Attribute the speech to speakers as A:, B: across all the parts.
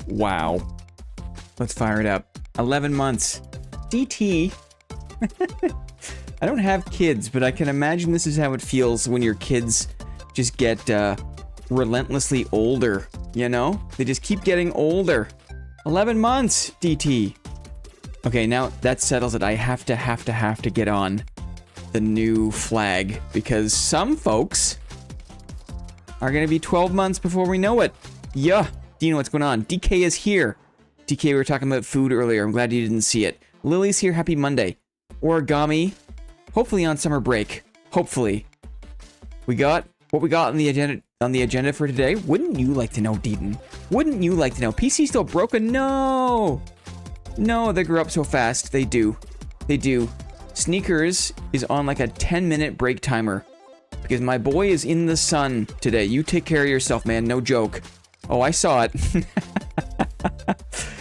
A: Wow. Let's fire it up. 11 months. DT. I don't have kids, but I can imagine this is how it feels when your kids just get relentlessly older, you know? They just keep getting older. 11 months, DT. Okay, now that settles it. I have to get on the new flag because some folks are gonna be 12 months before we know it. Yeah, Dino, what's going on? DK is here. DK, we were talking about food earlier. I'm glad you didn't see it. Lily's here. Happy Monday. Origami. Hopefully on summer break. Hopefully. We got what we got on the agenda for today. Wouldn't you like to know, Deaton? Wouldn't you like to know? PC still broken? No. No, they grew up so fast. They do. They do. Sneakers is on like a 10-minute break timer because my boy is in the sun today. You take care of yourself, man. No joke. Oh, I saw it.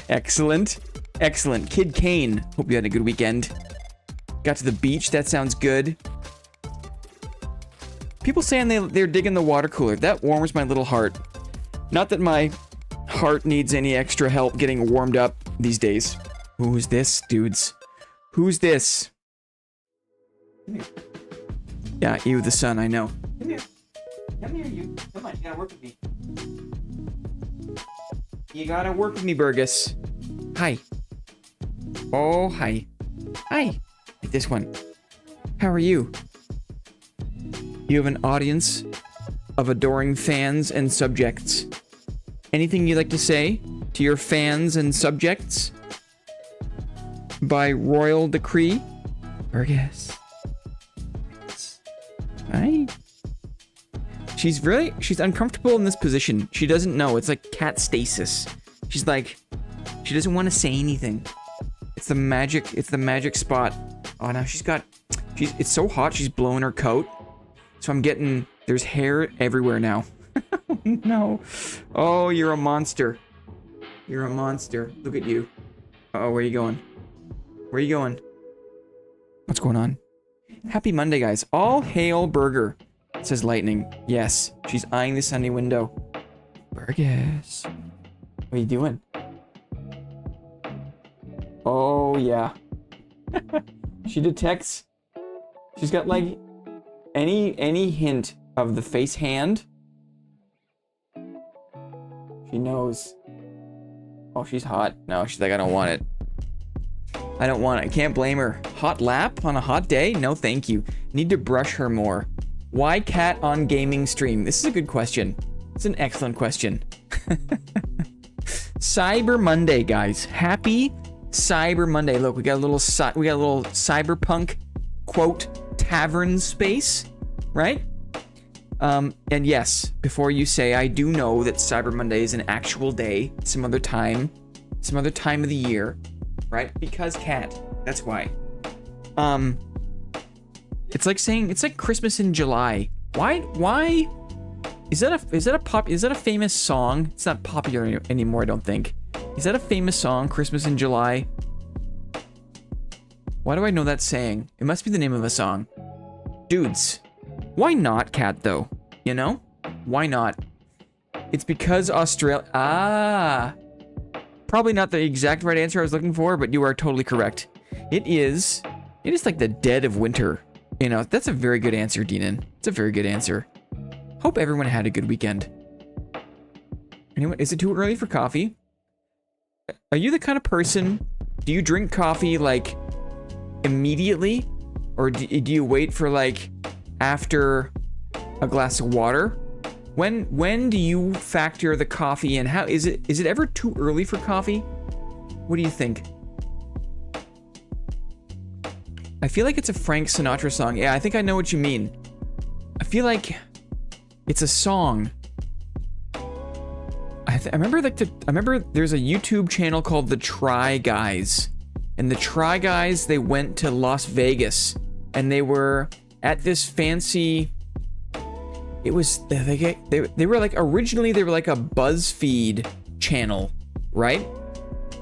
A: Excellent. Excellent. Kid Kane. Hope you had a good weekend. Got to the beach. That sounds good. People saying they're digging the water cooler. That warms my little heart. Not that my heart needs any extra help getting warmed up these days. Who's this, dudes? Who's this? Come here. Yeah, you, the sun, I know. Come here. Come here, you. Come on, you gotta work with me. You gotta work with me, Burgess. Hi. Oh, hi. Hi. Like this one. How are you? You have an audience of adoring fans and subjects. Anything you'd like to say to your fans and subjects? By royal decree? Burgess. Hi. She's uncomfortable in this position. She doesn't know. It's like cat stasis. She's like, she doesn't want to say anything. It's the magic spot. Oh, now it's so hot, she's blowing her coat. So I'm getting, there's hair everywhere now. No. Oh, you're a monster. You're a monster. Look at you. Uh-oh, where are you going? Where are you going? What's going on? Happy Monday, guys. All hail Burger, says Lightning. Yes, she's eyeing the sunny window. Burgess. What are you doing? Oh, yeah. She detects. She's got, like, any hint of the face hand. She knows. Oh, she's hot. No, she's like, I don't want it. I don't want it. I can't blame her. Hot lap on a hot day? No, thank you. Need to brush her more. Why cat on gaming stream? This is a good question. It's an excellent question. Cyber Monday, guys. Happy Cyber Monday. Look, we got a little cyberpunk quote tavern space, right? And yes, before you say, I do know that Cyber Monday is an actual day, some other time of the year, right? Because cat. That's why. It's like saying it's like Christmas in July. Why? Is that a famous song? It's not popular anymore, I don't think. Is that a famous song, Christmas in July? Why do I know that saying? It must be the name of a song. Dudes. Why not cat, though? You know? Why not? It's because Australia... Ah! Probably not the exact right answer I was looking for, but you are totally correct. It is like the dead of winter. You know, that's a very good answer, Deanon. It's a very good answer. Hope everyone had a good weekend. Anyway, is it too early for coffee? Are you the kind of person... Do you drink coffee, like, immediately? Or do you wait for, like, after a glass of water? When do you factor the coffee in? How is it ever too early for coffee? What do you think? I feel like it's a Frank Sinatra song. Yeah, I think I know what you mean. I feel like it's a song. I remember there's a YouTube channel called The Try Guys. And The Try Guys, they went to Las Vegas and they were at this fancy... It was, they were like, originally they were like a BuzzFeed channel, right?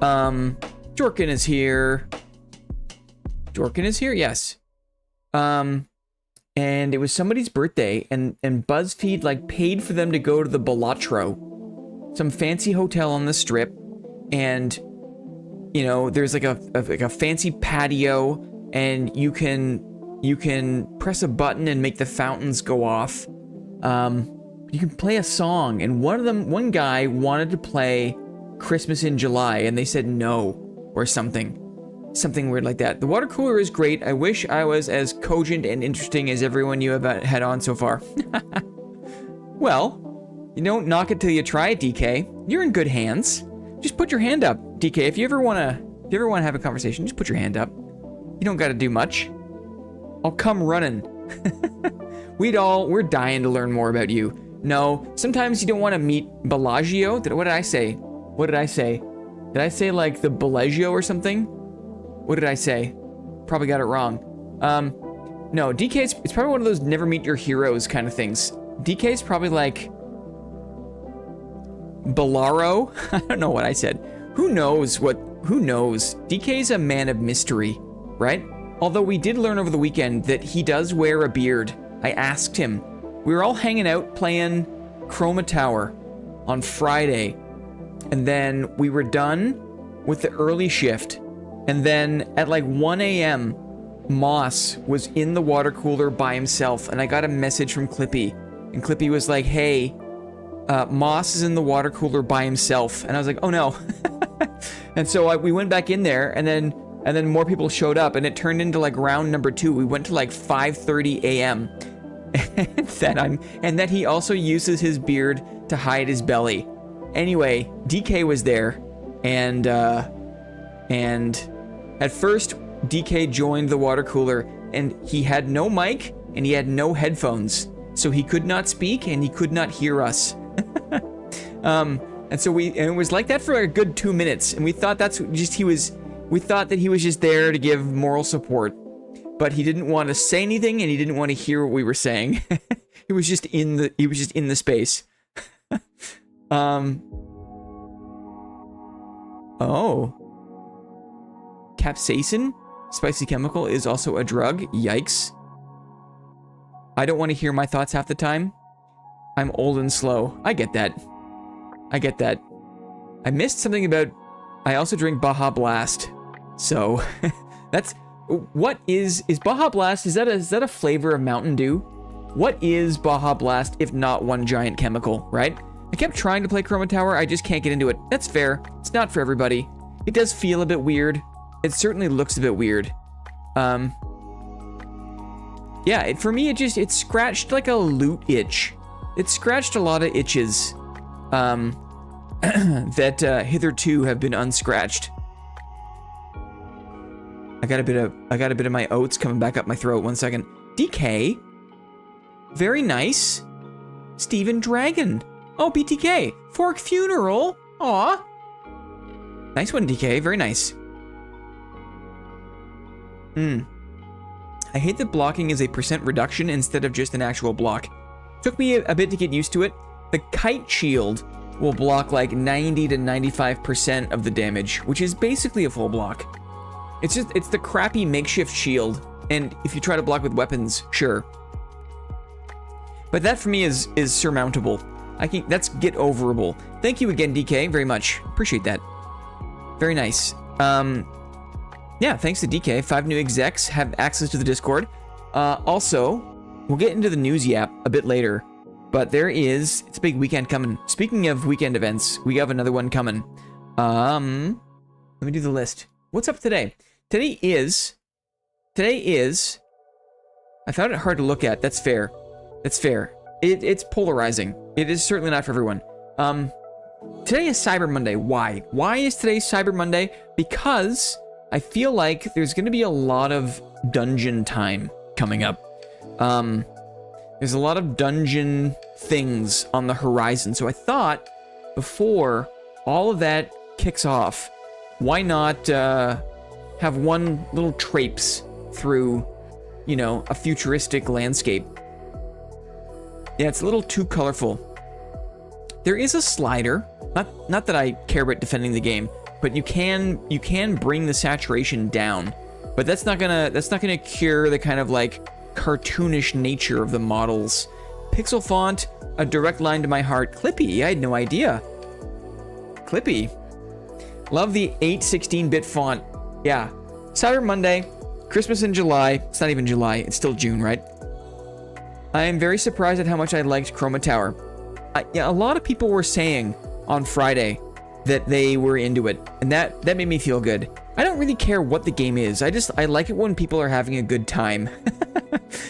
A: Jorkin is here. Jorkin is here, yes. And it was somebody's birthday, and BuzzFeed like paid for them to go to the Balatro, some fancy hotel on the strip, and you know, there's like a fancy patio, and you can press a button and make the fountains go off. You can play a song, and one guy wanted to play Christmas in July, and they said no, or something weird like that. The water cooler is great. I wish I was as cogent and interesting as everyone you have had on so far. Well, you don't knock it till you try it, DK. You're in good hands. Just put your hand up, DK. If you ever wanna have a conversation, just put your hand up. You don't gotta do much. I'll come running. We're dying to learn more about you. No, sometimes you don't want to meet Bellagio. What did I say? What did I say? Did I say like the Bellagio or something? What did I say? Probably got it wrong. No, DK, it's probably one of those never meet your heroes kind of things. DK's probably like Bellaro. I don't know what I said. Who knows? DK's a man of mystery, right? Although we did learn over the weekend that he does wear a beard. I asked him. We were all hanging out playing Chroma Tower on Friday, and then we were done with the early shift, and then at like 1 a.m. Moss was in the water cooler by himself, and I got a message from Clippy, and Clippy was like, hey, Moss is in the water cooler by himself, and I was like, oh no. And so we went back in there, and then more people showed up, and it turned into like round number 2. We went to like 5:30 a.m. and that he also uses his beard to hide his belly. Anyway, DK was there, and at first DK joined the water cooler, and he had no mic and he had no headphones, so he could not speak and he could not hear us. And it was like that for a good 2 minutes, and we thought we thought that he was just there to give moral support, but he didn't want to say anything and he didn't want to hear what we were saying. He was just in the space. Oh. Capsaicin? Spicy chemical is also a drug. Yikes. I don't want to hear my thoughts half the time. I'm old and slow. I get that. I missed something about... I also drink Baja Blast. So, that's... What is Baja Blast? Is that a flavor of Mountain Dew? What is Baja Blast if not one giant chemical, right? I kept trying to play Chroma Tower, I just can't get into it. That's fair. It's not for everybody. It does feel a bit weird. It certainly looks a bit weird. Yeah, for me, it scratched like a loot itch. It scratched a lot of itches that hitherto have been unscratched. I got a bit of my oats coming back up my throat. 1 second. DK. Very nice. Steven Dragon. Oh, BTK. Fork Funeral. Aw. Nice one, DK. Very nice. I hate that blocking is a % reduction instead of just an actual block. Took me a bit to get used to it. The kite shield will block like 90 to 95% of the damage, which is basically a full block. It's the crappy makeshift shield, and if you try to block with weapons, sure. But that for me is surmountable. That's get overable. Thank you again, DK, very much. Appreciate that. Very nice. Yeah, thanks to DK. 5 new execs have access to the Discord. Also, we'll get into the news yap a bit later, but it's a big weekend coming. Speaking of weekend events, we have another one coming. Let me do the list. What's up today? Today is, I found it hard to look at. That's fair. It's polarizing. It is certainly not for everyone. Today is Cyber Monday. Why? Why is today Cyber Monday? Because I feel like there's going to be a lot of dungeon time coming up. There's a lot of dungeon things on the horizon. So I thought before all of that kicks off, why not have one little traipse through, you know, a futuristic landscape. Yeah, it's a little too colorful. There is a slider. Not that I care about defending the game, but you can bring the saturation down. But that's not gonna cure the kind of like cartoonish nature of the models. Pixel font, a direct line to my heart. Clippy, I had no idea. Clippy. Love the 816-bit font. Yeah. Cyber Monday, Christmas in July. It's not even July. It's still June, right? I am very surprised at how much I liked Chroma Tower. Yeah, a lot of people were saying on Friday that they were into it, and that made me feel good. I don't really care what the game is. I like it when people are having a good time.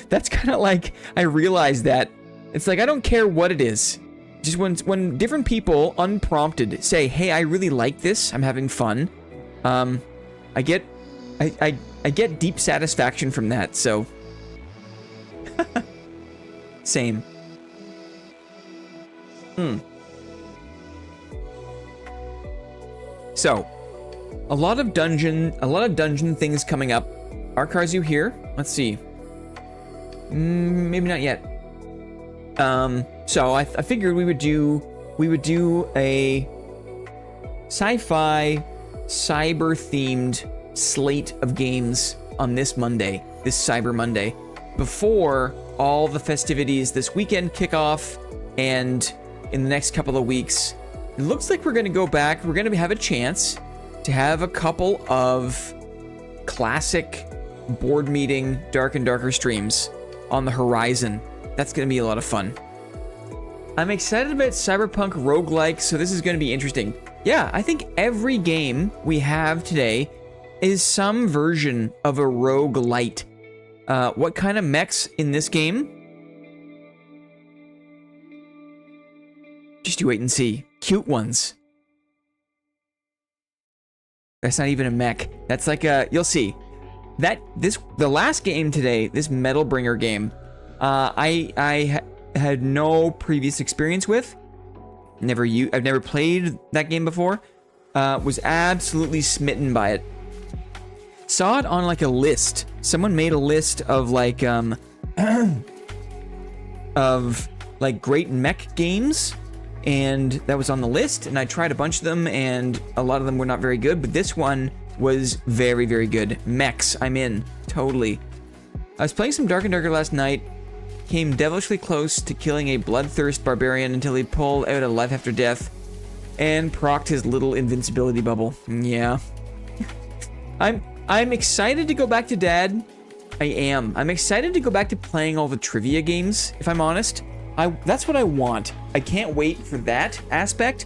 A: That's kind of like, I realized that. It's like, I don't care what it is. Just when different people, unprompted, say, hey, I really like this, I'm having fun, I get deep satisfaction from that, so. Same. So, a lot of dungeon things coming up. Arkarzu here. Let's see. Maybe not yet. So I figured we would do a sci-fi, cyber-themed slate of games on this Monday, this Cyber Monday, before all the festivities this weekend kick off, and in the next couple of weeks, it looks like we're going to go back. We're going to have a chance to have a couple of classic board meeting Dark and Darker streams on the horizon. That's going to be a lot of fun. I'm excited about Cyberpunk roguelike, so this is going to be interesting. Yeah, I think every game we have today is some version of a roguelite. What kind of mechs in this game? Just you wait and see. Cute ones. That's not even a mech. That's like a, you'll see. The last game today, this Metal Bringer game, I had no previous experience with. I've never played that game before. Was absolutely smitten by it. Saw it on like a list. Someone made a list of like great mech games, and that was on the list, and I tried a bunch of them, and a lot of them were not very good, but this one was very, very good. Mechs, I'm in. Totally. I was playing some Dark and Darker last night, came devilishly close to killing a bloodthirst barbarian until he pulled out a life after death and procced his little invincibility bubble. Yeah. I'm excited to go back to Dad. I am. I'm excited to go back to playing all the trivia games, if I'm honest. That's what I want. I can't wait for that aspect.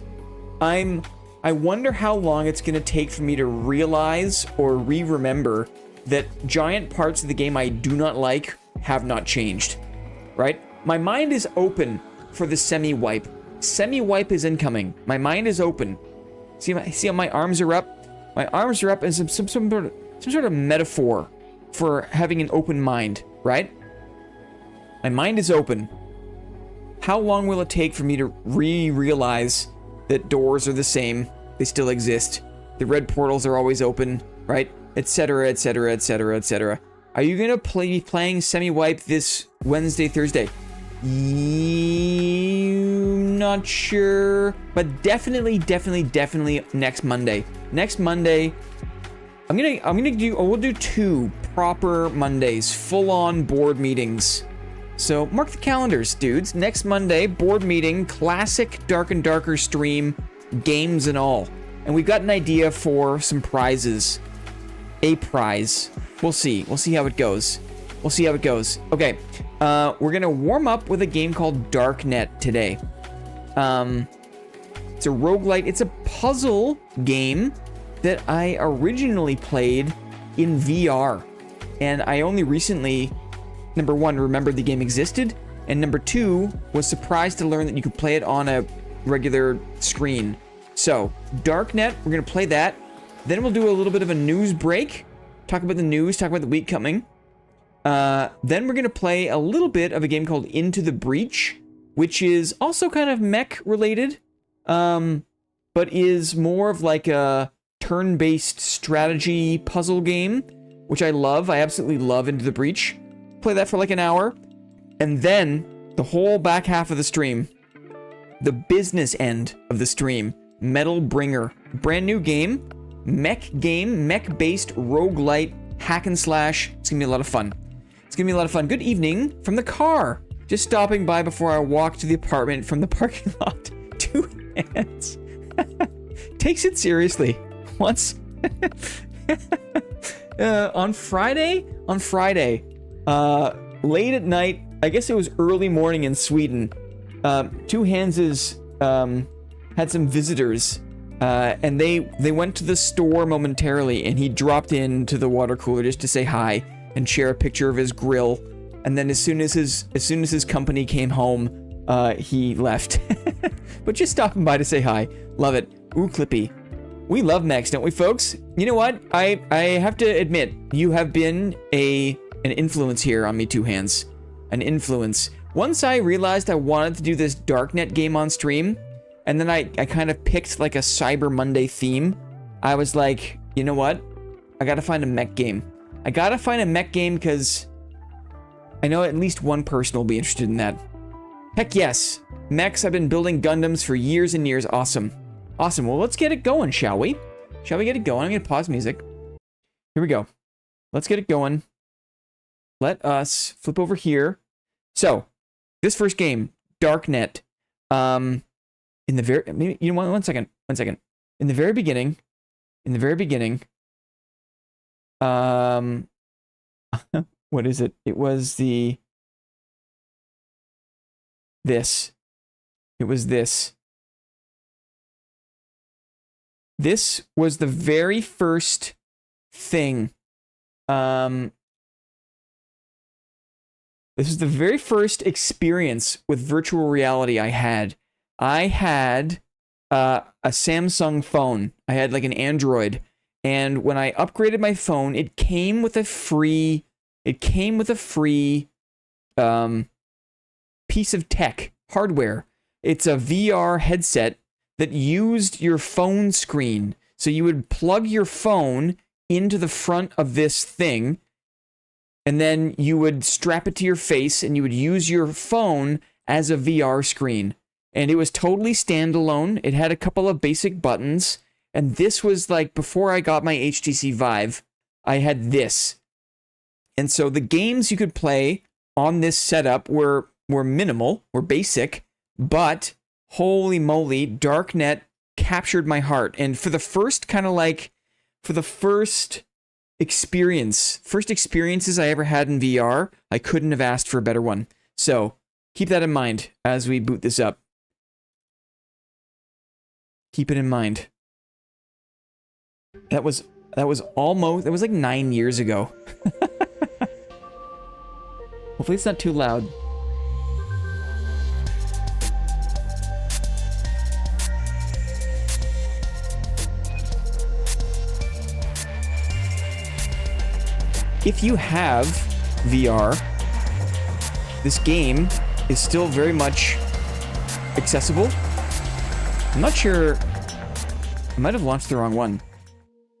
A: I wonder how long it's going to take for me to realize or re-remember that giant parts of the game I do not like have not changed. Right? My mind is open for the semi-wipe. Semi-wipe is incoming. My mind is open. See how my arms are up? My arms are up as some sort of metaphor for having an open mind, right? My mind is open. How long will it take for me to realize that doors are the same? They still exist. The red portals are always open, right? Etc, etc, etc, etc. Are you gonna be playing semi-wipe this Wednesday, Thursday? Not sure, but definitely next Monday. Next Monday, we'll do 2 proper Mondays, full-on board meetings. So mark the calendars, dudes. Next Monday, board meeting, classic Dark and Darker stream, games and all. And we've got an idea for some prizes. A prize. We'll see. We'll see how it goes. We'll see how it goes. Okay. We're gonna warm up with a game called Darknet today. It's a roguelite. It's a puzzle game that I originally played in VR. And I only recently, number 1, remembered the game existed, and number 2, was surprised to learn that you could play it on a regular screen. So, Darknet, we're going to play that. Then we'll do a little bit of a news break. Talk about the news, talk about the week coming. Then we're going to play a little bit of a game called Into the Breach, which is also kind of mech related, but is more of like a turn-based strategy puzzle game, which I love. I absolutely love Into the Breach. Play that for like an hour, and then the whole back half of the stream, the business end of the stream, Metal Bringer, brand new game, mech-based roguelite hack and slash. It's gonna be a lot of fun. It's gonna be a lot of fun. Good evening from the car. Just stopping by before I walk to the apartment from the parking lot. 2 hands. Takes it seriously. once on Friday, late at night, I guess it was early morning in Sweden, Two Hands' had some visitors, and they went to the store momentarily, and he dropped into the water cooler just to say hi and share a picture of his grill. And then as soon as his company came home, he left. But just stopping by to say hi. Love it. Ooh, Clippy. We love mechs, don't we, folks? You know what? I have to admit, you have been an influence here on me, Two Hands. An influence. Once I realized I wanted to do this Darknet game on stream, and then I kind of picked like a Cyber Monday theme, I was like, you know what? I gotta find a mech game. I gotta find a mech game because I know at least one person will be interested in that. Heck yes. Mechs, I've been building Gundams for years and years. Awesome. Awesome. Well, let's get it going, shall we? Shall we get it going? I'm going to pause music. Here we go. Let's get it going. Let us flip over here. So, this first game, Darknet. In the very... You know what? One second. In the very beginning... what is it? It was the... This. It was this. This was the very first thing. This is the very first experience with virtual reality I had. I had a Samsung phone. I had like an Android. And when I upgraded my phone, it came with a free... piece of tech, hardware. It's a VR headset that used your phone screen. So you would plug your phone into the front of this thing, and then you would strap it to your face, and you would use your phone as a VR screen. And it was totally standalone. It had a couple of basic buttons, and this was like, before I got my HTC Vive, I had this. And so the games you could play on this setup were minimal, were basic, but holy moly, Darknet captured my heart. And for the first experiences I ever had in VR, I couldn't have asked for a better one. So keep that in mind as we boot this up. Keep it in mind. That was like 9 years ago. Hopefully it's not too loud. If you have VR, this game is still very much accessible. I'm not sure. I might have launched the wrong one.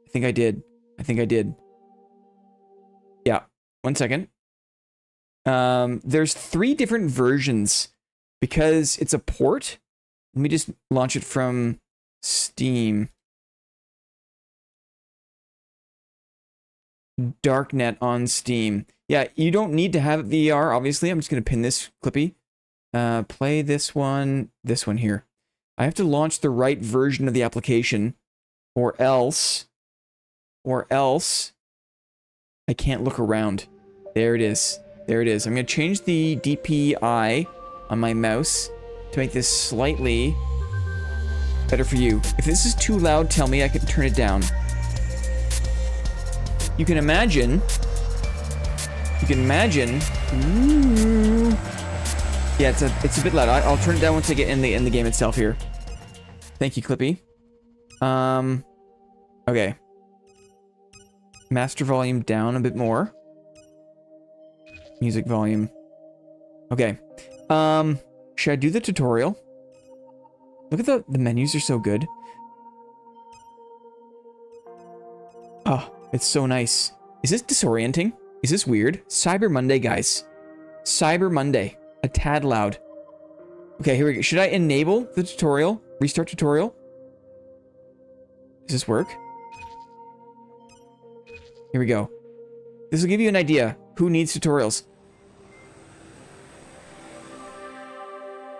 A: I think I did. Yeah. 1 second. There's 3 different versions because it's a port. Let me just launch it from Steam. Darknet on Steam. Yeah, you don't need to have VR, obviously. I'm just going to pin this clippy. Play this one here. I have to launch the right version of the application, or else I can't look around. There it is. I'm going to change the DPI on my mouse to make this slightly better for you. If this is too loud, tell me. I can turn it down. You can imagine. Ooh. Yeah, it's a bit loud. I'll turn it down once I get in the game itself here. Thank you, Clippy. Okay. Master volume down a bit more. Music volume. Okay. Should I do the tutorial? Look at the menus are so good. Oh, it's so nice. Is this disorienting? Is this weird? Cyber Monday, guys. Cyber Monday. A tad loud. Okay, here we go. Should I enable the tutorial? Restart tutorial? Does this work? Here we go. This will give you an idea. Who needs tutorials?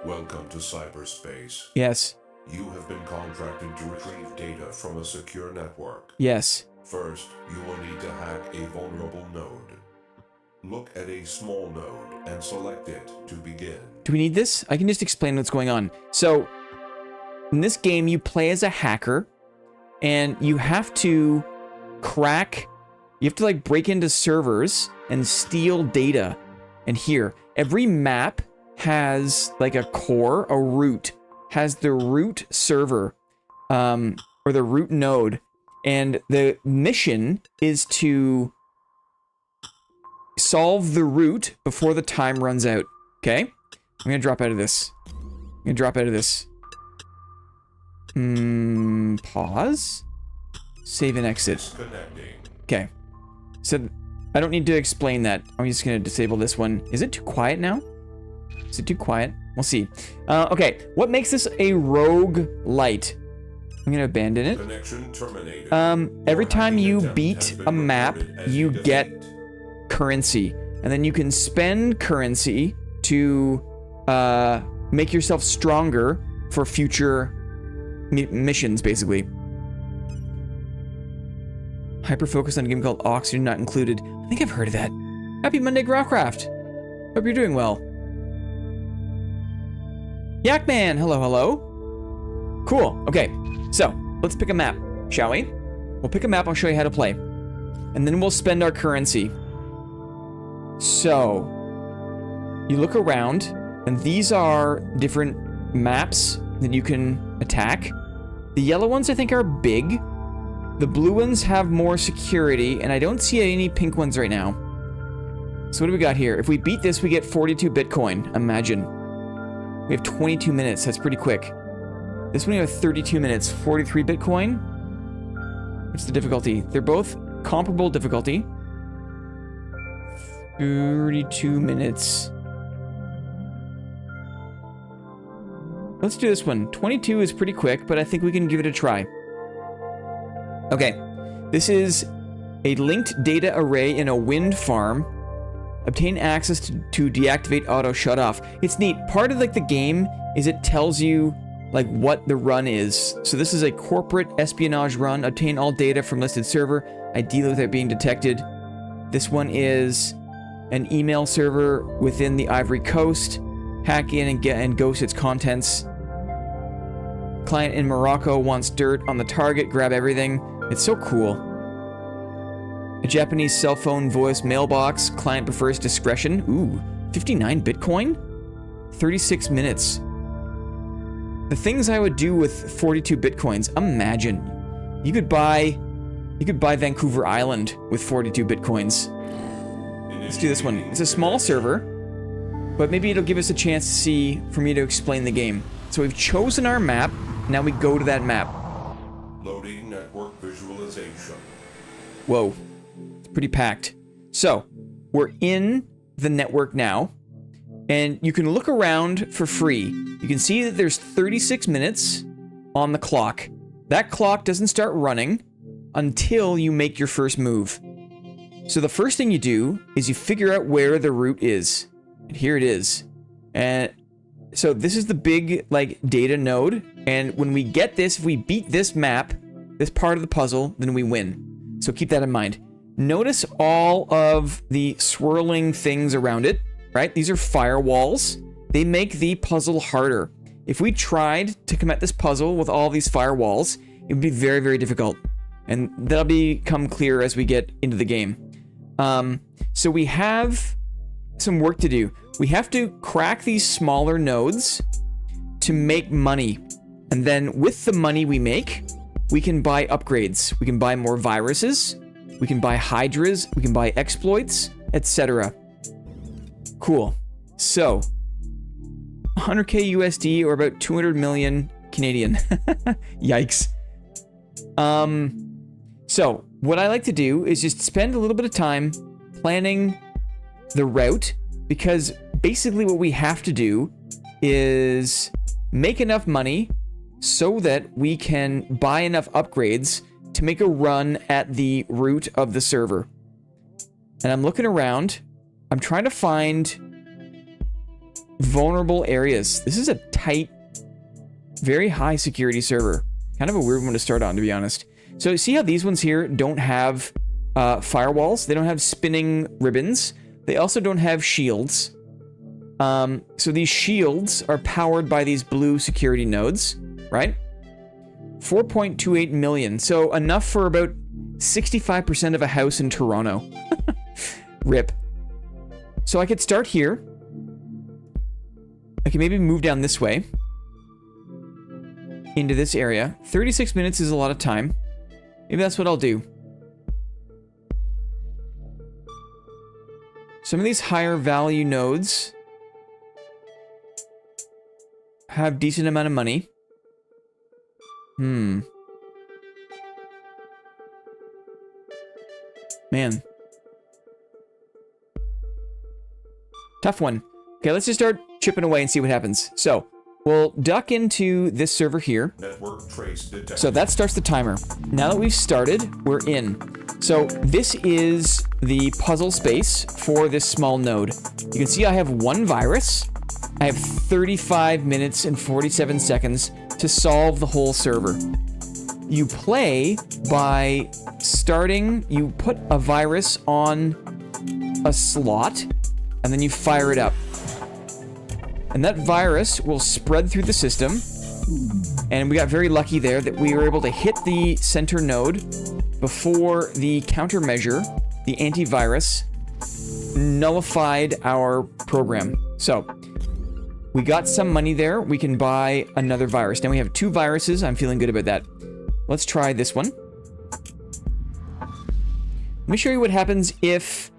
B: Welcome to cyberspace.
A: Yes.
B: You have been contracted to retrieve data from a secure network.
A: Yes.
B: First, you will need to hack a vulnerable node. Look at a small node and select it to begin.
A: Do we need this? I can just explain what's going on. So, in this game, you play as a hacker, and you have to crack... You have to, like, break into servers and steal data. And here, every map has, like, a core, a root. Has the root server, or the root node. And the mission is to solve the root before the time runs out. Okay? I'm gonna drop out of this. Pause. Save and exit. Okay. So, I don't need to explain that. I'm just gonna disable this one. Is it too quiet now? Is it too quiet? We'll see. Okay, what makes this a roguelite? I'm gonna abandon it.
B: Connection terminated.
A: Every time you beat a map, you get currency. And then you can spend currency to make yourself stronger for future missions, basically. Hyper-focus on a game called Oxygen Not Included. I think I've heard of that. Happy Monday, Growcraft. Hope you're doing well. Yakman, hello, hello. Cool, okay. So, let's pick a map, shall we? We'll pick a map, I'll show you how to play. And then we'll spend our currency. So, you look around, and these are different maps that you can attack. The yellow ones, I think, are big. The blue ones have more security, and I don't see any pink ones right now. So what do we got here? If we beat this, we get 42 Bitcoin. Imagine. We have 22 minutes. That's pretty quick. This one we have 32 minutes. 43 Bitcoin. What's the difficulty? They're both comparable difficulty. 32 minutes. Let's do this one. 22 is pretty quick, but I think we can give it a try. Okay. This is a linked data array in a wind farm. Obtain access to deactivate auto shut off. It's neat. Part of, like, the game is it tells you, like, what the run is. So this is a corporate espionage run. Obtain all data from listed server, ideally without being detected. This one is an email server within the Ivory Coast. Hack in and ghost its contents. Client in Morocco wants dirt on the target. Grab everything. It's so cool. A Japanese cell phone voice mailbox. Client prefers discretion. Ooh, 59 Bitcoin? 36 minutes. The things I would do with 42 Bitcoins. Imagine. You could buy Vancouver Island with 42 Bitcoins. Let's do this one. It's a small server, but maybe it'll give us a chance to see, for me to explain the game. So we've chosen our map. Now we go to that map.
B: Loading network visualization.
A: Whoa. Pretty packed. So, we're in the network now, and you can look around for free. You can see that there's 36 minutes on the clock. That clock doesn't start running until you make your first move. So the first thing you do is you figure out where the route is. And here it is. And so this is the big, like, data node, and when we get this, if we beat this map, this part of the puzzle, then we win. So keep that in mind. Notice all of the swirling things around it, right? These are firewalls. They make the puzzle harder. If we tried to come at this puzzle with all these firewalls, it would be very, very difficult. And that'll become clear as we get into the game. So we have some work to do. We have to crack these smaller nodes to make money. And then with the money we make, we can buy upgrades. We can buy more viruses. We can buy hydras, we can buy exploits, etc. Cool. So, 100k USD or about 200 million Canadian. Yikes. So, what I like to do is just spend a little bit of time planning the route, because basically what we have to do is make enough money so that we can buy enough upgrades to make a run at the root of the server. And I'm looking around. I'm trying to find vulnerable areas. This is a tight Very high security server. Kind of a weird one to start on, to be honest. So see how these ones here don't have firewalls? They don't have spinning ribbons. They also don't have shields. So these shields are powered by these blue security nodes, right? 4.28 million. So enough for about 65% of a house in Toronto. RIP. So I could start here. I can maybe move down this way into this area. 36 minutes is a lot of time. Maybe that's what I'll do. Some of these higher value nodes have decent amount of money. Man. Tough one. Okay, let's just start chipping away and see what happens. So, we'll duck into this server here.
B: Network trace detected.
A: So that starts the timer. Now that we've started, we're in. So this is the puzzle space for this small node. You can see I have one virus. I have 35 minutes and 47 seconds to solve the whole server. You play by starting, you put a virus on a slot, and then you fire it up. And that virus will spread through the system. And we got very lucky there that we were able to hit the center node before the countermeasure, the antivirus, nullified our program. So we got some money there. We can buy another virus. Now we have 2 viruses. I'm feeling good about that. Let's try this one. Let me show you what happens if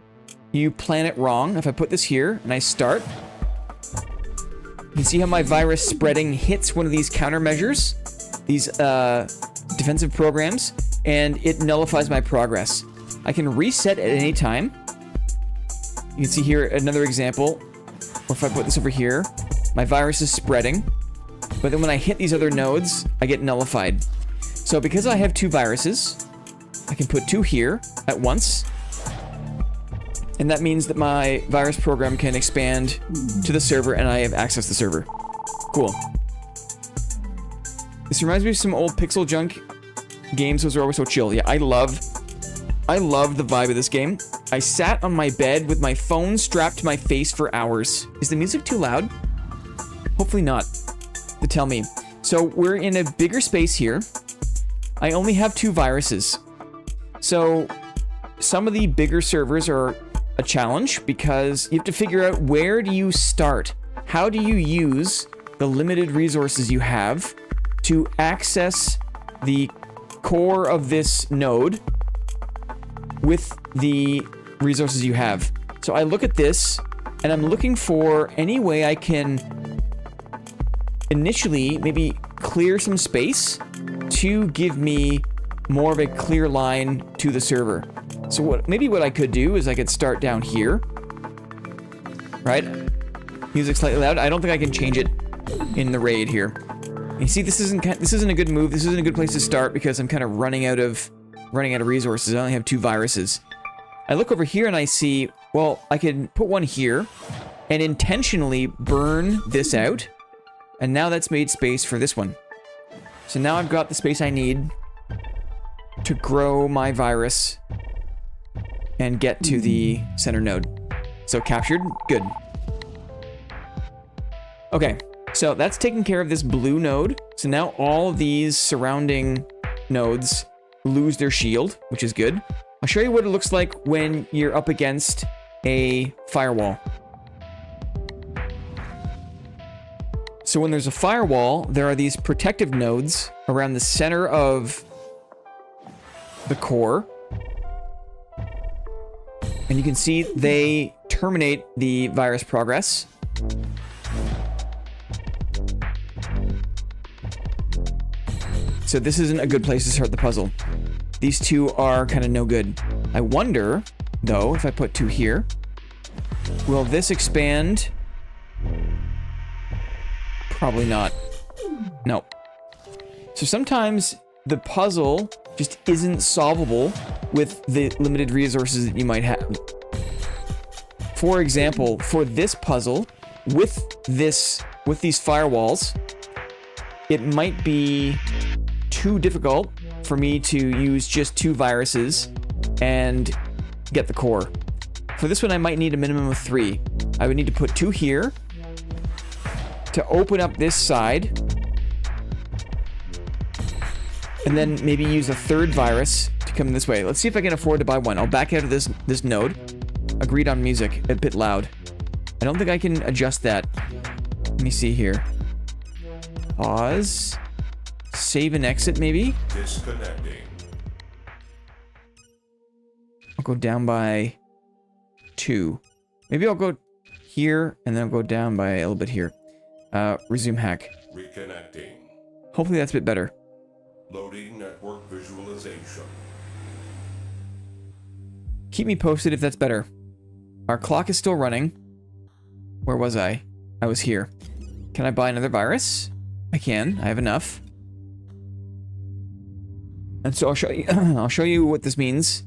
A: you plan it wrong. If I put this here and I start, you can see how my virus spreading hits one of these countermeasures, these defensive programs, and it nullifies my progress. I can reset at any time. You can see here another example. Or if I put this over here, my virus is spreading, but then when I hit these other nodes, I get nullified. So because I have 2 viruses, I can put 2 here at once. And that means that my virus program can expand to the server and I have access to the server. Cool. This reminds me of some old Pixel Junk games. Those are always so chill. Yeah, I love the vibe of this game. I sat on my bed with my phone strapped to my face for hours. Is the music too loud? Hopefully not. To tell me. So we're in a bigger space here. I only have 2 viruses. So some of the bigger servers are a challenge because you have to figure out where do you start? How do you use the limited resources you have to access the core of this node with the resources you have? So I look at this and I'm looking for any way I can initially maybe clear some space to give me more of a clear line to the server. So what I could do is I could start down here, right? Music slightly loud. I don't think I can change it in the raid here. You see, this isn't a good move. This isn't a good place to start because I'm kind of running out of resources. I only have 2 viruses. I look over here and I see, well, I can put one here and intentionally burn this out. And now that's made space for this one. So now I've got the space I need to grow my virus and get to the center node. So captured, good. Okay, so that's taking care of this blue node. So now all of these surrounding nodes lose their shield, which is good. I'll show you what it looks like when you're up against a firewall. So when there's a firewall, there are these protective nodes around the center of the core. And you can see they terminate the virus progress. So this isn't a good place to start the puzzle. These 2 are kind of no good. I wonder, though, if I put 2 here, will this expand? Probably not. No. So sometimes the puzzle just isn't solvable with the limited resources that you might have. For example, for this puzzle, with these firewalls, it might be too difficult for me to use just 2 viruses and get the core. For this one, I might need a minimum of 3. I would need to put 2 here to open up this side, and then maybe use a 3rd virus to come this way. Let's see if I can afford to buy one. I'll back out of this node. Agreed on music. A bit loud. I don't think I can adjust that. Let me see here. Pause. Save and exit, maybe?
B: Disconnecting.
A: I'll go down by 2. Maybe I'll go here, and then I'll go down by a little bit here. Resume hack.
B: Reconnecting.
A: Hopefully that's a bit better.
B: Loading network visualization.
A: Keep me posted if that's better. Our clock is still running. Where was I? I was here. Can I buy another virus? I can. I have enough. And so I'll show you. I'll show you what this means.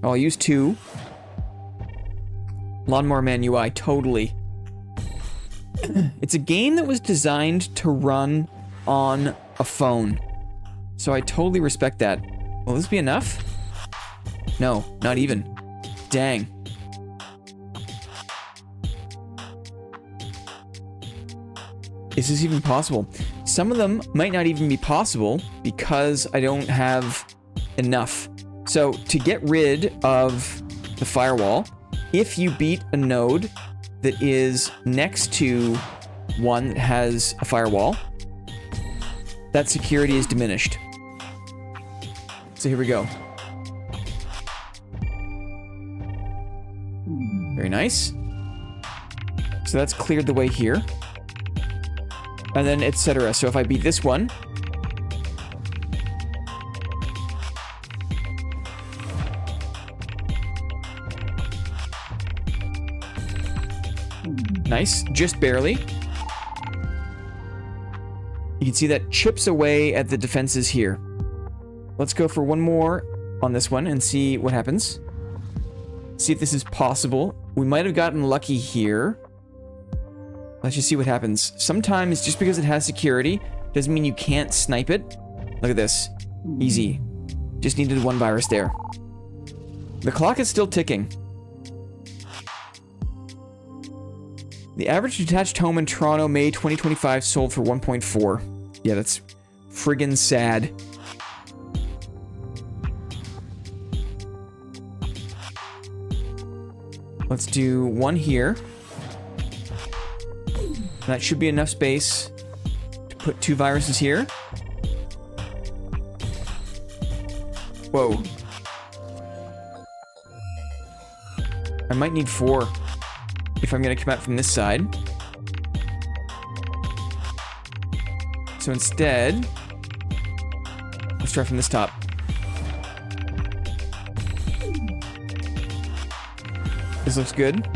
A: I'll use 2. Lawnmower Man UI, totally. It's a game that was designed to run on a phone. So I totally respect that. Will this be enough? No, not even. Dang. Is this even possible? Some of them might not even be possible because I don't have enough. So to get rid of the firewall, if you beat a node that is next to one that has a firewall, that security is diminished. So here we go. Very nice. So that's cleared the way here. And then etc. So if I beat this one, nice, just barely. You can see that chips away at the defenses here. Let's go for one more on this one and see what happens. See if this is possible. We might have gotten lucky here. Let's just see what happens. Sometimes, just because it has security, doesn't mean you can't snipe it. Look at this. Easy. Just needed 1 virus there. The clock is still ticking. The average detached home in Toronto, May 2025, sold for 1.4. Yeah, that's friggin' sad. Let's do 1 here. That should be enough space to put 2 viruses here. Whoa. I might need 4 if I'm gonna come out from this side. So instead, let's try from this top. This looks good.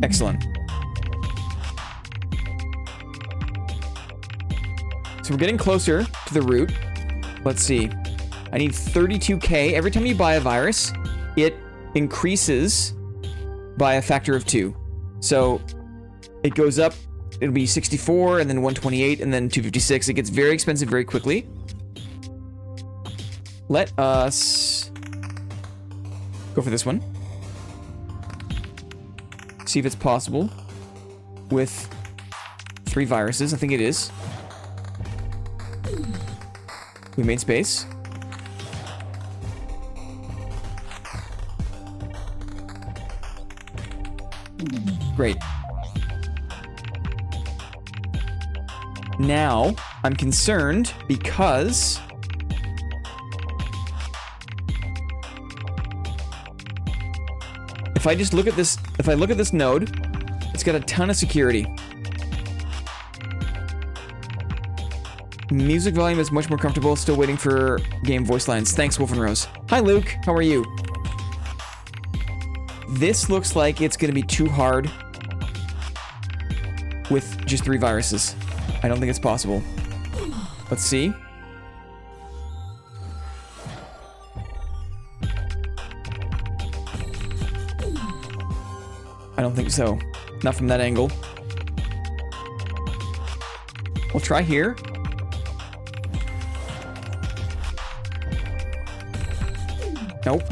A: Excellent. So we're getting closer to the root. Let's see. I need 32k. Every time you buy a virus, it increases by a factor of 2. So it goes up, it'll be 64, and then 128, and then 256. It gets very expensive very quickly. Let us go for this one. See if it's possible with 3 viruses. I think it is. We made space. Great. Now, I'm concerned because if I just look at this, if I look at this node, it's got a ton of security. Music volume is much more comfortable. Still waiting for game voice lines. Thanks, Wolf and Rose. Hi, Luke. How are you? This looks like it's going to be too hard with just 3 viruses. I don't think it's possible. Let's see. I don't think so. Not from that angle. We'll try here. Nope.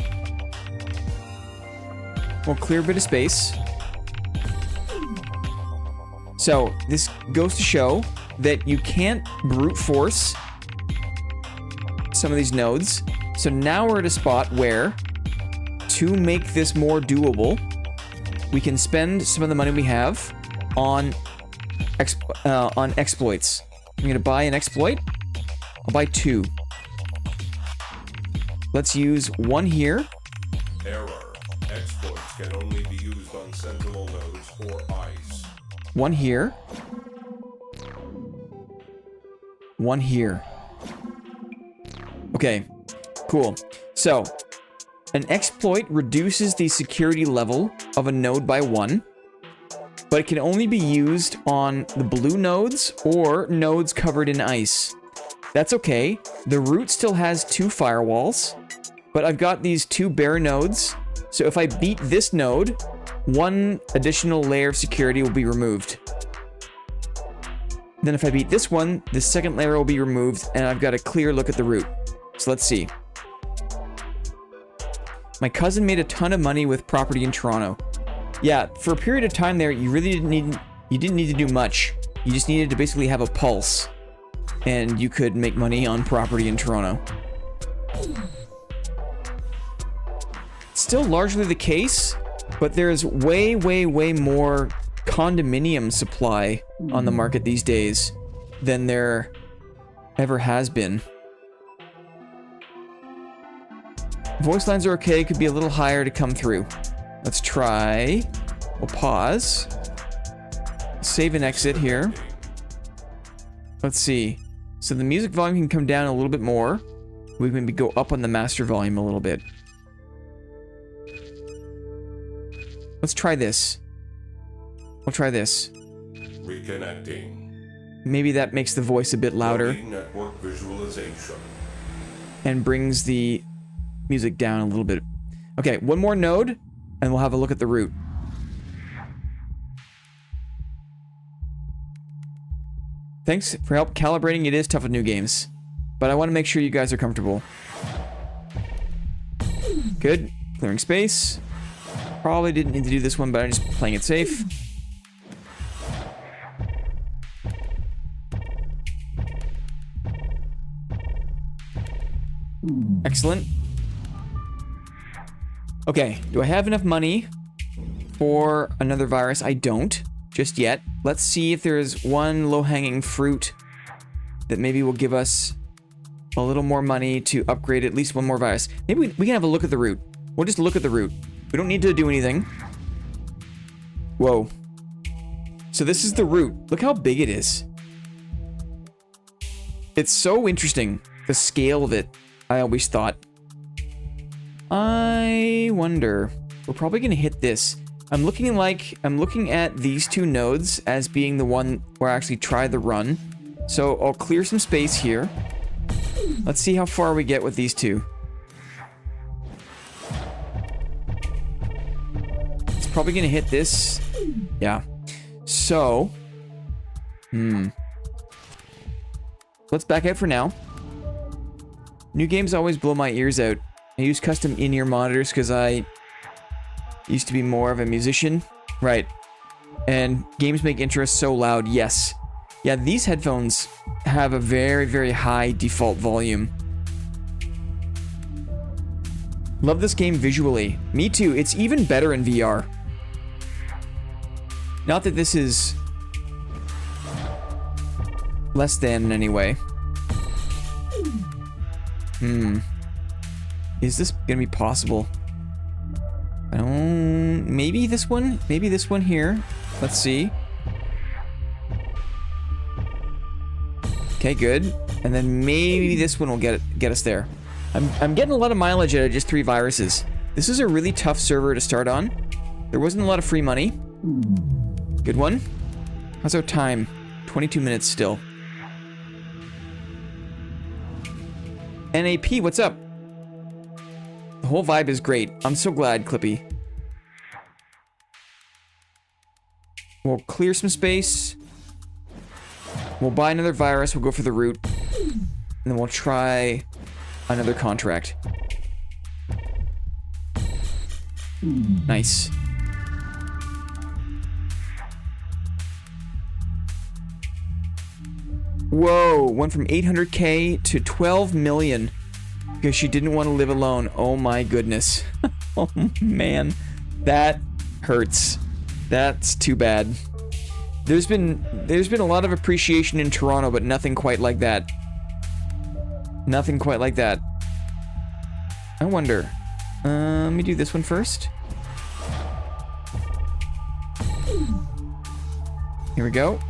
A: We'll clear a bit of space. So, this goes to show that you can't brute force some of these nodes. So now we're at a spot where, to make this more doable, we can spend some of the money we have on exploits. I'm gonna buy an exploit. I'll buy 2. Let's use 1 here.
B: Error. Exploits can only be used on sentinel nodes or ice.
A: 1 here. 1 here. Okay, cool. So, an exploit reduces the security level of a node by 1, but it can only be used on the blue nodes or nodes covered in ice. That's okay. The root still has 2 firewalls, but I've got these 2 bare nodes, so if I beat this node, 1 additional layer of security will be removed. Then if I beat this one, the second layer will be removed, and I've got a clear look at the root. So let's see. My cousin made a ton of money with property in Toronto. Yeah, for a period of time there, you really didn't need to do much. You just needed to basically have a pulse, and you could make money on property in Toronto. Still largely the case, but there's way, way, way more condominium supply on the market these days than there ever has been. Voice lines are okay, could be a little higher to come through. Let's try. We'll pause. Save and exit here. Let's see. So the music volume can come down a little bit more. We can maybe go up on the master volume a little bit. Let's try this. We'll try this.
B: Reconnecting.
A: Maybe that makes the voice a bit louder.
B: Network visualization.
A: And brings the music down a little bit. Okay, 1 more node, and we'll have a look at the root. Thanks for help calibrating. It is tough with new games, but I want to make sure you guys are comfortable. Good. Clearing space. Probably didn't need to do this one, but I'm just playing it safe. Excellent. Okay, do I have enough money for another virus? I don't, just yet. Let's see if there's one low-hanging fruit that maybe will give us a little more money to upgrade at least 1 more virus. Maybe we can have a look at the root. We'll just look at the root. We don't need to do anything. Whoa. So this is the root. Look how big it is. It's so interesting, the scale of it, I always thought. I wonder. We're probably gonna hit this. I'm looking at these 2 nodes as being the one where I actually try the run. So I'll clear some space here. Let's see how far we get with these 2. It's probably gonna hit this. Yeah. So, let's back out for now. New games always blow my ears out. I use custom in-ear monitors because I used to be more of a musician. Right. And games make interest so loud, yes. Yeah, these headphones have a very, very high default volume. Love this game visually. Me too. It's even better in VR. Not that this is less than in any way. Is this gonna be possible? Maybe this one? Maybe this one here. Let's see. Okay, good. And then maybe this one will get us there. I'm getting a lot of mileage out of just 3 viruses. This is a really tough server to start on. There wasn't a lot of free money. Good one. How's our time? 22 minutes still. NAP, what's up? The whole vibe is great. I'm so glad, Clippy. We'll clear some space. We'll buy another virus. We'll go for the root. And then we'll try another contract. Nice. Whoa, went from 800K to 12 million because she didn't want to live alone. Oh my goodness. Oh man, that hurts. That's too bad. There's been a lot of appreciation in Toronto, but nothing quite like that. Nothing quite like that. I wonder. Let me do this one first. Here we go.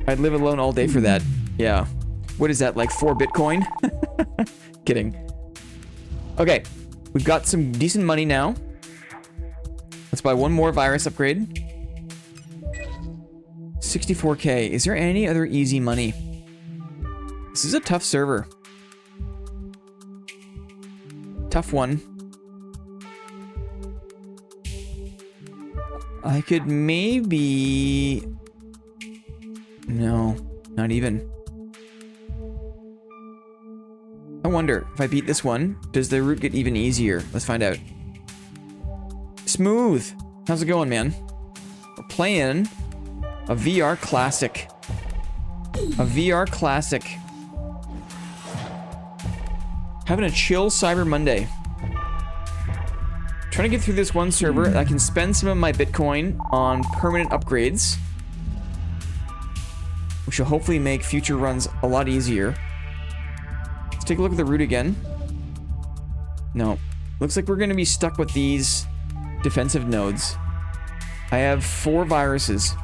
A: I'd live alone all day for that. Yeah. What is that, like 4 Bitcoin? Kidding. Okay. We've got some decent money now. Let's buy one more virus upgrade. 64K. Is there any other easy money? This is a tough server. Tough one. I could maybe... No, not even. I wonder, if I beat this one, does the route get even easier? Let's find out. Smooth! How's it going, man? We're playing a VR classic. A VR classic. Having a chill Cyber Monday. Trying to get through this one server. I can spend some of my Bitcoin on permanent upgrades, which will hopefully make future runs a lot easier. Let's take a look at the route again. No. Looks like we're going to be stuck with these defensive nodes. I have 4 viruses.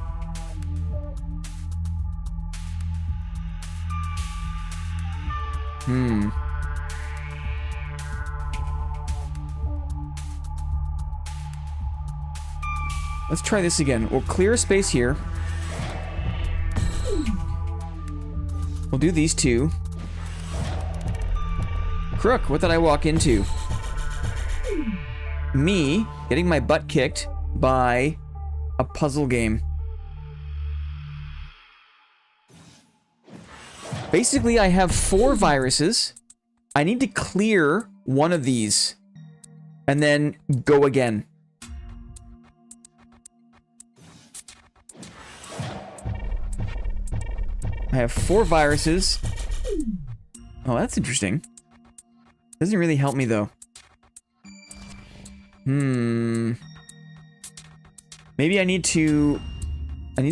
A: Let's try this again. We'll clear a space here. We'll do these 2. Crook, what did I walk into? Me getting my butt kicked by a puzzle game. Basically, I have 4 viruses. I need to clear one of these and then go again. I have 4 viruses. Oh, that's interesting. Doesn't really help me, though. Maybe I need to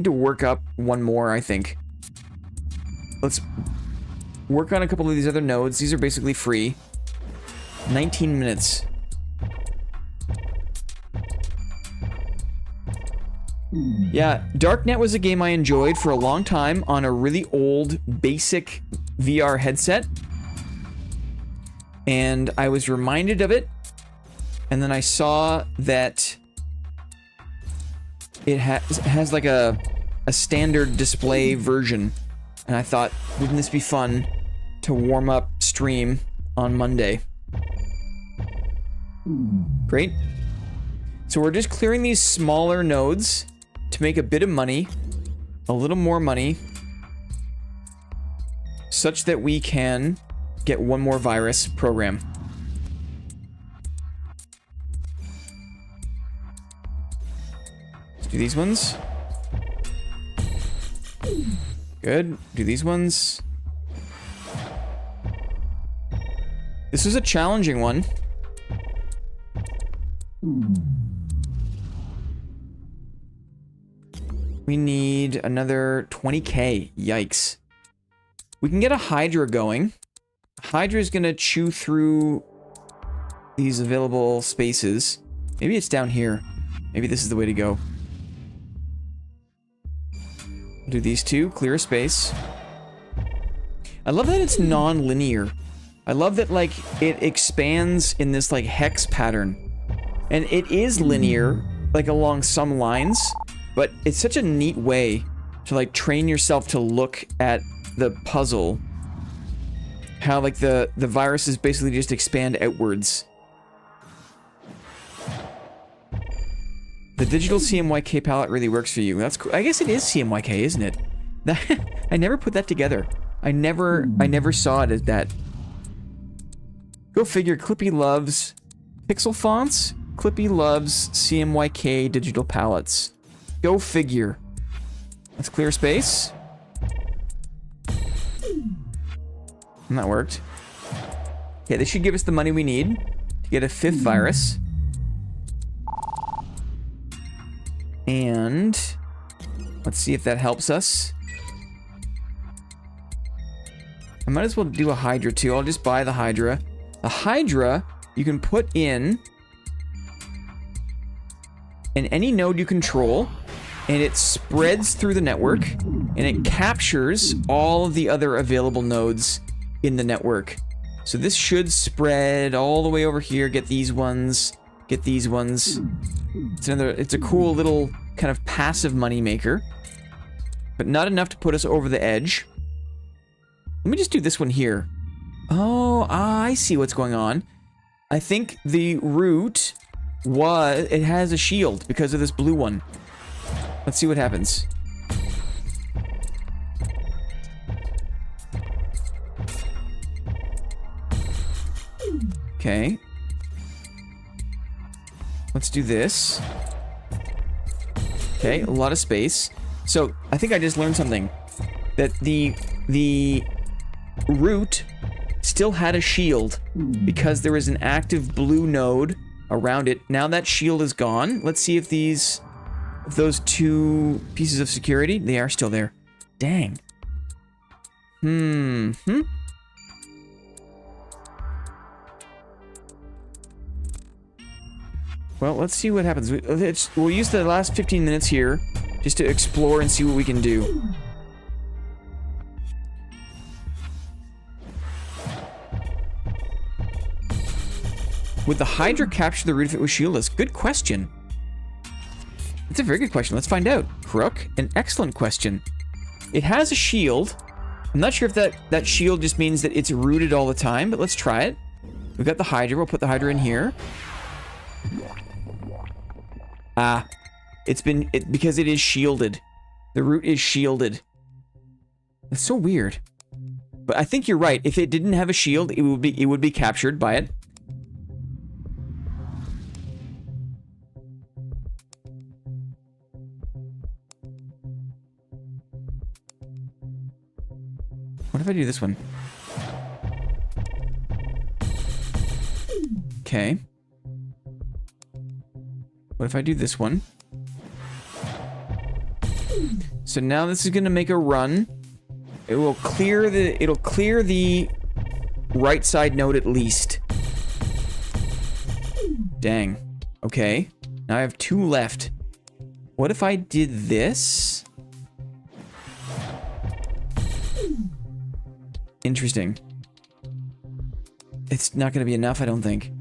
A: work up one more, I think. Let's work on a couple of these other nodes. These are basically free. 19 minutes. Yeah, Darknet was a game I enjoyed for a long time on a really old, basic VR headset. And I was reminded of it. And then I saw that it has like a standard display version. And I thought, wouldn't this be fun to warm up stream on Monday? Great. So we're just clearing these smaller nodes to make a bit of money, a little more money, such that we can get one more virus program. Let's do these ones. Good. Do these ones. This is a challenging one. We need another 20K. Yikes. We can get a Hydra going. Hydra is going to chew through these available spaces. Maybe it's down here. Maybe this is the way to go. We'll do these 2. Clear a space. I love that it's non-linear. I love that, like, it expands in this, like, hex pattern. And it is linear, like, along some lines. But it's such a neat way to, like, train yourself to look at the puzzle. How, like, the viruses basically just expand outwards. The digital CMYK palette really works for you. That's cool. I guess it is CMYK, isn't it? That, I never put that together. I never saw it as that. Go figure, Clippy loves pixel fonts. Clippy loves CMYK digital palettes. Go figure. Let's clear space. And that worked. Okay, this should give us the money we need to get a 5th virus. And let's see if that helps us. I might as well do a Hydra too. I'll just buy the Hydra. The Hydra you can put in any node you control, and it spreads through the network, and it captures all of the other available nodes in the network. So this should spread all the way over here, get these ones, get these ones. It's a cool little kind of passive money maker, but not enough to put us over the edge. Let me just do this one here. Oh, I see what's going on. I think the root it has a shield because of this blue one. Let's see what happens. Okay. Let's do this. Okay, a lot of space. So, I think I just learned something. That the root still had a shield because there was an active blue node around it. Now that shield is gone. Let's see if those 2 pieces of security, they are still there. Dang. Well, let's see what happens. We'll use the last 15 minutes here just to explore and see what we can do. Would the Hydra capture the root if it was shieldless? Good question. It's a very good question. Let's find out. Crook, an excellent question. It has a shield. I'm not sure if that shield just means that it's rooted all the time, but let's try it. We've got the Hydra. We'll put the Hydra in here. Ah, because it is shielded. The root is shielded. That's so weird. But I think you're right. If it didn't have a shield, it would be captured by it. What if I do this one? Okay. What if I do this one? So now this is gonna make a run. It'll clear the right side node at least. Dang. Okay. Now I have 2 left. What if I did this? Interesting. It's not gonna be enough, I don't think.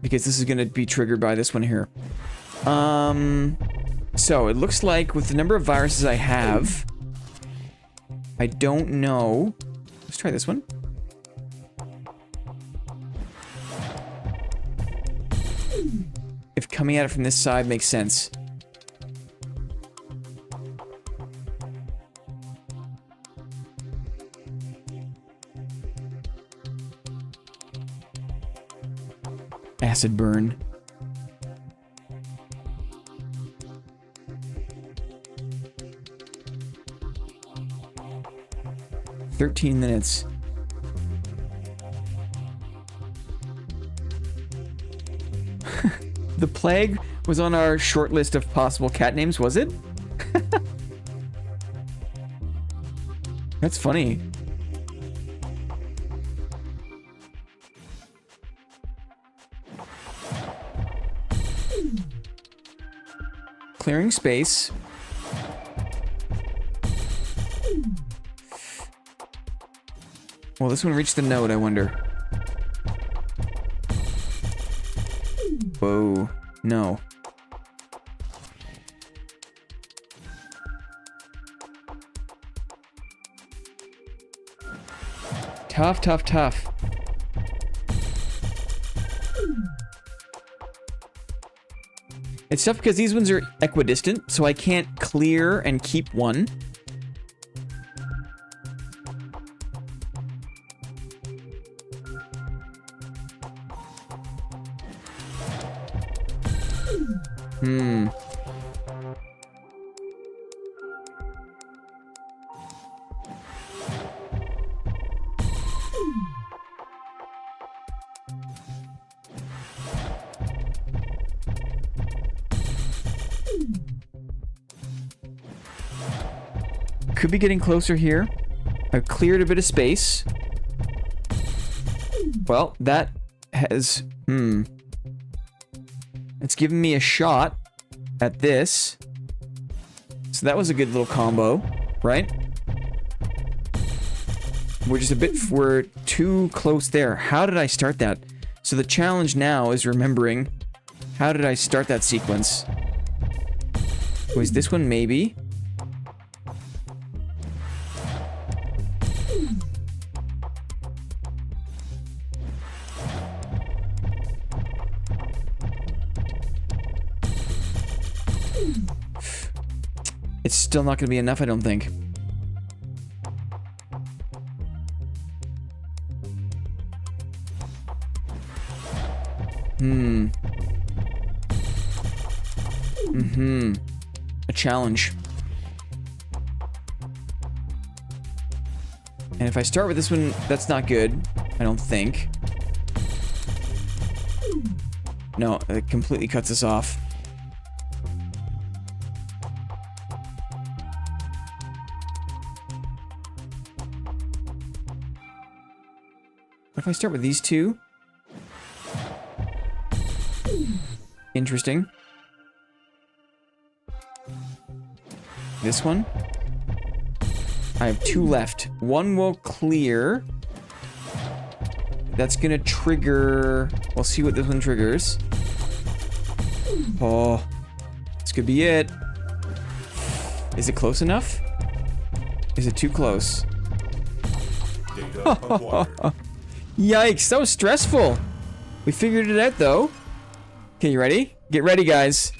A: Because this is going to be triggered by this one here. So it looks like with the number of viruses I have, I don't know. Let's try this one. If coming at it from this side makes sense. Acid burn. $13 minutes. The plague was on our short list of possible cat names, was it? That's funny. Clearing space. Well, this one reached the node, I wonder. Whoa. No. Tough, tough, tough. It's tough because these ones are equidistant, so I can't clear and keep one. Could be getting closer here. I've cleared a bit of space. Well, that has... It's given me a shot at this. So that was a good little combo, right? We're too close there. How did I start that? So the challenge now is remembering, how did I start that sequence? Was this one maybe? It's still not going to be enough, I don't think. A challenge. And if I start with this one, that's not good, I don't think. No, it completely cuts us off. If I start with these two. Interesting. This one. I have two left. One will clear. That's gonna trigger... We'll see what this one triggers. Oh. This could be it. Is it close enough? Is it too close? Yikes, that was stressful. We figured it out, though. Okay, you ready? Get ready, guys.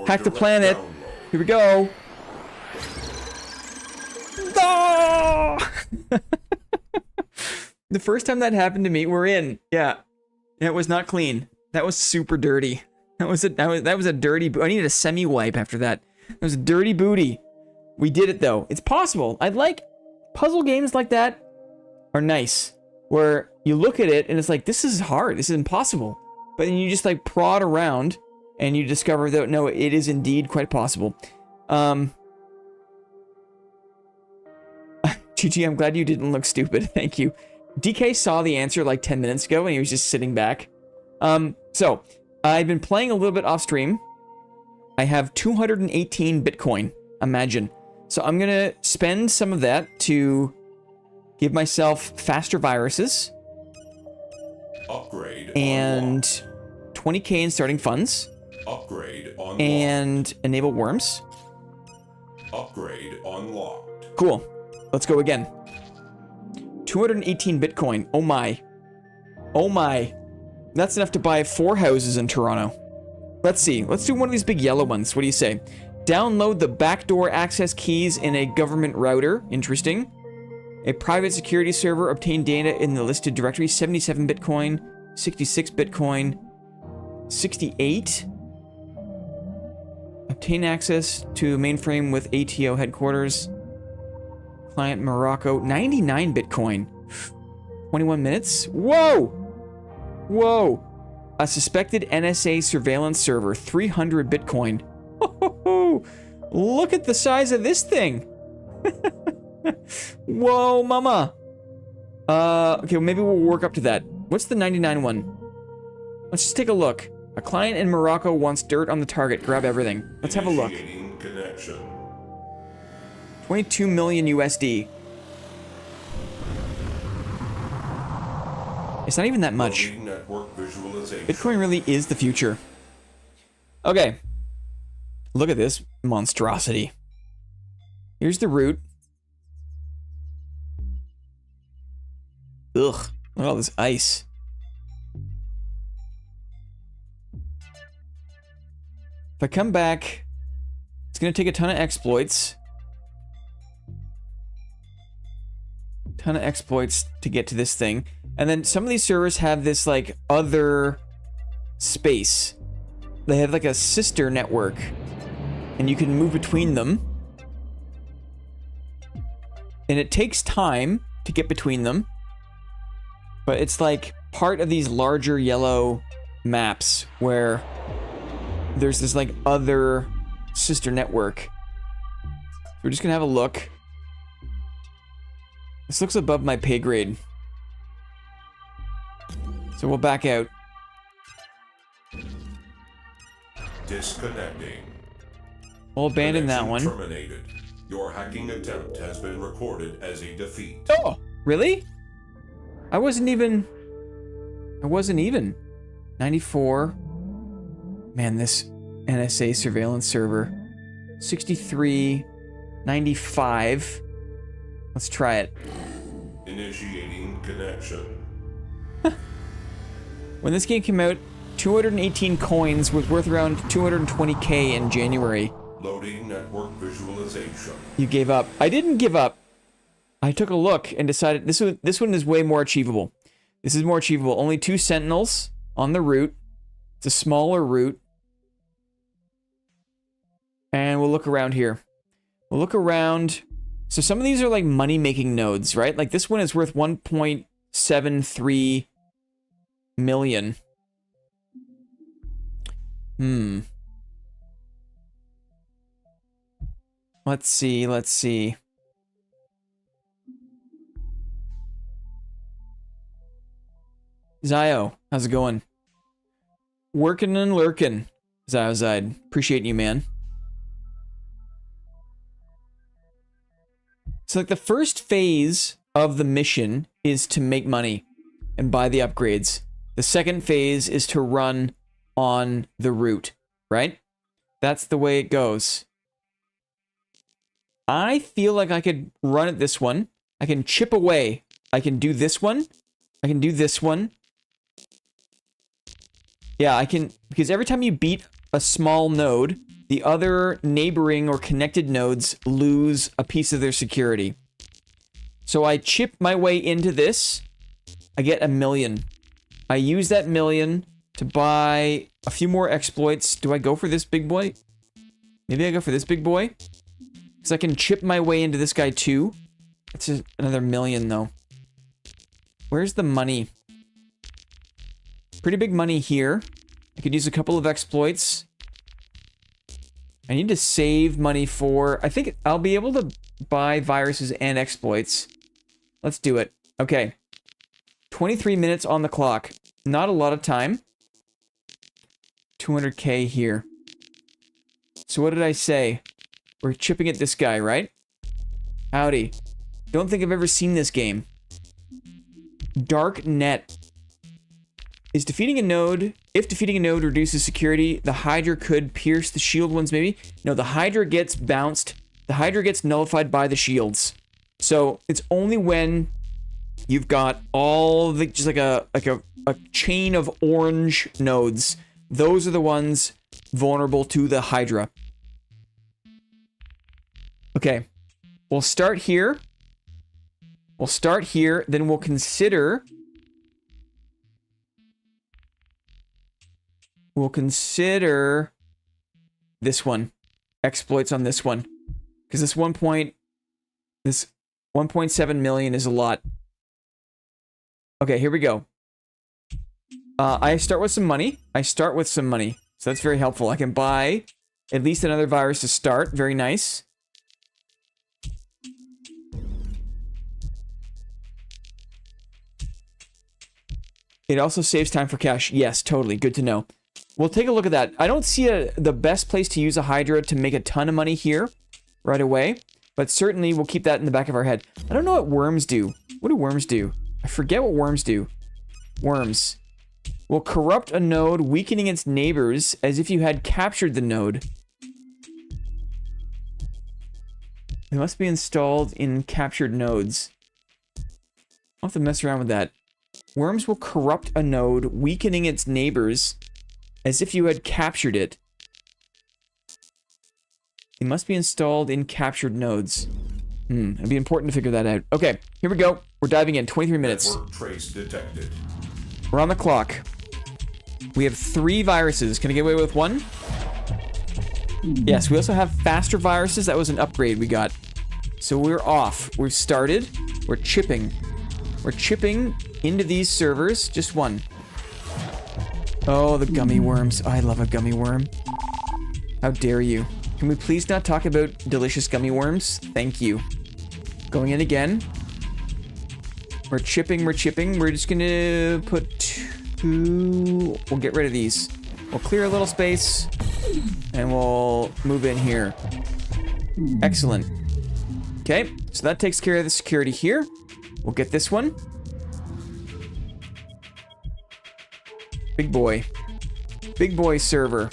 A: Hack the planet. Download. Here we go. Oh! The first time that happened to me, we're in. Yeah. It was not clean. That was super dirty. That was a dirty... I needed a semi-wipe after that. That was a dirty booty. We did it, though. It's possible. I'd like... Puzzle games like that are nice. Where you look at it and it's like, this is hard, this is impossible. But then you just like prod around and you discover that, no, it is indeed quite possible. GG, I'm glad you didn't look stupid, thank you. DK saw the answer like 10 minutes ago and he was just sitting back. So, I've been playing a little bit off stream. I have 218 Bitcoin, imagine. So I'm gonna spend some of that to give myself faster viruses.
B: Upgrade
A: and 20k in starting funds.
B: Upgrade unlocked.
A: And enable worms.
B: Upgrade unlocked.
A: Cool. Let's go again. 218 Bitcoin. Oh my. Oh my. That's enough to buy 4 houses in Toronto. Let's see. Let's do one of these big yellow ones. What do you say? Download the backdoor access keys in a government router. Interesting. A private security server, obtain data in the listed directory, 77 Bitcoin, 66 Bitcoin, 68. Obtain access to mainframe with ATO headquarters. Client Morocco, 99 Bitcoin. 21 minutes? Whoa! Whoa! A suspected NSA surveillance server, 300 Bitcoin. Look at the size of this thing! Whoa, mama. Okay, well, maybe we'll work up to that. What's the 99 one? Let's just take a look. A client in Morocco wants dirt on the target. Grab everything. Let's have a look.
B: Connection.
A: 22 million USD. It's not even that much. Bitcoin really is the future. Okay. Look at this monstrosity. Here's the root. Ugh, look at all this ice. If I come back, it's going to take a ton of exploits. Ton of exploits to get to this thing. And then some of these servers have this, like, other space. They have, like, a sister network. And you can move between them. And it takes time to get between them. But it's, like, part of these larger yellow maps where there's this, like, other sister network. We're just gonna have a look. This looks above my pay grade. So we'll back out.
B: Disconnecting.
A: We'll abandon that one.
B: Terminated. Your hacking attempt has been recorded as a defeat.
A: Oh, really? I wasn't even 94. Man, this NSA surveillance server. 63, 95. Let's try it.
B: Initiating connection.
A: When this game came out, 218 coins was worth around 220k in January.
B: Loading network visualization.
A: You gave up. I didn't give up. I took a look and decided this one is way more achievable. This is more achievable. Only 2 sentinels on the route. It's a smaller route. And we'll look around here. We'll look around. So some of these are like money-making nodes, right? Like this one is worth 1.73 million. Let's see, let's see. Zio, how's it going? Working and lurking, Ziozide. Appreciate you, man. So like the first phase of the mission is to make money and buy the upgrades. The second phase is to run on the route, right? That's the way it goes. I feel like I could run at this one. I can chip away. I can do this one. I can do this one. Yeah, I can, because every time you beat a small node, the other neighboring or connected nodes lose a piece of their security. So I chip my way into this. I get 1 million. I use that 1 million to buy a few more exploits. Do I go for this big boy? Maybe I go for this big boy? Because I can chip my way into this guy too. It's just another 1 million though. Where's the money? Pretty big money here. I could use a couple of exploits. I need to save money for... I think I'll be able to buy viruses and exploits. Let's do it. Okay. 23 minutes on the clock. Not a lot of time. 200k here. So what did I say? We're chipping at this guy, right? Howdy. Don't think I've ever seen this game. Darknet. Is defeating a node... If defeating a node reduces security, the Hydra could pierce the shield ones, maybe? No, the Hydra gets bounced. The Hydra gets nullified by the shields. So, it's only when you've got all the... Just like a chain of orange nodes. Those are the ones vulnerable to the Hydra. Okay. We'll start here. We'll start here, then we'll consider... We'll consider this one. Exploits on this one. Because this 1.7 million is a lot. Okay, here we go. I start with some money. So that's very helpful. I can buy at least another virus to start. Very nice. It also saves time for cash. Yes, totally. Good to know. We'll take a look at that. I don't see the best place to use a Hydra to make a ton of money here right away, but certainly we'll keep that in the back of our head. I don't know what worms do. What do worms do? I forget what worms do. Worms. Will corrupt a node, weakening its neighbors as if you had captured the node. They must be installed in captured nodes. I'll have to mess around with that. Worms will corrupt a node, weakening its neighbors as if you had captured it. It must be installed in captured nodes. It'd be important to figure that out. Okay, here we go. We're diving in. 23 minutes.
B: Network trace detected.
A: We're on the clock. We have 3 viruses. Can I get away with 1? Yes, we also have faster viruses. That was an upgrade we got. So we're off. We've started. We're chipping. We're chipping into these servers. Just 1. Oh, the gummy worms. I love a gummy worm. How dare you? Can we please not talk about delicious gummy worms? Thank you. Going in again. We're chipping, we're chipping. We're just gonna put 2... We'll get rid of these. We'll clear a little space. And we'll move in here. Excellent. Okay, so that takes care of the security here. We'll get this one. Big boy. Big boy server.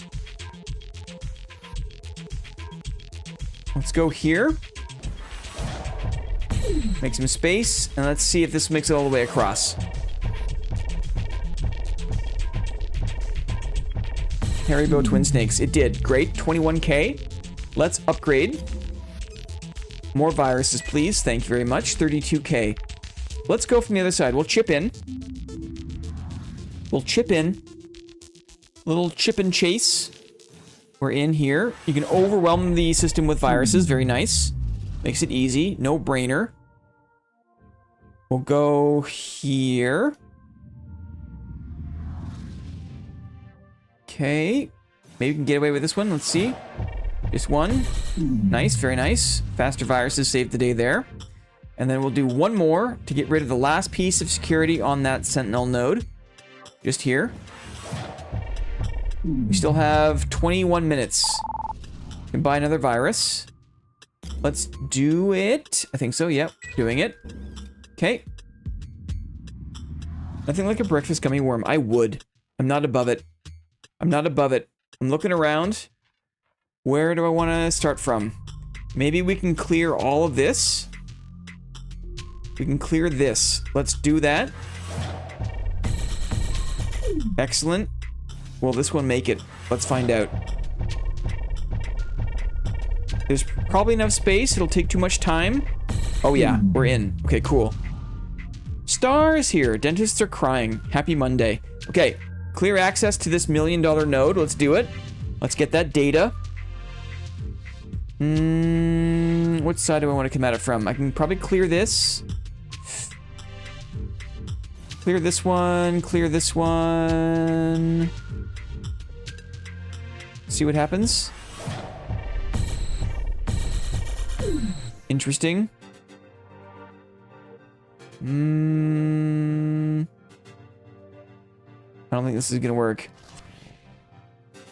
A: Let's go here. Make some space, and let's see if this makes it all the way across. Haribo Twin Snakes. It did. Great. 21k. Let's upgrade. More viruses, please. Thank you very much. 32k. Let's go from the other side. We'll chip in. We'll chip in. Little chip and chase. We're in here. You can overwhelm the system with viruses. Very nice. Makes it easy. No brainer. We'll go here. Okay. Maybe we can get away with this one. Let's see. Just 1. Nice. Very nice. Faster viruses saved the day there. And then we'll do 1 more to get rid of the last piece of security on that Sentinel node. Just here. We still have 21 minutes. We can buy another virus. Let's do it. I think so. Yep. Doing it. Okay. Nothing like a breakfast gummy worm. I would. I'm not above it. I'm not above it. I'm looking around. Where do I want to start from? Maybe we can clear all of this. We can clear this. Let's do that. Excellent. Will this one make it? Let's find out. There's probably enough space. It'll take too much time. Oh yeah, we're in. Okay, cool. Stars here. Dentists are crying. Happy Monday. Okay, clear access to this $1 million node. Let's do it. Let's get that data. Which side do I want to come at it from? I can probably clear this. Clear this one. Clear this one. See what happens. Interesting. I don't think this is gonna work.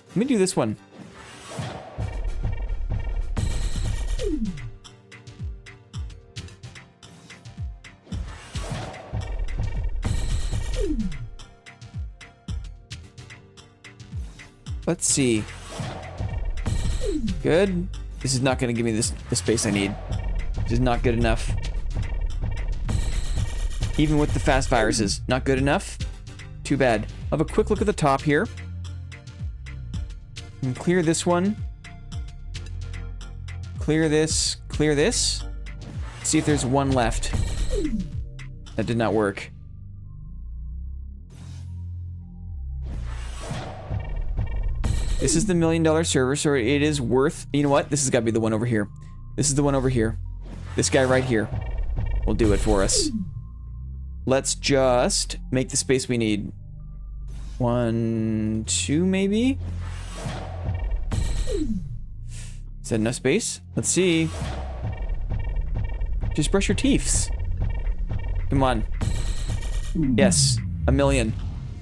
A: Let me do this one. Let's see. Good. This is not going to give me the space I need. This is not good enough. Even with the fast viruses. Not good enough. Too bad. I'll have a quick look at the top here. And clear this one. Clear this. Clear this. See if there's one left. That did not work. This is the $1 million server, so it is worth... You know what? This has got to be the one over here. This is the one over here. This guy right here will do it for us. Let's just make the space we need. 1, 2, maybe? Is that enough space? Let's see. Just brush your teeth. Come on. Yes, 1 million.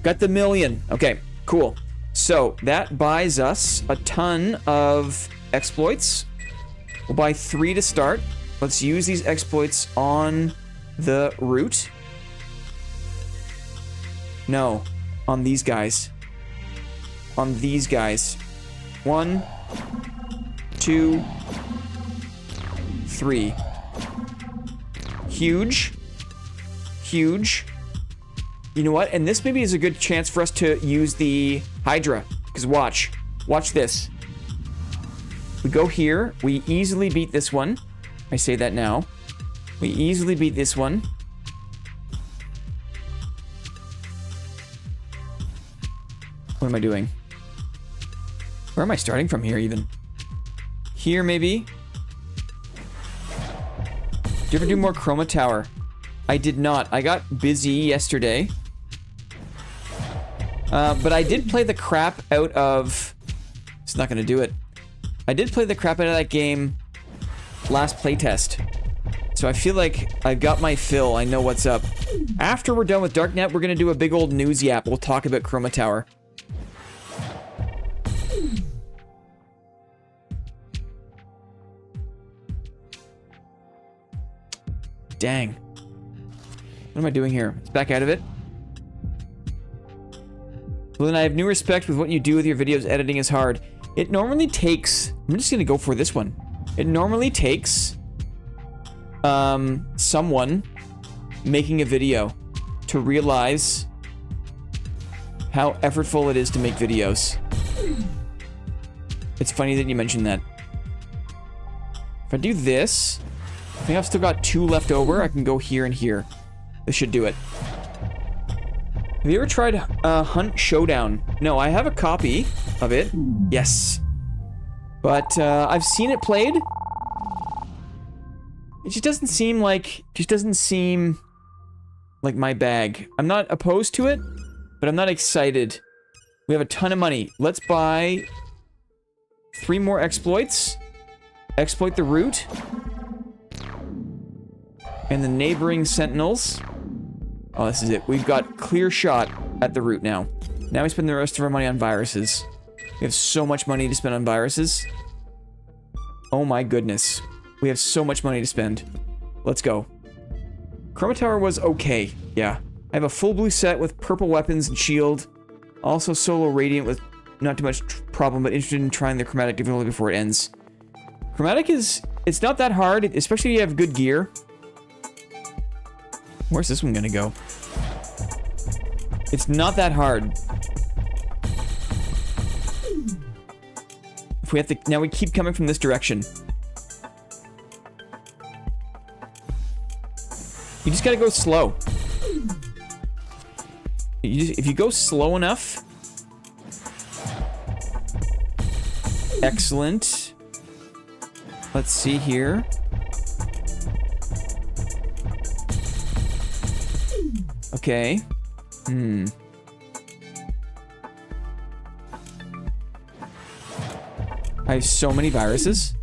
A: Got the 1 million. Okay, cool. So that buys us a ton of exploits. We'll buy 3 to start. Let's use these exploits on the route. No, on these guys. On these guys. 1, 2, 3. Huge. Huge. You know what? And this maybe is a good chance for us to use the Hydra. Because watch. Watch this. We go here. We easily beat this one. I say that now. We easily beat this one. What am I doing? Where am I starting from here, even? Here, maybe? Did you ever do more Chroma Tower? I did not. I got busy yesterday. But I did play the crap out of... It's not going to do it. I did play the crap out of that game last playtest. So I feel like I got my fill. I know what's up. After we're done with Darknet, we're going to do a big old news yap. We'll talk about Chroma Tower. Dang. What am I doing here? It's back out of it. Well, then I have new respect with what you do with your videos. Editing is hard. It normally takes... I'm just going to go for this one. It normally takes... someone making a video to realize how effortful it is to make videos. It's funny that you mentioned that. If I do this... I think I've still got 2 left over. I can go here and here. This should do it. Have you ever tried Hunt Showdown? No, I have a copy of it. Yes. But I've seen it played. It just doesn't seem like... my bag. I'm not opposed to it, but I'm not excited. We have a ton of money. Let's buy 3 more exploits. Exploit the route. And the neighboring sentinels. Oh, this is it. We've got clear shot at the route now. Now we spend the rest of our money on viruses. We have so much money to spend on viruses. Oh my goodness. We have so much money to spend. Let's go. Chroma Tower was okay. Yeah. I have a full blue set with purple weapons and shield. Also solo radiant with not too much problem, but interested in trying the chromatic difficulty before it ends. Chromatic is... It's not that hard, especially if you have good gear. Where's this one gonna go? It's not that hard. If we have to... Now we keep coming from this direction. You just gotta go slow. If you go slow enough... Excellent. Let's see here. Okay. I have so many viruses.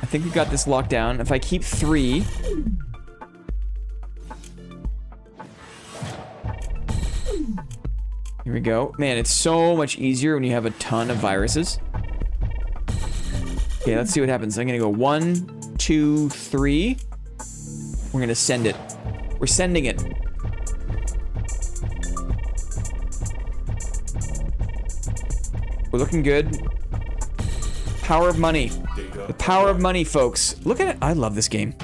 A: I think we got this locked down. If I keep 3... Here we go. Man, it's so much easier when you have a ton of viruses. Okay, let's see what happens. I'm gonna go 1, 2, 3. We're gonna send it. We're sending it. We're looking good. Power of money. The power of money, folks. Look at it. I love this game.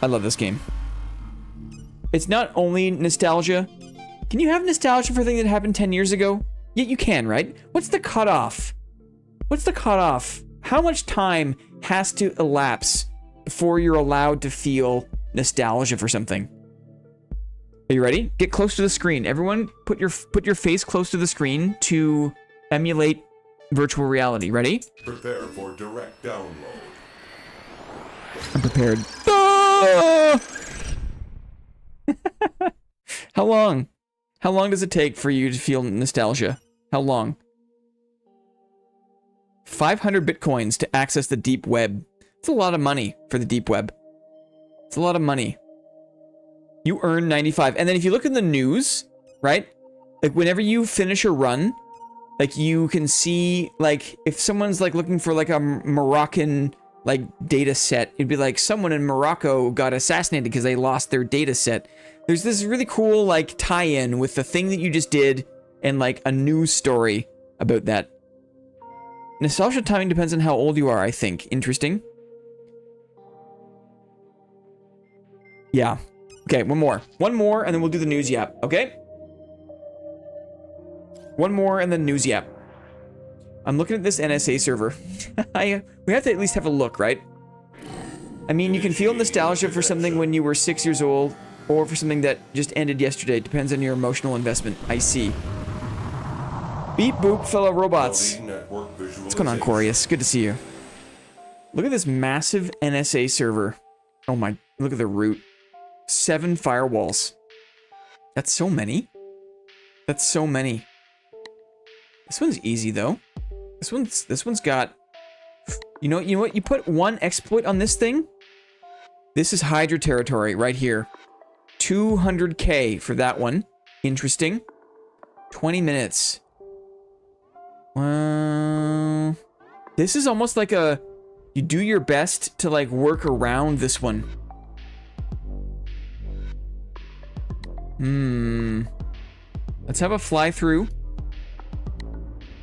A: I love this game. It's not only nostalgia. Can you have nostalgia for things that happened 10 years ago? Yeah, you can, right? What's the cutoff? What's the cutoff? How much time has to elapse before you're allowed to feel nostalgia for something? Are you ready? Get close to the screen. Everyone, put your face close to the screen to emulate virtual reality. Ready?
B: Prepare for direct download.
A: I'm prepared. Ah! How long? How long does it take for you to feel nostalgia? How long? 500 bitcoins to access the deep web. It's a lot of money for the deep web. It's a lot of money. You earn 95. And then if you look in the news, right? Like whenever you finish a run, like you can see, like if someone's like looking for like a Moroccan like data set, it'd be like someone in Morocco got assassinated because they lost their data set. There's this really cool like tie-in with the thing that you just did and like a news story about that. Nostalgia timing depends on how old you are, I think. Interesting. Yeah. Okay, one more. One more, and then we'll do the news yap, okay? One more, and then news yap. I'm looking at this NSA server. We have to at least have a look, right? I mean, you can feel nostalgia for something when you were 6 years old, or for something that just ended yesterday. It depends on your emotional investment. I see. Beep boop, fellow robots. What's going on, Corius? Good to see you. Look at this massive NSA server. Oh my, look at the root. 7 firewalls. That's so many. That's so many. This one's easy though. This one's got, you know what? You put one exploit on this thing. This is Hydra territory right here. 200K for that one. Interesting. 20 minutes. This is almost like a, you do your best to like work around this one. Let's have a fly through.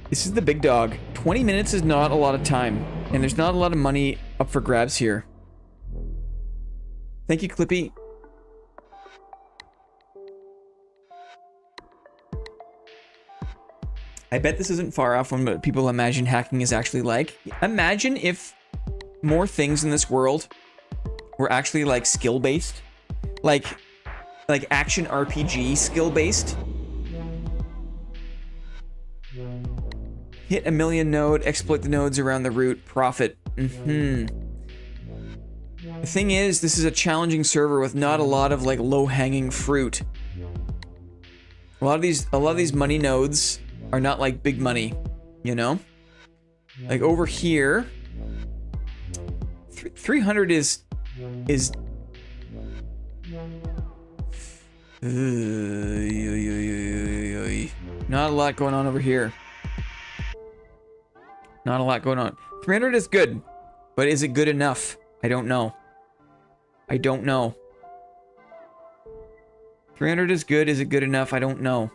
A: This is the big dog. 20 minutes is not a lot of time, and there's not a lot of money up for grabs here. Thank you, Clippy. I bet this isn't far off from what people imagine hacking is actually like. Imagine if more things in this world were actually like skill-based. Like action RPG skill-based. Hit a million node, exploit the nodes around the root, profit. The thing is, this is a challenging server with not a lot of like low-hanging fruit. A lot of these money nodes are not like big money, you know? Like over here, 300 is not a lot going on over here. Not a lot going on. 300 is good, but is it good enough? I don't know. I don't know. 300 is good. Is it good enough? I don't know.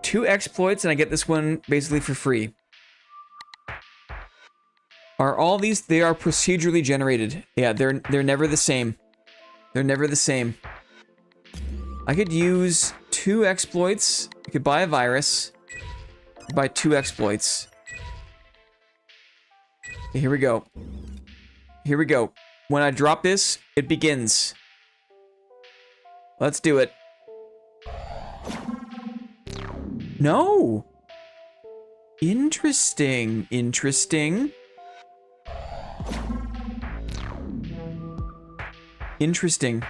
A: 2 exploits and I get this one basically for free. Are all these, they are procedurally generated. Yeah, they're never the same. They're never the same. I could use 2 exploits. I could buy a virus. Buy 2 exploits. Okay, here we go. Here we go. When I drop this, it begins. Let's do it. No! Interesting. Interesting. Interesting.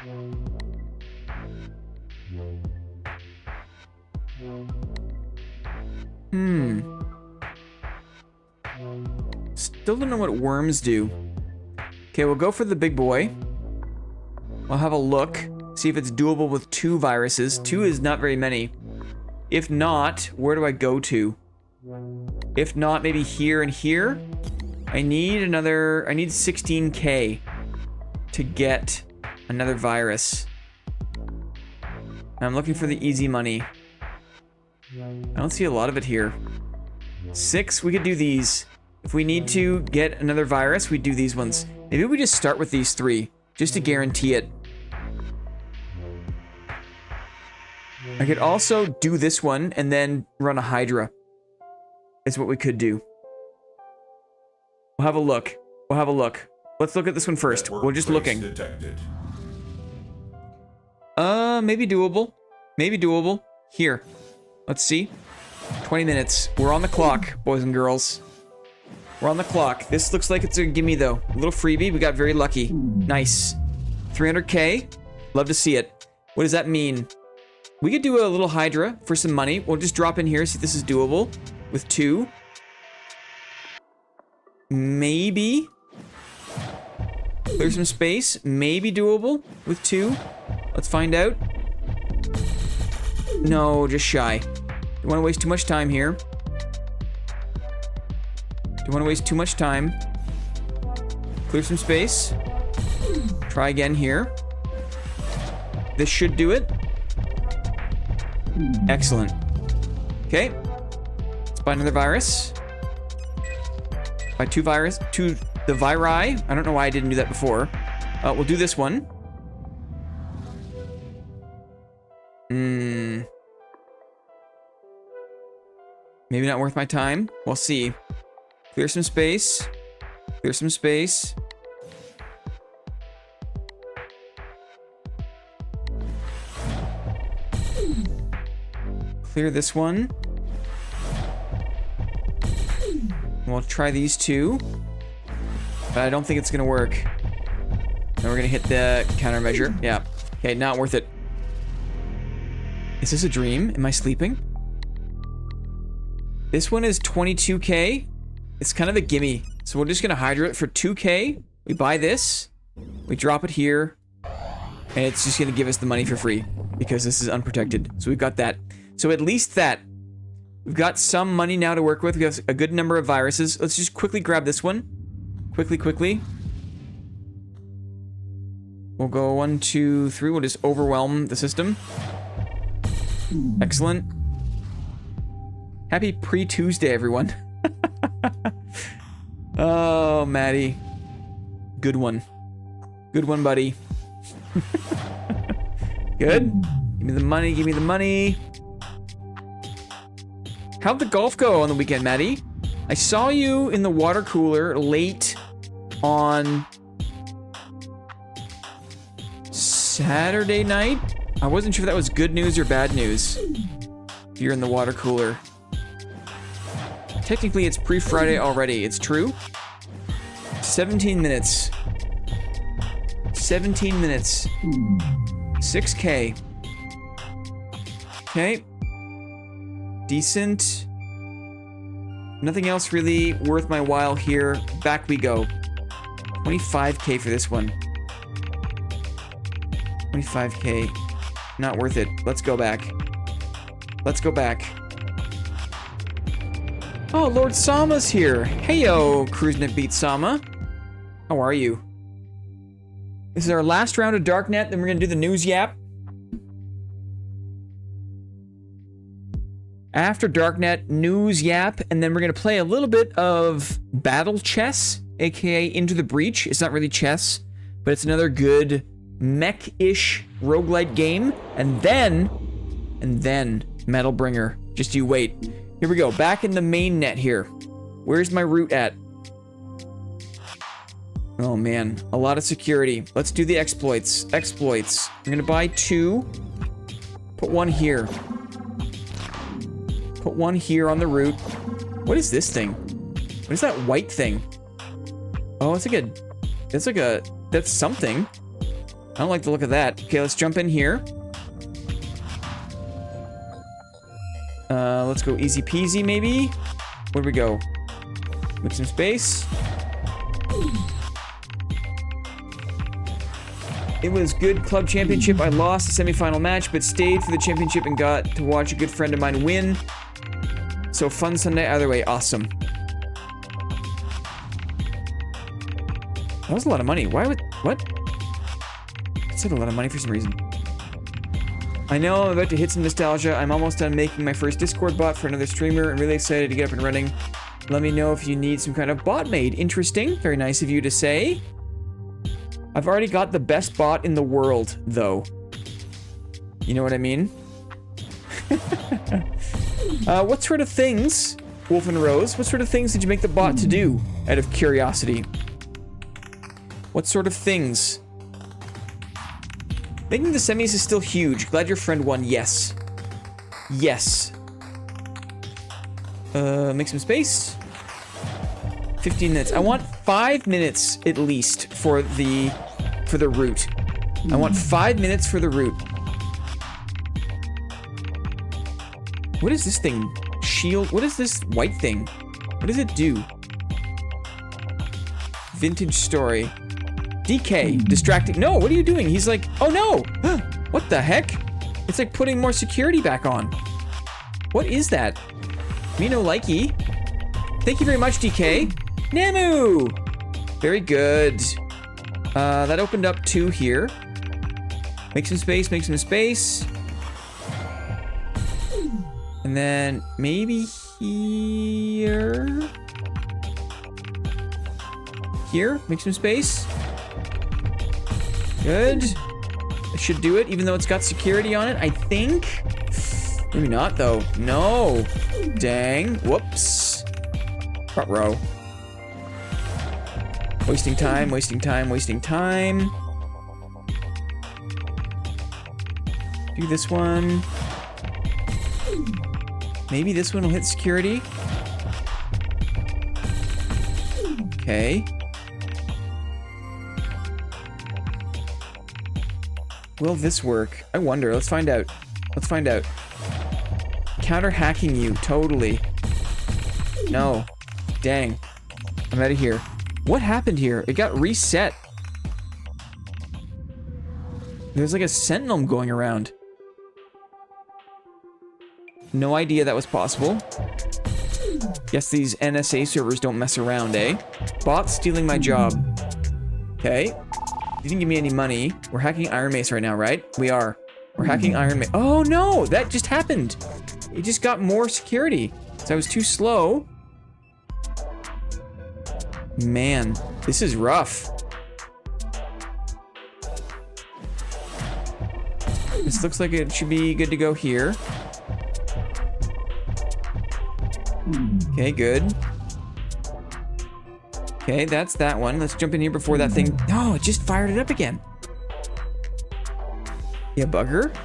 A: Still don't know what worms do. Okay, we'll go for the big boy. We'll have a look. See if it's doable with 2 viruses. 2 is not very many. If not, where do I go to? If not, maybe here and here. I need 16K to get another virus. I'm looking for the easy money. I don't see a lot of it here. 6, we could do these. If we need to get another virus, we do these ones. Maybe we just start with these 3, just to guarantee it. I could also do this one and then run a Hydra. Is what we could do. We'll have a look. We'll have a look. Let's look at this one first. We're just looking. Maybe doable. Maybe doable. Here. Let's see. 20 minutes. We're on the clock, boys and girls. We're on the clock. This looks like it's a gimme, though. A little freebie. We got very lucky. Nice. 300K. Love to see it. What does that mean? We could do a little Hydra for some money. We'll just drop in here, see if this is doable. With 2. Maybe. Clear some space. Maybe doable with 2. Let's find out. No, just shy. Don't want to waste too much time here. Don't want to waste too much time. Clear some space. Try again here. This should do it. Excellent. Okay. Let's buy another virus. Buy 2 virus. 2 the viri. I don't know why I didn't do that before. We'll do this one. Maybe not worth my time. We'll see. Clear some space. Clear some space. Clear this one. We'll try these two. But I don't think it's gonna work. And we're gonna hit the countermeasure. Yeah. Okay, not worth it. Is this a dream? Am I sleeping? This one is 22k. It's kind of a gimme. So we're just gonna hydro it for 2k. We buy this. We drop it here. And it's just gonna give us the money for free. Because this is unprotected. So we've got that. So at least that. We've got some money now to work with. We have a good number of viruses. Let's just quickly grab this one. Quickly. We'll go 1, 2, 3. We'll just overwhelm the system. Excellent. Happy pre-Tuesday, everyone. Oh, Maddie. Good one. Good one, buddy. Good. Give me the money, give me the money. How'd the golf go on the weekend, Maddie? I saw you in the water cooler late on Saturday night. I wasn't sure if that was good news or bad news. You're in the water cooler. Technically, it's pre-Friday already. It's true. 17 minutes. 17 minutes. 6k. Okay. Decent. Nothing else really worth my while here. Back we go. 25k for this one. 25k. Not worth it. Let's go back. Let's go back. Oh, Lord Sama's here. Heyo, Cruising Beat Sama. How are you? This is our last round of Darknet, then we're gonna do the news yap. After Darknet, news yap, and then we're gonna play a little bit of battle chess, aka Into the Breach. It's not really chess, but it's another good mech-ish roguelite game. And then Metal Bringer. Just you wait. Here we go, back in the main net here. Where's my route at? Oh man, a lot of security. Let's do the exploits. Exploits. I'm gonna buy 2. Put 1 here. Put 1 here on the route. What is this thing? What is that white thing? Oh, it's like a, that's something. I don't like the look of that. Okay, let's jump in here. Let's go easy peasy, maybe? Where'd we go? Make some space. It was good club championship. I lost the semi-final match, but stayed for the championship and got to watch a good friend of mine win. So fun Sunday either way. Awesome. That was a lot of money. Why would... What? I said a lot of money for some reason. I know I'm about to hit some nostalgia. I'm almost done making my first Discord bot for another streamer. I'm really excited to get up and running. Let me know if you need some kind of bot made. Interesting. Very nice of you to say. I've already got the best bot in the world, though. You know what I mean? What sort of things, Wolf and Rose, what sort of things did you make the bot to do, out of curiosity? What sort of things? Making the semis is still huge. Glad your friend won. Yes. Yes. Make some space. 15 minutes. I want 5 minutes at least for the route. I want 5 minutes for the route. What is this thing? Shield? What is this white thing? What does it do? Vintage story. DK. Distracting. No, what are you doing? He's like, oh no! What the heck? It's like putting more security back on. What is that? Me no likey. Thank you very much, DK. Namu! Very good. That opened up 2 here. Make some space, make some space. And then maybe here. Here, make some space. Good. It should do it, even though it's got security on it, I think. Maybe not, though. No. Dang. Whoops. Front row. Wasting time, wasting time, wasting time. Do this one. Maybe this one will hit security. Okay. Will this work? I wonder. Let's find out. Let's find out. Counter hacking you. Totally. No. Dang. I'm out of here. What happened here? It got reset. There's like a sentinel going around. No idea that was possible. Guess these NSA servers don't mess around, eh? Bots stealing my job. Okay. You didn't give me any money. We're hacking Iron Mace right now, right? We are. We're hacking Iron Mace. Oh no! That just happened! It just got more security. So I was too slow. Man, this is rough. This looks like it should be good to go here. Okay, good. Okay, that's that one. Let's jump in here before that thing... No, it just fired it up again. Yeah, bugger.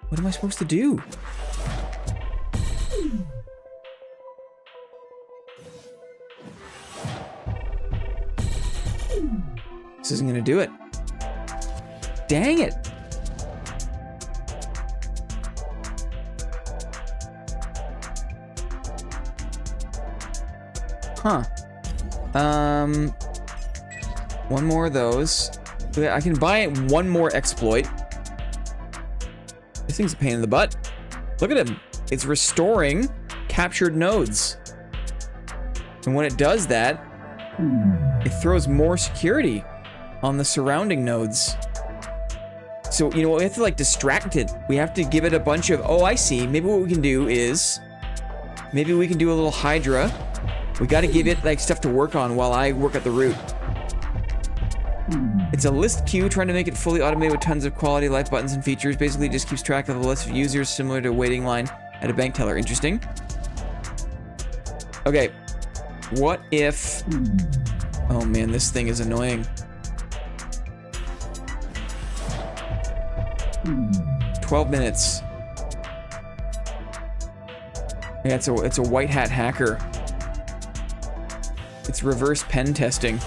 A: What am I supposed to do? This isn't gonna do it. Dang it! Huh. One more of those. I can buy one more exploit. This thing's a pain in the butt. Look at him. It's restoring captured nodes. And when it does that, it throws more security on the surrounding nodes. So, you know, we have to like distract it. We have to give it a bunch of, oh, I see. Maybe what we can do is, maybe we can do a little Hydra. We got to give it like stuff to work on while I work at the root. It's a list queue, trying to make it fully automated with tons of quality of life buttons and features. Basically, it just keeps track of the list of users, similar to a waiting line at a bank teller. Interesting. Okay. What if... Oh man, this thing is annoying. 12 minutes. Yeah, it's a white hat hacker. It's reverse pen testing.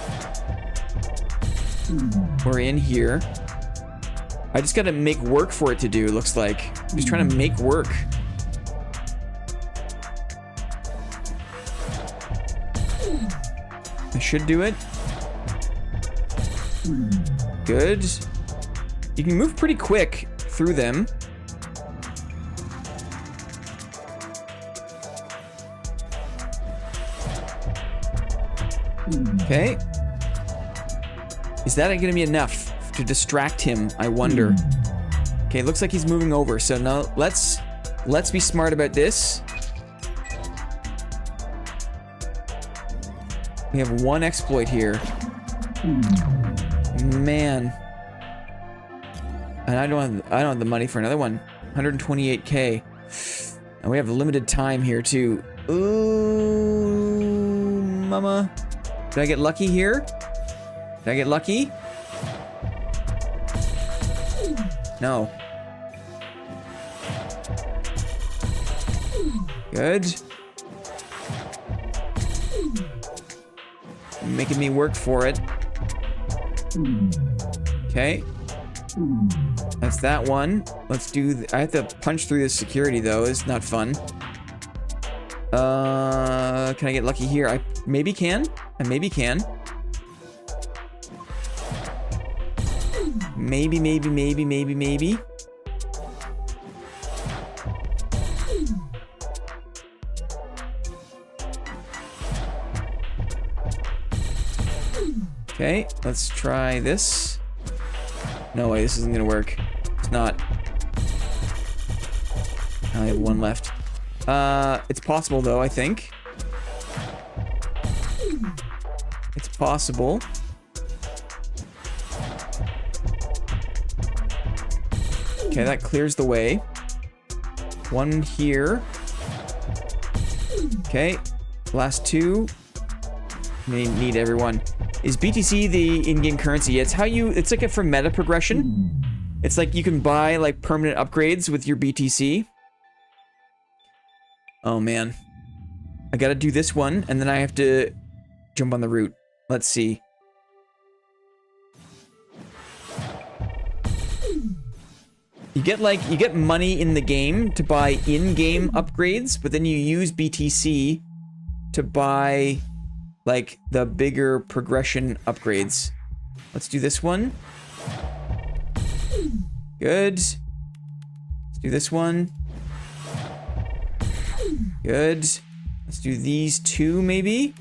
A: We're in here. I just gotta make work for it to do, looks like. I'm just trying to make work. I should do it. Good. You can move pretty quick through them. Okay. Is that gonna be enough to distract him? I wonder. Okay, looks like he's moving over. So now let's be smart about this. We have one exploit here. Man. And I don't have the money for another one. 128k. And we have limited time here too. Ooh, mama. Did I get lucky here? Did I get lucky? No. Good. Making me work for it. Okay. That's that one. Let's do... I have to punch through this security though. It's not fun. Can I get lucky here? I maybe can. I maybe can. Maybe. Okay, let's try this. No way, this isn't gonna work. It's not. I only have one left. It's possible though, I think. It's possible. Okay, that clears the way. One here. Okay, last two. Need everyone. Is BTC the in-game currency? It's how you, it's like for meta progression. It's like you can buy like permanent upgrades with your BTC. Oh man. I gotta do this one and then I have to jump on the route. Let's see. You get money in the game to buy in-game upgrades, but then you use BTC to buy like the bigger progression upgrades. Let's do this one. Good. Let's do this one. Good. Let's do these two maybe.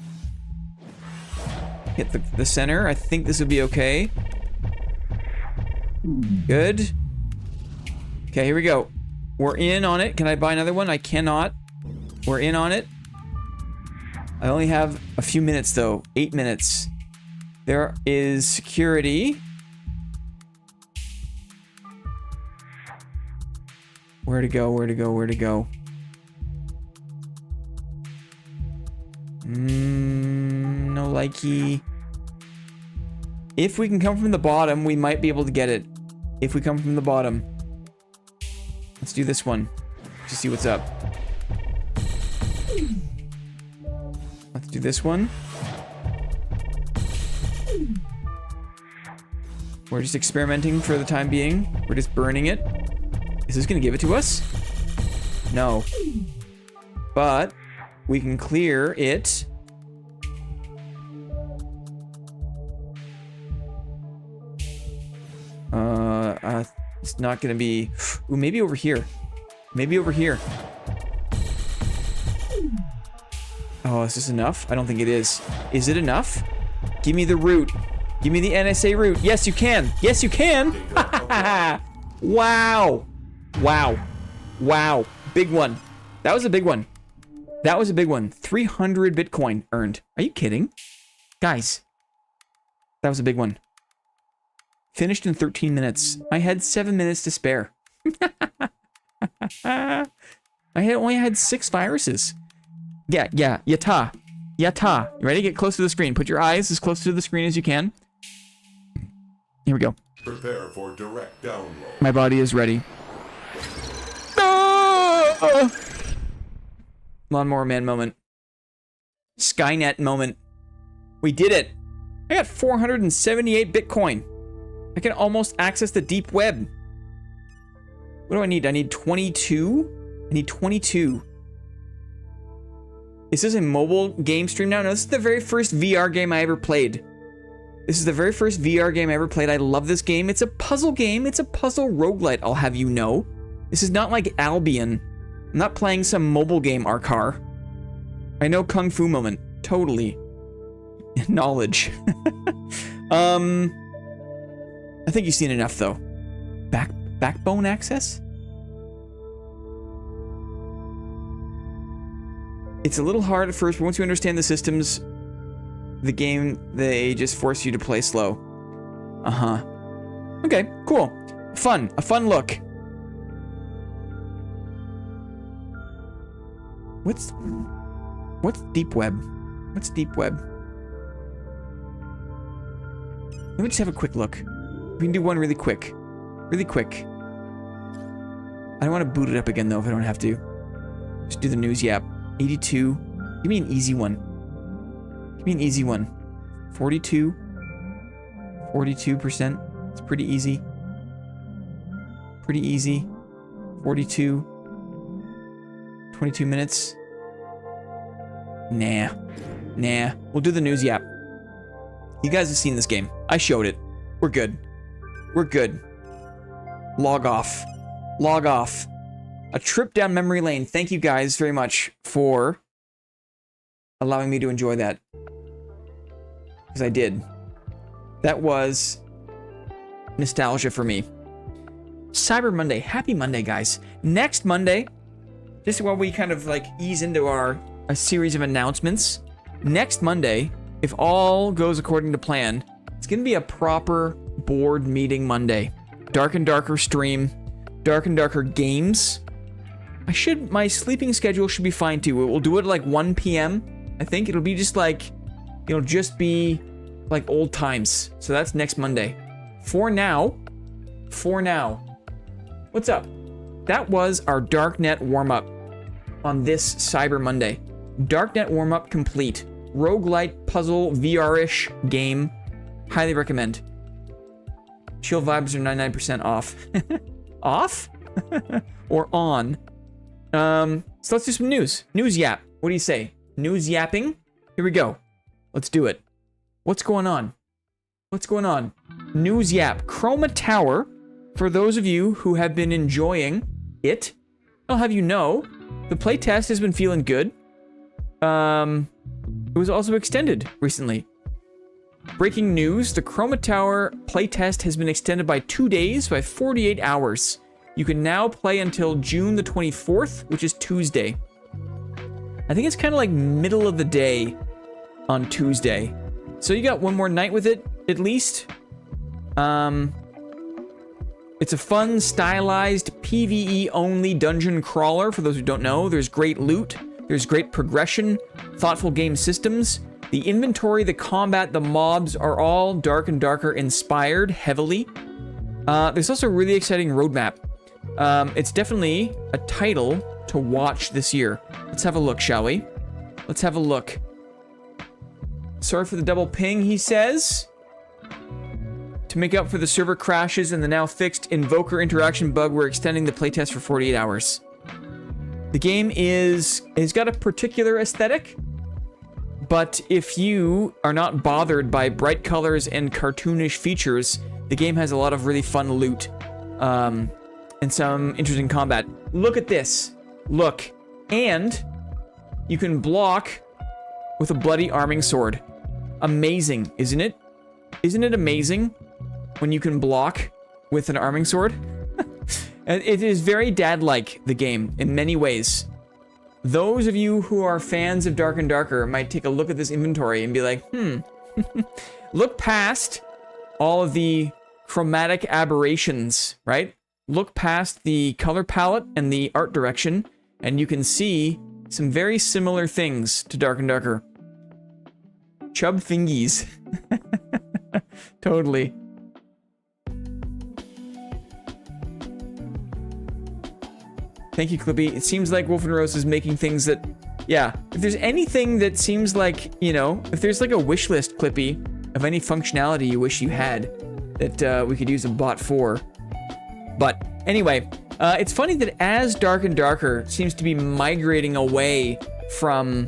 A: Hit the center. I think this will be okay. Good. Okay, here we go. We're in on it. Can I buy another one? I cannot. We're in on it. I only have a few minutes though. 8 minutes. There is security. Where to go? Where to go? Where to go? No likey. If we can come from the bottom, we might be able to get it. If we come from the bottom. Let's do this one. To see what's up. Let's do this one. We're just experimenting for the time being. We're just burning it. Is this gonna give it to us? No. But we can clear it. It's not gonna be... Ooh, maybe over here. Maybe over here. Oh, is this enough? I don't think it is. Is it enough? Give me the route. Give me the NSA route. Yes, you can. Yes, you can. Wow. Wow. Wow. Big one. That was a big one. That was a big one. 300 Bitcoin earned. Are you kidding? Guys. That was a big one. Finished in 13 minutes. I had 7 minutes to spare. I only had 6 viruses. Yeah, yata. Yata. You ready? Get close to the screen. Put your eyes as close to the screen as you can. Here we go.
B: Prepare for direct download.
A: My body is ready. Ah! Lawnmower man moment. Skynet moment. We did it. I got 478 Bitcoin. I can almost access the deep web. What do I need? I need 22? I need 22. Is this a mobile game stream now? No, this is the very first VR game I ever played. This is the very first VR game I ever played. I love this game. It's a puzzle game. It's a puzzle roguelite, I'll have you know. This is not like Albion. I'm not playing some mobile game, Arkar. I know Kung Fu moment. Totally. Knowledge. I think you've seen enough, though. Backbone access? It's a little hard at first, but once you understand the systems, the game, they just force you to play slow. Uh-huh. Okay, cool. Fun. A fun look. What's deep web? What's deep web? Let me just have a quick look. We can do one really quick. Really quick. I don't want to boot it up again, though, if I don't have to. Just do the news yap. 82. Give me an easy one. Give me an easy one. 42. 42%. It's pretty easy. Pretty easy. 42. 22 minutes. Nah. Nah. We'll do the news yap. You guys have seen this game. I showed it. We're good. We're good. Log off. Log off. A trip down memory lane. Thank you guys very much for allowing me to enjoy that. Because I did. That was nostalgia for me. Cyber Monday. Happy Monday, guys. Next Monday, just while we kind of like ease into a series of announcements, next Monday, if all goes according to plan, it's going to be a proper board meeting Monday. Dark and Darker stream, Dark and Darker games. My sleeping schedule should be fine too. We'll do it at like 1 p.m. I think it'll be just like, it'll just be like old times. So that's next Monday. For now, what's up? That was our Darknet warm-up on this Cyber Monday. Darknet warm-up complete. Roguelite puzzle VR-ish game. Highly recommend. Chill vibes are 99% off. Off? Or on? So let's do some news. News yap. What do you say? News yapping? Here we go. Let's do it. What's going on? What's going on? News yap. Chroma Tower. For those of you who have been enjoying it, I'll have you know, the playtest has been feeling good. It was also extended recently. Breaking news, the Chroma Tower playtest has been extended by 2 days, by 48 hours. You can now play until June the 24th, which is Tuesday. I think it's kind of like middle of the day on Tuesday. So you got one more night with it, at least. It's a fun, stylized, PvE-only dungeon crawler, for those who don't know. There's great loot, there's great progression, thoughtful game systems. The inventory, the combat, the mobs are all Dark and Darker inspired heavily. There's also a really exciting roadmap. It's definitely a title to watch this year. Let's have a look, shall we? Let's have a look. Sorry for the double ping, he says. To make up for the server crashes and the now fixed invoker interaction bug, we're extending the playtest for 48 hours. The game has got a particular aesthetic, but if you are not bothered by bright colors and cartoonish features, the game has a lot of really fun loot and some interesting combat. Look at this. Look. And you can block with a bloody arming sword. Amazing, isn't it? Isn't it amazing when you can block with an arming sword? It is very dad-like, the game, in many ways. Those of you who are fans of Dark and Darker might take a look at this inventory and be like, Look past all of the chromatic aberrations, right? Look past the color palette and the art direction, and you can see some very similar things to Dark and Darker. Chub fingies. Totally. Thank you, Clippy. It seems like Wolf and Rose is making things that... Yeah, if there's anything that seems like, you know, if there's like a wish list, Clippy, of any functionality you wish you had that we could use a bot for. But anyway, it's funny that as Dark and Darker seems to be migrating away from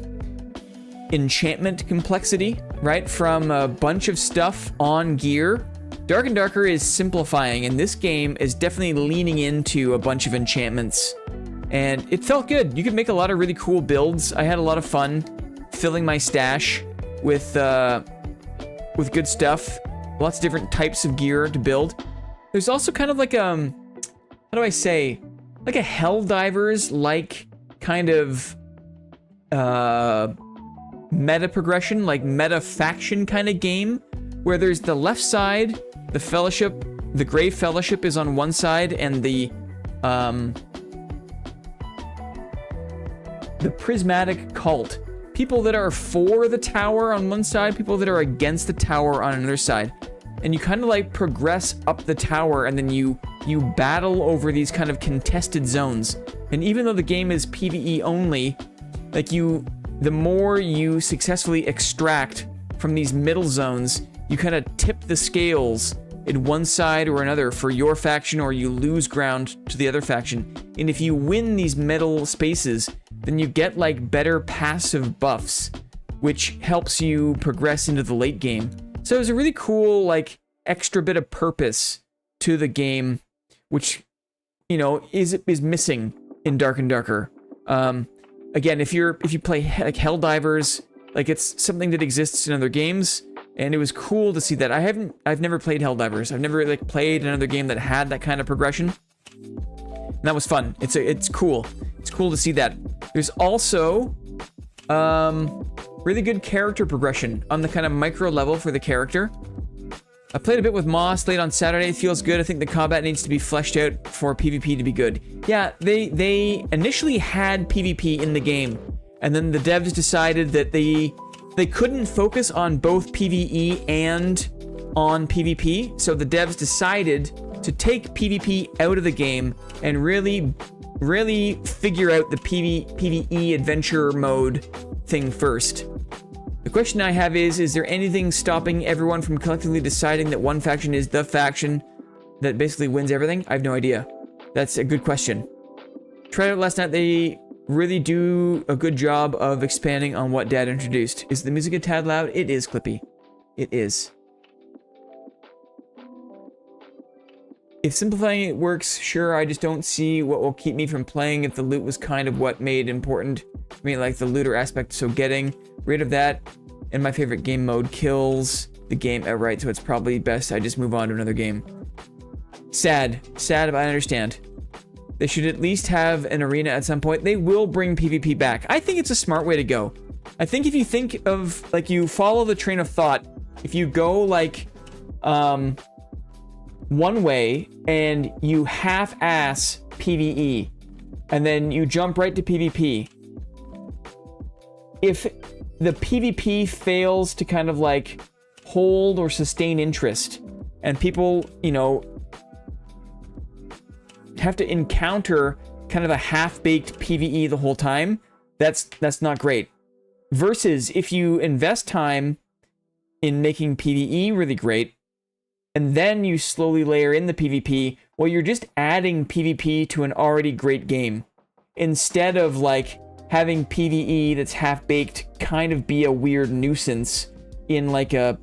A: enchantment complexity, right? From a bunch of stuff on gear, Dark and Darker is simplifying, and this game is definitely leaning into a bunch of enchantments. And it felt good. You could make a lot of really cool builds. I had a lot of fun filling my stash with good stuff. Lots of different types of gear to build. There's also kind of like how do I say, like a Helldivers-like kind of meta progression, like meta faction kind of game, where there's the left side, the Fellowship, the Grey Fellowship is on one side, and the Prismatic Cult. People that are for the tower on one side, people that are against the tower on another side. And you kind of like progress up the tower, and then you battle over these kind of contested zones. And even though the game is PvE only, like the more you successfully extract from these middle zones, you kind of tip the scales in one side or another for your faction, or you lose ground to the other faction. And if you win these middle spaces, then you get like better passive buffs, which helps you progress into the late game. So it's a really cool, like, extra bit of purpose to the game, which, you know, is missing in Dark and Darker. Again, if you play like Helldivers, like it's something that exists in other games, and it was cool to see that. I've never played Helldivers. I've never like played another game that had that kind of progression. And that was fun. It's cool. It's cool to see that. There's also really good character progression on the kind of micro level for the character. I played a bit with Moss late on Saturday. It feels good. I think the combat needs to be fleshed out for PvP to be good. Yeah, they initially had PvP in the game, and then the devs decided that they couldn't focus on both PvE and on PvP, so the devs decided to take PvP out of the game and really figure out the PvE adventure mode thing first. The question I have is there anything stopping everyone from collectively deciding that one faction is the faction that basically wins everything? I have no idea. That's a good question. Tried it last night. They really do a good job of expanding on what Dad introduced. Is the music a tad loud? It is, Clippy. It is. If simplifying it works, sure, I just don't see what will keep me from playing if the loot was kind of what made important. I mean, like the looter aspect, so getting rid of that, and my favorite game mode kills the game outright, so it's probably best I just move on to another game. Sad, but I understand. They should at least have an arena at some point. They will bring PvP back. I think it's a smart way to go. I think if you think of, like, you follow the train of thought, if you go, like, one way and you half-ass PvE, and then you jump right to PvP. If the PvP fails to kind of like hold or sustain interest, and people, you know, have to encounter kind of a half-baked PvE the whole time, that's not great. Versus if you invest time in making PvE really great, and then you slowly layer in the PvP, well, you're just adding PvP to an already great game. Instead of, like, having PvE that's half-baked kind of be a weird nuisance in, like, a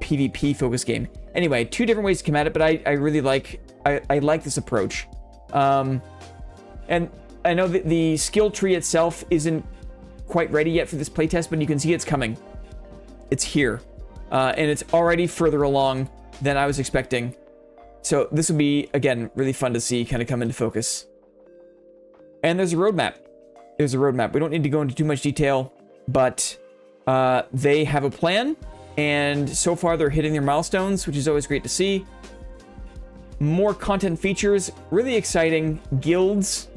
A: PvP-focused game. Anyway, two different ways to come at it, but I really like... I like this approach. And I know that the skill tree itself isn't quite ready yet for this playtest, but you can see it's coming. It's here. And it's already further along than I was expecting. So this will be, again, really fun to see kind of come into focus. And there's a roadmap. There's a roadmap. We don't need to go into too much detail, but they have a plan, and so far they're hitting their milestones, which is always great to see. More content features, really exciting. Guilds,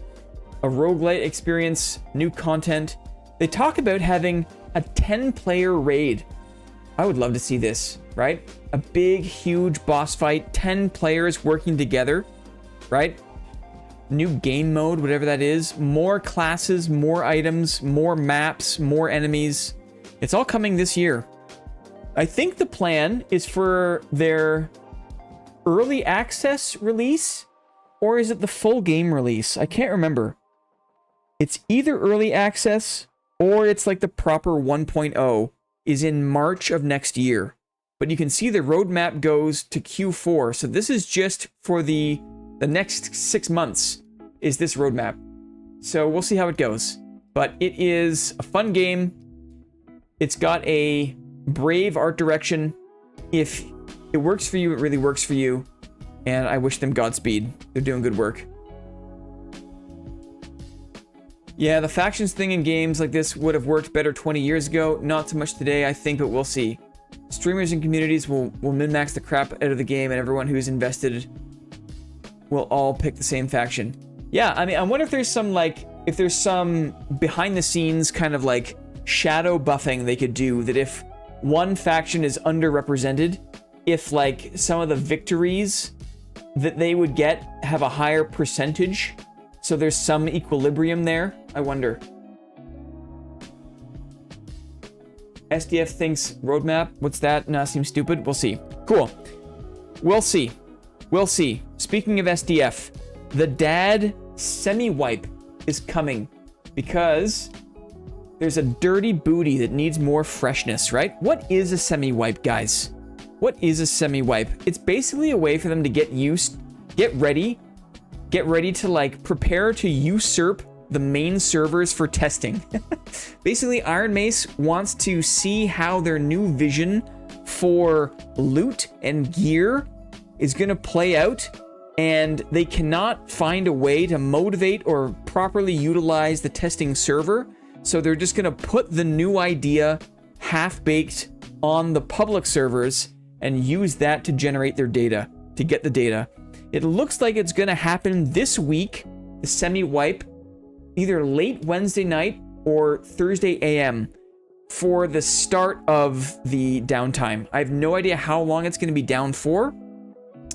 A: a roguelite experience, new content. They talk about having a 10-player raid. I would love to see this, right? A big, huge boss fight, 10 players working together, right? New game mode, whatever that is. More classes, more items, more maps, more enemies. It's all coming this year. I think the plan is for their early access release, or is it the full game release? I can't remember. It's either early access, or it's like the proper 1.0 is in March of next year. But you can see the roadmap goes to Q4, so this is just for the next 6 months is this roadmap. So we'll see how it goes. But it is a fun game. It's got a brave art direction. If it works for you, it really works for you. And I wish them Godspeed. They're doing good work. Yeah, the factions thing in games like this would have worked better 20 years ago. Not so much today, I think, but we'll see. Streamers and communities will min-max the crap out of the game, and everyone who's invested will all pick the same faction. Yeah, I mean, I wonder if there's some, like, if there's some behind-the-scenes kind of, like, shadow buffing they could do, that if one faction is underrepresented, if, like, some of the victories that they would get have a higher percentage, so there's some equilibrium there. I wonder. SDF thinks roadmap. What's that? Nah, seems stupid. We'll see. Cool. We'll see. We'll see. Speaking of SDF, the dad semi-wipe is coming because there's a dirty booty that needs more freshness, right? What is a semi-wipe, guys? What is a semi-wipe? It's basically a way for them to get ready to, like, prepare to usurp the main servers for testing. Basically, Iron Mace wants to see how their new vision for loot and gear is going to play out and they cannot find a way to motivate or properly utilize the testing server. So they're just going to put the new idea half-baked on the public servers and use that to generate their data, to get the data. It looks like it's going to happen this week, the semi-wipe, either late Wednesday night or Thursday AM for the start of the downtime. I have no idea how long it's going to be down for.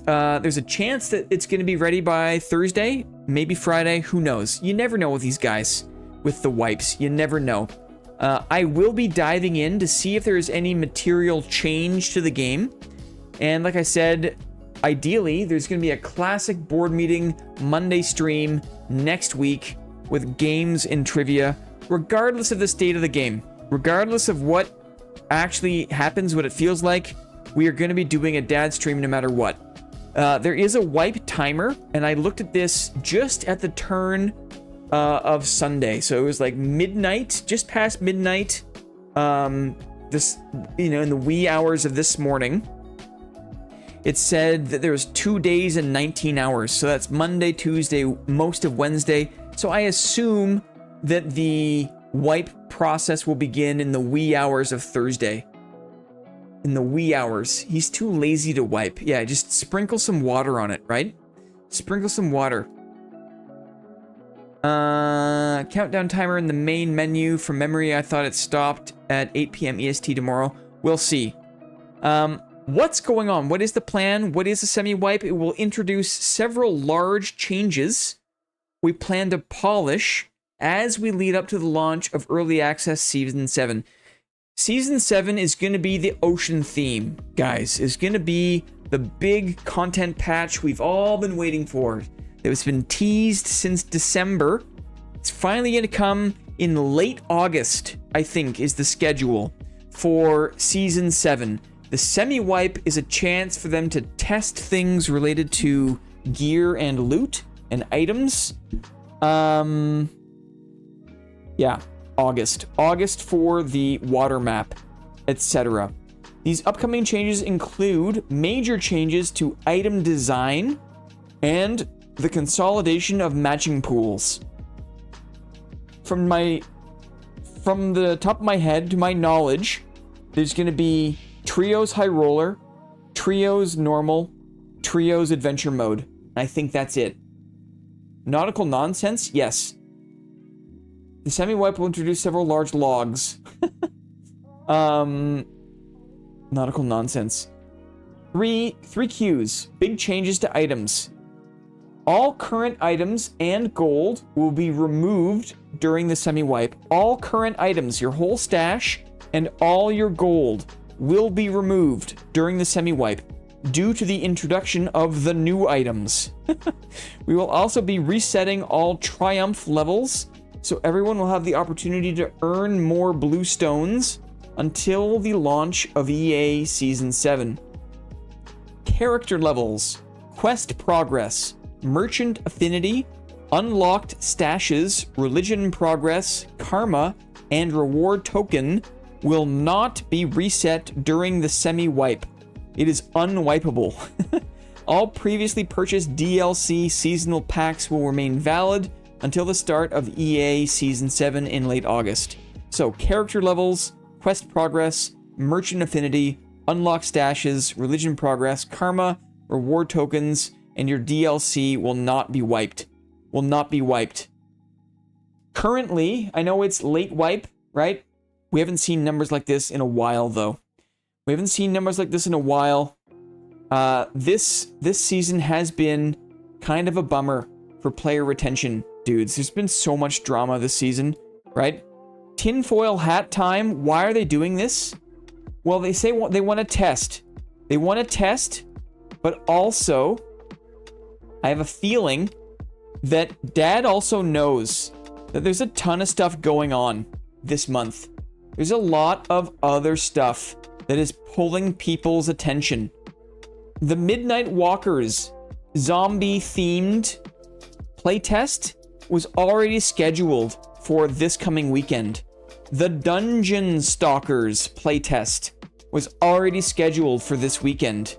A: There's a chance that it's going to be ready by Thursday, maybe Friday, who knows? You never know with these guys, with the wipes. You never know. I will be diving in to see if there's any material change to the game. And like I said, ideally, there's going to be a classic board meeting Monday stream next week with games and trivia, regardless of the state of the game. Regardless of what actually happens, what it feels like, we are going to be doing a dad stream no matter what. There is a wipe timer, and I looked at this just at the turn of Sunday. So it was like midnight, just past midnight, this, in the wee hours of this morning. It said that there was 2 days and 19 hours. So that's Monday, Tuesday, most of Wednesday. So I assume that the wipe process will begin in the wee hours of Thursday. In the wee hours. He's too lazy to wipe. Yeah, just sprinkle some water on it, right? Sprinkle some water. Countdown timer in the main menu. From memory, I thought it stopped at 8 p.m. EST tomorrow. We'll see. What's going on? What is the plan? What is a semi-wipe? It will introduce several large changes we plan to polish as we lead up to the launch of Early Access Season 7. Season 7 is going to be the ocean theme, guys. It's going to be the big content patch we've all been waiting for. It's been teased since December. It's finally going to come in late August, I think, is the schedule for Season 7. The semi-wipe is a chance for them to test things related to gear and loot and items. Yeah, August. August for the water map, etc. These upcoming changes include major changes to item design and the consolidation of matching pools. From the top of my head to my knowledge, there's going to be Trios High Roller, Trios Normal, Trios Adventure Mode. I think that's it. Nautical Nonsense? Yes. The semi-wipe will introduce several large logs. Nautical Nonsense. Three queues. Big changes to items. All current items and gold will be removed during the semi-wipe. All current items, your whole stash, and all your gold will be removed during the semi-wipe due to the introduction of the new items. We will also be resetting all Triumph levels, so everyone will have the opportunity to earn more blue stones until the launch of EA Season 7. Character levels, quest progress, merchant affinity, unlocked stashes, religion progress, karma, and reward token will not be reset during the semi-wipe. It is unwipeable. All previously purchased DLC seasonal packs will remain valid until the start of EA Season 7 in late August. So, character levels, quest progress, merchant affinity, unlock stashes, religion progress, karma, reward tokens, and your DLC will not be wiped. Will not be wiped. Currently, I know it's late wipe, right? We haven't seen numbers like this in a while, though. We haven't seen numbers like this in a while. This season has been kind of a bummer for player retention, dudes. There's been so much drama this season, right? Tinfoil hat time. Why are they doing this? Well, they say they want to test. They want to test, but also, I have a feeling that Dad also knows that there's a ton of stuff going on this month. There's a lot of other stuff that is pulling people's attention. The Midnight Walkers zombie-themed playtest was already scheduled for this coming weekend. The Dungeon Stalkers playtest was already scheduled for this weekend.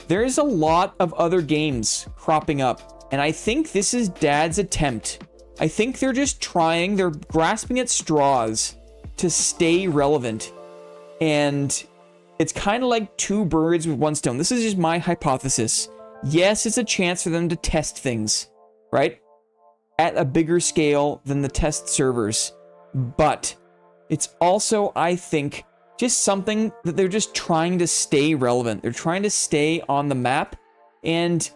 A: there's a lot of other games cropping up, and I think this is Dad's attempt. I think they're just trying, they're grasping at straws to stay relevant. And it's kind of like two birds with one stone. This is just my hypothesis. Yes, it's a chance for them to test things, right? At a bigger scale than the test servers. But it's also, I think, just something that they're just trying to stay relevant. They're trying to stay on the map, and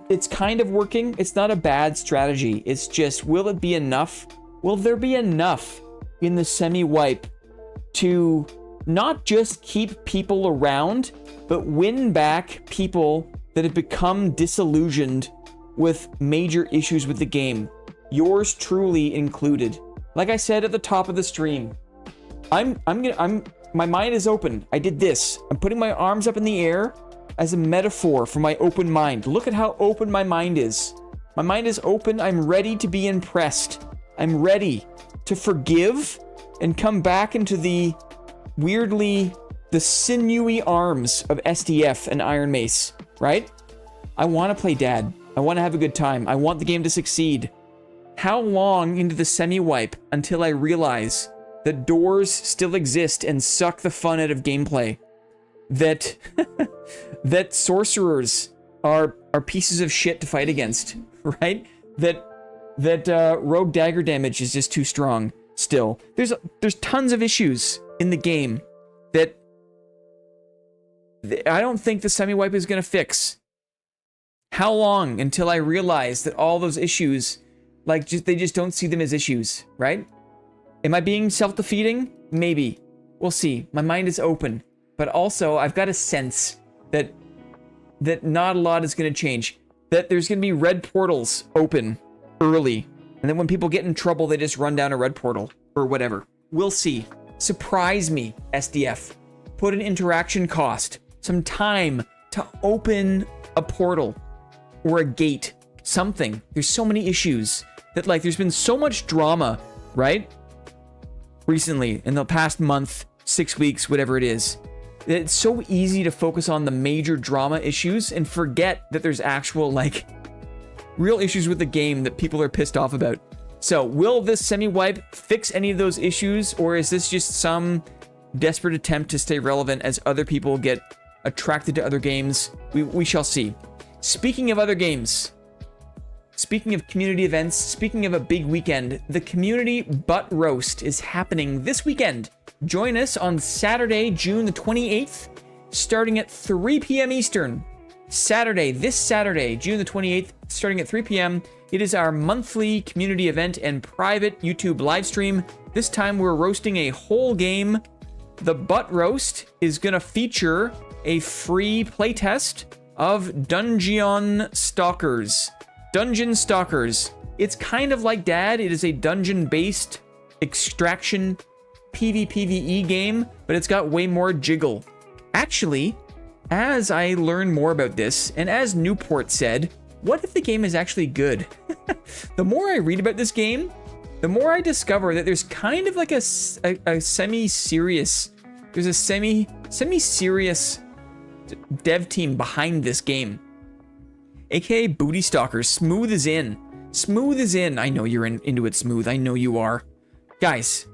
A: it's kind of working. It's not a bad strategy. It's just, will it be enough? Will there be enough in the semi-wipe to not just keep people around, but win back people that have become disillusioned with major issues with the game? Yours truly included. Like I said at the top of the stream, my mind is open. I did this. I'm putting my arms up in the air as a metaphor for my open mind. Look at how open my mind is. My mind is open. I'm ready to be impressed. I'm ready to forgive and come back into the sinewy arms of SDF and Iron Mace, right? I want to play Dad. I want to have a good time. I want the game to succeed. How long into the semi-wipe until I realize that doors still exist and suck the fun out of gameplay? That that sorcerers are pieces of shit to fight against, right? That rogue dagger damage is just too strong still. There's tons of issues in the game that I don't think the semi-wipe is going to fix. How long until I realize that all those issues, like, they just don't see them as issues, right? Am I being self-defeating? Maybe. We'll see. My mind is open. But also, I've got a sense that not a lot is going to change. That there's going to be red portals open early. And then when people get in trouble, they just run down a red portal. Or whatever. We'll see. Surprise me, SDF. Put an interaction cost. Some time to open a portal. Or a gate. Something. There's so many issues. That, like, there's been so much drama, right? Recently, in the past month, 6 weeks, whatever it is. It's so easy to focus on the major drama issues and forget that there's actual, like, real issues with the game that people are pissed off about. So, will this semi-wipe fix any of those issues, or is this just some desperate attempt to stay relevant as other people get attracted to other games? We shall see. Speaking of other games, speaking of community events, speaking of a big weekend, the community butt roast is happening this weekend. Join us on Saturday, June the 28th, starting at 3 p.m. Eastern. This Saturday, June the 28th, starting at 3 p.m. It is our monthly community event and private YouTube live stream. This time we're roasting a whole game. The butt roast is going to feature a free playtest of Dungeon Stalkers. Dungeon Stalkers. It's kind of like Dad. It is a dungeon-based extraction PvPvE game, but it's got way more jiggle. Actually, as I learn more about this, and as Newport said, what if the game is actually good? The more I read about this game, the more I discover that there's kind of like a semi-serious, there's a semi-serious dev team behind this game. AKA Booty Stalkers. Smooth is in. Smooth is in. I know you're into it, Smooth. I know you are. Guys,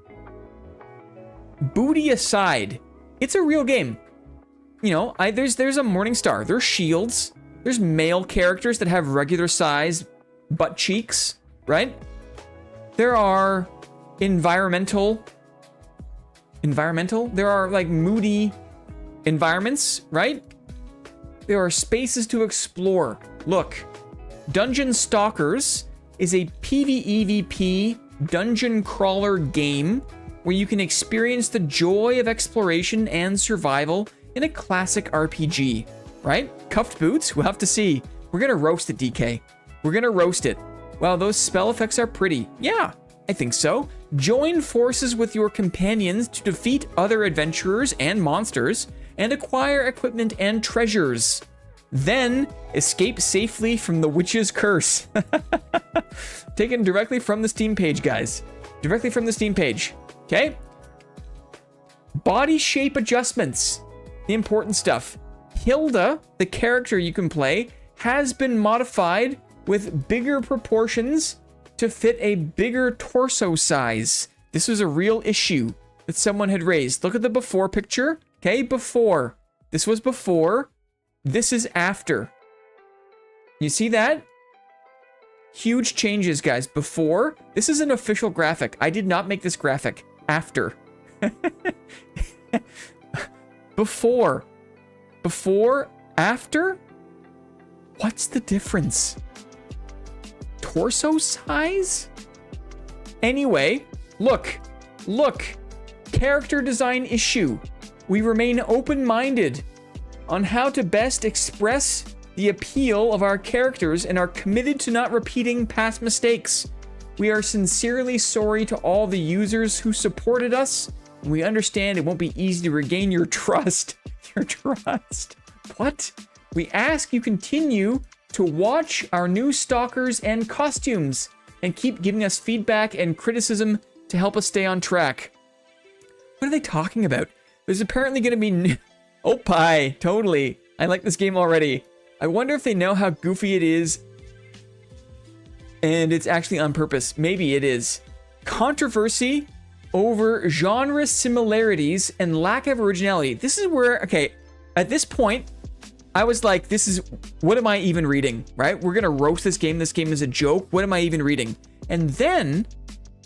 A: booty aside, it's a real game. You know, there's a Morningstar. There's shields. There's male characters that have regular size butt cheeks, right? There are environmental. There are, like, moody environments, right? There are spaces to explore. Look, Dungeon Stalkers is a PvEvP dungeon crawler game where you can experience the joy of exploration and survival in a classic RPG, right? Cuffed boots? We'll have to see. We're gonna roast it, DK. We're gonna roast it. Wow, those spell effects are pretty. Yeah, I think so. Join forces with your companions to defeat other adventurers and monsters and acquire equipment and treasures. Then, escape safely from the witch's curse. Taken directly from the Steam page, guys. Directly from the Steam page. Okay? Body shape adjustments. The important stuff. Hilda, the character you can play, has been modified with bigger proportions to fit a bigger torso size. This was a real issue that someone had raised. Look at the before picture. Okay, before. This was before. This is after. You see that? Huge changes, guys. Before. This is an official graphic. I did not make this graphic. After. Before. Before. After? What's the difference? Torso size? Anyway, look. Look. Character design issue. We remain open-minded on how to best express the appeal of our characters and are committed to not repeating past mistakes. We are sincerely sorry to all the users who supported us. And we understand it won't be easy to regain your trust. Your trust. What? We ask you continue to watch our new stalkers and costumes and keep giving us feedback and criticism to help us stay on track. What are they talking about? There's apparently going to be new... Oh, pie. Totally. I like this game already. I wonder if they know how goofy it is and it's actually on purpose. Maybe it is. Controversy over genre similarities and lack of originality. This is where, okay, at this point, I was like, this is, what am I even reading, right? We're going to roast this game. This game is a joke. What am I even reading? And then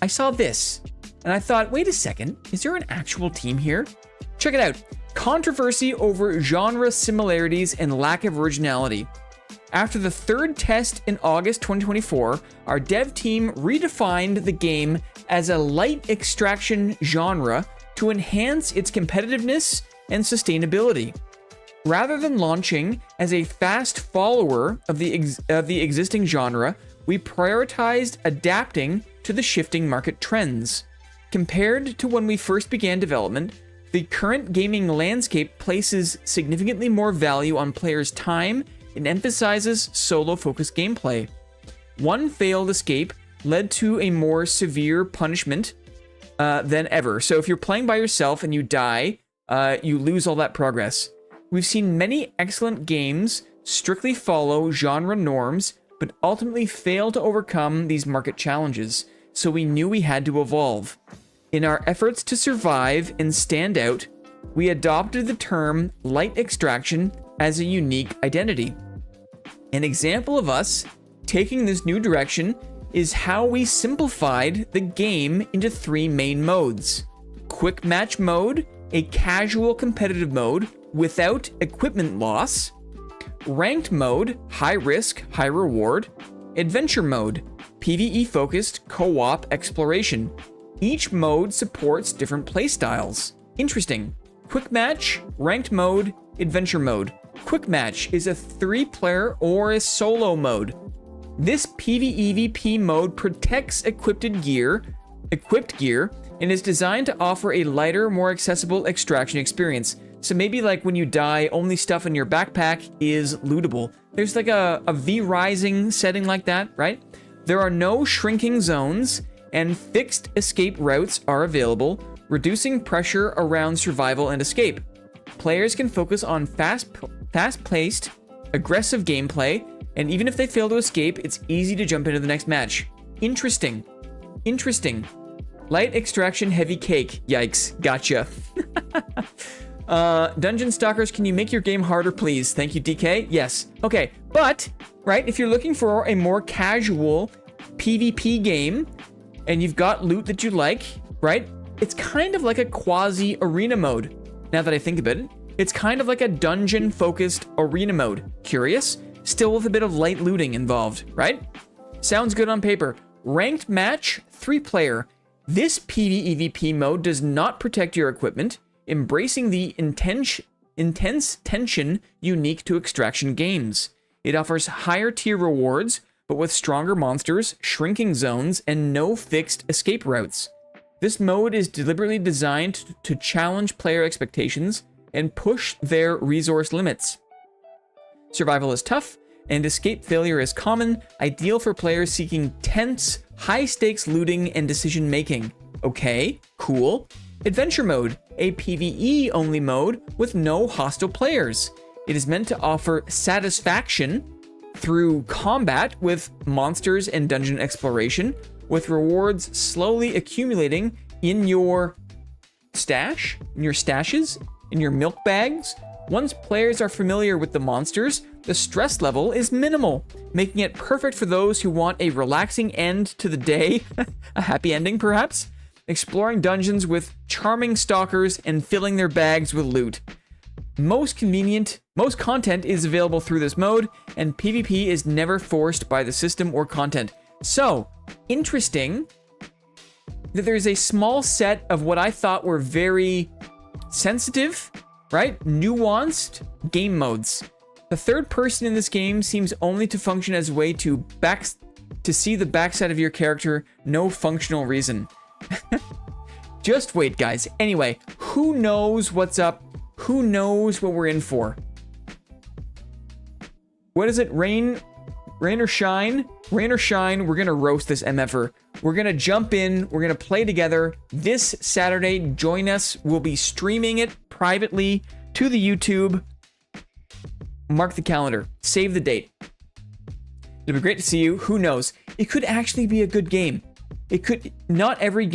A: I saw this and I thought, wait a second, is there an actual team here? Check it out. Controversy over genre similarities and lack of originality. After the third test in August 2024, our dev team redefined the game as a light extraction genre to enhance its competitiveness and sustainability. Rather than launching as a fast follower of the existing genre, we prioritized adapting to the shifting market trends. Compared to when we first began development, the current gaming landscape places significantly more value on players' time and emphasizes solo-focused gameplay. One failed escape led to a more severe punishment than ever. So if you're playing by yourself and you die, you lose all that progress. We've seen many excellent games strictly follow genre norms, but ultimately fail to overcome these market challenges, so we knew we had to evolve. In our efforts to survive and stand out, we adopted the term light extraction as a unique identity. An example of us taking this new direction is how we simplified the game into 3 main modes. Quick match mode, a casual competitive mode without equipment loss. Ranked mode, high risk, high reward. Adventure mode, PvE focused co-op exploration. Each mode supports different playstyles. Interesting. Quick match, ranked mode, adventure mode. Quick match is a 3-player or a solo mode. This PvEVP mode protects equipped gear, and is designed to offer a lighter, more accessible extraction experience. So maybe like when you die, only stuff in your backpack is lootable. There's like a V-Rising setting like that, right? There are no shrinking zones, and fixed escape routes are available, reducing pressure around survival and escape. Players can focus on fast-paced, aggressive gameplay, and even if they fail to escape, it's easy to jump into the next match. Interesting. Interesting. Light extraction, heavy cake. Yikes. Gotcha. Dungeon Stalkers, can you make your game harder, please? Thank you, DK. Yes. Okay, but, right, if you're looking for a more casual PvP game, and you've got loot that you like, right? It's kind of like a quasi-arena mode. Now that I think about it, it's kind of like a dungeon-focused arena mode. Curious? Still with a bit of light looting involved, right? Sounds good on paper. Ranked match, 3-player. This PvEVP mode does not protect your equipment, embracing the intense tension unique to extraction games. It offers higher tier rewards, but with stronger monsters, shrinking zones, and no fixed escape routes. This mode is deliberately designed to challenge player expectations and push their resource limits. Survival is tough, and escape failure is common, ideal for players seeking tense, high-stakes looting and decision-making. Okay, cool. Adventure mode, a PvE-only mode with no hostile players. It is meant to offer satisfaction through combat with monsters and dungeon exploration, with rewards slowly accumulating in your stash, in your stashes, in your milk bags. Once players are familiar with the monsters, the stress level is minimal, making it perfect for those who want a relaxing end to the day, a happy ending perhaps, exploring dungeons with charming stalkers and filling their bags with loot. Most content is available through this mode, and PvP is never forced by the system or content. So, interesting that there's a small set of what I thought were very sensitive, right? Nuanced game modes. The third person in this game seems only to function as a way to see the backside of your character, no functional reason. Just wait, guys. Anyway, who knows what's up? Who knows what we're in for? What is it? Rain or shine? Rain or shine, we're gonna roast this MFer. We're gonna jump in, we're gonna play together. This Saturday, join us. We'll be streaming it privately to the YouTube. Mark the calendar. Save the date. It'll be great to see you. Who knows? It could actually be a good game. It could, not every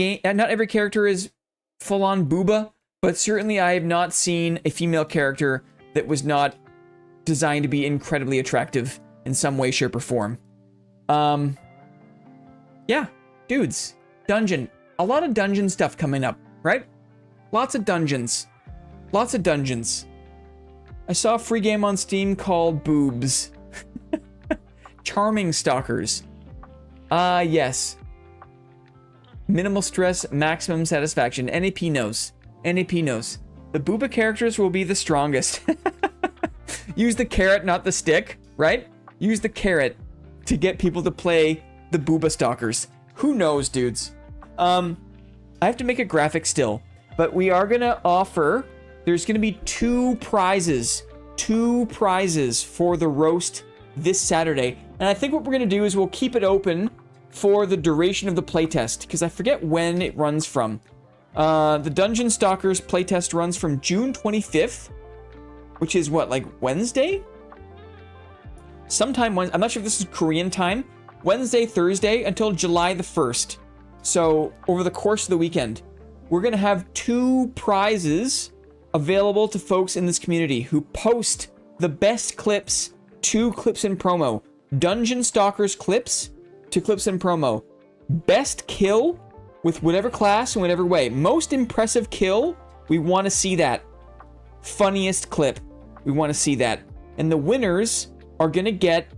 A: character is full-on booba, but certainly I have not seen a female character that was not designed to be incredibly attractive in some way, shape, or form. Yeah, dudes, dungeon. A lot of dungeon stuff coming up, right? Lots of dungeons. Lots of dungeons. I saw a free game on Steam called Boobs. Charming Stalkers. Yes. Minimal stress, maximum satisfaction. NAP knows. NAP knows. The booba characters will be the strongest. Use the carrot, not the stick, right? Use the carrot to get people to play the booba stalkers. Who knows, dudes? I have to make a graphic still, but we are gonna offer, there's gonna be two prizes for the roast this Saturday. And I think what we're gonna do is we'll keep it open for the duration of the playtest, because I forget when it runs from. The Dungeon Stalkers playtest runs from June 25th, which is what, like Wednesday? Sometime Wednesday. I'm not sure if this is Korean time. Wednesday, Thursday, until July the 1st. So, over the course of the weekend, we're going to have two prizes available to folks in this community who post the best clips to Clips and Promo. Dungeon Stalkers clips to Clips and Promo. Best kill with whatever class and whatever way. Most impressive kill, we want to see that. Funniest clip, we want to see that. And the winners are going to get,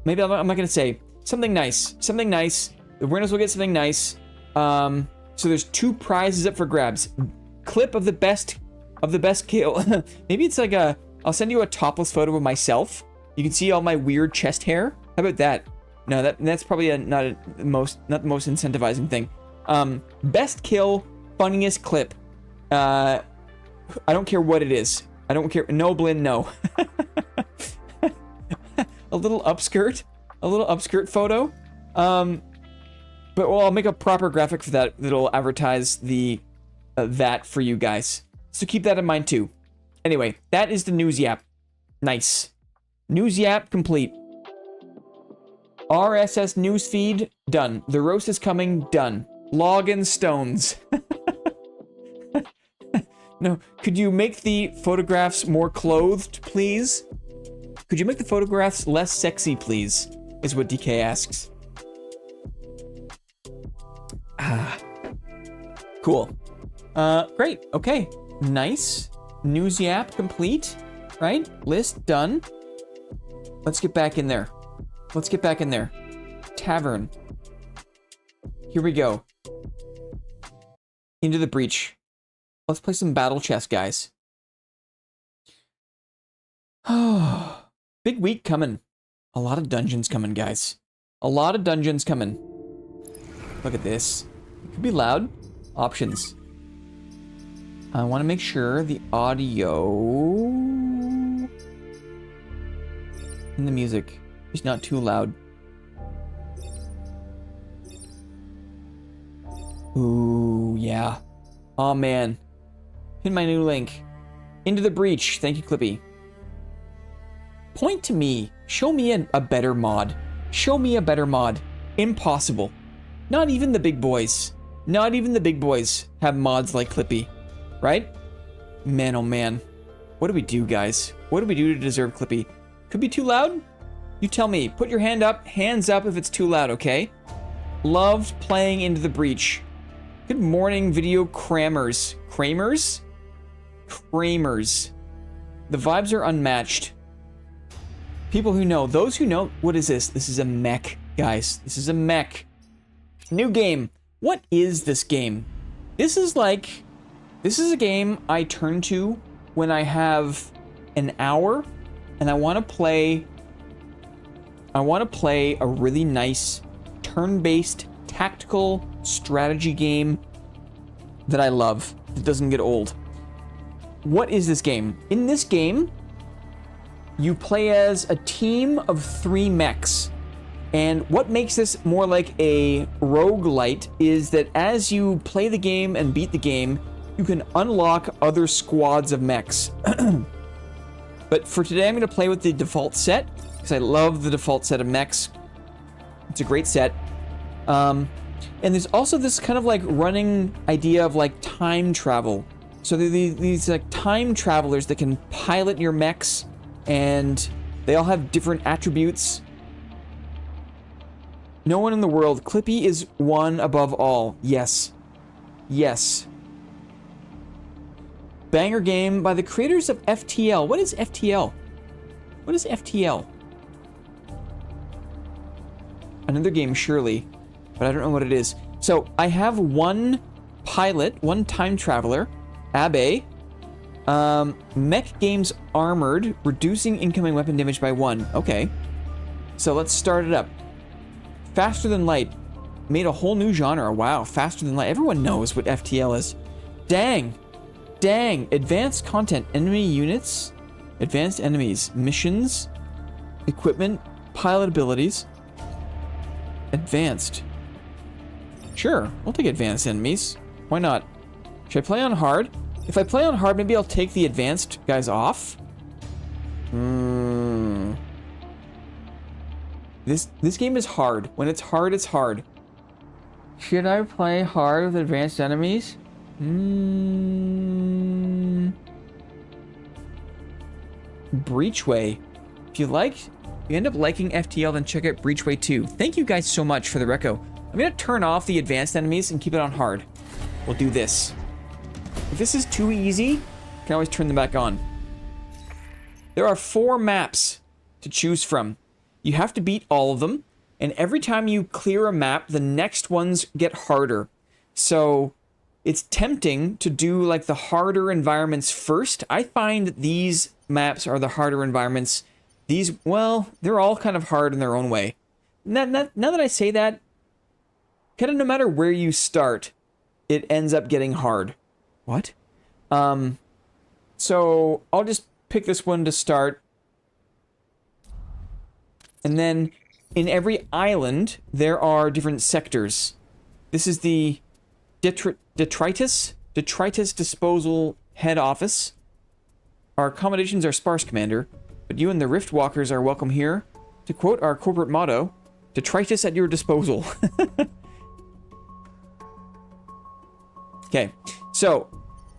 A: maybe I'm not going to say, something nice. Something nice. The winners will get something nice. So there's two prizes up for grabs. Clip of the best kill. Maybe it's like I'll send you a topless photo of myself. You can see all my weird chest hair. How about that? No, that's probably not the most incentivizing thing. Best kill, funniest clip. I don't care what it is. I don't care. No, Blinn, no. A little upskirt photo. But well, I'll make a proper graphic for that that'll advertise the that for you guys. So keep that in mind too. Anyway, that is the news yap. Nice. News yap complete. RSS newsfeed done. The roast is coming done. Login stones. No, could you make the photographs more clothed, please? Could you make the photographs less sexy, please? Is what DK asks. Cool. Great. Okay. Nice. News yap complete. Right? List done. Let's get back in there. Let's get back in there. Tavern. Here we go. Into the breach. Let's play some battle chess, guys. Oh, big week coming. A lot of dungeons coming, guys. A lot of dungeons coming. Look at this. It could be loud. Options. I want to make sure the audio and the music is not too loud. Ooh, yeah. Oh, man. Pin my new link. Into the breach. Thank you, Clippy. Point to me. Show me a better mod. Show me a better mod. Impossible. Not even the big boys. Not even the big boys have mods like Clippy. Right? Man, oh man. What do we do, guys? What do we do to deserve Clippy? Could be too loud? You tell me. Put your hands up if it's too loud, okay? Loved playing Into the Breach. Good morning, video crammers. Kramers? Kramers. The vibes are unmatched. People who know. Those who know. What is this? This is a mech, guys. This is a mech. New game. What is this game? This is a game I turn to when I have an hour and I want to play a really nice turn-based tactical strategy game that I love, that doesn't get old. What is this game? In this game, you play as a team of 3 mechs. And what makes this more like a roguelite is that as you play the game and beat the game, you can unlock other squads of mechs. But for today, I'm going to play with the default set, because I love the default set of mechs. It's a great set. And there's also this kind of like running idea of like time travel. So there are these like time travelers that can pilot your mechs, and they all have different attributes. No one in the world. Clippy is one above all. Yes. Yes. Banger game by the creators of FTL. What is FTL? What is FTL? Another game, surely, but I don't know what it is. So I have one pilot, one time traveler, Abe. Mech games armored, reducing incoming weapon damage by 1. Okay. So let's start it up. Faster than light. Made a whole new genre. Wow, faster than light. Everyone knows what FTL is. Dang. Dang. Advanced content. Enemy units. Advanced enemies. Missions. Equipment. Pilot abilities. Advanced. Sure, we'll take advanced enemies. Why not? Should I play on hard? If I play on hard, maybe I'll take the advanced guys off. This game is hard. When it's hard, it's hard. Should I play hard with advanced enemies? Breachway. If you end up liking FTL, then check out Breachway 2. Thank you guys so much for the reco. I'm gonna turn off the advanced enemies and keep it on hard. We'll do this. If this is too easy, you can always turn them back on. There are 4 maps to choose from. You have to beat all of them, and every time you clear a map, the next ones get harder. So it's tempting to do like the harder environments first. I find these maps are the harder environments. These, well, they're all kind of hard in their own way. Now that I say that, kind of no matter where you start, it ends up getting hard. What? So I'll just pick this one to start. And then in every island, there are different sectors. This is the Detritus Disposal Head Office. Our accommodations are sparse, Commander, but you and the Rift Walkers are welcome here. To quote our corporate motto, Detritus at your disposal. Okay, so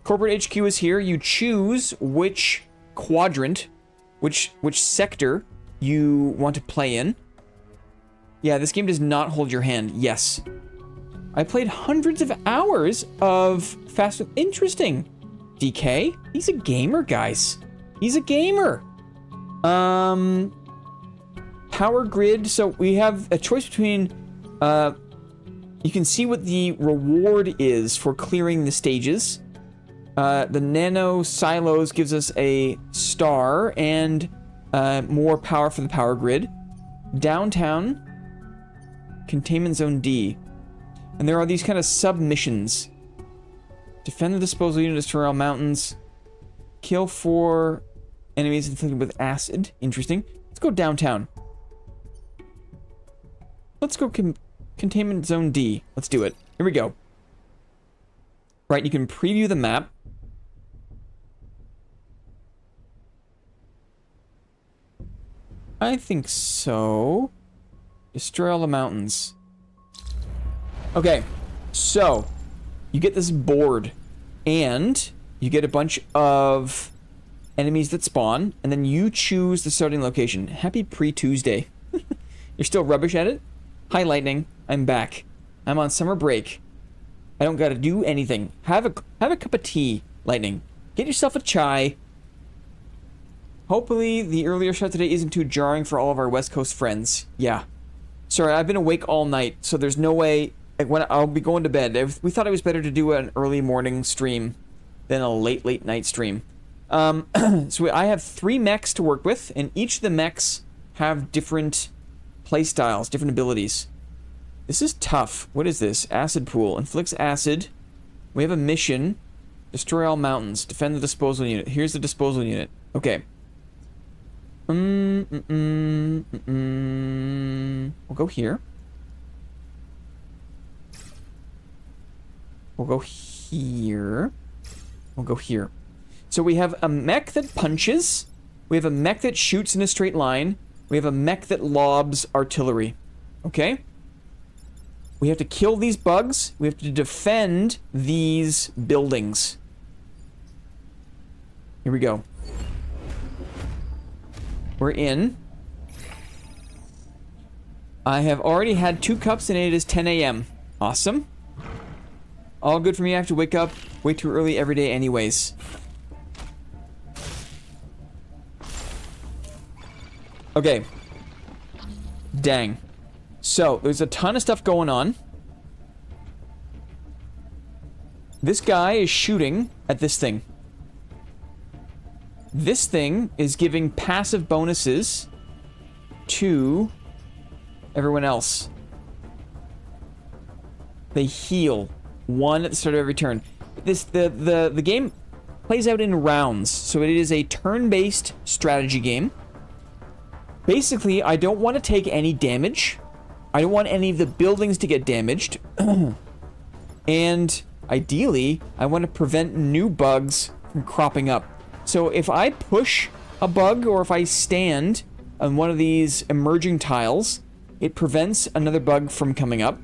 A: corporate HQ is here. You choose which quadrant, which sector you want to play in. Yeah, this game does not hold your hand. Yes. I played hundreds of hours of Fast... Interesting. DK? He's a gamer, guys. He's a gamer. Power grid. So we have a choice between... you can see what the reward is for clearing the stages. The nano silos gives us a star and more power for the power grid. Downtown, containment zone D. And there are these kind of sub-missions. Defend the disposal unit around mountains. Kill 4 enemies inflicted with acid. Interesting. Let's go downtown. Let's go containment zone D. Let's do it. Here we go. Right, you can preview the map. I think so. Destroy all the mountains. Okay, so you get this board, and you get a bunch of enemies that spawn, and then you choose the starting location. Happy pre-Tuesday. You're still rubbish at it? Hi, Lightning. I'm back. I'm on summer break. I don't gotta do anything. Have a cup of tea, Lightning. Get yourself a chai. Hopefully, the earlier shot today isn't too jarring for all of our West Coast friends. Yeah. Sorry, I've been awake all night, so there's no way... When I'll be going to bed. We thought it was better to do an early morning stream than a late night stream. So I have 3 mechs to work with, and each of the mechs have different playstyles, different abilities. This is tough. What is this? Acid pool. Inflicts acid. We have a mission. Destroy all mountains. Defend the disposal unit. Here's the disposal unit. Okay. We'll go here. We'll go here. We'll go here. So we have a mech that punches. We have a mech that shoots in a straight line. We have a mech that lobs artillery. Okay? We have to kill these bugs. We have to defend these buildings. Here we go. We're in. I have already had 2 cups and it is 10 a.m. Awesome. All good for me. I have to wake up way too early every day anyways. Okay. Dang. So, there's a ton of stuff going on. This guy is shooting at this thing. This thing is giving passive bonuses to everyone else. They heal 1 at the start of every turn. The game plays out in rounds, so it is a turn-based strategy game. Basically, I don't want to take any damage. I don't want any of the buildings to get damaged. And ideally, I want to prevent new bugs from cropping up. So if I push a bug or if I stand on one of these emerging tiles, it prevents another bug from coming up.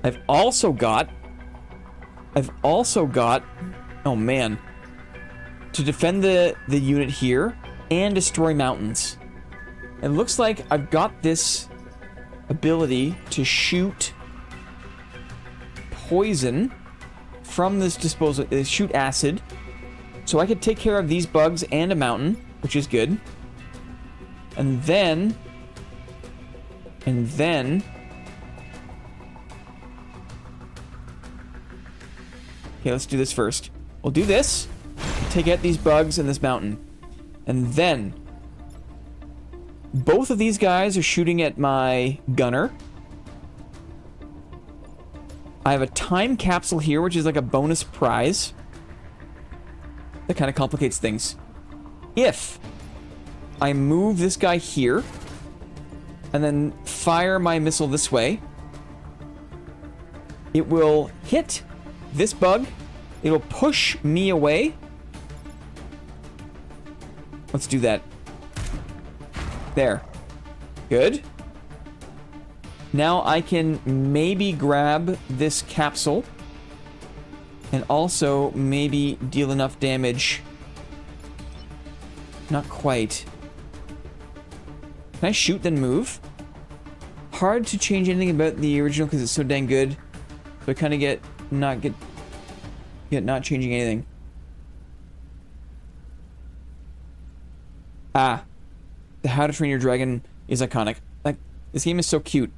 A: I've also got, oh man, to defend the unit here and destroy mountains. It looks like I've got this ability to shoot poison from this disposal, shoot acid. So I could take care of these bugs and a mountain, which is good. And then... Okay, let's do this first. We'll do this. Take out these bugs and this mountain. And then... Both of these guys are shooting at my gunner. I have a time capsule here, which is like a bonus prize. That kind of complicates things. If I move this guy here, and then fire my missile this way, it will hit this bug. It'll push me away. Let's do that. There. Good. Now I can maybe grab this capsule and also maybe deal enough damage. Not quite. Can I shoot then move? Hard to change anything about the original because it's so dang good. So I kind of get not changing anything. Ah. The How to Train Your Dragon is iconic. Like, this game is so cute.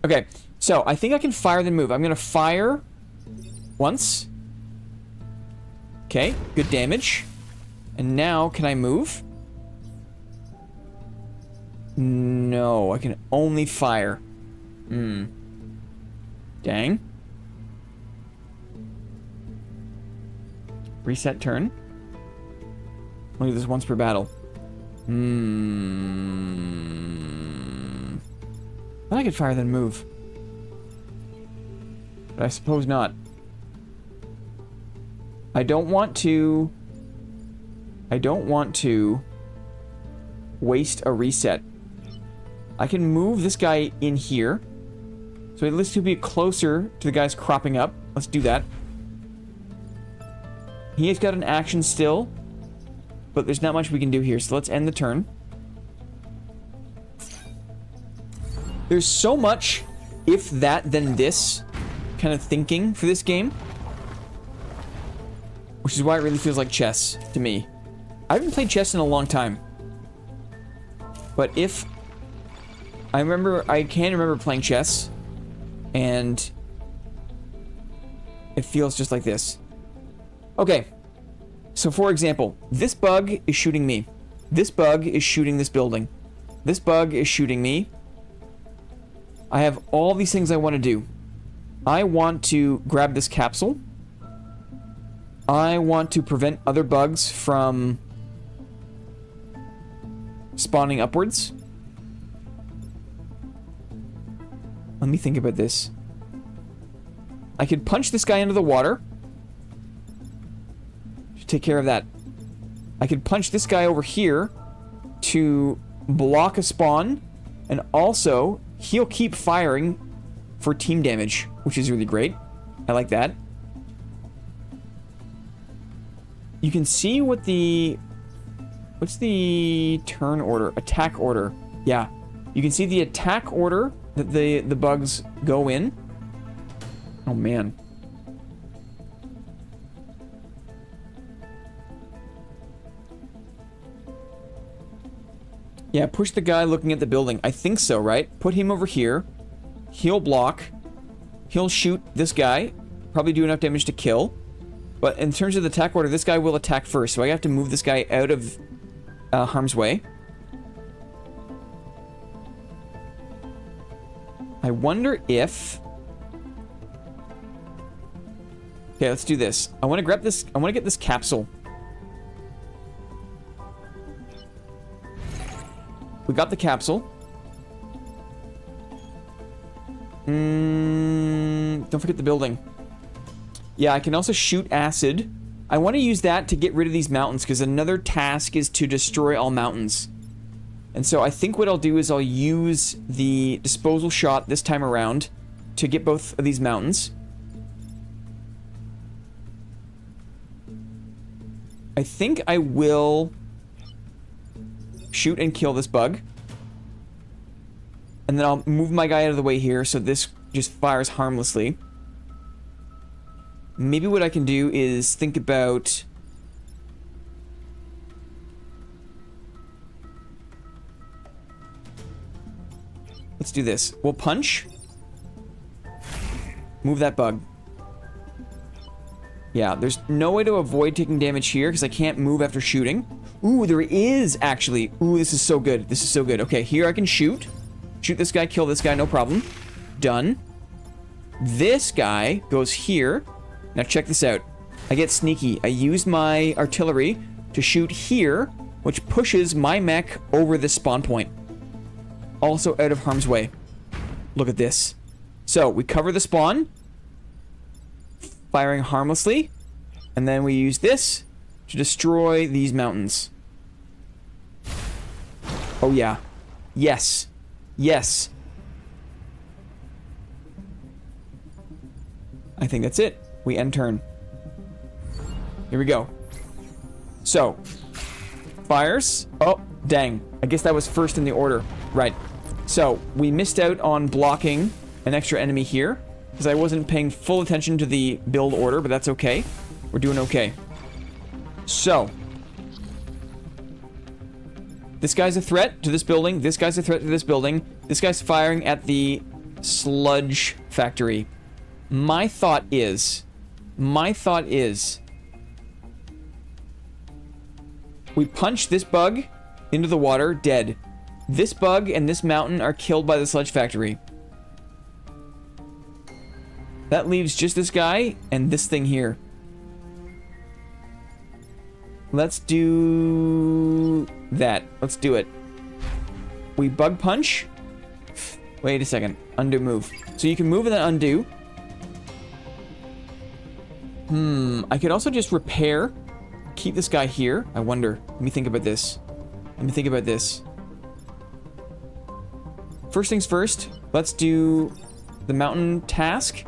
A: Okay, so I think I can fire then move. I'm gonna fire once. Okay, good damage. And now, can I move? No, I can only fire. Dang. Reset turn. Only this once per battle. Thought I could fire then move. But I suppose not. I don't want to waste a reset. I can move this guy in here. So at least he'll be closer to the guys cropping up. Let's do that. He has got an action still, but there's not much we can do here. So let's end the turn. There's so much if that, then this kind of thinking for this game. Which is why it really feels like chess to me. I haven't played chess in a long time. But if... I can remember playing chess. And... it feels just like this. Okay. So for example, this bug is shooting me. This bug is shooting this building. This bug is shooting me. I have all these things I want to do. I want to grab this capsule. I want to prevent other bugs from spawning upwards. Let me think about this. I could punch this guy into the water. Should take care of that. I could punch this guy over here to block a spawn, and also he'll keep firing for team damage, which is really great. I like that. You can see what the... what's the turn order? Attack order. Yeah. You can see the attack order that the bugs go in. Oh, man. Yeah, push the guy looking at the building. I think so, right? Put him over here. He'll block. He'll shoot this guy. Probably do enough damage to kill. But in terms of the attack order, this guy will attack first. So I have to move this guy out of harm's way. I wonder if... okay, let's do this. I want to grab this... I want to get this capsule. We got the capsule. Don't forget the building. Yeah, I can also shoot acid. I want to use that to get rid of these mountains, because another task is to destroy all mountains. And so I think what I'll do is I'll use the disposal shot this time around to get both of these mountains. I think I will shoot and kill this bug. And then I'll move my guy out of the way here so this just fires harmlessly. Maybe what I can do is think about... let's do this. We'll punch. Move that bug. Yeah, there's no way to avoid taking damage here because I can't move after shooting. Ooh, there is actually. Ooh, this is so good. This is so good. Okay, here I can shoot. Shoot this guy, kill this guy, no problem. Done. This guy goes here. Now check this out. I get sneaky. I use my artillery to shoot here, which pushes my mech over this spawn point. Also out of harm's way. Look at this. So, we cover the spawn, firing harmlessly, and then we use this to destroy these mountains. Oh yeah. Yes. Yes. I think that's it. We end turn. Here we go. So, fires. Oh, dang. I guess that was first in the order. Right. So, we missed out on blocking an extra enemy here, because I wasn't paying full attention to the build order, but that's okay. We're doing okay. So, this guy's a threat to this building. This guy's a threat to this building. This guy's firing at the sludge factory. My thought is, we punch this bug into the water, dead. This bug and this mountain are killed by the sludge factory. That leaves just this guy and this thing here. Let's do that. Let's do it. We bug punch. Wait a second. Undo move. So you can move and then undo. I could also just repair. Keep this guy here. I wonder. Let me think about this. Let me think about this. first things first, let's do the mountain task.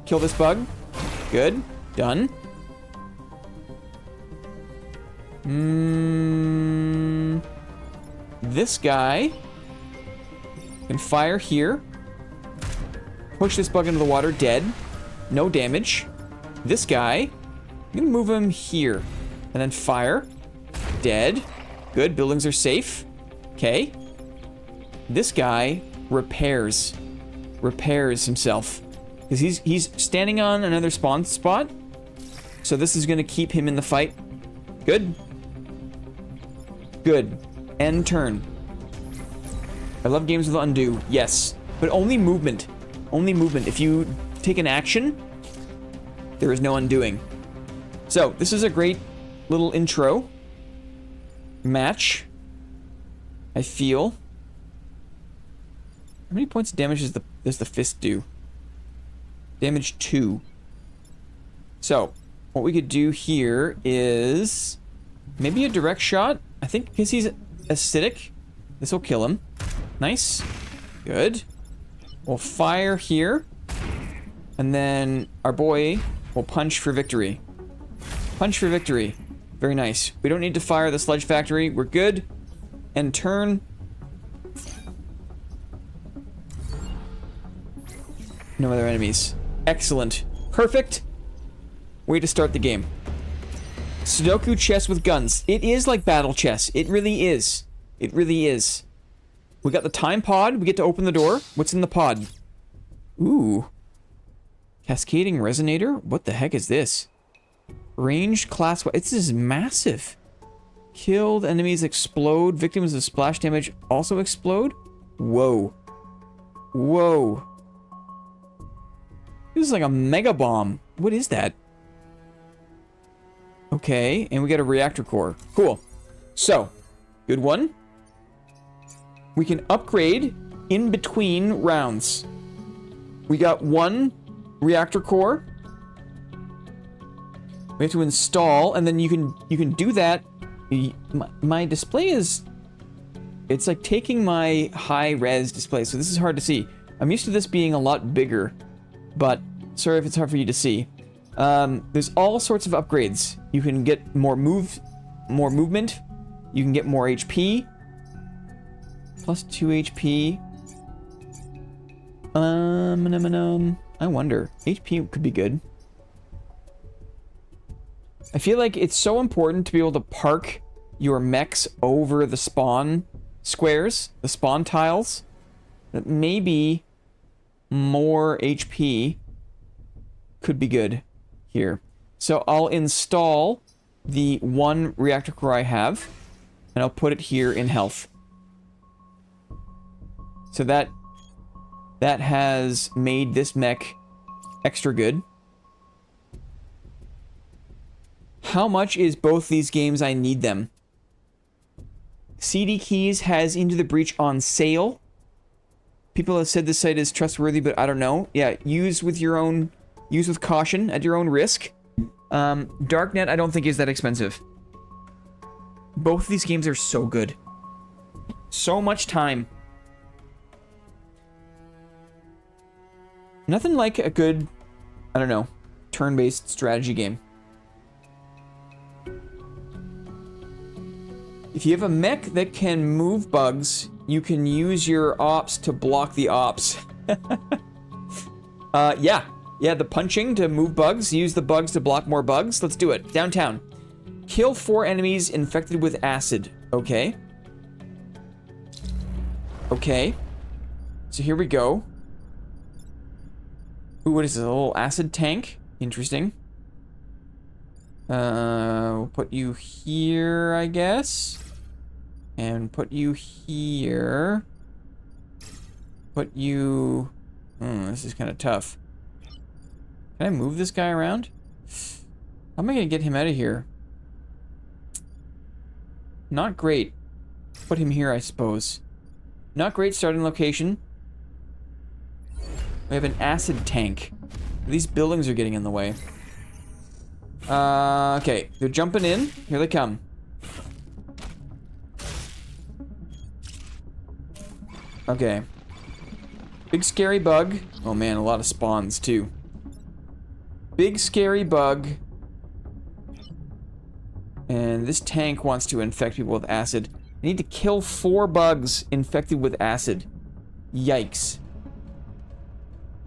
A: Kill this bug. Good. Done. This guy can fire here. Push this bug into the water. Dead. No damage. This guy, I'm gonna move him here. And then fire. Dead. Good. Buildings are safe. Okay. This guy repairs himself. Because he's standing on another spawn spot. So this is gonna keep him in the fight. Good. Good. End turn. I love games with undo. Yes. But only movement. Only movement. If you take an action, there is no undoing. So, this is a great little intro match, I feel. How many points of damage does the fist do? Damage 2. So, what we could do here is maybe a direct shot. I think because he's acidic, this will kill him. Nice. Good. We'll fire here. And then our boy will punch for victory. Punch for victory. Very nice. We don't need to fire the sludge factory. We're good. End turn. No other enemies. Excellent. Perfect. Way to start the game. Sudoku chess with guns. It is like battle chess. It really is. It really is. We got the time pod. We get to open the door. What's in the pod? Ooh. Cascading resonator? What the heck is this? Ranged class... This is massive. Killed enemies explode. Victims of splash damage also explode? Whoa. Whoa. This is like a mega bomb. What is that? Okay, and we got a reactor core. Cool. So, good one. We can upgrade in between rounds. We got one reactor core. We have to install, and then you can do that. My display is... It's like taking my high-res display, so this is hard to see. I'm used to this being a lot bigger, but sorry if it's hard for you to see. There's all sorts of upgrades. You can get more movement. You can get more HP. Plus 2 HP. I wonder. HP could be good. I feel like it's so important to be able to park your mechs over the spawn squares, the spawn tiles, that maybe more HP could be good here. So I'll install the one reactor core I have, and I'll put it here in health. So that has made this mech extra good. How much is both these games? I need them. CD Keys has Into the Breach on sale. People have said this site is trustworthy, but I don't know. Yeah, use with caution at your own risk. Darknet I don't think is that expensive. Both of these games are so good. So much time. Nothing like a good, I don't know, turn-based strategy game. If you have a mech that can move bugs, you can use your ops to block the ops. Yeah, the punching to move bugs, use the bugs to block more bugs. Let's do it. Downtown. Kill 4 enemies infected with acid. Okay. Okay. So here we go. Ooh, what is this? A little acid tank? Interesting. We'll put you here, I guess. And put you here. Put you... this is kind of tough. Can I move this guy around? How am I going to get him out of here? Not great. Put him here, I suppose. Not great starting location. We have an acid tank. These buildings are getting in the way. Okay. They're jumping in. Here they come. Okay. Big scary bug. Oh man, a lot of spawns too. Big scary bug. And this tank wants to infect people with acid. I need to kill 4 bugs infected with acid. Yikes.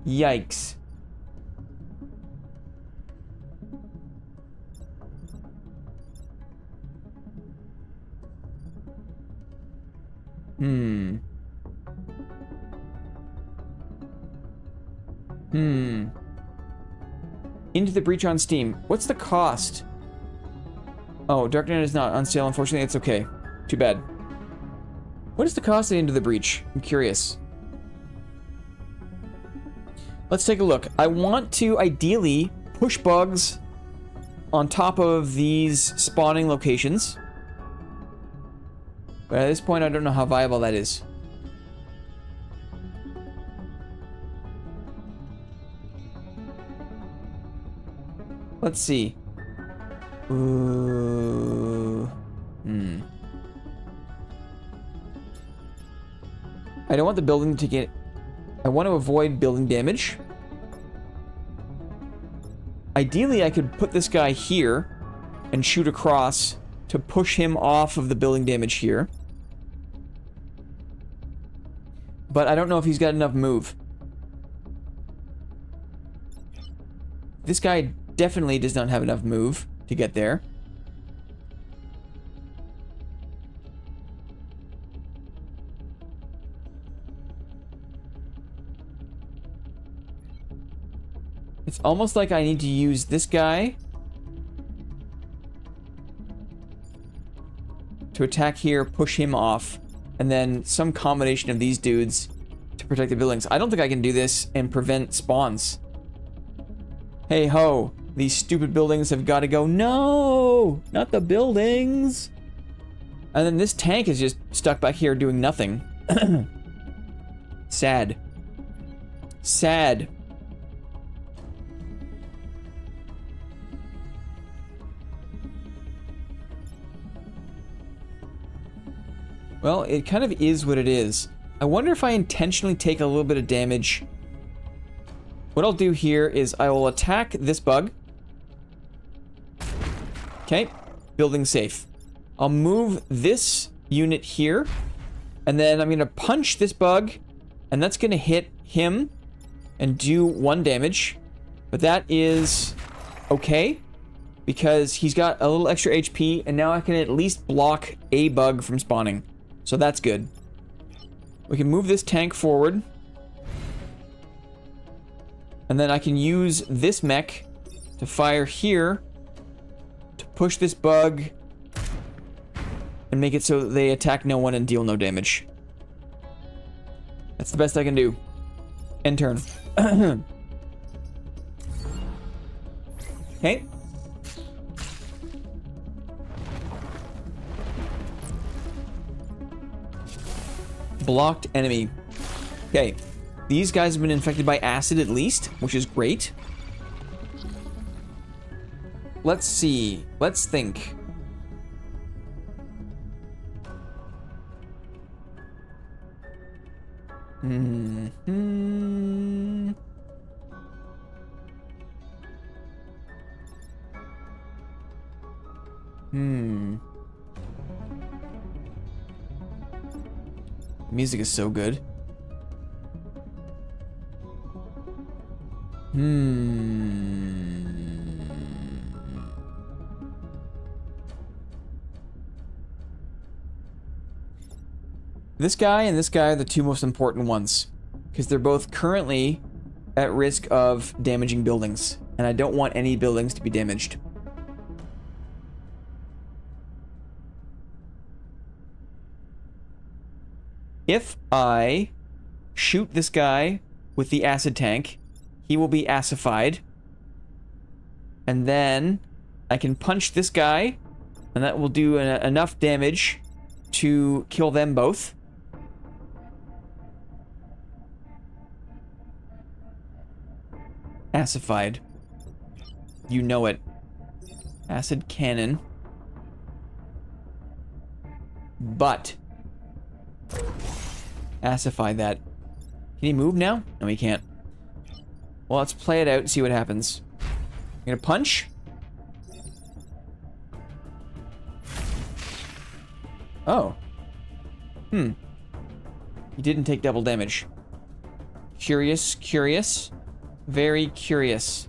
A: Yikes. Into the Breach on Steam. What's the cost? Oh, Darknet is not on sale, unfortunately. It's okay. Too bad. What is the cost of Into the Breach? I'm curious. Let's take a look. I want to, ideally, push bugs on top of these spawning locations. But at this point, I don't know how viable that is. Let's see. I don't want the building to get... I want to avoid building damage. Ideally, I could put this guy here and shoot across to push him off of the building damage here. But I don't know if he's got enough move. This guy definitely does not have enough move to get there. It's almost like I need to use this guy to attack here, push him off, and then some combination of these dudes to protect the buildings. I don't think I can do this and prevent spawns. Hey ho, these stupid buildings have got to go. No, not the buildings. And then this tank is just stuck back here doing nothing. Sad. Sad. Well, it kind of is what it is. I wonder if I intentionally take a little bit of damage. What I'll do here is I will attack this bug. Okay, building safe. I'll move this unit here, and then I'm gonna punch this bug, and that's gonna hit him and do 1 damage. But that is okay, because he's got a little extra HP, and now I can at least block a bug from spawning. So that's good. We can move this tank forward. And then I can use this mech to fire here to push this bug and make it so that they attack no one and deal no damage. That's the best I can do. End turn. Okay. Blocked enemy. Okay. These guys have been infected by acid at least, which is great. Let's see. Let's think. Music is so good. This guy and this guy are the 2 most important ones, because they're both currently at risk of damaging buildings, and I don't want any buildings to be damaged. If I shoot this guy with the acid tank, he will be acidified. And then I can punch this guy, and that will do enough damage to kill them both. Acidified. You know it. Acid cannon. But acidify that. Can he move now? No, he can't. Well, let's play it out and see what happens. I'm gonna punch. Oh. He didn't take double damage. Curious, curious. Very curious.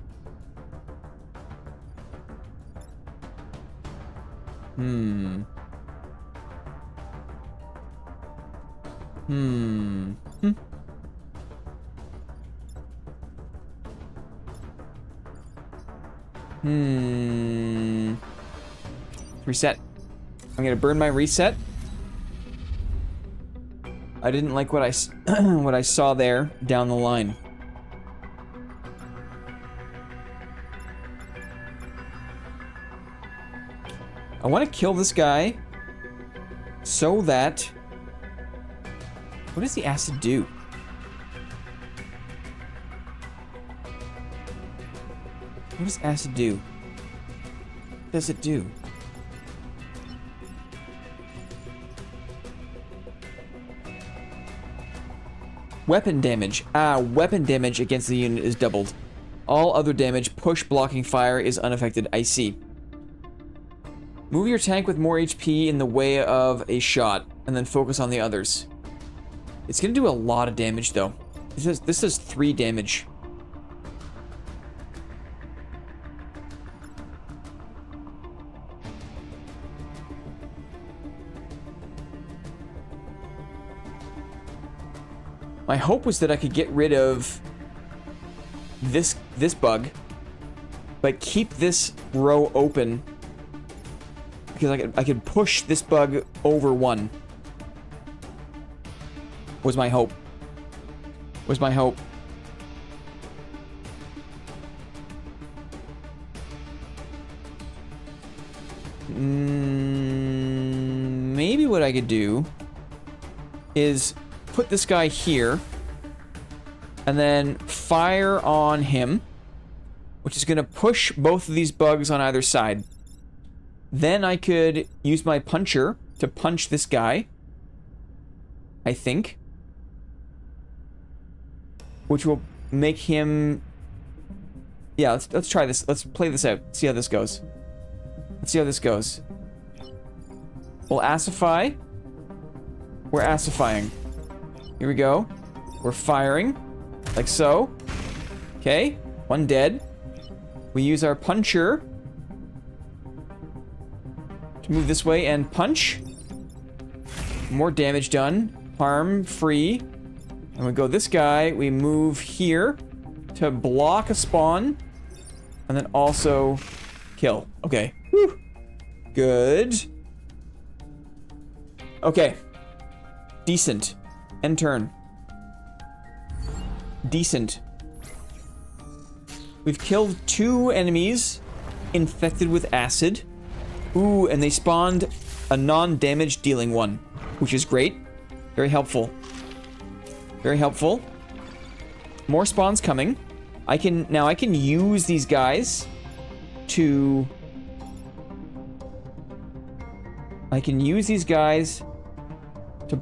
A: Reset. I'm gonna burn my reset. I didn't like what what I saw there down the line. I want to kill this guy so that... What does the acid do? What does acid do? What does it do? Weapon damage. Weapon damage against the unit is doubled. All other damage, push, blocking fire is unaffected. I see. Move your tank with more HP in the way of a shot, and then focus on the others. It's gonna do a lot of damage, though. This does 3 damage. My hope was that I could get rid of this bug, but keep this row open. Because I could push this bug over 1. Was my hope. Was my hope. Maybe what I could do is put this guy here and then fire on him, which is going to push both of these bugs on either side. Then I could use my puncher to punch this guy, I think. Which will make him... Yeah, let's try this. Let's play this out. See how this goes. Let's see how this goes. We'll acify. We're acifying. Here we go. We're firing. Like so. Okay. 1 dead. We use our puncher to move this way and punch. More damage done. Harm free. And we go this guy. We move here to block a spawn. And then also kill. Okay. Whew. Good. Okay. Decent. End turn. Decent. We've killed 2 enemies infected with acid. Ooh, and they spawned a non-damage dealing one, which is great. Very helpful. Very helpful. More spawns coming. I can use these guys to...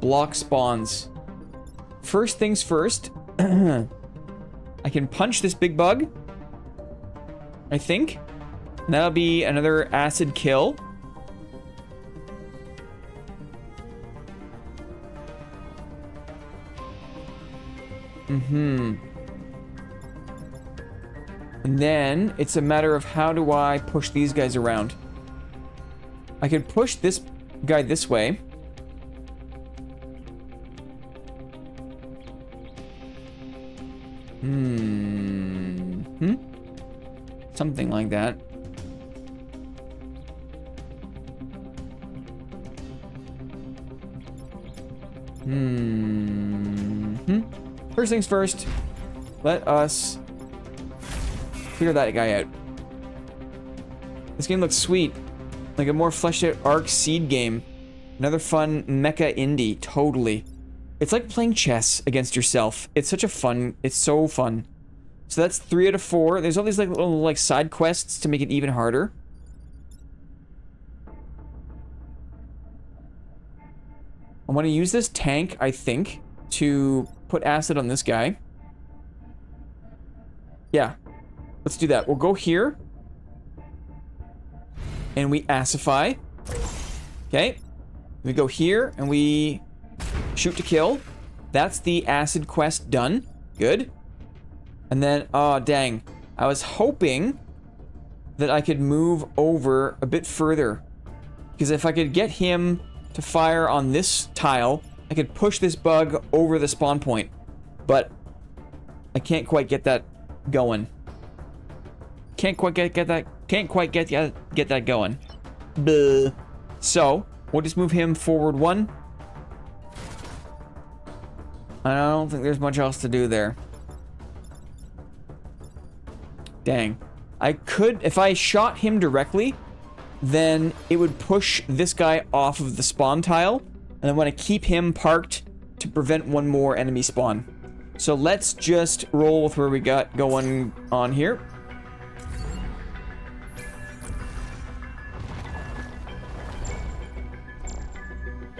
A: block spawns. First things first, I can punch this big bug, I think. And that'll be another acid kill. And then it's a matter of how do I push these guys around. I could push this guy this way. Something like that. First things first, let us figure that guy out. This game looks sweet. Like a more fleshed out Ark Seed game. Another fun mecha indie, totally. It's like playing chess against yourself. It's such a fun, it's so fun. So that's 3 out of 4. There's all these like little like side quests to make it even harder. I want to use this tank, I think, to put acid on this guy. Yeah. Let's do that. We'll go here. And we acidify. Okay. We go here and we shoot to kill. That's the acid quest done. Good. And then, oh, dang. I was hoping that I could move over a bit further. Because if I could get him to fire on this tile, I could push this bug over the spawn point. But I can't quite get that going. Can't quite get that going. Buh. So, we'll just move him forward 1. I don't think there's much else to do there. Dang. I could, if I shot him directly, then it would push this guy off of the spawn tile, and I want to keep him parked to prevent one more enemy spawn. So let's just roll with where we got going on here.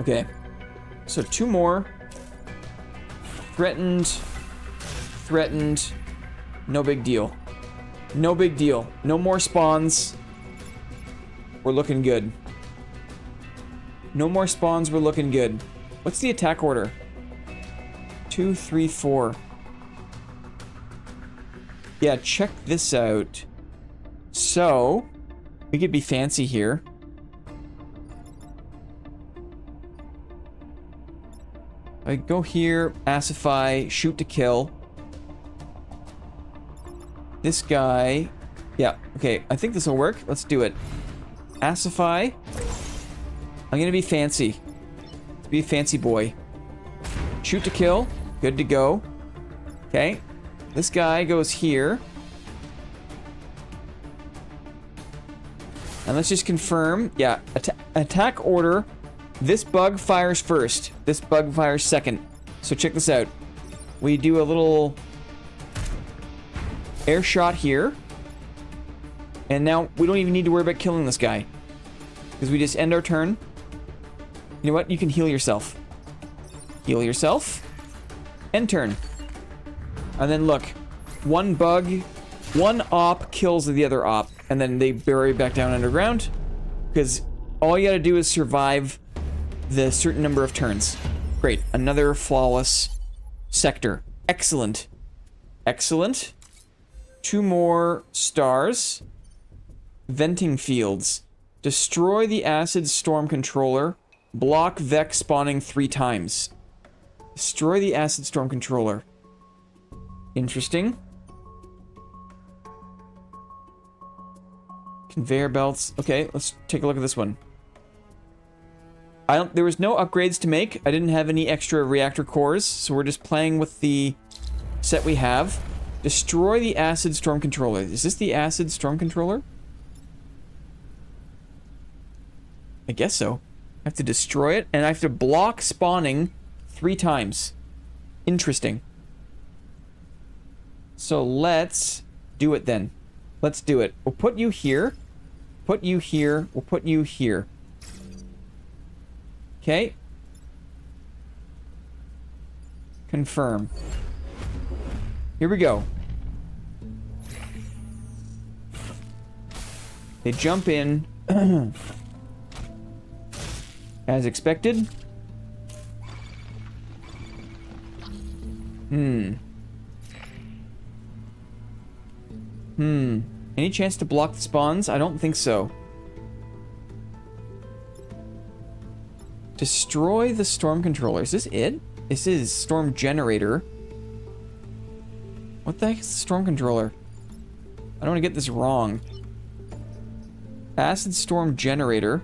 A: Okay. So 2 more. Threatened. Threatened. No big deal. No big deal. No more spawns. We're looking good. No more spawns. We're looking good. What's the attack order? 2, 3, 4. Yeah, check this out. So, we could be fancy here. I go here, acidify, shoot to kill. This guy... Yeah, okay, I think this will work. Let's do it. Acidify. I'm gonna be fancy. Let's be a fancy boy. Shoot to kill. Good to go. Okay. This guy goes here. And let's just confirm. Yeah, attack order. This bug fires first. This bug fires second. So check this out. We do a little air shot here. And now we don't even need to worry about killing this guy. Because we just end our turn. You know what? You can heal yourself. Heal yourself. End turn. And then look. One bug, one op kills the other op. And then they bury back down underground. Because all you gotta do is survive the certain number of turns. Great. Another flawless sector. Excellent. Excellent. 2 more stars. Venting fields. Destroy the acid storm controller. Block Vex spawning 3 times. Destroy the acid storm controller. Interesting. Conveyor belts. Okay, let's take a look at this one. There was no upgrades to make. I didn't have any extra reactor cores, so we're just playing with the set we have. Destroy the acid storm controller. Is this the acid storm controller? I guess so. I have to destroy it, and I have to block spawning 3 times. Interesting. So let's do it then. Let's do it. We'll put you here. Put you here. We'll put you here. Okay. Confirm. Here we go. They jump in. As expected. Any chance to block the spawns? I don't think so. Destroy the storm controller. Is this it? This is storm generator. What the heck is the storm controller? I don't want to get this wrong. Acid storm generator.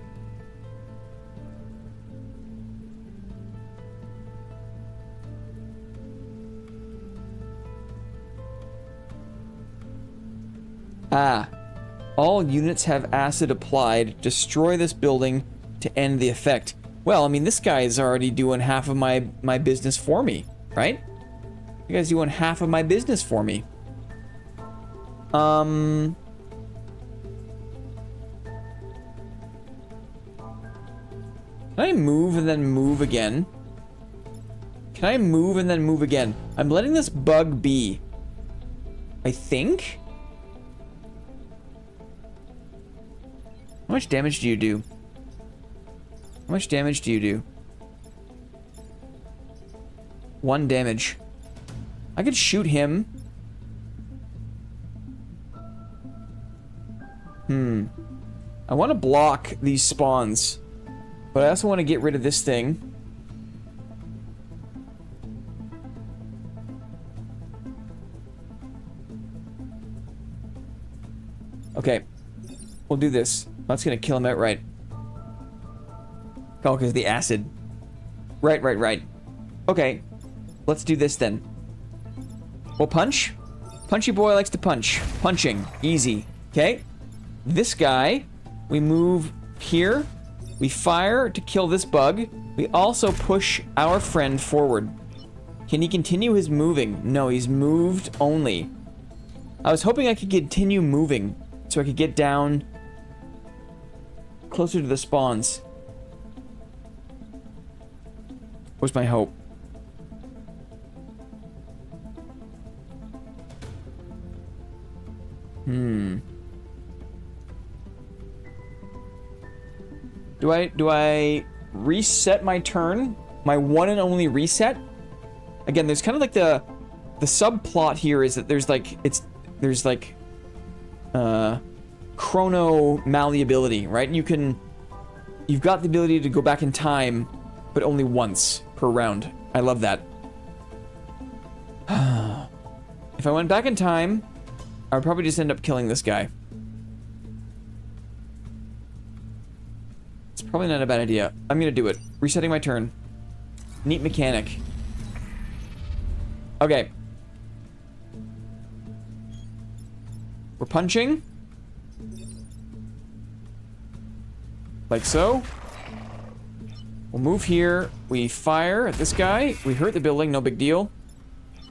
A: Ah. All units have acid applied. Destroy this building to end the effect. Well, I mean, this guy is already doing half of my business for me, right? You guys doing half of my business for me. Can I move and then move again? Can I move and then move again? I'm letting this bug be. I think? How much damage do you do? How much damage do you do? 1 damage. I could shoot him. I want to block these spawns, but I also want to get rid of this thing. Okay. We'll do this. That's gonna kill him outright. Oh, because the acid. Right. Okay. Let's do this then. We'll punch. Punchy boy likes to punch. Punching. Easy. Okay. This guy, we move here. We fire to kill this bug. We also push our friend forward. Can he continue his moving? No, he's moved only. I was hoping I could continue moving so I could get down closer to the spawns. Was my hope. Do I reset my turn? My one and only reset? Again, there's kind of like the subplot here is that there's like chrono malleability, right? You've got the ability to go back in time, but only once per round. I love that. If I went back in time, I would probably just end up killing this guy. It's probably not a bad idea. I'm gonna do it. Resetting my turn. Neat mechanic. Okay. We're punching. Like so. We'll move here. We fire at this guy. We hurt the building. No big deal.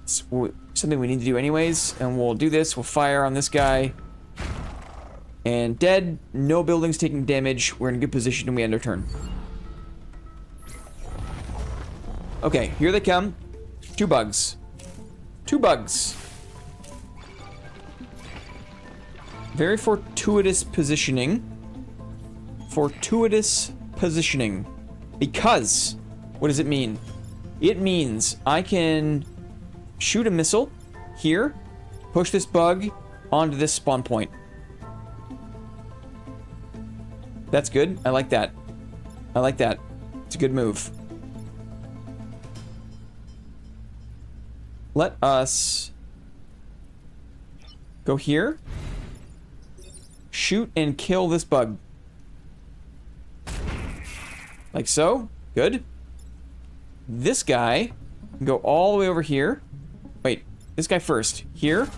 A: It's something we need to do anyways. And we'll do this. We'll fire on this guy. And dead. No buildings taking damage. We're in a good position and we end our turn. Okay, here they come. 2 bugs. 2 bugs. Very fortuitous positioning. Fortuitous positioning. Because, what does it mean? It means I can shoot a missile here, push this bug onto this spawn point. That's good. I like that. I like that. It's a good move. Let us go here. Shoot and kill this bug. Like so. Good. This guy can go all the way over here. Wait, this guy first. Here.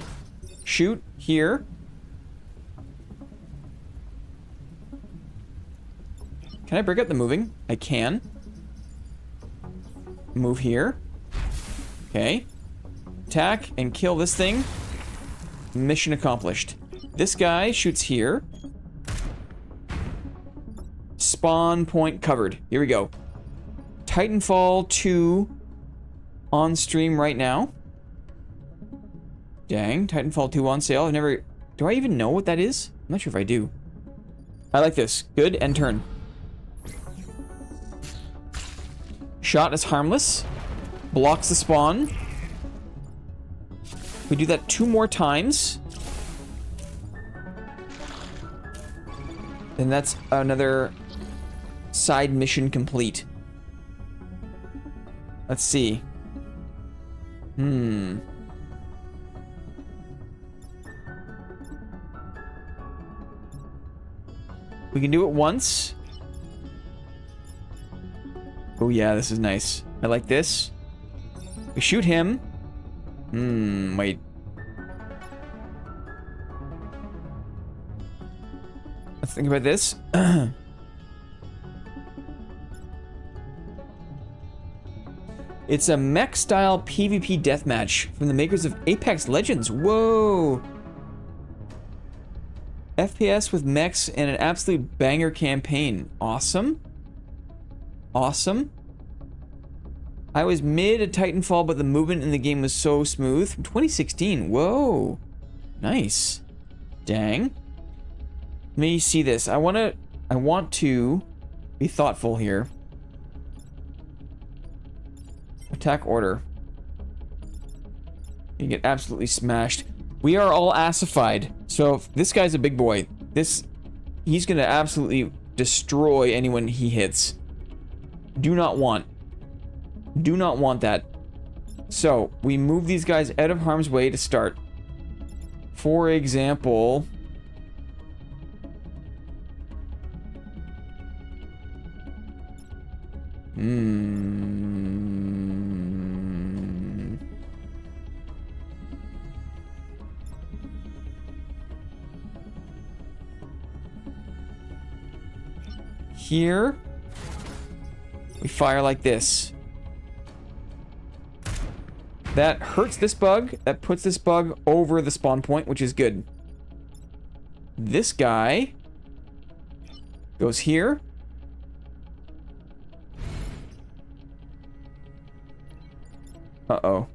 A: Shoot here. Can I break up the moving? I can. Move here. Okay. Attack and kill this thing. Mission accomplished. This guy shoots here. Spawn point covered. Here we go. Titanfall 2 on stream right now. Dang, Titanfall 2 on sale. I've never... Do I even know what that is? I'm not sure if I do. I like this. Good, end turn. Shot is harmless. Blocks the spawn. We do that 2 more times. And that's another side mission complete. Let's see. We can do it once. Oh yeah, this is nice. I like this. We shoot him. Wait. Let's think about this. It's a mech-style PvP deathmatch from the makers of Apex Legends. Whoa! FPS with mechs and an absolute banger campaign. Awesome. Awesome. I was mid a Titanfall, but the movement in the game was so smooth. From 2016. Whoa. Nice. Dang. Let me see this. I want to be thoughtful here. Attack order. You get absolutely smashed. We are all assified. So if this guy's a big boy. He's gonna absolutely destroy anyone he hits. Do not want that. So we move these guys out of harm's way to start. For example, here we fire like this. That hurts this bug. That puts this bug over the spawn point, which is good. This guy goes here. Uh-oh.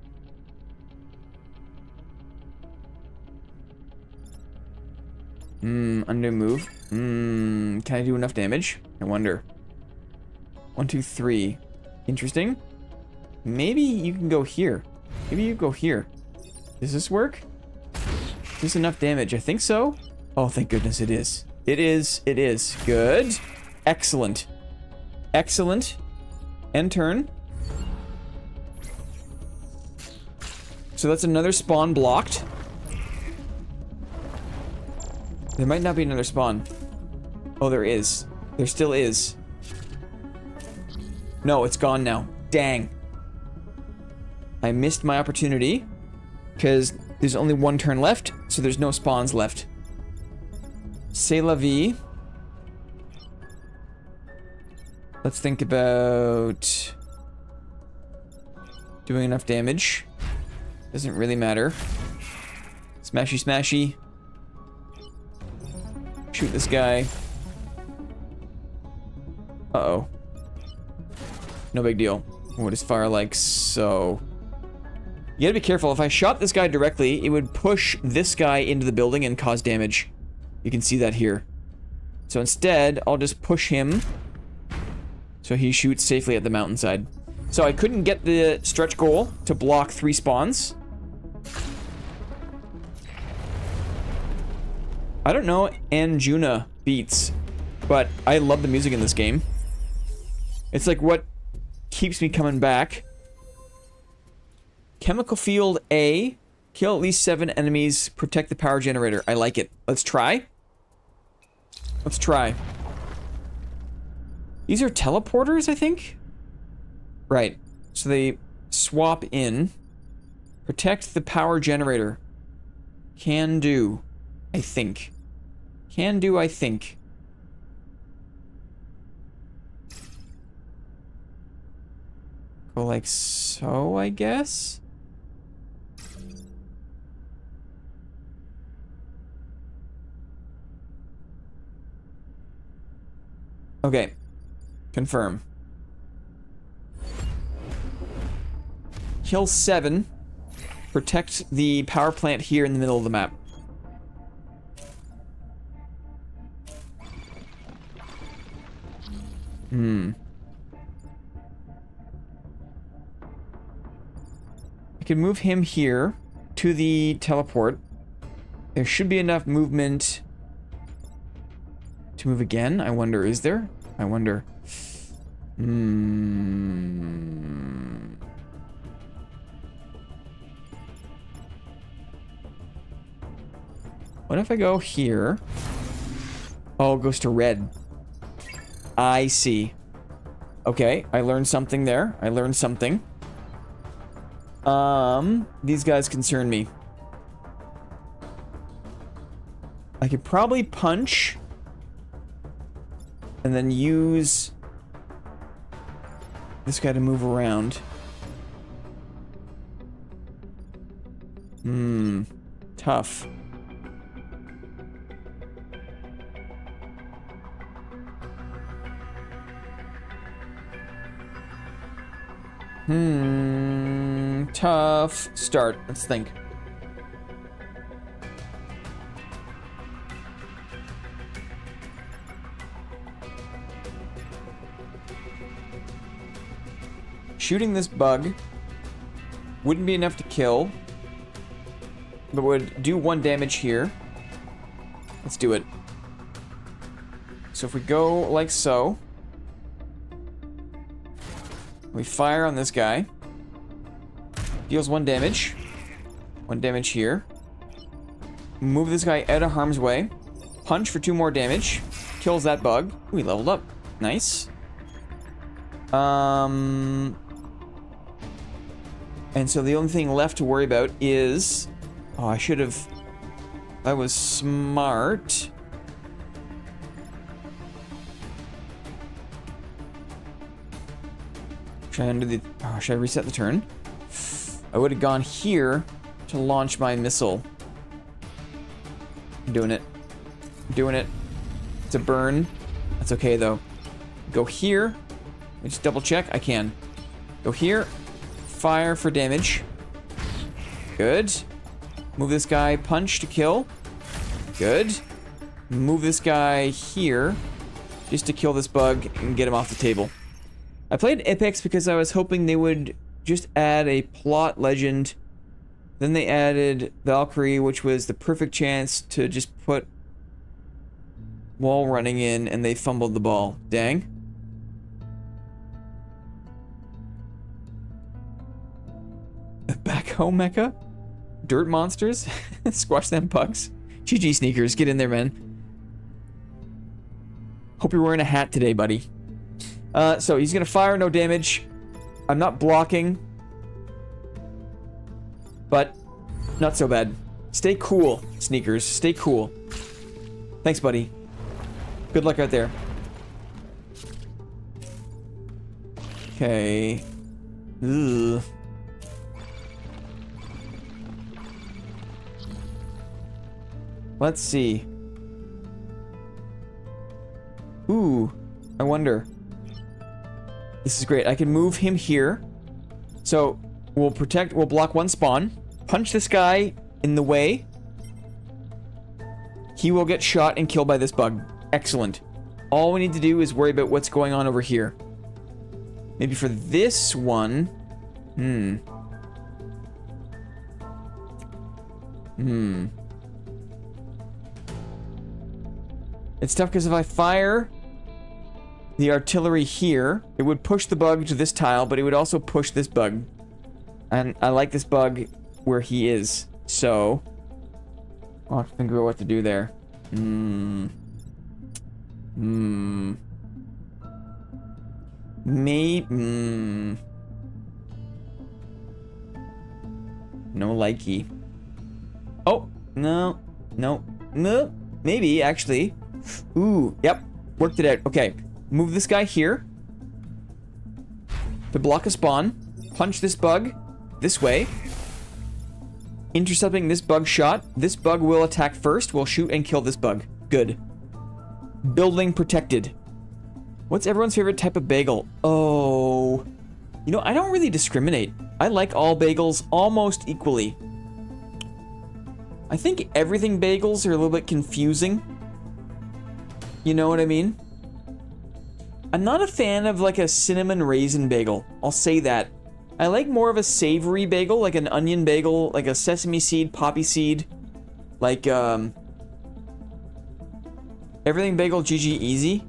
A: Undo move. Can I do enough damage? I wonder. 1, 2, 3. Interesting. Maybe you can go here. Maybe you go here. Does this work? Is this enough damage? I think so. Oh, thank goodness it is. It is. It is. Good. Excellent. Excellent. End turn. So that's another spawn blocked. There might not be another spawn. Oh, there is. There still is. No, it's gone now. Dang. I missed my opportunity because there's only one turn left, so there's no spawns left. C'est la vie. Let's think about doing enough damage. Doesn't really matter. Smashy, smashy. Shoot this guy. Uh-oh. No big deal. What is fire like so? You gotta be careful. If I shot this guy directly, it would push this guy into the building and cause damage. You can see that here. So instead, I'll just push him so he shoots safely at the mountainside. So I couldn't get the stretch goal to block 3 spawns. I don't know Anjuna beats, but I love the music in this game. It's like what keeps me coming back. Chemical field A. Kill at least 7 enemies. Protect the power generator. I like it. Let's try. Let's try. These are teleporters, I think? Right. So they swap in. Protect the power generator. Can do. I think. Can do, I think. Go like so, I guess? Okay. Confirm. Kill 7. Protect the power plant here in the middle of the map. I can move him here to the teleport. There should be enough movement to move again. I wonder, is there? I wonder. What if I go here? Oh, it goes to red. I see. Okay, I learned something there. I learned something. These guys concern me. I could probably punch and then use this guy to move around. Tough. Tough start. Let's think. Shooting this bug wouldn't be enough to kill, but would do 1 damage here. Let's do it. So if we go like so, we fire on this guy. Deals 1 damage. 1 damage here. Move this guy out of harm's way. Punch for 2 more damage. Kills that bug. We leveled up. Nice. And so the only thing left to worry about is... Oh, I should have... I was smart. Should I undo the... Oh, should I reset the turn? I would have gone here to launch my missile. I'm doing it. I'm doing it. It's a burn. That's okay, though. Go here. Let me just double check. I can. Go here. Fire for damage. Good. Move this guy. Punch to kill. Good. Move this guy here. Just to kill this bug and get him off the table. I played Apex because I was hoping they would just add a plot legend. Then they added Valkyrie, which was the perfect chance to just put wall running in, and they fumbled the ball. Dang. Back home mecha? Dirt monsters? Squash them bugs. GG sneakers, get in there, man. Hope you're wearing a hat today, buddy. So he's gonna fire, no damage. I'm not blocking. But not so bad. Stay cool, sneakers. Stay cool. Thanks, buddy. Good luck out there. Okay. Ugh. Let's see. Ooh, I wonder. This is great. I can move him here. So we'll block 1 spawn. Punch this guy in the way. He will get shot and killed by this bug. Excellent. All we need to do is worry about what's going on over here. Maybe for this one. It's tough because if I fire the artillery here, it would push the bug to this tile, but it would also push this bug. And I like this bug where he is. So, I'll have to think about what to do there. Maybe... No likey. Oh, no. Maybe, actually. Ooh, yep. Worked it out. Okay. Move this guy here. To block a spawn. Punch this bug. This way. Intercepting this bug shot. This bug will attack first. We'll shoot and kill this bug. Good. Building protected. What's everyone's favorite type of bagel? Oh. You know, I don't really discriminate. I like all bagels almost equally. I think everything bagels are a little bit confusing. You know what I mean? I'm not a fan of like a cinnamon raisin bagel. I'll say that. I like more of a savory bagel, like an onion bagel, like a sesame seed, poppy seed. Like, everything bagel, GG easy.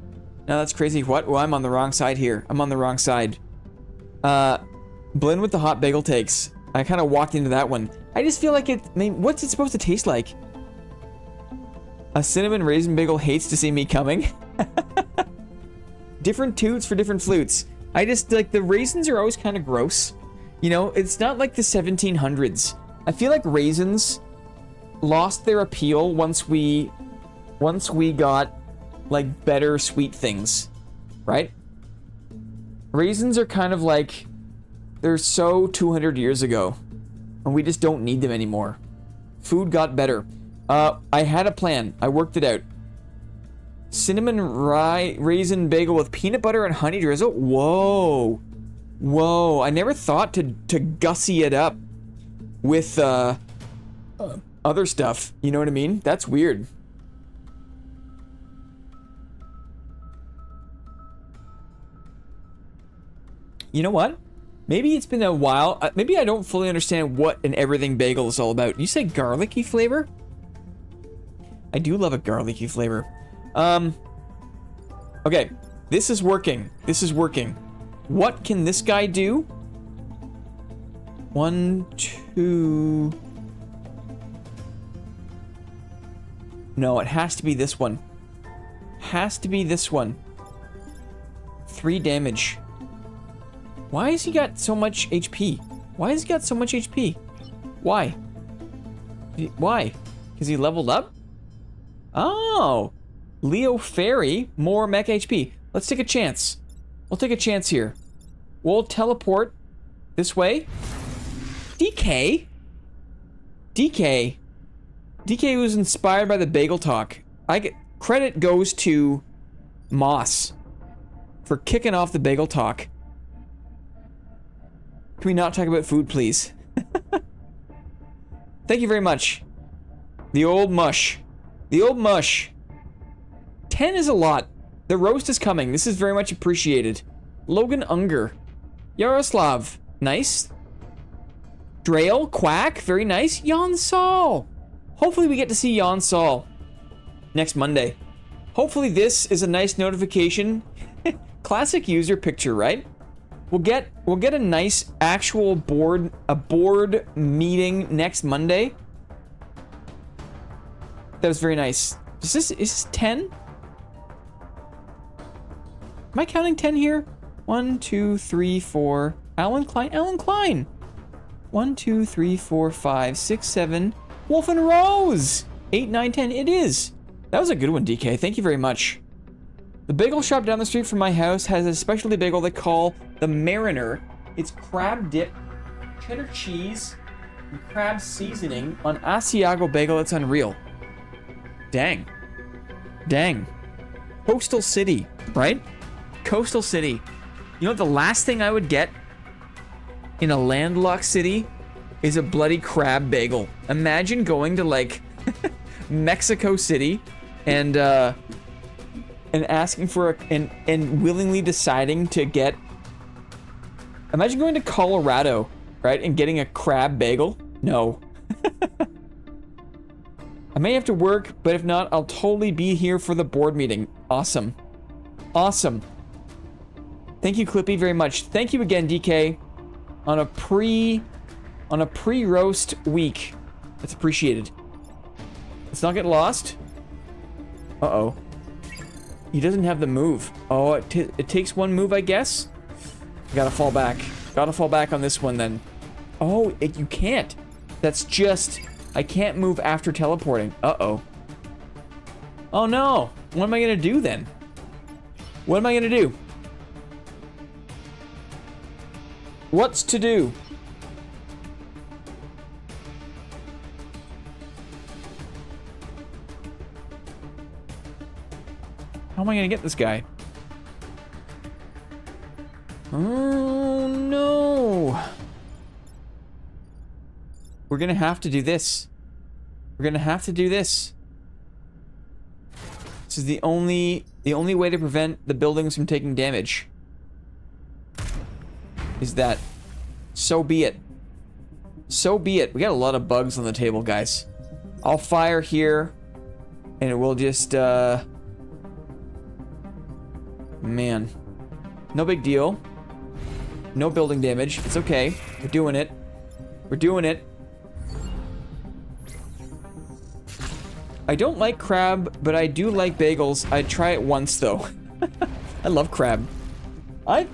A: Now that's crazy. What? Well, I'm on the wrong side here. I'm on the wrong side. Blend with the hot bagel takes. I kind of walked into that one. I just feel like what's it supposed to taste like? A cinnamon raisin bagel hates to see me coming. Different toots for different flutes. I just, like, the raisins are always kind of gross. You know, it's not like the 1700s. I feel like raisins lost their appeal once we got, like, better sweet things. Right? Raisins are kind of like, they're so 200 years ago. And we just don't need them anymore. Food got better. I had a plan. I worked it out. Cinnamon raisin bagel with peanut butter and honey drizzle. Whoa. Whoa, I never thought to gussy it up with other stuff. You know what I mean? That's weird. You know what? Maybe it's been a while. Maybe I don't fully understand what an everything bagel is all about. You say garlicky flavor? I do love a garlicky flavor. Okay, this is working. This is working. What can this guy do? 1, 2... No, it has to be this one. Has to be this one. 3 damage. Why has he got so much HP? Why has he got so much HP? Why? Why? Because he leveled up? Oh! Leo Fairy, more mech HP. Let's take a chance. We'll take a chance here. We'll teleport this way. DK? DK. DK was inspired by the bagel talk. Credit goes to Moss for kicking off the bagel talk. Can we not talk about food, please? Thank you very much. The old mush. The old mush. 10 is a lot. The roast is coming. This is very much appreciated. Logan Unger. Yaroslav. Nice. Drail. Quack. Very nice. Jan Sol. Hopefully we get to see Jan Sol next Monday. Hopefully this is a nice notification. Classic user picture, right? We'll get a nice actual board meeting next Monday. That was very nice. Is this 10? Am I counting 10 here? 1, 2, 3, 4. Alan Klein. Alan Klein. 1, 2, 3, 4, 5, 6, 7. Wolf and Rose. 8, 9, 10. It is. That was a good one, DK. Thank you very much. The bagel shop down the street from my house has a specialty bagel they call the Mariner. It's crab dip, cheddar cheese, and crab seasoning on Asiago bagel. It's unreal. Dang. Dang. Coastal City, right? Coastal City. You know what the last thing I would get in a landlocked city is a bloody crab bagel. Imagine going to like Mexico City and asking for and willingly deciding to get. Imagine going to Colorado, right, and getting a crab bagel. No. I may have to work, but if not, I'll totally be here for the board meeting. Awesome. Awesome. Thank you, Clippy, very much. Thank you again, DK, on a pre-roast week. That's appreciated. Let's not get lost. Uh-oh. He doesn't have the move. Oh, it takes one move, I guess? Gotta fall back. Gotta fall back on this one, then. Oh, you can't. That's just... I can't move after teleporting. Uh-oh. Oh, no. What am I gonna do, then? What am I gonna do? What's to do? How am I gonna get this guy? Oh, no. We're gonna have to do this. We're gonna have to do this. This is the only way to prevent the buildings from taking damage. Is that. So be it. So be it. We got a lot of bugs on the table, guys. I'll fire here. And we'll just, man. No big deal. No building damage. It's okay. We're doing it. We're doing it. I don't like crab, but I do like bagels. I'd try it once, though. I love crab. I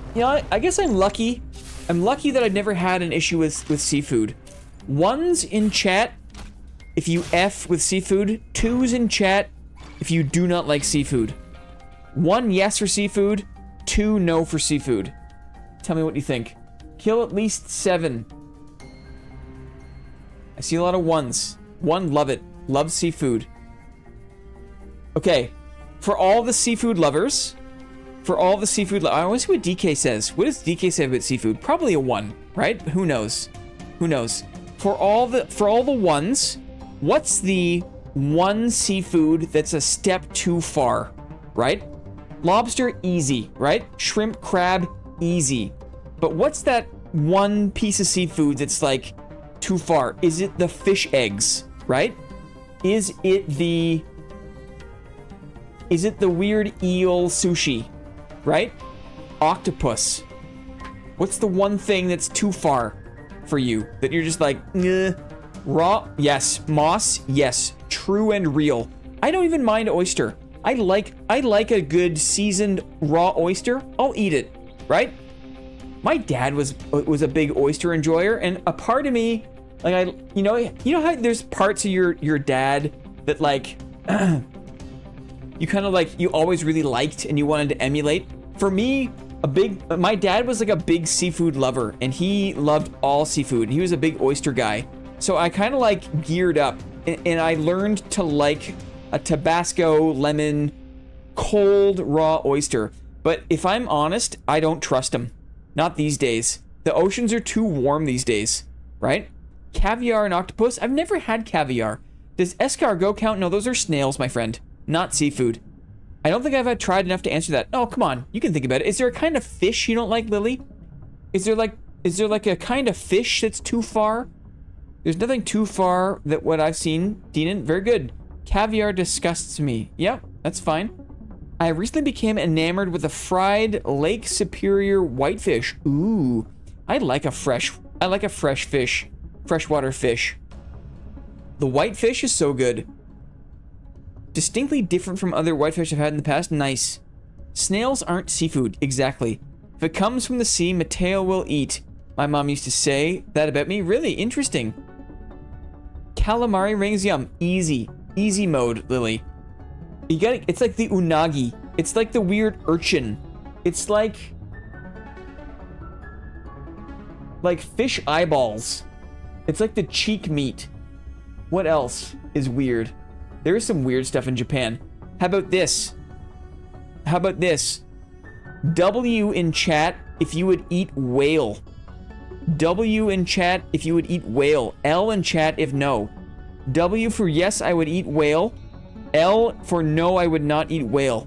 A: guess I'm lucky. I'm lucky that I've never had an issue with seafood. 1's in chat if you F with seafood. 2's in chat if you do not like seafood. 1 yes for seafood. 2 no for seafood. Tell me what you think. Kill at least 7. I see a lot of 1's. 1, love it. Love seafood. Okay. For all the seafood lovers, For all the seafood, I want to see what DK says. What does DK say about seafood? Probably a 1, right? Who knows? Who knows? For all the ones, what's the one seafood that's a step too far, right? Lobster, easy, right? Shrimp, crab, easy. But what's that one piece of seafood that's like too far? Is it the fish eggs, right? Is it the weird eel sushi, right? Octopus. What's the one thing that's too far for you that you're just like, raw? Yes. Moss? Yes. True and real. I don't even mind oyster. I like a good seasoned raw oyster. I'll eat it, right? My dad was a big oyster enjoyer, and a part of me, like, you know how there's parts of your dad that like you kind of like, you always really liked and you wanted to emulate. For me, my dad was like a big seafood lover, and he loved all seafood. He was a big oyster guy. So I kind of like geared up, and I learned to like a Tabasco lemon cold raw oyster. But if I'm honest, I don't trust them. Not these days. The oceans are too warm these days, right? Caviar and octopus? I've never had caviar. Does escargot count? No, those are snails, my friend. Not seafood. I don't think I've tried enough to answer that. Oh, come on. You can think about it. Is there a kind of fish you don't like, Lily? Is there like a kind of fish that's too far? There's nothing too far that what I've seen. Deanan, very good. Caviar disgusts me. Yep, that's fine. I recently became enamored with a fried Lake Superior whitefish. Ooh, I like a fresh fish, freshwater fish. The whitefish is so good. Distinctly different from other whitefish I've had in the past. Nice. Snails aren't seafood, exactly. If it comes from the sea, Mateo will eat. My mom used to say that about me. Really interesting. Calamari rings, yum. Easy. Easy mode, Lily. You got it. It's like the unagi. It's like the weird urchin. It's like fish eyeballs. It's like the cheek meat. What else is weird? There is some weird stuff in Japan. How about this? How about this? W in chat if you would eat whale. W in chat if you would eat whale. L in chat if no. W for yes, I would eat whale. L for no, I would not eat whale.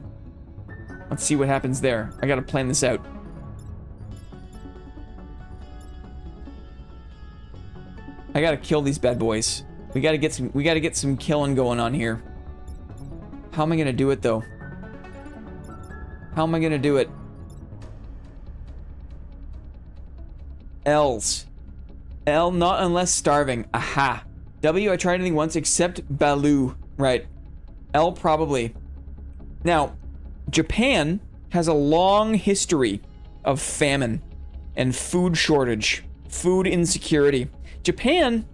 A: Let's see what happens there. I gotta plan this out. I gotta kill these bad boys. We gotta get some killing going on here. How am I gonna do it though? How am I gonna do it? L's. L, not unless starving. Aha. W, I tried anything once except Baloo. Right. L, probably. Now, Japan has a long history of famine and food shortage, food insecurity. Japan,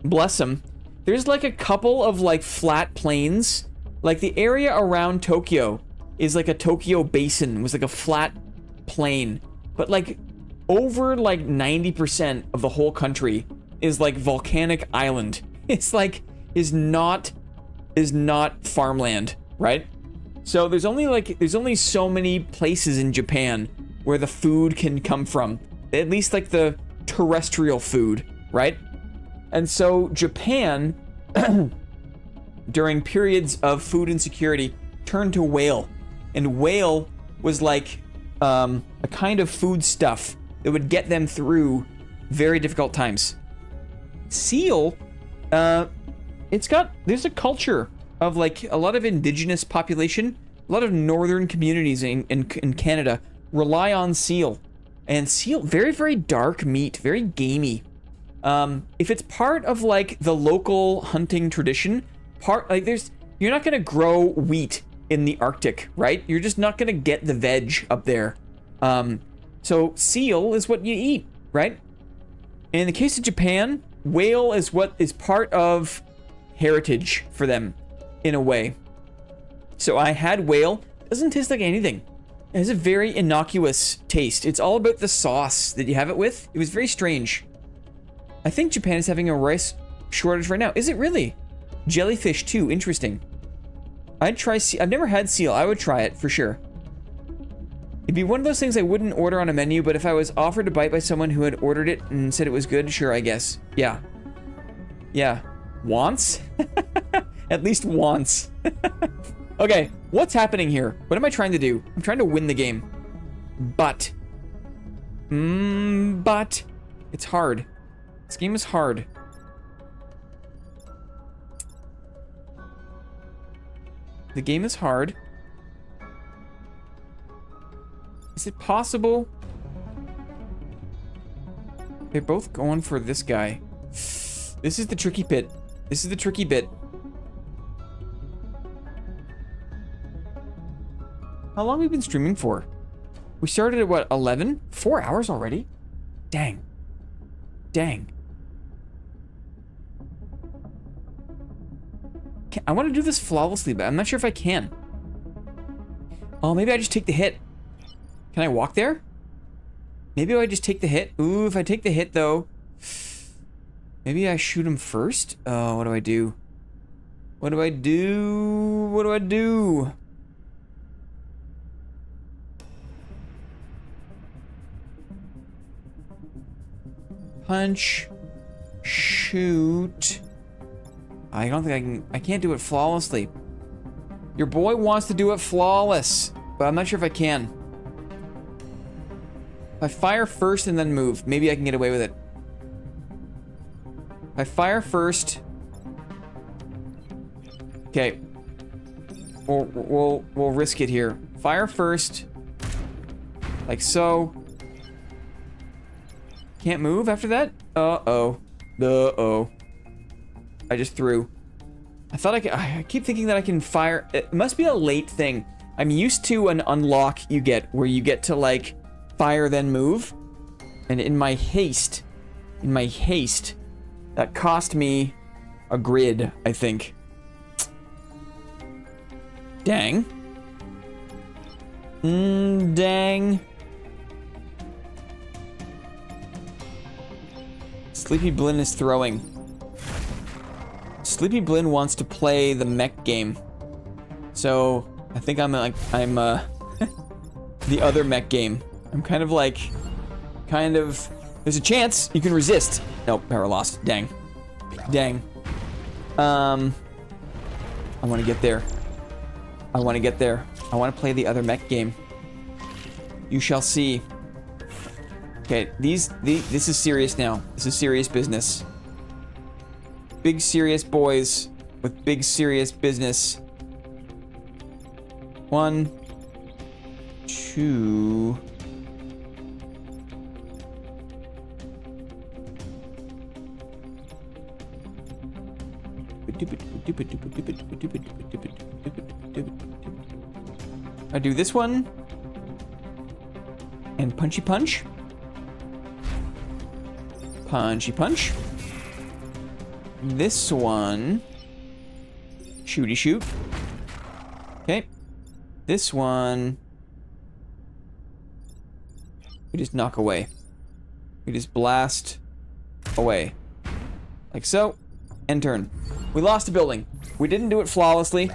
A: bless them, there's like a couple of like flat plains. Like the area around Tokyo is like a Tokyo basin, was like a flat plain. But like over like 90% of the whole country is like volcanic island. It's like is not farmland, right? So there's only so many places in Japan where the food can come from. At least like the terrestrial food, right? And so Japan during periods of food insecurity turned to whale. And whale was like a kind of food stuff that would get them through very difficult times. Seal, there's a culture of like a lot of indigenous population, a lot of northern communities in Canada rely on seal. And seal, very, very dark meat, very gamey. If it's part of like the local hunting tradition, you're not gonna grow wheat in the Arctic, right? You're just not gonna get the veg up there. So seal is what you eat, right? And in the case of Japan, whale is what is part of heritage for them, in a way. So I had whale. It doesn't taste like anything. It has a very innocuous taste. It's all about the sauce that you have it with. It was very strange. I think Japan is having a rice shortage right now. Is it really? Jellyfish too. Interesting. I'd try seal. I've never had seal. I would try it for sure. It'd be one of those things I wouldn't order on a menu, but if I was offered a bite by someone who had ordered it and said it was good, sure, I guess. Yeah. Yeah. Wants? At least once. Okay, what's happening here? What am I trying to do? I'm trying to win the game. But. But. It's hard. This game is hard. The game is hard. Is it possible? They're both going for this guy. This is the tricky bit. This is the tricky bit. How long have we been streaming for? We started at what, 11? 4 hours already? Dang. Dang. I want to do this flawlessly, but I'm not sure if I can. Oh, maybe I just take the hit. Can I walk there? Maybe I just take the hit. Ooh, if I take the hit, though. Maybe I shoot him first? Oh, what do I do? What do I do? What do I do? Punch. Shoot. I don't think I can't do it flawlessly. Your boy wants to do it flawless, but I'm not sure if I can. If I fire first and then move, maybe I can get away with it. If I fire first. Okay. We'll risk it here. Fire first. Like so. Can't move after that? Uh-oh. Uh-oh. I just threw. I thought I could. I keep thinking that I can fire. It must be a late thing. I'm used to an unlock you get where you get to like fire then move. And in my haste, that cost me a grid, I think. Dang. Dang. Sleepy Blinn is throwing. Sleepy Blinn wants to play the mech game. So, I think I'm the other mech game. I'm kind of, there's a chance you can resist. Nope, power lost. Dang. Dang. I want to get there. I want to get there. I want to play the other mech game. You shall see. Okay, this is serious now. This is serious business. Big serious boys with big serious business. 1, 2. I do this one. And punchy punch. Punchy punch. This one. Shooty shoot. Okay. This one. We just knock away. We just blast away. Like so. End turn. We lost a building. We didn't do it flawlessly.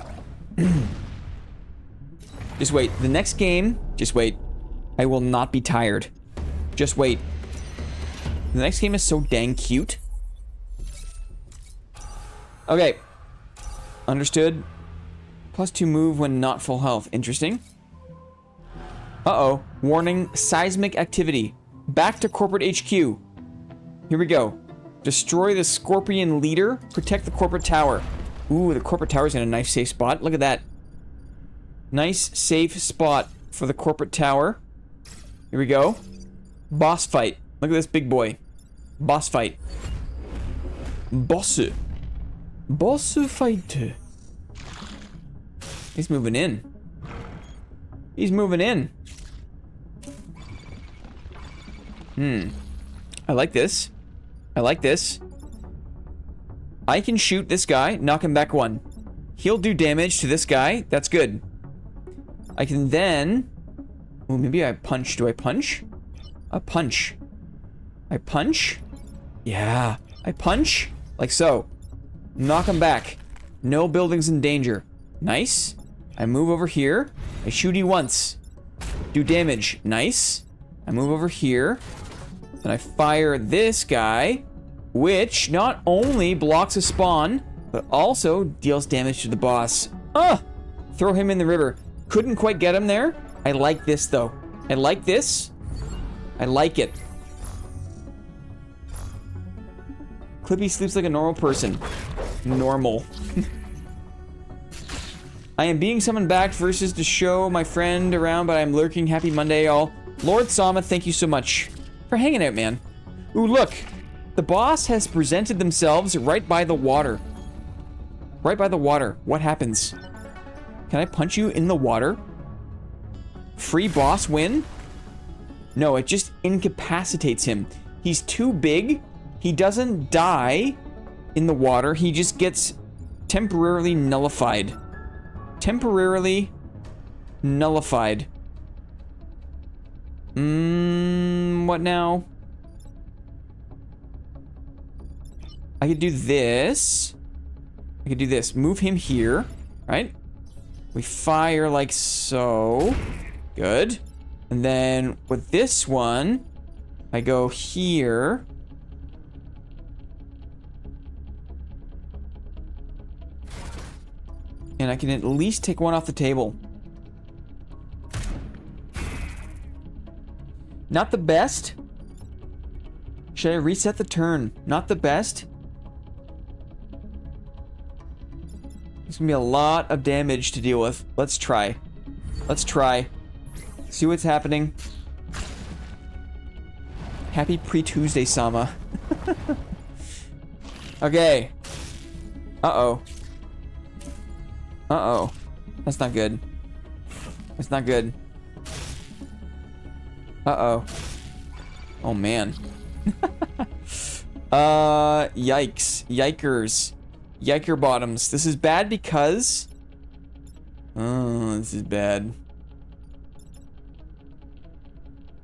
A: Just wait. The next game, just wait. I will not be tired. Just wait. The next game is so dang cute. Okay. Understood. +2 move when not full health. Interesting. Uh-oh. Warning. Seismic activity. Back to corporate HQ. Here we go. Destroy the Scorpion leader. Protect the corporate tower. Ooh, the corporate tower's in a nice safe spot. Look at that. Nice safe spot for the corporate tower. Here we go. Boss fight. Look at this big boy. Boss fight. Boss. Boss fight. He's moving in. He's moving in. I like this. I like this. I can shoot this guy, knock him back 1. He'll do damage to this guy. That's good. I can then... Oh, maybe I punch. Do I punch? I punch. I punch? Yeah. I punch. Like so. Knock him back. No buildings in danger. Nice. I move over here. I shoot you once. Do damage. Nice. I move over here. And I fire this guy, which not only blocks a spawn, but also deals damage to the boss. Throw him in the river. Couldn't quite get him there. I like this, though. I like this. I like it. Clippy sleeps like a normal person. Normal. I am being summoned back versus to show my friend around, but I'm lurking. Happy Monday, all. Lord Sama, thank you so much for hanging out, man. Ooh, look. The boss has presented themselves right by the water. Right by the water. What happens? Can I punch you in the water? Free boss win? No, it just incapacitates him. He's too big. He doesn't die in the water. He just gets temporarily nullified. Temporarily nullified. What now? I could do this. I could do this. Move him here, right? We fire like so. Good. And then with this one, I go here. And I can at least take one off the table. Not the best. Should I reset the turn? Not the best. There's gonna be a lot of damage to deal with. Let's try. Let's try. See what's happening. Happy pre-Tuesday, Sama. Okay. Uh-oh. Uh-oh. That's not good. That's not good. Uh-oh. Oh, man. Yikes. Yikers. Yiker bottoms. This is bad because... Oh, this is bad.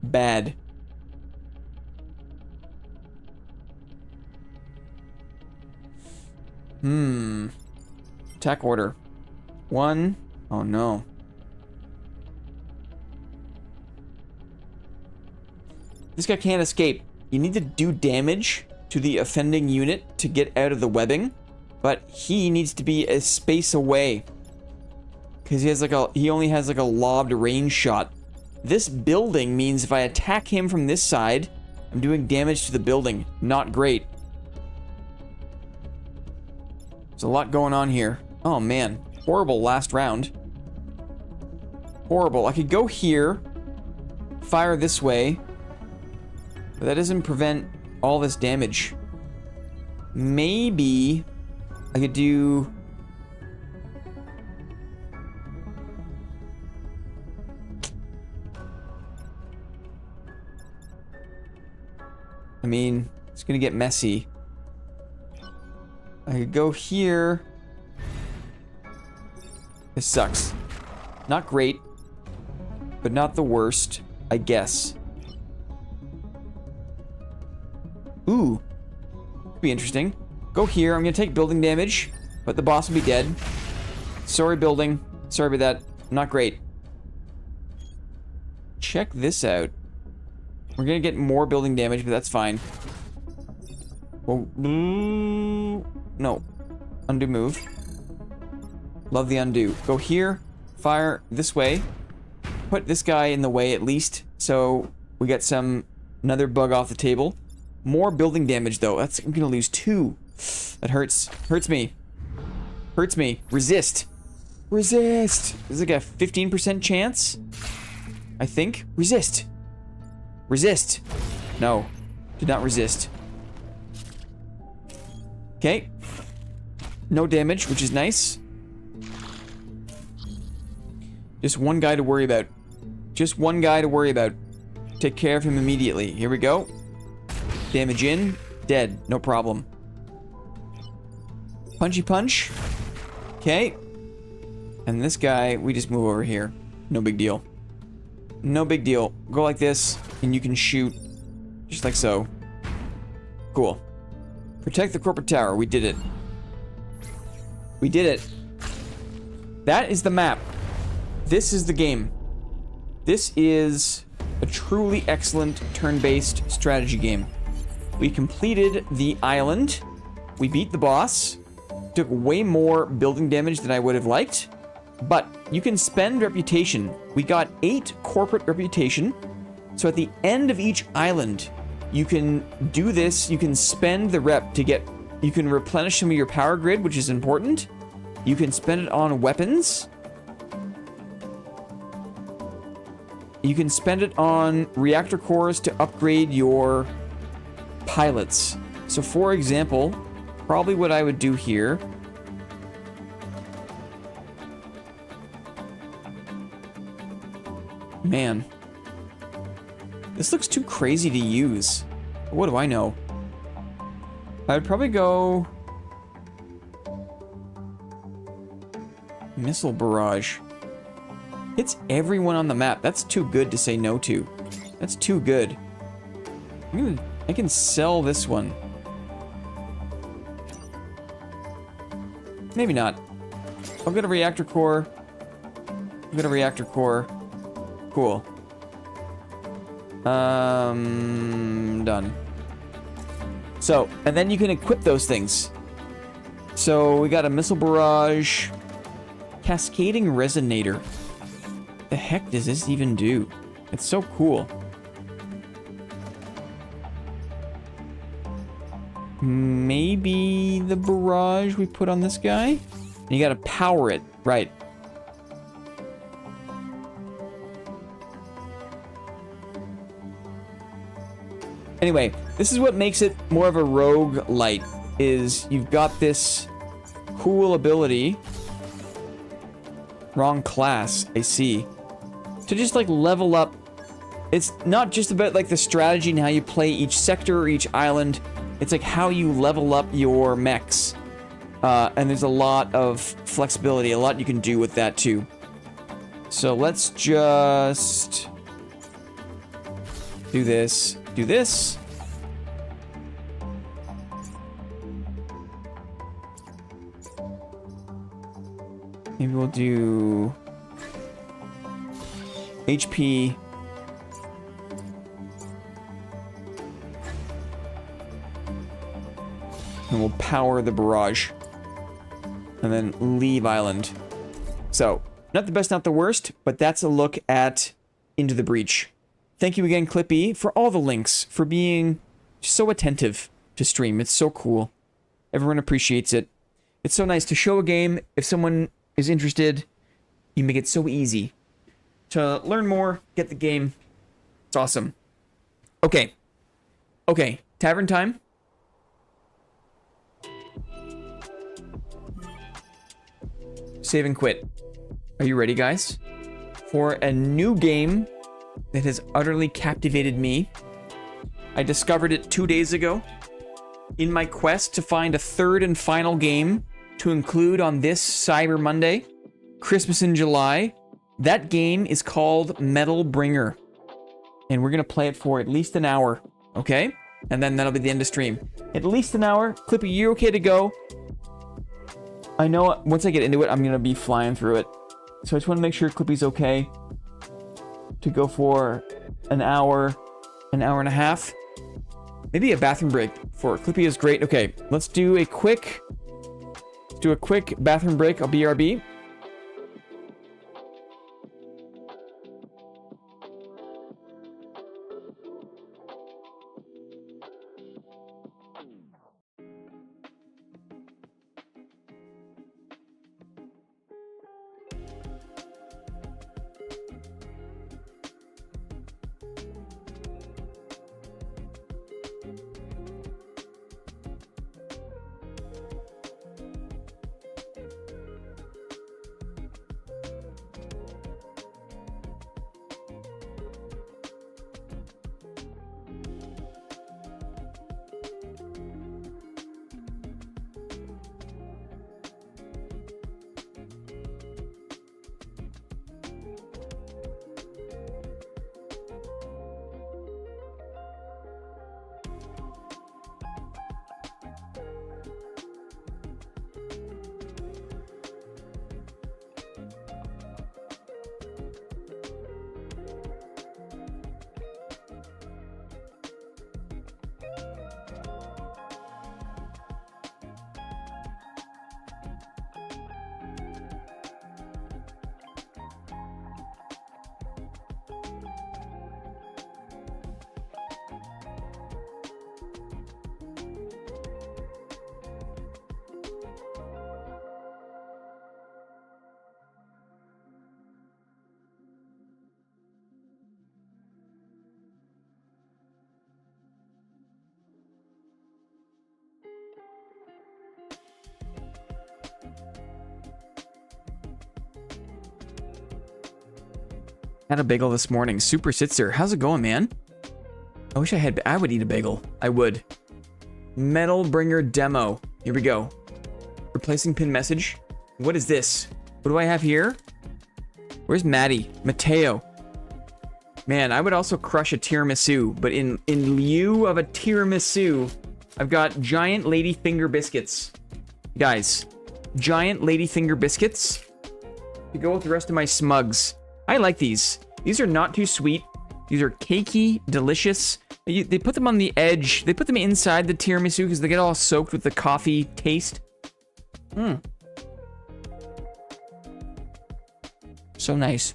A: Bad. Attack order. 1. Oh, no. This guy can't escape. You need to do damage to the offending unit to get out of the webbing, but he needs to be a space away because he only has like a lobbed range shot. This building means if I attack him from this side, I'm doing damage to the building. Not great. There's a lot going on here. Oh man, horrible last round. Horrible. I could go here, fire this way, but that doesn't prevent all this damage. Maybe I could do... I mean, it's gonna get messy. I could go here. This sucks. Not great, but not the worst, I guess. Ooh. Could be interesting. Go here. I'm gonna take building damage, but the boss will be dead. Sorry, building. Sorry about that. Not great. Check this out. We're gonna get more building damage, but that's fine. Well, no. Undo move. Love the undo. Go here. Fire this way. Put this guy in the way at least, so we get another bug off the table. More building damage though. I'm gonna lose 2. That hurts. Hurts me. Hurts me. Resist. Resist. There's like a 15% chance. I think. Resist. Resist. No. Did not resist. Okay. No damage, which is nice. Just one guy to worry about. Just one guy to worry about. Take care of him immediately. Here we go. Damage in. Dead. No problem. Punchy punch. Okay. And this guy, we just move over here. No big deal. No big deal. Go like this, and you can shoot. Just like so. Cool. Protect the corporate tower. We did it. We did it. That is the map. This is the game. This is a truly excellent turn-based strategy game. We completed the island. We beat the boss. Took way more building damage than I would have liked. But you can spend reputation. We got 8 corporate reputation. So at the end of each island, you can do this. You can spend the rep to get... You can replenish some of your power grid, which is important. You can spend it on weapons. You can spend it on reactor cores to upgrade your pilots. So for example, probably what I would do here... Man. This looks too crazy to use. What do I know? I would probably go... Missile barrage. Hits everyone on the map. That's too good to say no to. That's too good. I can sell this one. Maybe not. I'll get a reactor core. I'll get a reactor core. Cool. Done. So, and then you can equip those things. So, we got a missile barrage. Cascading resonator. The heck does this even do? It's so cool. Maybe the barrage we put on this guy? And you gotta power it. Right. Anyway, this is what makes it more of a roguelite, is you've got this cool ability. Wrong class, I see. To just like level up. It's not just about like the strategy and how you play each sector or each island. It's like how you level up your mechs. And there's a lot of flexibility, a lot you can do with that too. So let's just do this. Do this. Maybe we'll do HP. And we'll power the barrage. And then leave island. So, not the best, not the worst, but that's a look at Into the Breach. Thank you again, Clippy, for all the links, for being so attentive to stream. It's so cool. Everyone appreciates it. It's so nice to show a game. If someone is interested, you make it so easy to learn more, get the game. It's awesome. Okay. Okay, tavern time. Save and quit. Are you ready, guys? For a new game that has utterly captivated me. I discovered it 2 days ago in my quest to find a third and final game to include on this Cyber Monday, Christmas in July. That game is called Metal Bringer. And we're going to play it for at least an hour, okay? And then that'll be the end of stream. At least an hour. Clippy, you okay to go? I know once I get into it, I'm going to be flying through it. So I just want to make sure Clippy's okay to go for an hour and a half. Maybe a bathroom break for Clippy is great. Okay, let's do a quick bathroom break. I'll BRB. Had a bagel this morning. Super Sitzer. How's it going, man? I wish I would eat a bagel. I would. Metal Bringer demo. Here we go. Replacing pin message. What is this? What do I have here? Where's Maddie? Mateo. Man, I would also crush a tiramisu, but in lieu of a tiramisu, I've got giant lady finger biscuits. Guys, giant lady finger biscuits to go with the rest of my smugs. I like these. These are not too sweet. These are cakey, delicious. They put them on the edge. They put them inside the tiramisu because they get all soaked with the coffee taste. Mmm. So nice.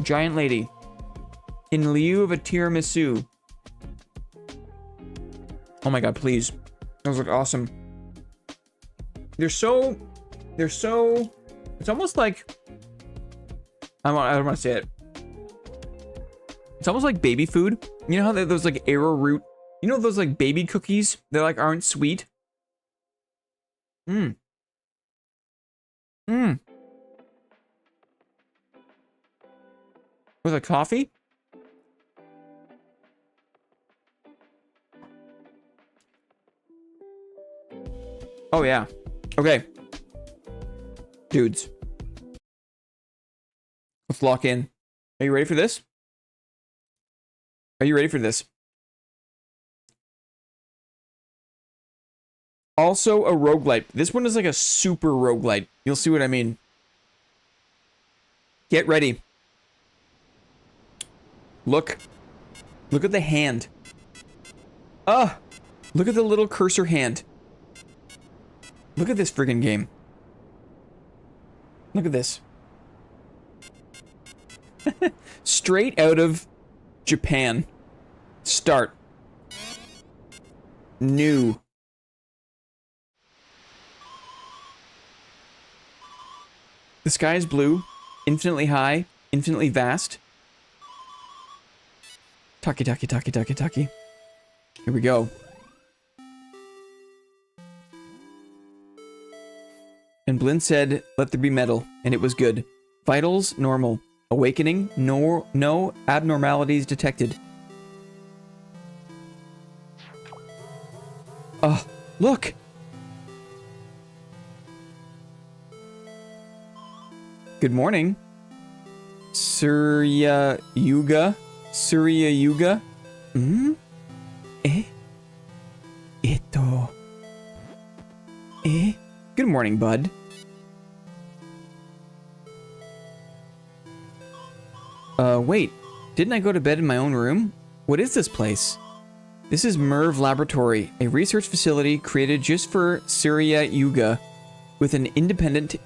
A: Giant lady. In lieu of a tiramisu. Oh my god, please. Those look awesome. They're so... It's almost like... I don't want to say it. It's almost like baby food. You know how those like arrowroot... You know those like baby cookies? They like aren't sweet? Mmm. Mmm. With a coffee? Oh, yeah. Okay. Dudes. Let's lock in. Are you ready for this? Are you ready for this? Also a roguelite. This one is like a super roguelite. You'll see what I mean. Get ready. Look. Look at the hand. Ah! Look at the little cursor hand. Look at this friggin' game. Look at this. Straight out of Japan. Start. New. The sky is blue, infinitely high, infinitely vast. Taki, taki, taki, taki, taki. Here we go. And Blinn said, let there be metal, and it was good. Vitals, normal. Awakening, no abnormalities detected. Oh, look! Good morning. Surya Yuga. Surya Yuga. Hmm? Eh? Ito. Eh? Good morning, bud. Wait. Didn't I go to bed in my own room? What is this place? This is Merv Laboratory, a research facility created just for Surya Yuga within an independent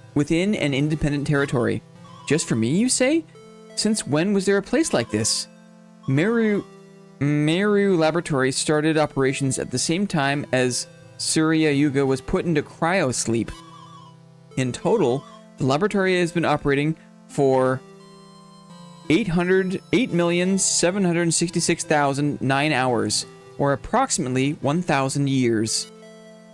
A: territory. Just for me, you say? Since when was there a place like this? Meru Laboratory started operations at the same time as Surya Yuga was put into cryosleep. In total, the laboratory has been operating for 8,766,009 hours, or approximately 1,000 years.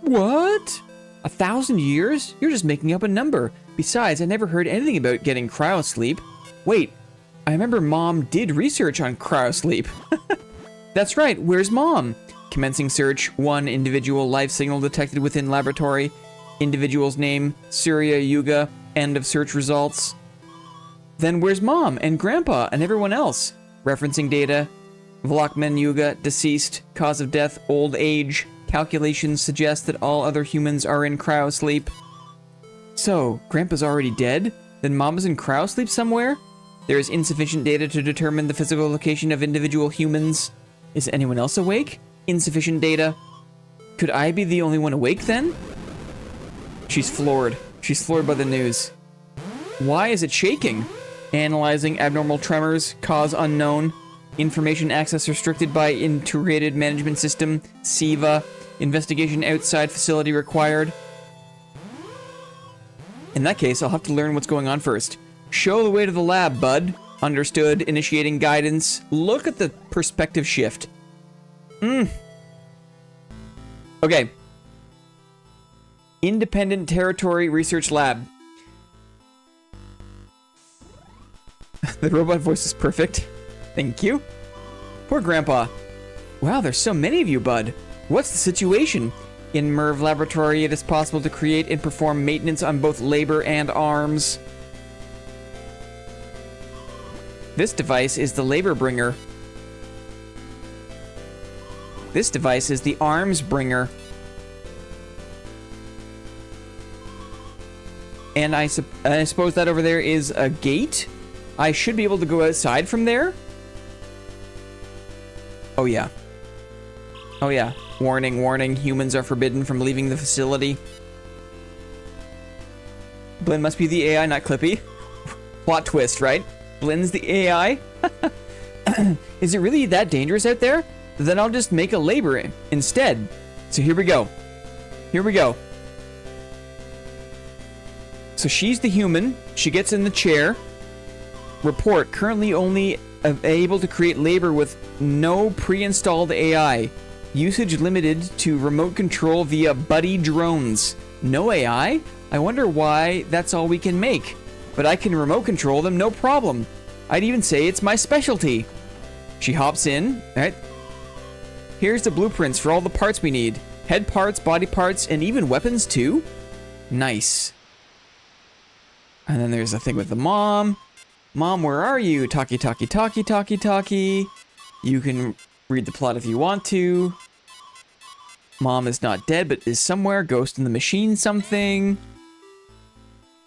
A: What? 1,000 years? You're just making up a number. Besides, I never heard anything about getting cryosleep. Wait, I remember Mom did research on cryosleep. That's right, where's Mom? Commencing search, 1 individual life signal detected within laboratory. Individual's name, Surya Yuga, end of search results. Then where's Mom and Grandpa and everyone else? Referencing data, Vlakmen Yuga, deceased, cause of death, old age. Calculations suggest that all other humans are in cryosleep. So, Grandpa's already dead? Then Mom is in cryosleep somewhere? There is insufficient data to determine the physical location of individual humans. Is anyone else awake? Insufficient data. Could I be the only one awake then? She's floored. She's floored by the news. Why is it shaking? Analyzing abnormal tremors, cause unknown. Information access restricted by integrated management system, SIVA. Investigation outside facility required. In that case, I'll have to learn what's going on first. Show the way to the lab, bud. Understood. Initiating guidance. Look at the perspective shift. Okay. Independent Territory Research Lab. The robot voice is perfect. Thank you. Poor Grandpa. Wow, there's so many of you, bud. What's the situation? In MERV Laboratory, it is possible to create and perform maintenance on both labor and arms. This device is the labor bringer. This device is the arms bringer. And I suppose that over there is a gate? I should be able to go outside from there? Oh yeah. Oh yeah. Warning, warning. Humans are forbidden from leaving the facility. Blinn must be the AI, not Clippy. Plot twist, right? Blinn's the AI? Is it really that dangerous out there? Then I'll just make a labor instead. So here we go. Here we go. So she's the human. She gets in the chair. Report, currently only able to create labor with no pre-installed AI. Usage limited to remote control via buddy drones. No AI? I wonder why that's all we can make. But I can remote control them, no problem. I'd even say it's my specialty. She hops in. Alright. Here's the blueprints for all the parts we need. Head parts, body parts, and even weapons too? Nice. And then there's a thing with the mom. Mom, where are you? Talkie, talkie, talkie, talkie, talkie. You can read the plot if you want to. Mom is not dead, but is somewhere. Ghost in the machine something.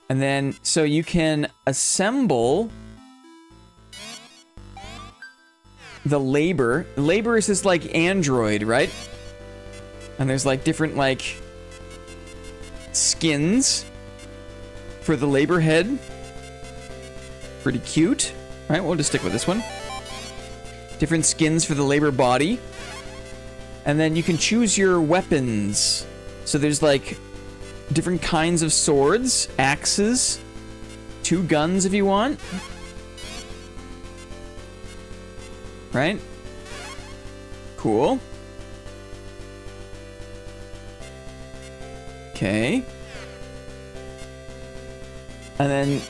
A: And then, so you can assemble the labor. Labor is this, like, android, right? And there's, like, different, like, skins for the labor head. Pretty cute. All right, we'll just stick with this one. Different skins for the labor body. And then you can choose your weapons. So there's, like, different kinds of swords, axes, 2 guns if you want. Right? Cool. Okay. And then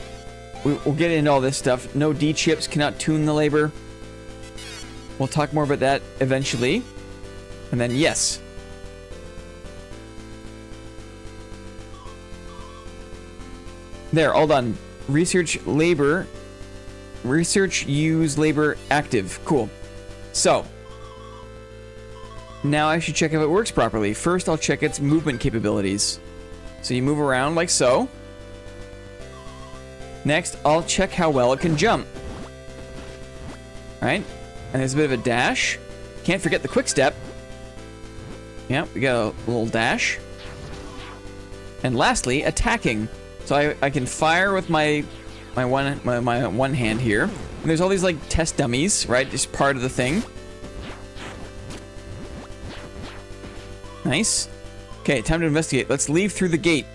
A: we'll get into all this stuff. No D chips, cannot tune the labor. We'll talk more about that eventually. And then, yes. There, all done. Research labor. Research use labor active. Cool. So, now I should check if it works properly. First, I'll check its movement capabilities. So you move around like so. Next, I'll check how well it can jump. Right? And there's a bit of a dash. Can't forget the quick step. Yeah, we got a little dash. And lastly, attacking. So I can fire with my one hand here. And there's all these like test dummies, right? Just part of the thing. Nice. Okay, time to investigate. Let's leave through the gate.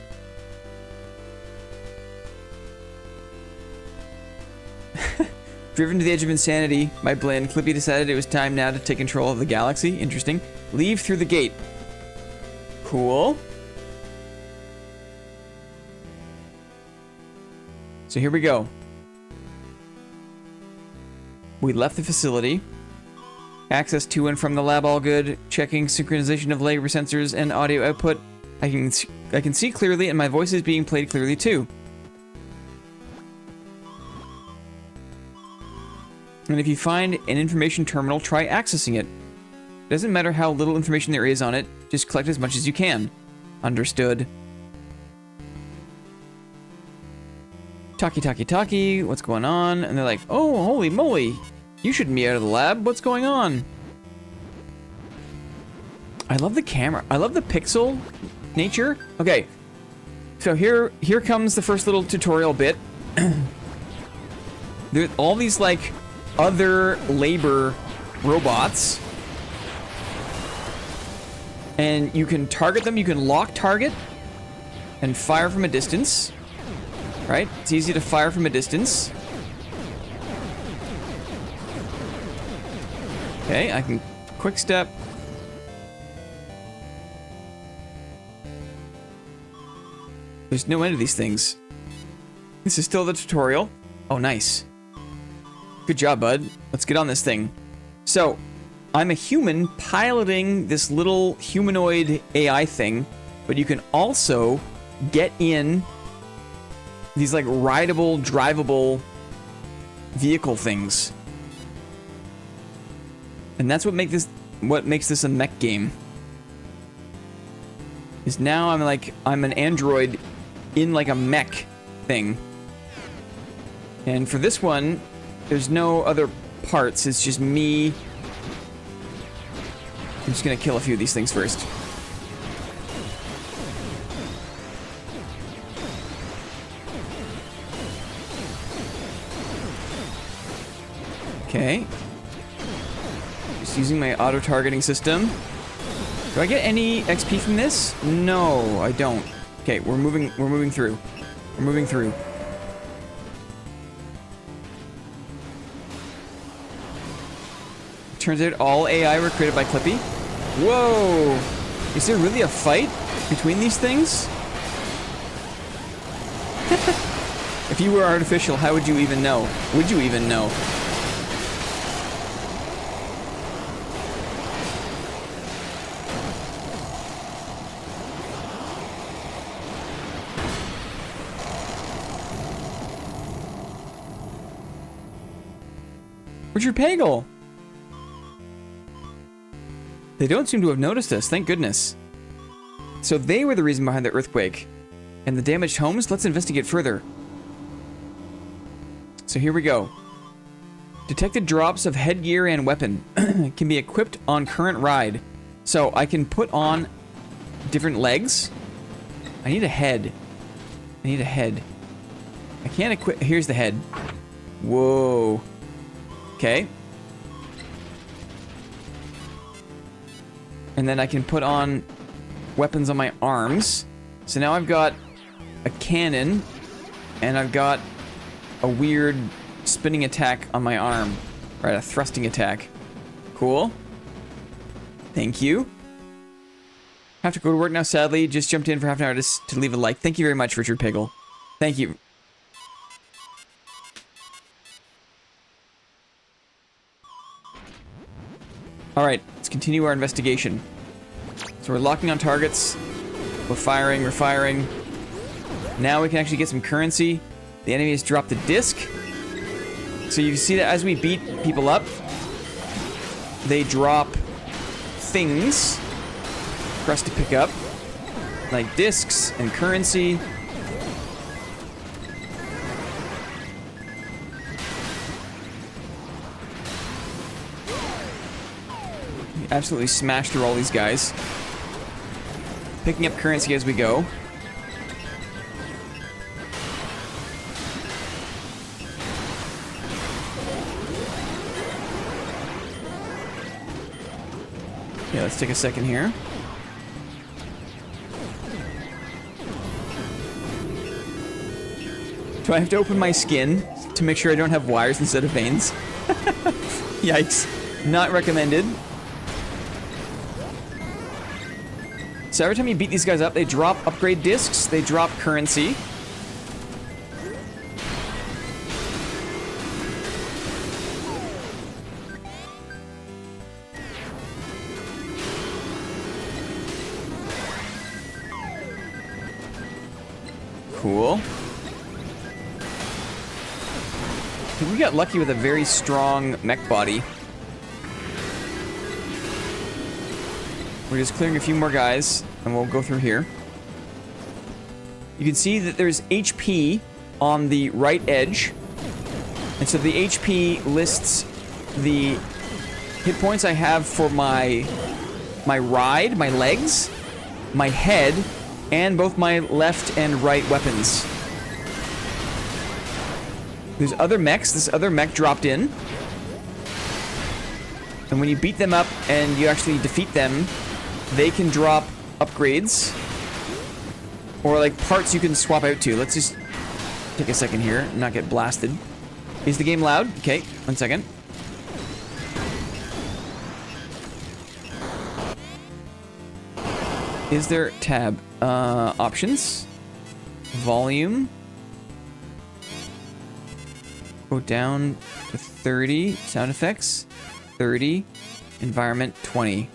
A: Driven to the edge of insanity by Blinn, Clippy decided it was time now to take control of the galaxy. Interesting. Leave through the gate. Cool. So here we go. We left the facility. Access to and from the lab all good. Checking synchronization of labor sensors and audio output. I can see clearly and my voice is being played clearly too. And if you find an information terminal, try accessing it. Doesn't matter how little information there is on it, just collect as much as you can. Understood. Talkie, talkie, talkie, what's going on? And they're like, oh, holy moly, you shouldn't be out of the lab. What's going on? I love the camera. I love the pixel nature. Okay, so here comes the first little tutorial bit. There are all these, like, other labor robots. And you can target them. You can lock target and fire from a distance. Right? It's easy to fire from a distance. Okay, I can quick step. There's no end to these things. This is still the tutorial. Oh, nice. Good job, bud. Let's get on this thing. So, I'm a human piloting this little humanoid AI thing, but you can also get in these like rideable, drivable vehicle things. And that's what makes this a mech game. Is now I'm an android in like a mech thing. And for this one, there's no other parts, it's just me. I'm just gonna kill a few of these things first. Okay. Just using my auto-targeting system. Do I get any XP from this? No, I don't. Okay, we're moving through. We're moving through. Turns out all AI were created by Clippy. Whoa! Is there really a fight between these things? If you were artificial, how would you even know? Would you even know? Richard Pagel! They don't seem to have noticed us, thank goodness. So they were the reason behind the earthquake. And the damaged homes? Let's investigate further. So here we go. Detected drops of headgear and weapon. Can be equipped on current ride. So I can put on different legs. I need a head. I need a head. I can't equip... Here's the head. Whoa. Okay. And then I can put on weapons on my arms. So now I've got a cannon, and I've got a weird spinning attack on my arm. Right, a thrusting attack. Cool. Thank you. Have to go to work now, sadly. Just jumped in for half an hour to leave a like. Thank you very much, Richard Pagel. Thank you. Alright, let's continue our investigation. So we're locking on targets. We're firing, we're firing. Now we can actually get some currency. The enemy has dropped a disc. So you see that as we beat people up, they drop things for us to pick up. Like discs and currency. Absolutely smash through all these guys. Picking up currency as we go. Yeah, let's take a second here. Do I have to open my skin to make sure I don't have wires instead of veins? Yikes. Not recommended. So every time you beat these guys up, they drop upgrade discs, they drop currency. Cool. I think we got lucky with a very strong mech body. We're just clearing a few more guys, and we'll go through here. You can see that there's HP on the right edge. And so the HP lists the hit points I have for my ride, my legs, my head, and both my left and right weapons. There's other mechs. This other mech dropped in. And when you beat them up and you actually defeat them, they can drop upgrades or like parts you can swap out to. Let's just take a second here and not get blasted. Is the game loud? Okay, 1 second. Is there tab? Options. Volume. Go down to 30. Sound effects, 30. Environment, 20.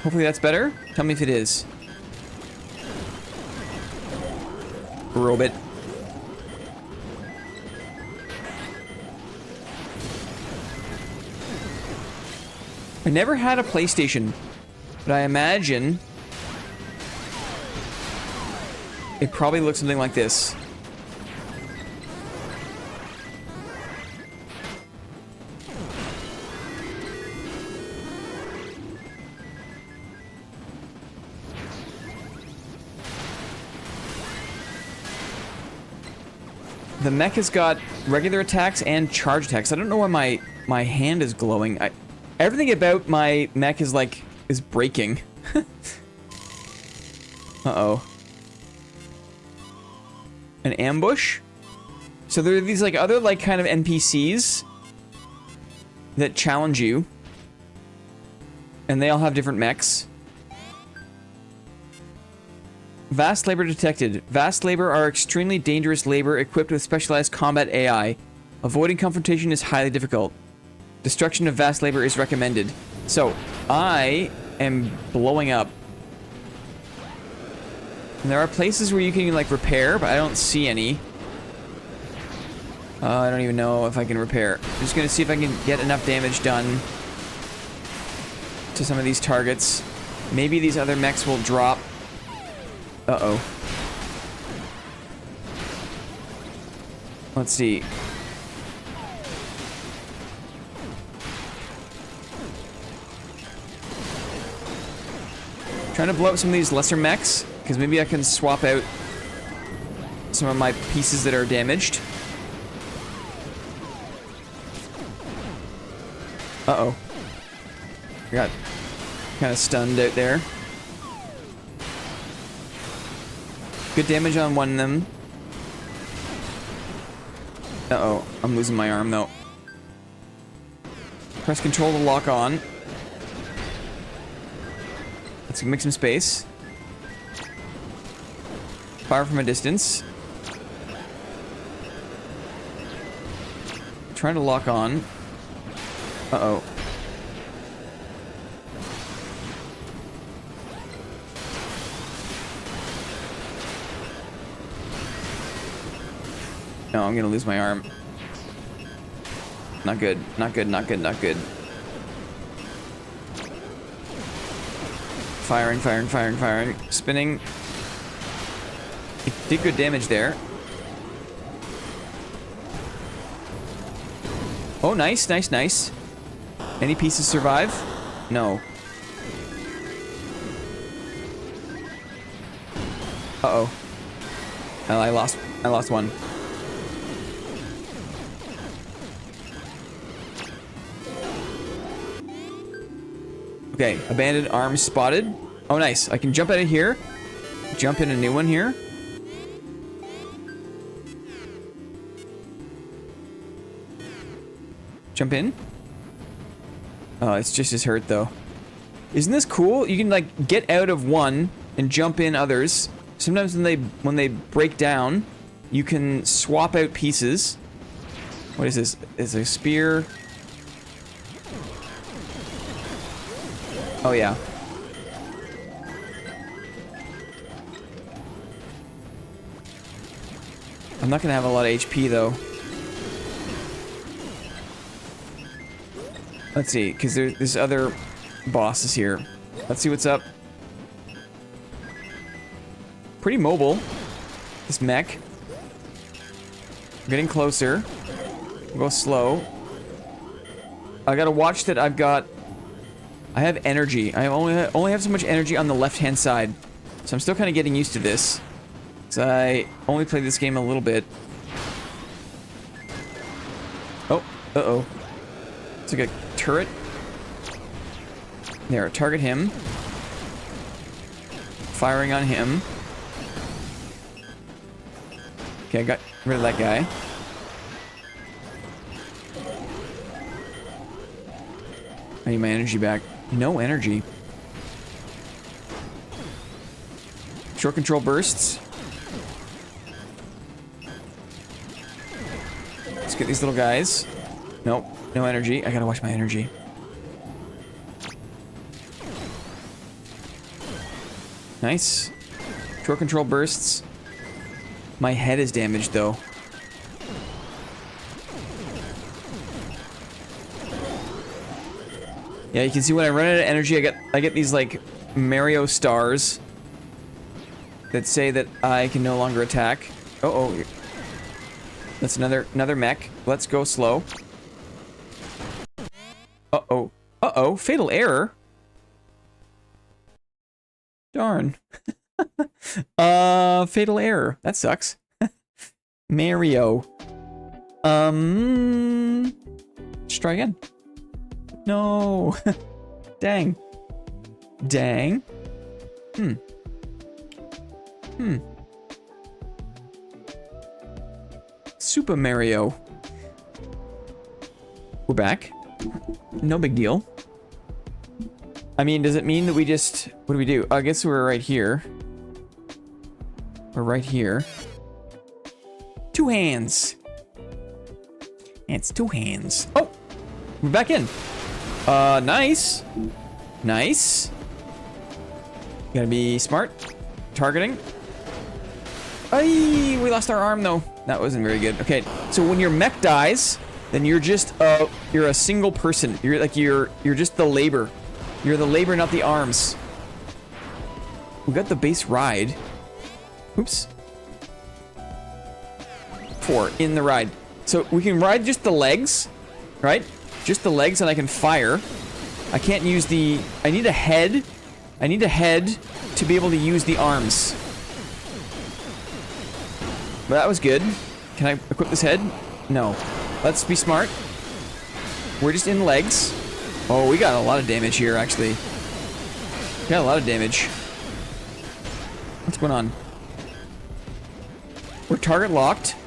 A: Hopefully that's better. Tell me if it is. Robot. I never had a PlayStation, but I imagine it probably looks something like this. The mech has got regular attacks and charge attacks. I don't know why my hand is glowing. Everything about my mech is like, is breaking. Uh-oh. An ambush? So there are these like other like kind of NPCs that challenge you. And they all have different mechs. Vast labor detected. Vast labor are extremely dangerous labor equipped with specialized combat AI. Avoiding confrontation is highly difficult. Destruction of vast labor is recommended. So, I am blowing up. And there are places where you can like repair, but I don't see any. I don't even know if I can repair. I'm just gonna see if I can get enough damage done to some of these targets. Maybe these other mechs will drop. Uh-oh. Let's see. Trying to blow up some of these lesser mechs, because maybe I can swap out some of my pieces that are damaged. Uh-oh. I got kind of stunned out there. Good damage on one of them. Uh-oh. I'm losing my arm, though. Press control to lock on. Let's make some space. Fire from a distance. Trying to lock on. Uh-oh. No, I'm gonna lose my arm. Not good. Not good, not good, not good. Firing, firing, firing, firing. Spinning. It did good damage there. Oh, nice, nice, nice. Any pieces survive? No. Uh-oh. Oh, I lost one. Okay, abandoned arms spotted. Oh, nice. I can jump out of here. Jump in a new one here. Jump in. Oh, it's just as hurt, though. Isn't this cool? You can, like, get out of one and jump in others. Sometimes when they break down, you can swap out pieces. What is this? Is a spear? Oh, yeah. I'm not gonna have a lot of HP, though. Let's see, because there's other bosses here. Let's see what's up. Pretty mobile. This mech. Getting closer. Go slow. I gotta watch that I have energy. I only have so much energy on the left-hand side. So I'm still kind of getting used to this. So I only played this game a little bit. Oh, uh-oh. It's like a turret. There, target him. Firing on him. Okay, I got rid of that guy. I need my energy back. No energy. Short control bursts. Let's get these little guys. Nope, no energy. I gotta watch my energy. Nice. Short control bursts. My head is damaged though. Yeah, you can see when I run out of energy, I get these like Mario stars that say that I can no longer attack. Uh-oh. That's another mech. Let's go slow. Uh-oh. Uh-oh. Fatal error. Darn. Fatal error. That sucks. Mario. Let's try again. No. Dang. Dang. Super Mario. We're back. No big deal. I mean, does it mean that we just... What do we do? I guess we're right here. We're right here. Two hands. It's two hands. Oh! We're back in. Nice. Nice. Gotta be smart. Targeting. Ay, we lost our arm though. That wasn't very good. Okay, so when your mech dies, then you're just you're a single person. You're just the labor. You're the labor, not the arms. We got the base ride. Oops. 4 in the ride. So we can ride just the legs, right? Just the legs, and I can fire. I can't use the... I need a head. I need a head to be able to use the arms. But that was good. Can I equip this head? No. Let's be smart. We're just in legs. Oh, we got a lot of damage here, actually. We got a lot of damage. What's going on? We're target locked.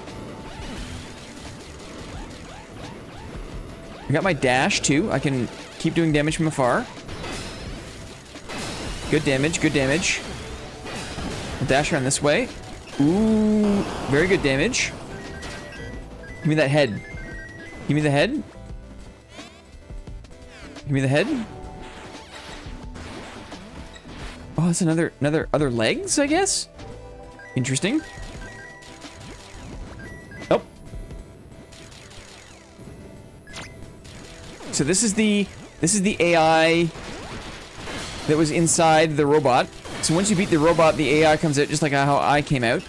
A: I got my dash, too. I can keep doing damage from afar. Good damage, good damage. I'll dash around this way. Ooh, very good damage. Give me that head. Give me the head. Give me the head. Oh, that's other legs, I guess? Interesting. Oh. So this is the AI that was inside the robot. So once you beat the robot, the AI comes out just like how I came out.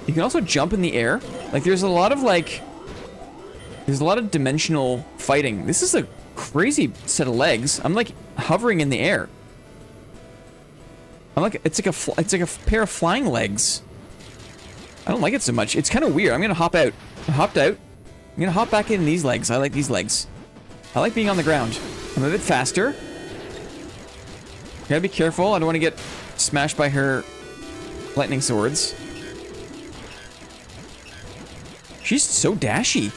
A: You can also jump in the air. Like there's a lot of dimensional fighting. This is a crazy set of legs. I'm like hovering in the air. I'm like it's like a pair of flying legs. I don't like it so much. It's kind of weird. I'm gonna hop out. I hopped out. I'm gonna hop back in these legs. I like these legs. I like being on the ground. I'm a bit faster. Gotta be careful. I don't want to get smashed by her lightning swords. She's so dashy.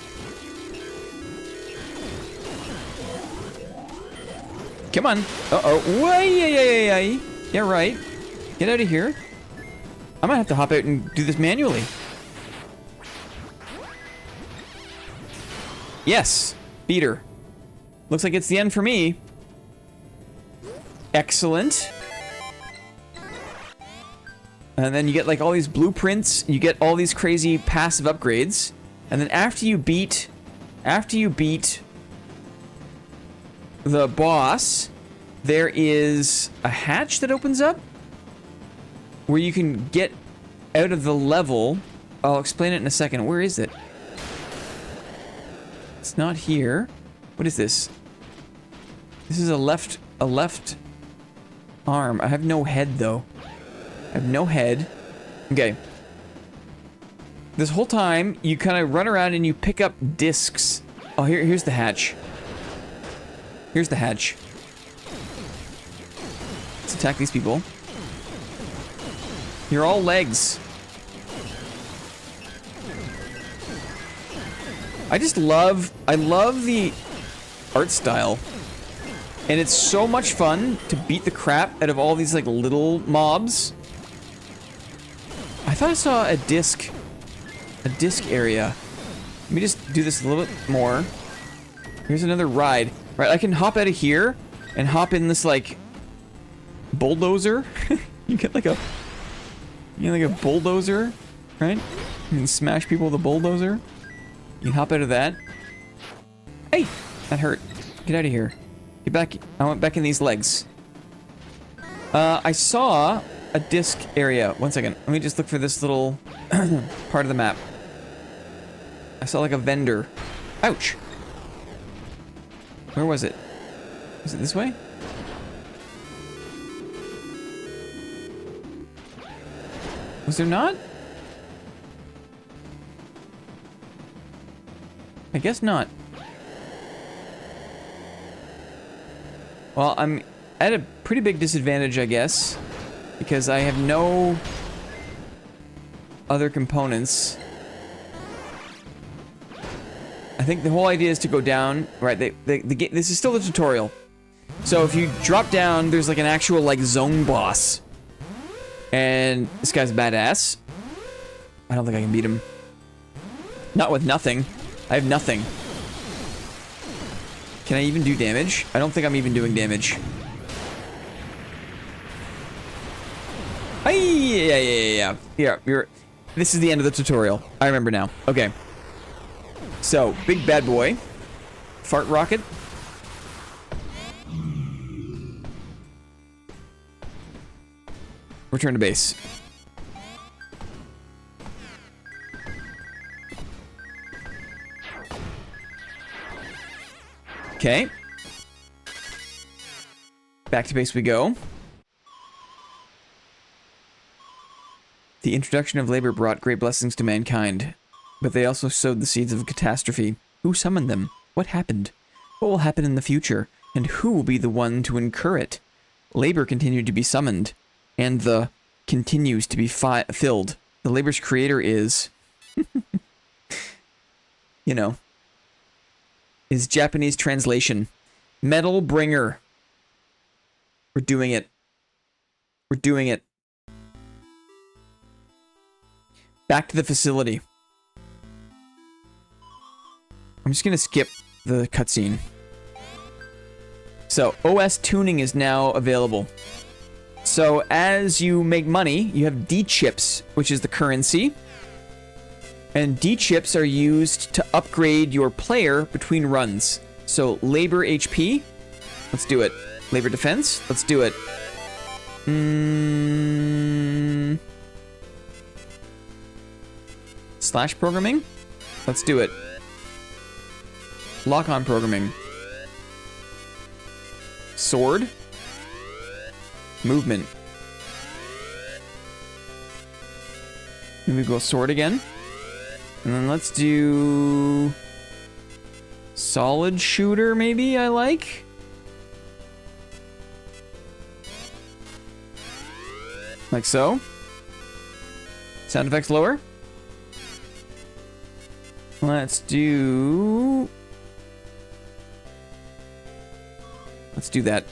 A: Come on. Uh-oh. Way. Yeah, right. Get out of here. I might have to hop out and do this manually. Yes. Beat her. Looks like it's the end for me. Excellent. And then you get like all these blueprints. You get all these crazy passive upgrades. And then after you beat the boss, there is a hatch that opens up where you can get out of the level. I'll explain it in a second. Where is it? It's not here. What is this? This is a left arm. I have no head though. I have no head. Okay. This whole time you kind of run around and you pick up discs. Oh, here's the hatch. Here's the hatch. Let's attack these people. You're all legs. I love the art style. And it's so much fun to beat the crap out of all these like little mobs. I thought I saw a disc area. Let me just do this a little bit more. Here's another ride. Right, I can hop out of here and hop in this like bulldozer. You get like a bulldozer, right? You can smash people with a bulldozer. You can hop out of that. Hey, that hurt. Get out of here. Get back. I went back in these legs. I saw a disc area. One second. Let me just look for this little part of the map. I saw like a vendor. Ouch. Where was it? Was it this way? Was there not? I guess not. Well, I'm at a pretty big disadvantage, I guess, because I have no other components. I think the whole idea is to go down, right? This is still the tutorial. So if you drop down, there's like an actual like zone boss. And this guy's badass. I don't think I can beat him. Not with nothing. I have nothing. Can I even do damage? I don't think I'm even doing damage. Yeah. Here, this is the end of the tutorial. I remember now. Okay. So, big bad boy. Fart rocket. Return to base. Okay. Back to base we go. The introduction of labor brought great blessings to mankind, but they also sowed the seeds of catastrophe. Who summoned them? What happened? What will happen in the future? And who will be the one to incur it? Labor continued to be summoned, and the continues to be filled. The labor's creator is... you know... is Japanese translation. Metal bringer. We're doing it. We're doing it. Back to the facility. I'm just gonna skip the cutscene. So, OS tuning is now available. So, as you make money, you have D-chips, which is the currency. And D-chips are used to upgrade your player between runs. So, labor HP. Let's do it. Labor defense. Let's do it. Slash programming. Let's do it. Lock-on programming. Sword. Movement. Maybe go sword again. And then let's do... solid shooter, maybe, I like? Like so. Sound effects lower. Let's do... let's do that.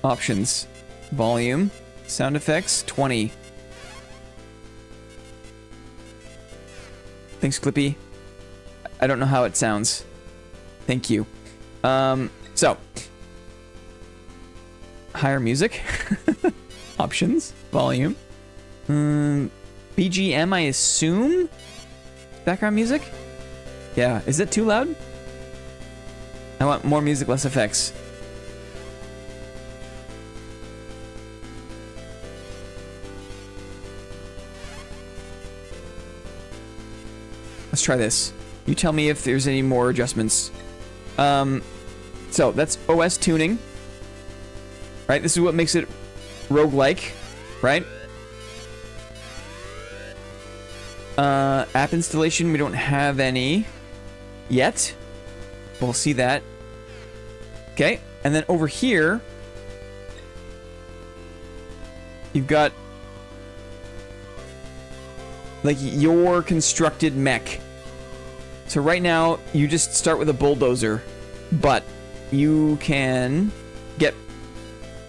A: Options. Volume. Sound effects, 20. Thanks, Clippy. I don't know how it sounds. Thank you. So. Higher music. Options. Volume. BGM, I assume? Background music? Yeah. Is it too loud? I want more music, less effects. Let's try this. You tell me if there's any more adjustments. So that's OS tuning. Right? This is what makes it roguelike, right? App installation, we don't have any yet. We'll see that. Okay, and then over here, you've got like your constructed mech. So right now, you just start with a bulldozer, but you can get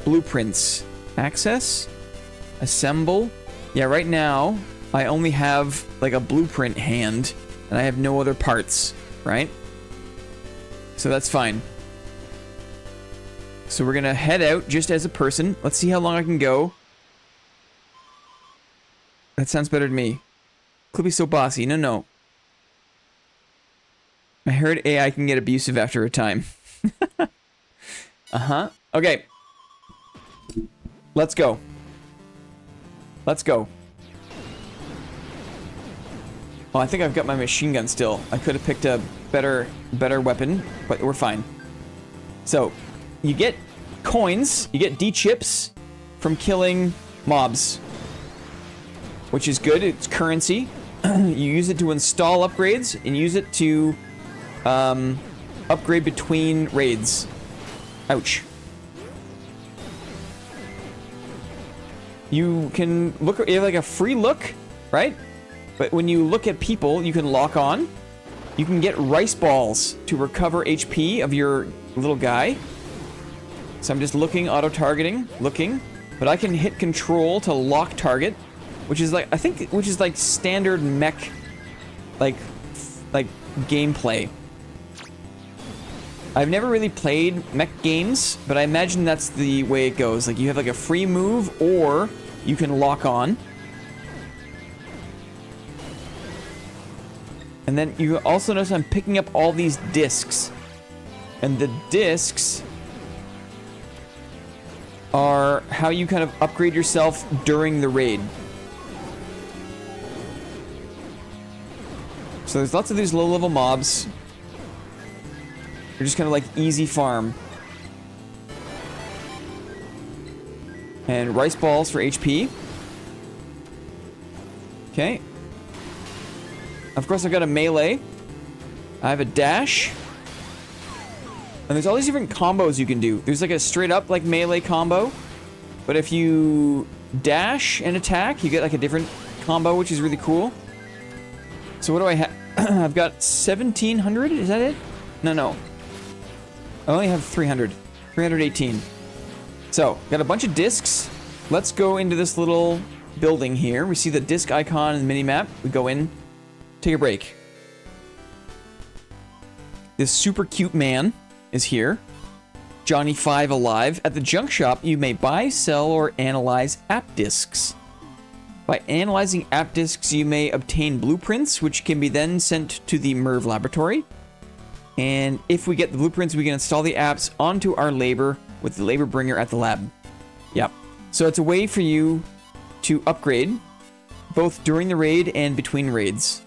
A: blueprints. Access, assemble, Yeah, right now, I only have, like, a blueprint hand, and I have no other parts, right? So that's fine. So we're gonna head out just as a person. Let's see how long I can go. That sounds better to me. Could be so bossy. No, no. I heard AI can get abusive after a time. Uh-huh. Okay. Let's go. Let's go. Oh, I think I've got my machine gun still. I could have picked a better weapon, but we're fine. So, you get coins, you get D-chips from killing mobs, which is good. It's currency. You use it to install upgrades and use it to upgrade between raids. Ouch. You can look, you have like a free look, right? But when you look at people, you can lock on. You can get rice balls to recover HP of your little guy. So I'm just looking, auto-targeting, looking. But I can hit control to lock target, which is like, I think, which is like standard mech, like gameplay. I've never really played mech games, but I imagine that's the way it goes. Like, you have like a free move, or you can lock on. And then you also notice I'm picking up all these discs. And the discs are how you kind of upgrade yourself during the raid. So there's lots of these low-level mobs. They're just kind of like easy farm. And rice balls for HP. Okay. Of course, I've got a melee. I have a dash. And there's all these different combos you can do. There's like a straight up like melee combo. But if you dash and attack, you get like a different combo, which is really cool. So what do I have? I've got 1,700. Is that it? No. I only have 300. 318. So, got a bunch of discs. Let's go into this little building here. We see the disc icon in the minimap. We go in, take a break. This super cute man is here. Johnny 5 alive. At the junk shop, you may buy, sell, or analyze app discs. By analyzing app discs, you may obtain blueprints, which can be then sent to the MERV laboratory. And if we get the blueprints, we can install the apps onto our labor with the labor bringer at the lab. Yep. So it's a way for you to upgrade both during the raid and between raids.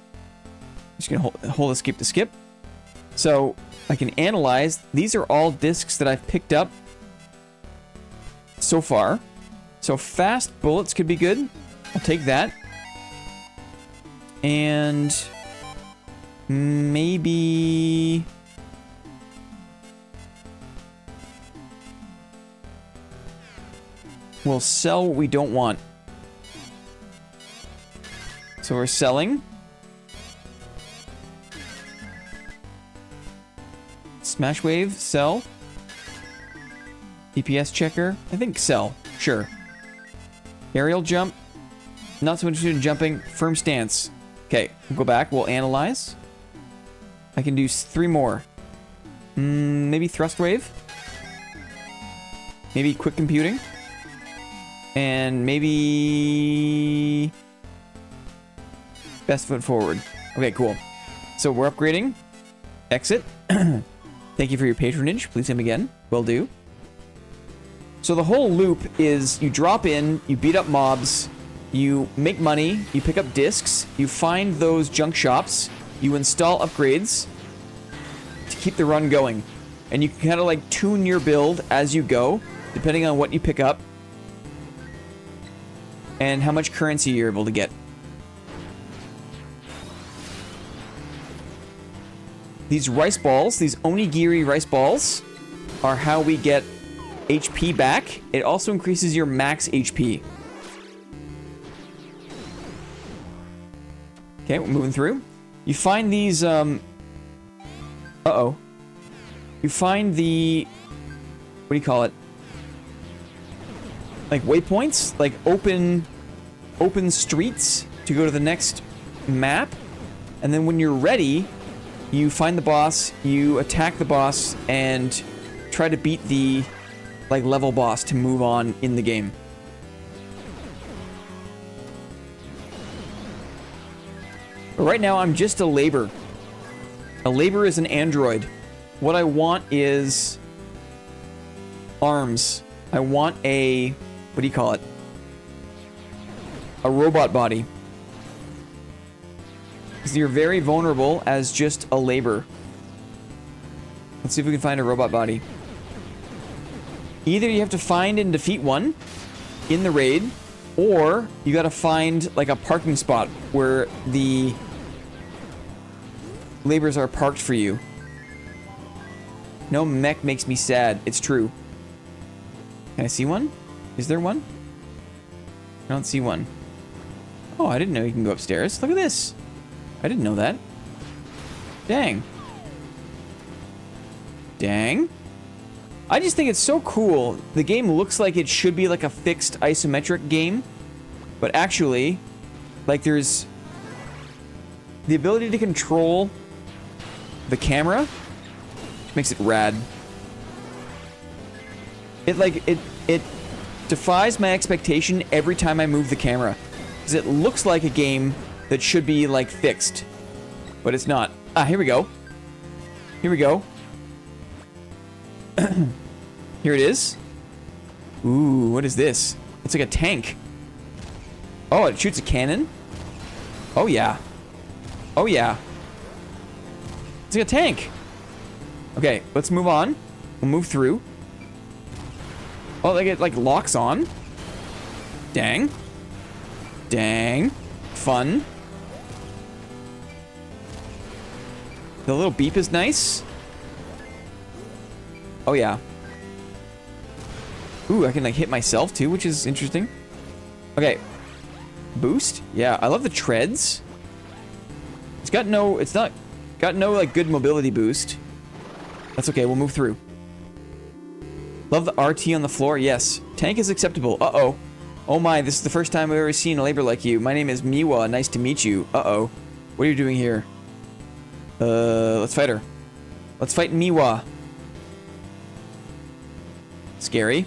A: Just gonna hold escape to skip. So I can analyze. These are all discs that I've picked up so far. So fast bullets could be good. I'll take that. And maybe we'll sell what we don't want. So we're selling. Smash wave, sell. DPS checker, I think sell, sure. Aerial jump, not so interested in jumping. Firm stance. Okay, we'll go back, we'll analyze. I can do 3 more. Maybe thrust wave. Maybe quick computing. And maybe best foot forward. Okay, cool. So we're upgrading. Exit. Thank you for your patronage. Please come again. Will do. So the whole loop is you drop in, you beat up mobs, you make money, you pick up discs, you find those junk shops, you install upgrades to keep the run going. And you can kind of like tune your build as you go, depending on what you pick up and how much currency you're able to get. These rice balls, these onigiri rice balls, are how we get HP back. It also increases your max HP. Okay, we're moving through. You find these, You find the... What do you call it? Like waypoints? Like open open streets to go to the next map. And then when you're ready, you find the boss, you attack the boss, and try to beat the, like, level boss to move on in the game. But right now, I'm just a labor. A labor is an android. What I want is arms. I want a, what do you call it? A robot body. Because you're very vulnerable as just a labor. Let's see if we can find a robot body. Either you have to find and defeat one in the raid, or you gotta find like a parking spot where the labors are parked for you. No mech makes me sad. It's true. Can I see one? Is there one? I don't see one. Oh, I didn't know you can go upstairs. Look at this. I didn't know that. Dang. Dang. I just think it's so cool. The game looks like it should be like a fixed isometric game, but actually, like there's the ability to control the camera, which makes it rad. It defies my expectation every time I move the camera, because it looks like a game that should be like fixed, but it's not. Ah, here we go. Here we go. Here it is. Ooh, what is this? It's like a tank. Oh, it shoots a cannon? Oh, yeah. Oh, yeah. It's like a tank. Okay, let's move on. We'll move through. Oh, like it like locks on. Dang. Dang. Fun. The little beep is nice. Oh, yeah. Ooh, I can like hit myself too, which is interesting. Okay. Boost? Yeah, I love the treads. It's got no like good mobility boost. That's okay, we'll move through. Love the RT on the floor, yes. Tank is acceptable. Uh-oh. Oh my, this is the first time I've ever seen a labor like you. My name is Miwa, nice to meet you. Uh-oh. What are you doing here? Let's fight her. Let's fight Miwa. Scary.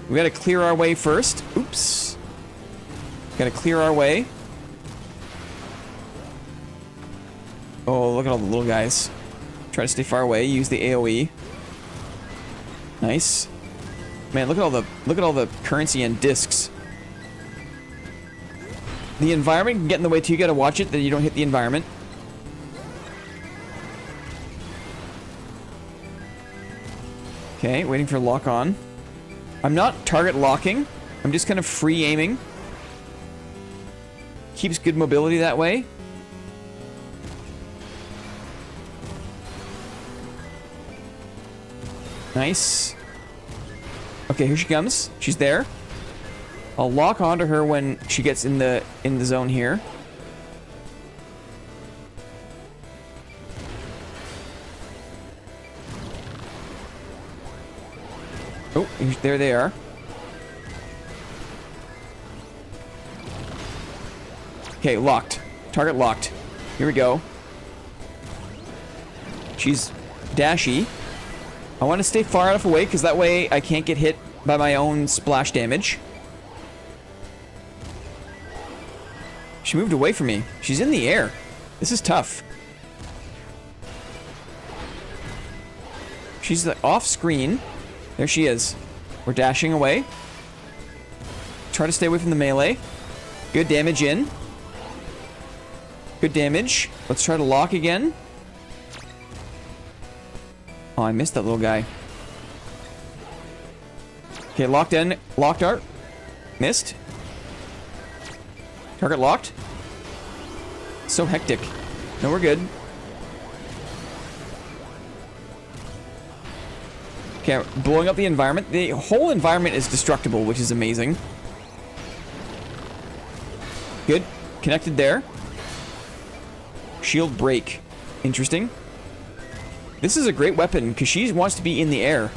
A: We gotta clear our way first. Oops. Gotta clear our way. Oh, look at all the little guys. Try to stay far away. Use the AoE. Nice. Man, look at all the currency and discs. The environment can get in the way too. You gotta watch it that you don't hit the environment. Okay, waiting for lock on. I'm not target locking. I'm just kind of free aiming. Keeps good mobility that way. Nice. Okay, here she comes. She's there. I'll lock onto her when she gets in the zone here. Oh, there they are. Okay, locked. Target locked. Here we go. She's dashy. I want to stay far enough away because that way I can't get hit by my own splash damage. She moved away from me. She's in the air. This is tough. She's off screen. There she is. We're dashing away. Try to stay away from the melee. Good damage in. Good damage. Let's try to lock again. Oh, I missed that little guy. Okay, locked in. Locked art. Missed. Target locked. So hectic. No, we're good. Okay, blowing up the environment. The whole environment is destructible, which is amazing. Good. Connected there. Shield break. Interesting. This is a great weapon, because she wants to be in the air.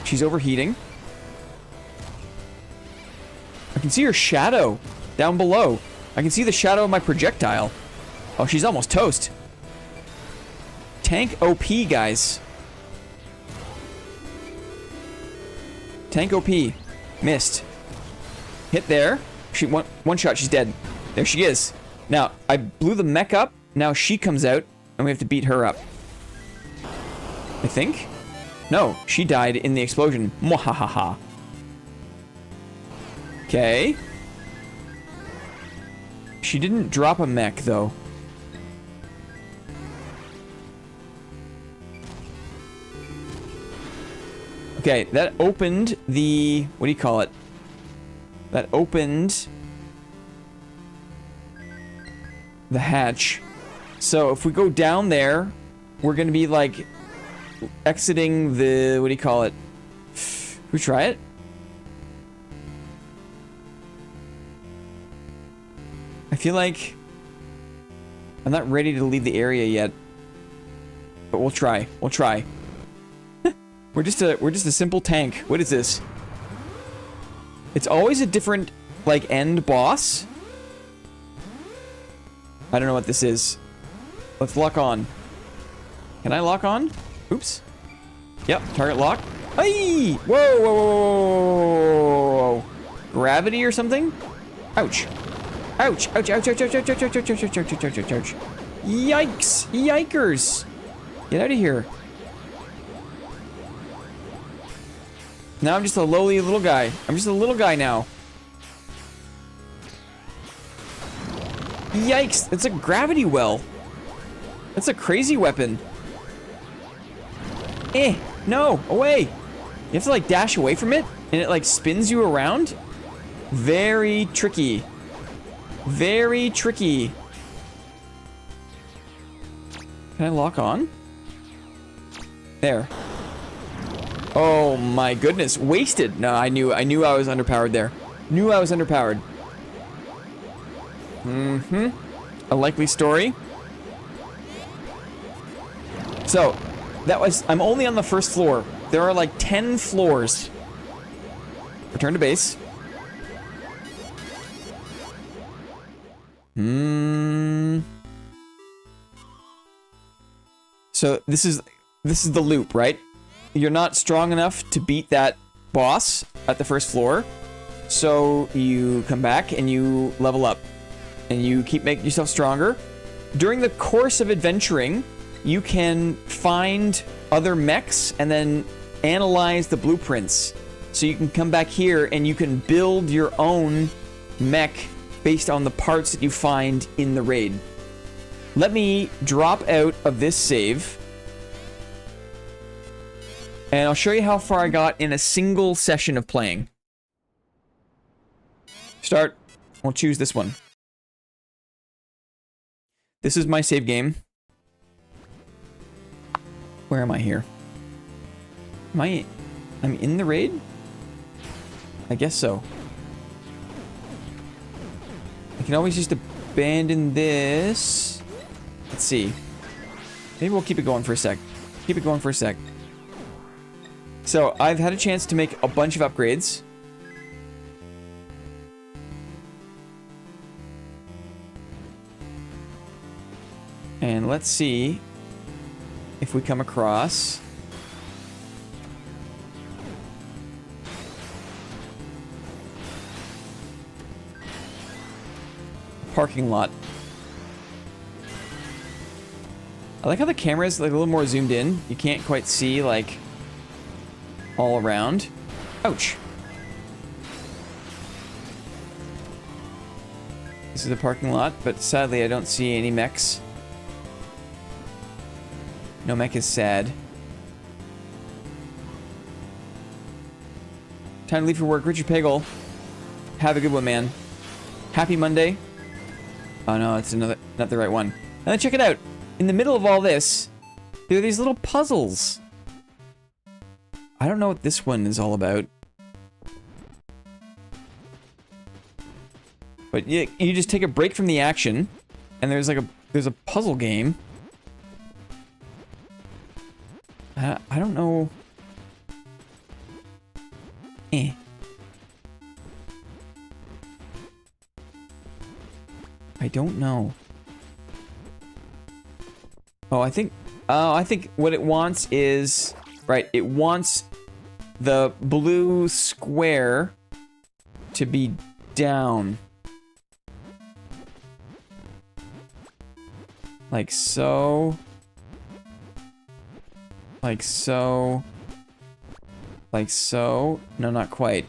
A: She's overheating. can see her shadow down below. I can see the shadow of my projectile. Oh, she's almost toast. Tank OP, guys. Tank OP. Missed. Hit there. She one shot, she's dead. There she is. Now, I blew the mech up. Now she comes out, and we have to beat her up. I think? No, she died in the explosion. Mwahaha. Okay. She didn't drop a mech, though. Okay, that opened the... What do you call it? That opened... the hatch. So if we go down there, we're gonna be, like... exiting the... What do you call it? Should we try it? I feel like... I'm not ready to leave the area yet. But we'll try. We'll try. We're just a simple tank. What is this? It's always a different, like, end boss. I don't know what this is. Let's lock on. Can I lock on? Oops. Yep, target lock. Hey! Whoa, whoa, whoa, whoa. Gravity or something? Ouch. Ouch, ouch, ouch, ouch, ouch, ouch, ouch, ouch, ouch, ouch, ouch, ouch, ouch, ouch, ouch. Yikes! Yikers! Get out of here. Now I'm just a lowly little guy. I'm just a little guy now. Yikes! It's a gravity well. That's a crazy weapon. Eh! No! Away! You have to, like, dash away from it, and it, like, spins you around. Very tricky. Very tricky. Can I lock on? There. Oh my goodness, wasted. No, I knew I was underpowered there. Knew I was underpowered. Mm-hmm. A likely story. So, I'm only on the first floor. There are like 10 floors. Return to base. So this is the loop, right? You're not strong enough to beat that boss at the first floor. So you come back and you level up. And you keep making yourself stronger. During the course of adventuring, you can find other mechs and then analyze the blueprints. So you can come back here and you can build your own mech based on the parts that you find in the raid. Let me drop out of this save. And I'll show you how far I got in a single session of playing. Start. We'll choose this one. This is my save game. Where am I here? I'm in the raid? I guess so. I can always just abandon this. Let's see. Maybe we'll keep it going for a sec. Keep it going for a sec. So, I've had a chance to make a bunch of upgrades. And let's see if we come across a parking lot. I like how the camera is like a little more zoomed in. You can't quite see like all around. Ouch. This is the parking lot, but sadly I don't see any mechs. No mech is sad. Time to leave for work. Richard Pagel. Have a good one, man. Happy Monday. Oh no, it's not the right one. And then check it out. In the middle of all this, there are these little puzzles. I don't know what this one is all about. But you just take a break from the action, and there's a puzzle game. I don't know. I don't know. Oh, I think what it wants is... Right, it wants the blue square to be down. Like so. Like so. Like so. No, not quite.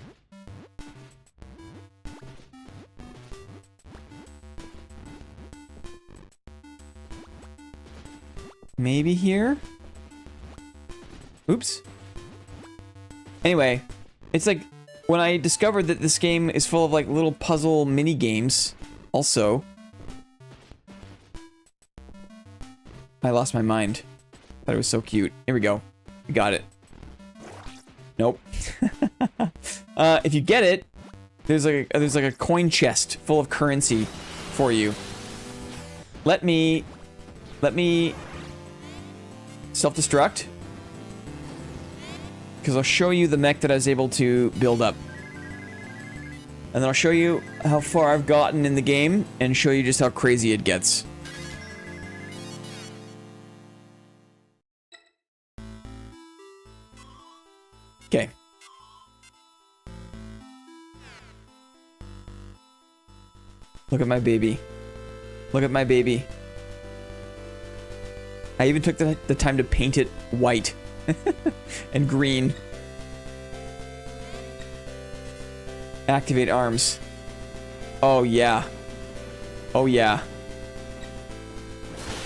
A: Maybe here? Oops. Anyway, it's like when I discovered that this game is full of like little puzzle mini games also. I lost my mind. Thought it was so cute. Here we go. We got it. Nope. If you get it, there's like a coin chest full of currency for you. Let me self-destruct, because I'll show you the mech that I was able to build up. And then I'll show you how far I've gotten in the game and show you just how crazy it gets. Okay. Look at my baby. Look at my baby. I even took the time to paint it white and green. Activate arms. Oh yeah. Oh yeah.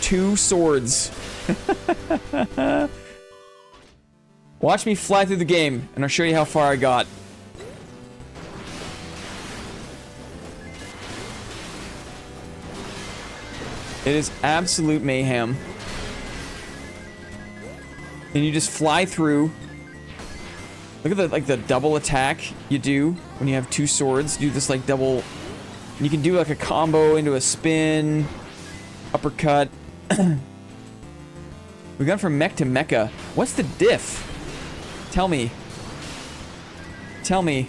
A: 2 swords. Watch me fly through the game, and I'll show you how far I got. It is absolute mayhem. And you just fly through. Look at the double attack you do when you have 2 swords. Do this like double. You can do like a combo into a spin, uppercut. We've gone from mech to mecha. What's the diff? Tell me. Tell me.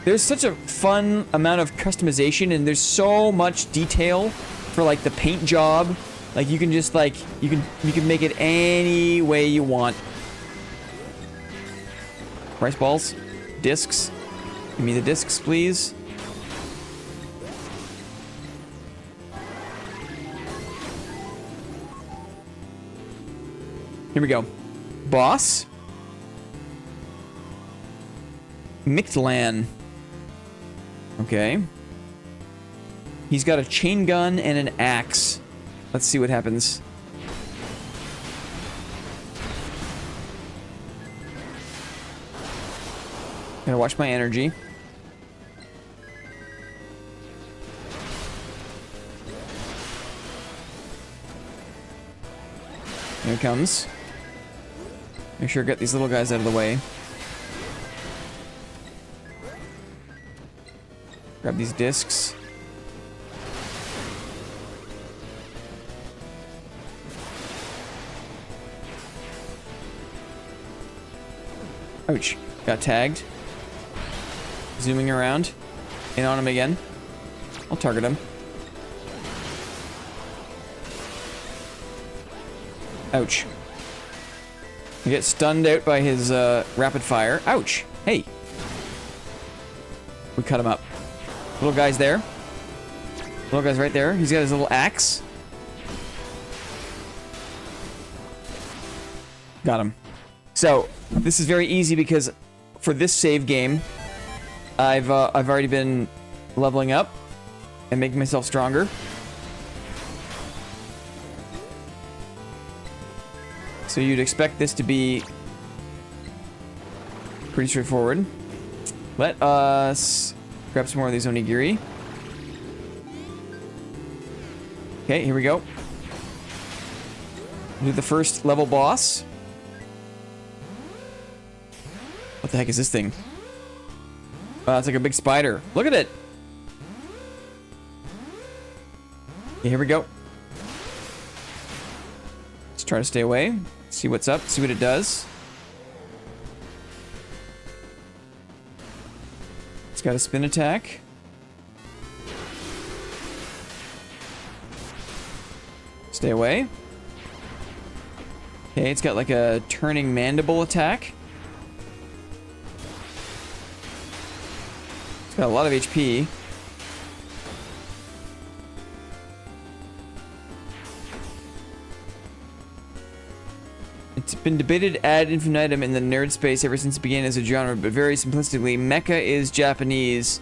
A: There's such a fun amount of customization, and there's so much detail for like the paint job. Like you can just like you can make it any way you want. Rice balls, discs. Give me the discs, please. Here we go. Boss. Mictlan. Okay. He's got a chain gun and an axe. Let's see what happens. Gotta watch my energy. Here it comes. Make sure I get these little guys out of the way. Grab these discs. Ouch. Got tagged. Zooming around. In on him again. I'll target him. Ouch. I get stunned out by his rapid fire. Ouch. Hey. We cut him up. Little guy's there. Little guy's right there. He's got his little axe. Got him. So, this is very easy because for this save game, I've already been leveling up and making myself stronger. So you'd expect this to be pretty straightforward. Let us grab some more of these onigiri. Okay, here we go. Do the first level boss. What the heck is this thing? It's like a big spider. Look at it! Okay, here we go. Let's try to stay away. See what's up, see what it does. It's got a spin attack. Stay away. Okay, it's got like a turning mandible attack. It's got a lot of HP. It's been debated ad infinitum in the nerd space ever since it began as a genre, but very simplistically, mecha is Japanese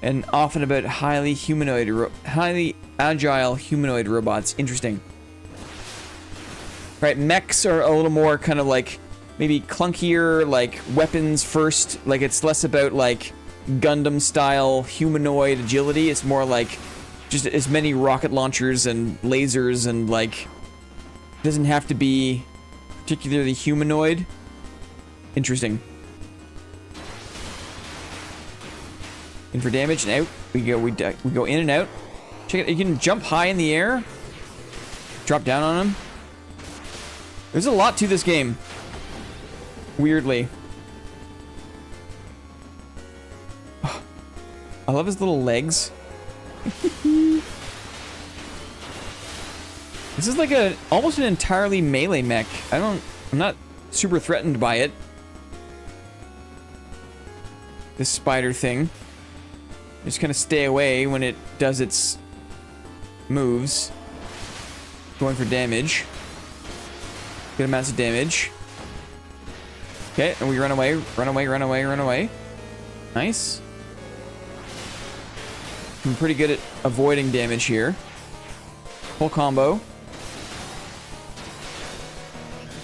A: and often about highly agile humanoid robots. Interesting. Right, mechs are a little more kind of like maybe clunkier, like weapons first. Like it's less about like Gundam style humanoid agility. It's more like just as many rocket launchers and lasers and like it doesn't have to be particularly humanoid. Interesting. In for damage and out. We go in and out. Check it. You can jump high in the air. Drop down on him. There's a lot to this game. Weirdly. Oh, I love his little legs. This is like almost an entirely melee mech. I'm not super threatened by it. This spider thing. Just kind of stay away when it does its moves. Going for damage. Good amounts of damage. Okay, and we run away, run away, run away, run away. Nice. I'm pretty good at avoiding damage here. Full combo.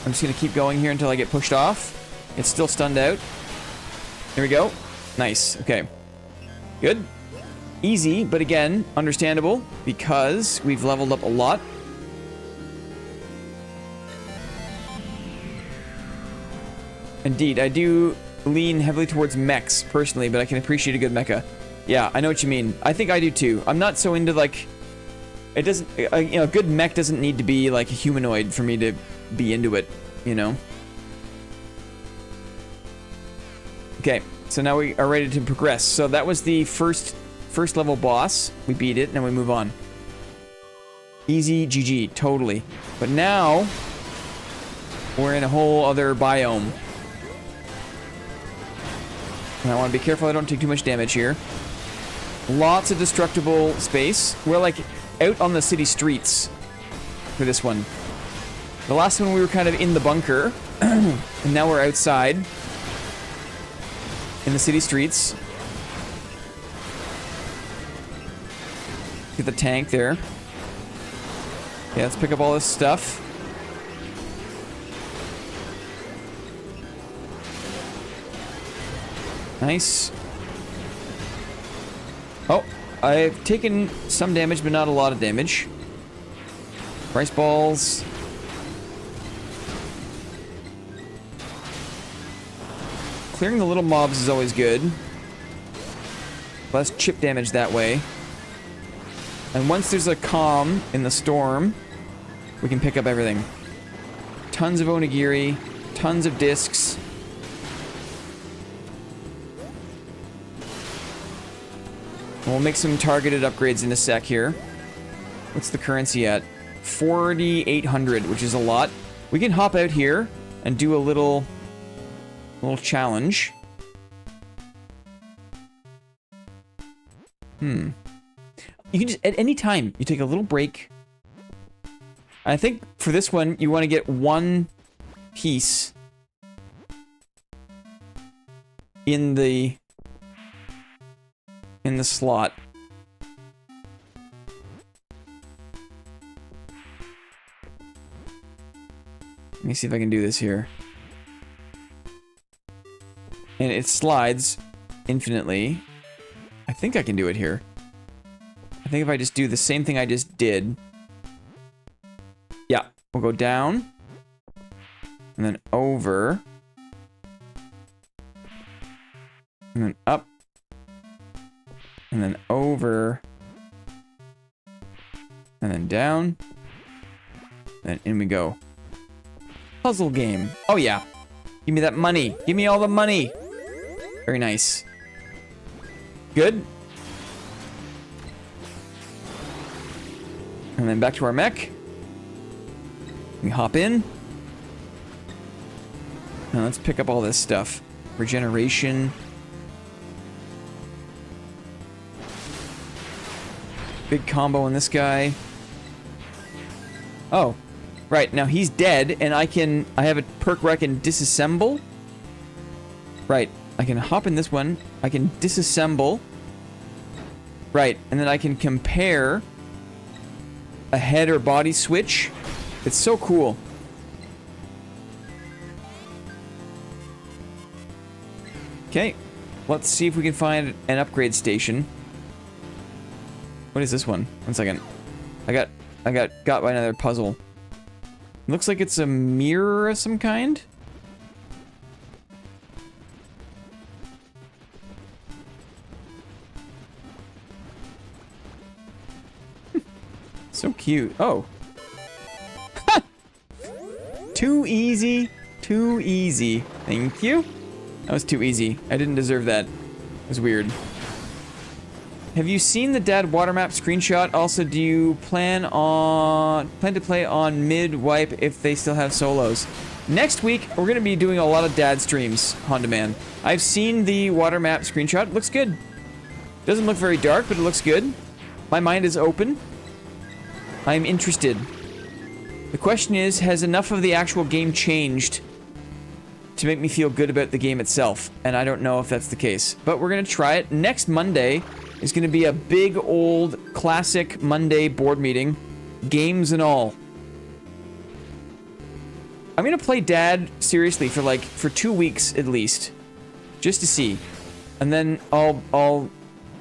A: I'm just gonna keep going here until I get pushed off. It's still stunned out. Here we go. Nice. Okay. Good. Easy, but again, understandable because we've leveled up a lot. Indeed, I do lean heavily towards mechs personally, but I can appreciate a good mecha. Yeah, I know what you mean. I think I do too. I'm not so into like it doesn't you know, a good mech doesn't need to be like a humanoid for me to be into it, you know. Okay, so now we are ready to progress. So that was the first level boss. We beat it, and then we move on. Easy GG, totally. But now we're in a whole other biome. And I want to be careful I don't take too much damage here. Lots of destructible space. We're like out on the city streets for this one. The last one we were kind of in the bunker, and now we're outside in the city streets. Get the tank there. Okay, let's pick up all this stuff. Nice. Oh, I've taken some damage, but not a lot of damage. Rice balls. Clearing the little mobs is always good. Less chip damage that way. And once there's a calm in the storm, we can pick up everything. Tons of onigiri, tons of discs. We'll make some targeted upgrades in a sec here. What's the currency at? 4,800, which is a lot. We can hop out here and do a little challenge. You can just, at any time, you take a little break. I think for this one, you want to get one piece in the slot. Let me see if I can do this here. And it slides infinitely. I think I can do it here. I think if I just do the same thing I just did. Yeah, we'll go down. And then over. And then up. And then over. And then down. And in we go. Puzzle game. Oh yeah. Give me that money. Give me all the money. Very nice. Good. And then back to our mech. We hop in. Now let's pick up all this stuff. Regeneration. Big combo on this guy. Oh. Right, now he's dead, and I have a perk where I can disassemble. Right, I can hop in this one. I can disassemble. Right, and then I can compare a head or body switch. It's so cool. Okay, let's see if we can find an upgrade station. What is this one? 1 second. I got by another puzzle. Looks like it's a mirror of some kind. So cute. Oh. Too easy. Too easy. Thank you. That was too easy. I didn't deserve that. It was weird. Have you seen the dad water map screenshot? Also, do you plan to play on mid wipe if they still have solos? Next week, we're gonna be doing a lot of dad streams, Honda Man. I've seen the water map screenshot. Looks good. Doesn't look very dark, but it looks good. My mind is open. I'm interested. The question is, has enough of the actual game changed to make me feel good about the game itself? And I don't know if that's the case, but we're gonna try it. Next Monday is gonna be a big old classic Monday board meeting, games and all. I'm gonna play Dad seriously for 2 weeks at least, just to see, and then I'll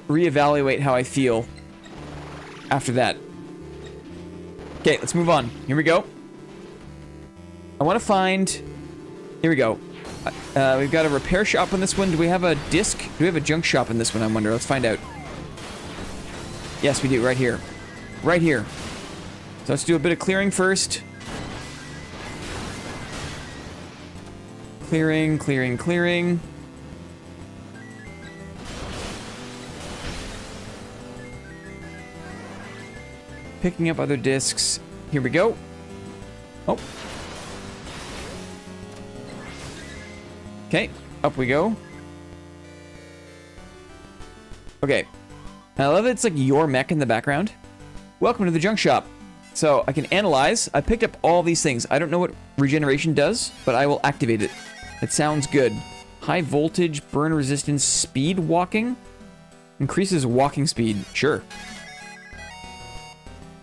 A: reevaluate how I feel after that. Okay, let's move on. Here we go. I want to find. Here we go. We've got a repair shop on this one. Do we have a disc? Do we have a junk shop in this one? I wonder. Let's find out. Yes, we do. Right here. Right here. So let's do a bit of clearing first. Clearing, clearing, clearing. Picking up other discs. Here we go. Oh. Okay, up we go. Okay. I love that it's like your mech in the background. Welcome to the junk shop. So I can analyze. I picked up all these things. I don't know what regeneration does, but I will activate it. It sounds good. High voltage, burn resistance, speed walking. Increases walking speed. Sure.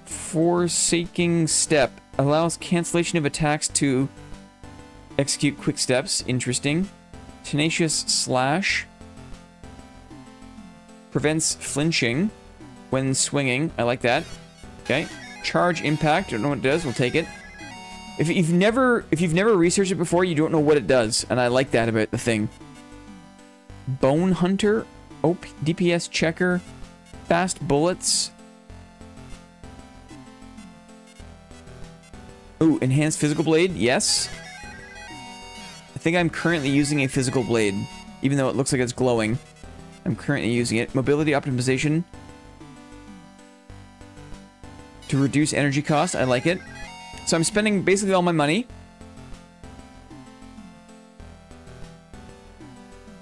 A: Forsaking step. Allows cancellation of attacks to execute quick steps. Interesting. Tenacious slash. Prevents flinching when swinging. I like that. Okay. Charge impact. Don't know what it does. We'll take it. If you've never researched it before, you don't know what it does, and I like that about the thing. Bone hunter, DPS checker, fast bullets. Ooh, enhanced physical blade. Yes. I think I'm currently using a physical blade, even though it looks like it's glowing. I'm currently using it. Mobility optimization to reduce energy cost. I like it. So I'm spending basically all my money.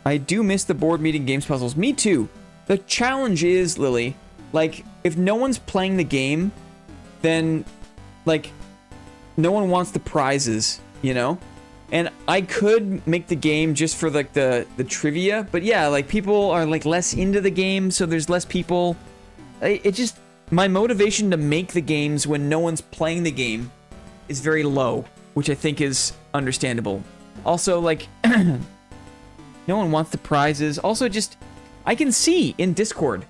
A: I do miss the board meeting games puzzles. Me too. The challenge is, Lily, like, if no one's playing the game, then, like, no one wants the prizes, you know? And I could make the game just for, like, the trivia, but yeah, like, people are, like, less into the game, so there's less people. It just, my motivation to make the games when no one's playing the game is very low, which I think is understandable. Also, like, no one wants the prizes. Also, just, I can see in Discord,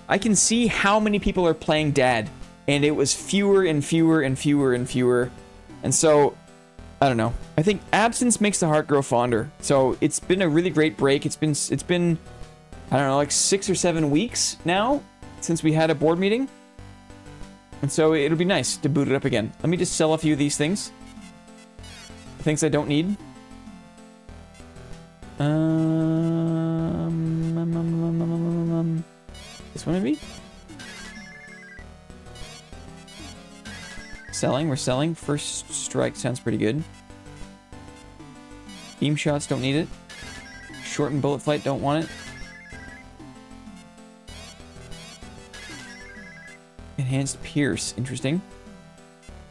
A: I can see how many people are playing Dad, and it was fewer and fewer and fewer and fewer. And so, I don't know. I think absence makes the heart grow fonder. So it's been a really great break. It's been, I don't know, like 6 or 7 weeks now since we had a board meeting. And so it'll be nice to boot it up again. Let me just sell a few of these things. Things I don't need. This one maybe? Selling, we're selling. First strike sounds pretty good. Beam shots, don't need it. Shortened bullet flight, don't want it. Enhanced pierce, interesting.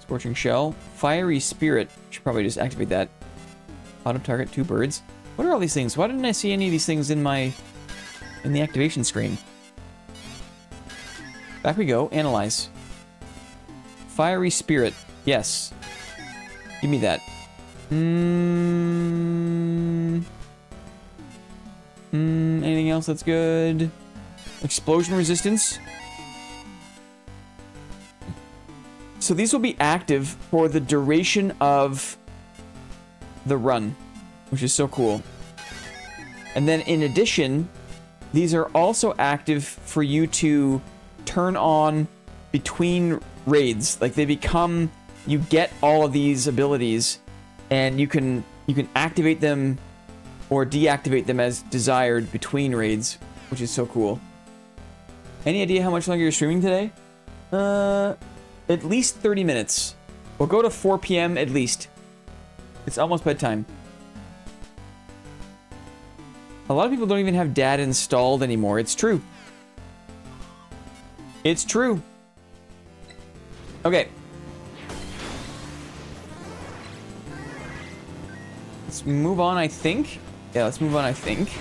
A: Scorching shell. Fiery spirit, should probably just activate that. Auto target, 2 birds. What are all these things? Why didn't I see any of these things in the activation screen? Back we go, analyze. Fiery spirit, yes. Give me that. Anything else that's good? Explosion resistance. So these will be active for the duration of the run, which is so cool. And then in addition, these are also active for you to turn on between raids. Like they become, you get all of these abilities and you can activate them or deactivate them as desired between raids, which is so cool. Any idea how much longer you're streaming today? At least 30 minutes. We'll go to 4 p.m. at least. It's almost bedtime. A lot of people don't even have DAD installed anymore. It's true. It's true. Okay. Let's move on, I think. Yeah, let's move on, I think.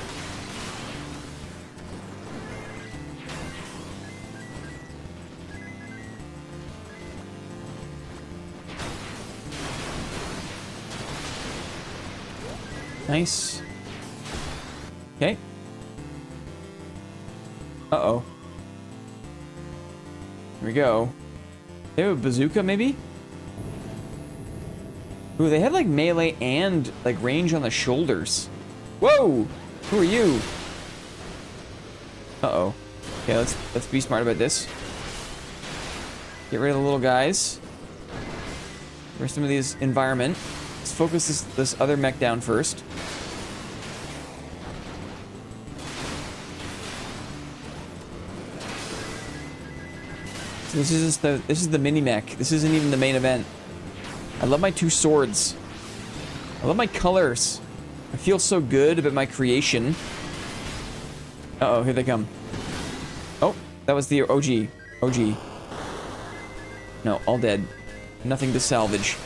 A: Nice. Okay. Uh-oh. Here we go. They have a bazooka, maybe? Ooh, they had, like, melee and, like, range on the shoulders. Whoa! Who are you? Uh-oh. Okay, let's be smart about this. Get rid of the little guys. Get some of these environment. Let's focus this other mech down first. So this is the mini mech. This isn't even the main event. I love my 2 swords. I love my colors. I feel so good about my creation. Uh-oh, here they come. Oh, that was the OG. OG. No, all dead. Nothing to salvage.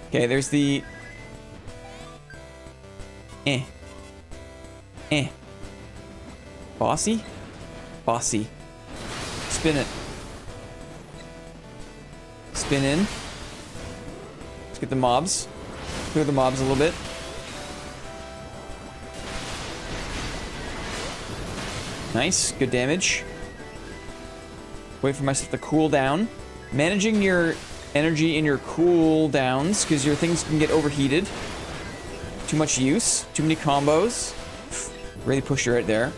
A: Okay, there's the... Bossy? Bossy. Spin it. Spin in. Let's get the mobs. Clear the mobs a little bit. Nice. Good damage. Wait for myself to cool down. Managing your energy in your cool downs, because your things can get overheated. Too much use. Too many combos. Really push you right there.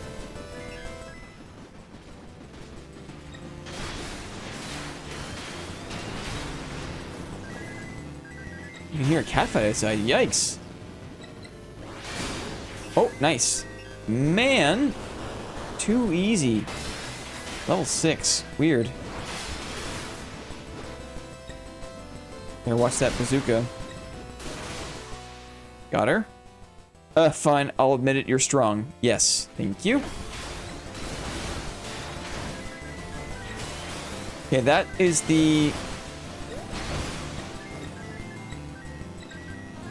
A: You can hear a catfight outside. Yikes. Oh, nice. Man. Too easy. Level 6. Weird. Here, watch that bazooka. Got her. Fine. I'll admit it. You're strong. Yes. Thank you. Okay, that is the...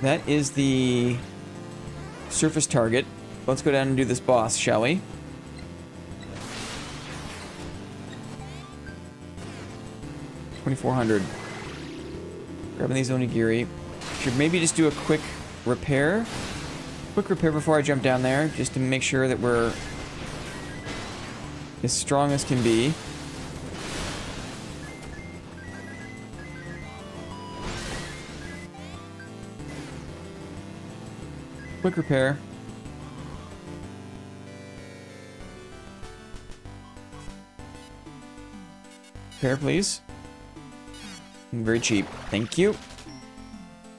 A: That is the surface target. Let's go down and do this boss, shall we? $2,400. Grabbing these onigiri. Should maybe just do a quick repair. Quick repair before I jump down there, just to make sure that we're as strong as can be. Quick repair. Repair, please. Very cheap. Thank you.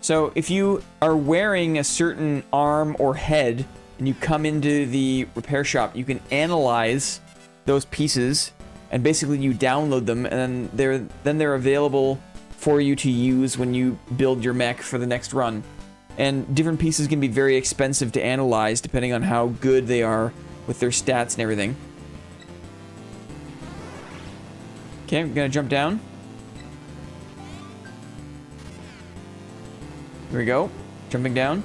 A: So, if you are wearing a certain arm or head, and you come into the repair shop, you can analyze those pieces, and basically you download them, and they're available for you to use when you build your mech for the next run. And different pieces can be very expensive to analyze depending on how good they are with their stats and everything. Okay, I'm gonna jump down. Here we go. Jumping down.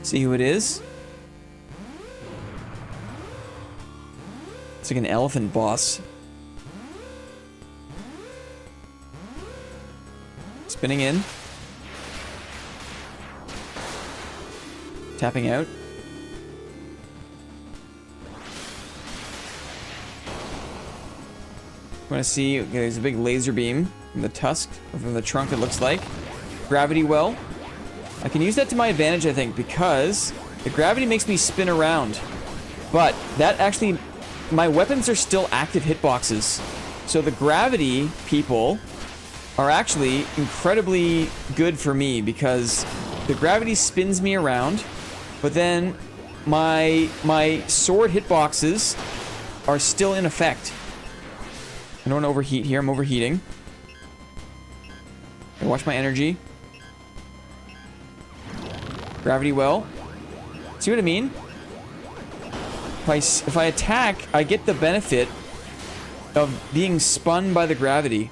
A: See who it is. It's like an elephant boss. Spinning in. Tapping out. I want to see, okay, there's a big laser beam from the tusk, or from the trunk it looks like. Gravity well. I can use that to my advantage, I think, because the gravity makes me spin around. But that actually, my weapons are still active hitboxes. So the gravity people are actually incredibly good for me because the gravity spins me around, but then my sword hitboxes are still in effect. I don't want to overheat here. I'm overheating. Okay, watch my energy. Gravity well. See what I mean? If I attack, I get the benefit of being spun by the gravity.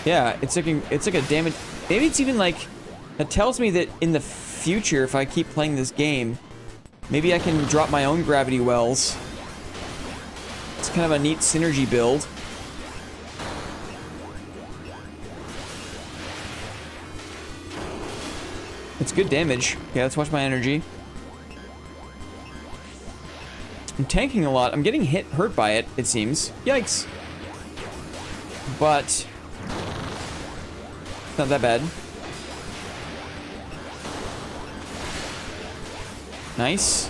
A: Yeah, it's like a damage. Maybe it's even like, it tells me that in the future, if I keep playing this game, maybe I can drop my own gravity wells. It's kind of a neat synergy build. It's good damage. Okay, let's watch my energy. I'm tanking a lot. I'm getting hurt by it, it seems. Yikes. But not that bad. Nice.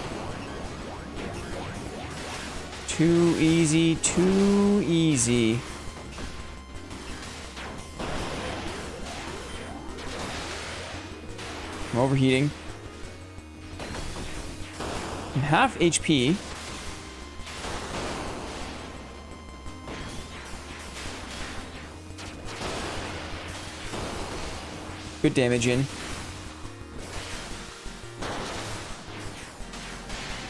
A: Too easy, too easy. I'm overheating. I'm half HP. Good damage in.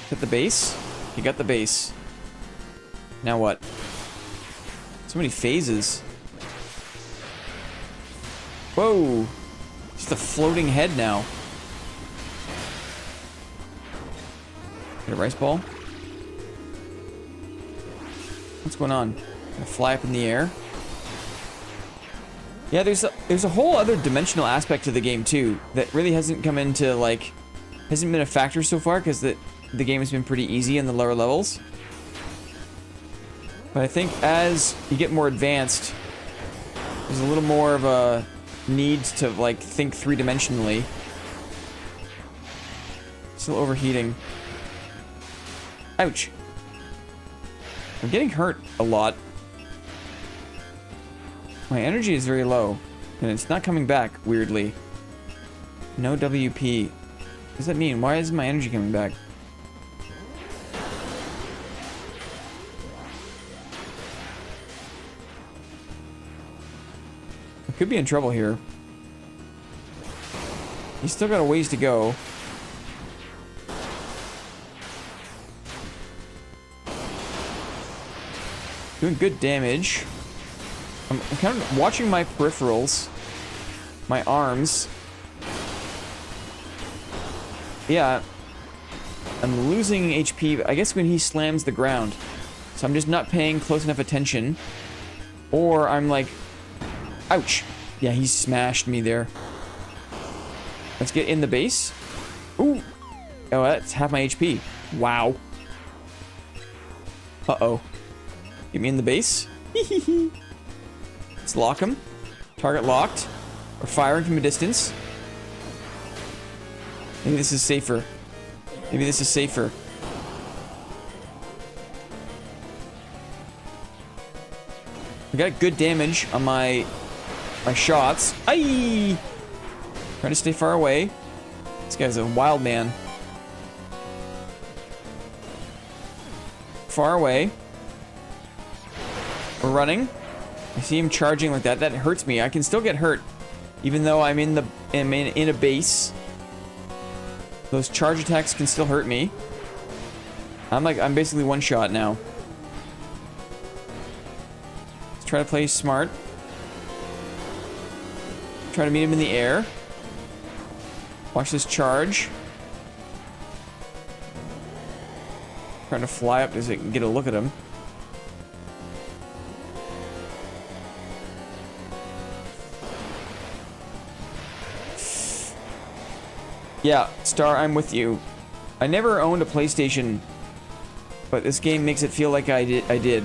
A: Hit the base. You got the base. Now what? So many phases. Whoa! Just a floating head now. Get a rice ball. What's going on? Gonna fly up in the air. Yeah, there's a whole other dimensional aspect to the game too that really hasn't come into, like, hasn't been a factor so far because the game has been pretty easy in the lower levels. But I think as you get more advanced, there's a little more of a need to, like, think three-dimensionally. Still overheating. Ouch. I'm getting hurt a lot. My energy is very low, and it's not coming back, weirdly. No WP. What does that mean? Why isn't my energy coming back? I could be in trouble here. He's still got a ways to go. Doing good damage. I'm kind of watching my peripherals. My arms. Yeah. I'm losing HP, I guess, when he slams the ground. So I'm just not paying close enough attention. Or I'm like... Ouch. Yeah, he smashed me there. Let's get in the base. Ooh. Oh, that's half my HP. Wow. Uh-oh. Get me in the base. Let's lock him. Target locked. We're firing from a distance. Maybe this is safer. Maybe this is safer. I got good damage on my my shots. Aye! Trying to stay far away. This guy's a wild man. Far away. We're running. I see him charging like that. That hurts me. I can still get hurt, even though I'm in a base. Those charge attacks can still hurt me. I'm basically one shot now. Let's try to play smart. Try to meet him in the air. Watch this charge. Trying to fly up so I can get a look at him. Yeah, Star, I'm with you. I never owned a PlayStation, but this game makes it feel like I did.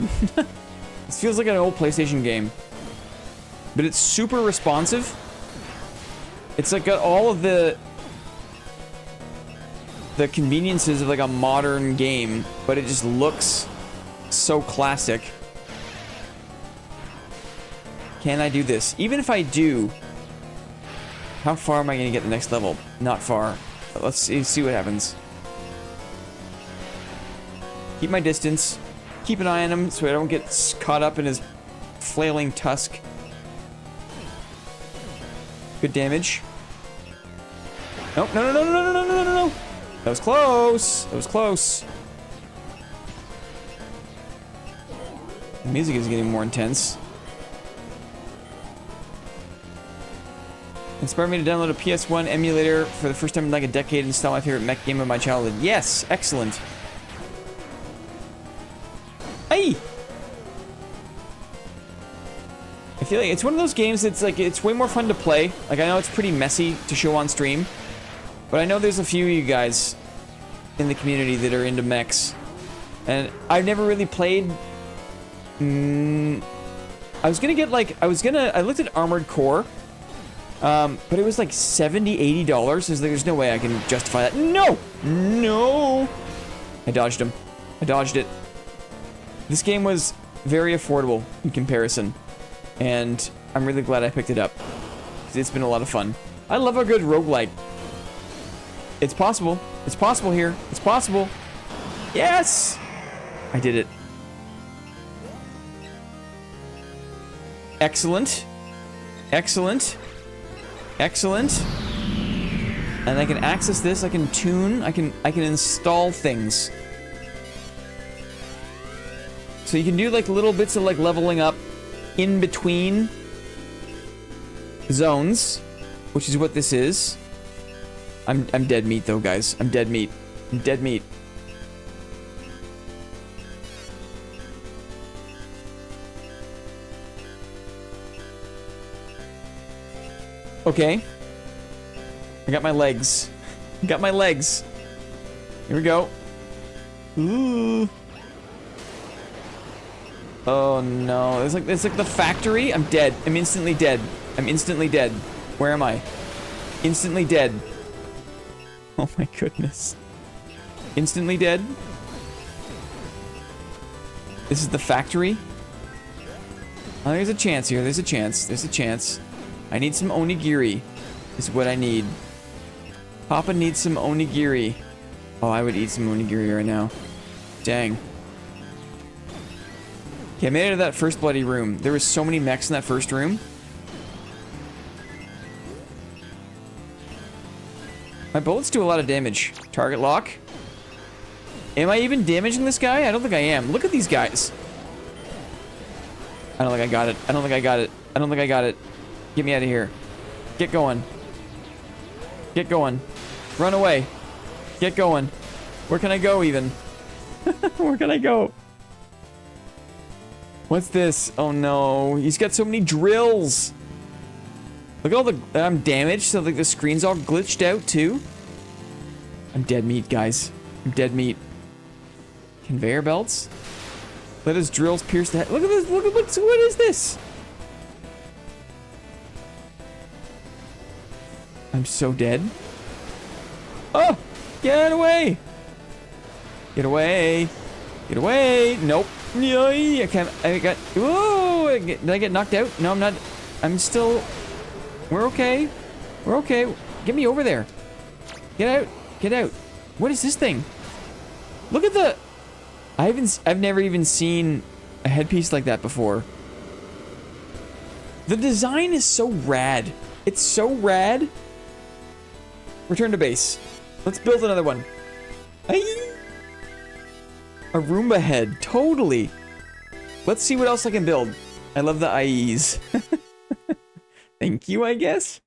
A: This feels like an old PlayStation game. But it's super responsive. It's like got all of the conveniences of like a modern game, but it just looks so classic. Can I do this? Even if I do, how far am I going to get the next level? Not far. But let's see what happens. Keep my distance. Keep an eye on him so I don't get caught up in his flailing tusk. Good damage. Nope, no, no, no, no, no, no, no, no, no. That was close. That was close. The music is getting more intense. Inspired me to download a PS1 emulator for the first time in like a decade and install my favorite mech game of my childhood. Yes, excellent. Hey! I feel like it's one of those games that's like, it's way more fun to play. Like, I know it's pretty messy to show on stream, but I know there's a few of you guys in the community that are into mechs. And I've never really played... I was gonna get like, I looked at Armored Core, but it was like $70, $80. There's no way I can justify that. No! No! I dodged him. I dodged it. This game was very affordable in comparison, and I'm really glad I picked it up. It's been a lot of fun. I love a good roguelike. It's possible. It's possible here. It's possible. Yes! I did it. Excellent. Excellent. Excellent. And I can access this, I can tune, I can install things. So you can do like little bits of like leveling up in between zones, which is what this is. I'm dead meat though, guys. I'm dead meat. I'm dead meat. Okay. I got my legs. Got my legs. Here we go. Ooh. Oh no. It's like the factory. I'm dead. I'm instantly dead. I'm instantly dead. Where am I? Instantly dead. Oh my goodness. Instantly dead. This is the factory. Oh, there's a chance here. There's a chance. There's a chance. I need some onigiri. Is what I need. Papa needs some onigiri. Oh, I would eat some onigiri right now. Dang. Okay, I made it to that first bloody room. There was so many mechs in that first room. My bullets do a lot of damage. Target lock. Am I even damaging this guy? I don't think I am. Look at these guys. I don't think I got it. I don't think I got it. I don't think I got it. Get me out of here. Get going. Get going. Run away. Get going. Where can I go even? Where can I go? What's this? Oh no. He's got so many drills. Look at all the... I'm damaged, so like the screen's all glitched out too. I'm dead meat, guys. I'm dead meat. Conveyor belts? Let his drills pierce the head. Look at this. Look at what is this? I'm so dead. Oh! Get away! Get away! Get away! Nope. I can't. I got. Whoa! Did I get knocked out? No, I'm not. I'm still... We're okay. We're okay. Get me over there. Get out. Get out. What is this thing? Look at the... I've never even seen a headpiece like that before. The design is so rad. It's so rad. Return to base. Let's build another one. Aye. A Roomba head. Totally. Let's see what else I can build. I love the IEs. Thank you, I guess.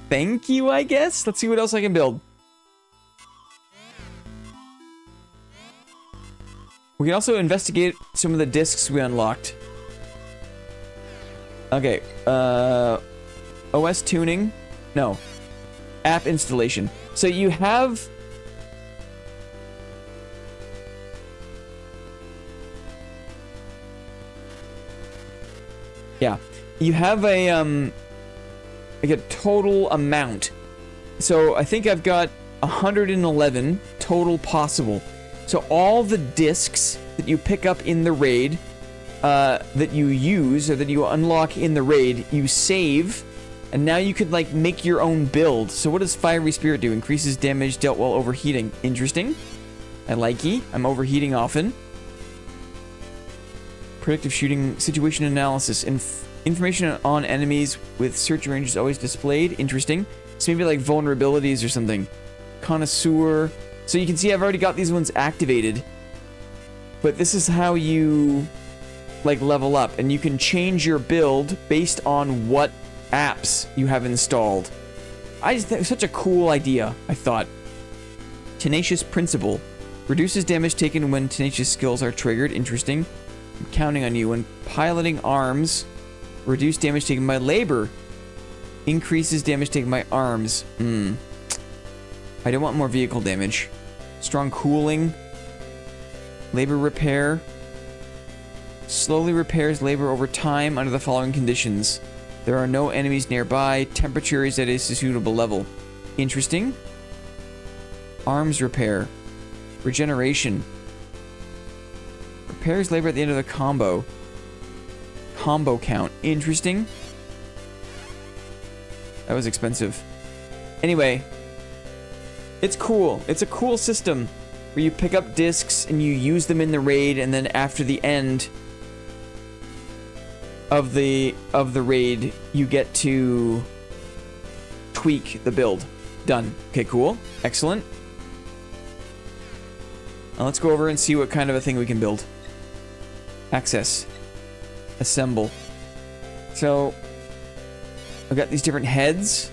A: Thank you, I guess. Let's see what else I can build. We can also investigate some of the discs we unlocked. Okay. OS tuning. No. App installation. So you have... Yeah. You have a, like a total amount. So I think I've got 111 total possible. So all the discs that you pick up in the raid, that you use, or that you unlock in the raid, you save, and now you could, like, make your own build. So what does Fiery Spirit do? Increases damage dealt while overheating. Interesting. I likey. I'm overheating often. Predictive shooting, situation analysis, information on enemies with search ranges always displayed. Interesting. So maybe like vulnerabilities or something. Connoisseur. So you can see I've already got these ones activated. But this is how you, like, level up. And you can change your build based on what apps you have installed. I just think it's such a cool idea, I thought. Tenacious Principle. Reduces damage taken when tenacious skills are triggered. Interesting. I'm counting on you. When piloting arms, reduce damage taken by labor. Increases damage taken by arms. I don't want more vehicle damage. Strong cooling. Labor repair. Slowly repairs labor over time under the following conditions. There are no enemies nearby. Temperature is at a suitable level. Interesting. Arms repair. Regeneration. Repairs labor at the end of the combo. Combo count. Interesting. That was expensive. Anyway. It's cool. It's a cool system where you pick up discs and you use them in the raid, and then after the end of the raid, you get to tweak the build. Done. Okay, cool. Excellent. Now let's go over and see what kind of a thing we can build. Access. Assemble. So, I've got these different heads.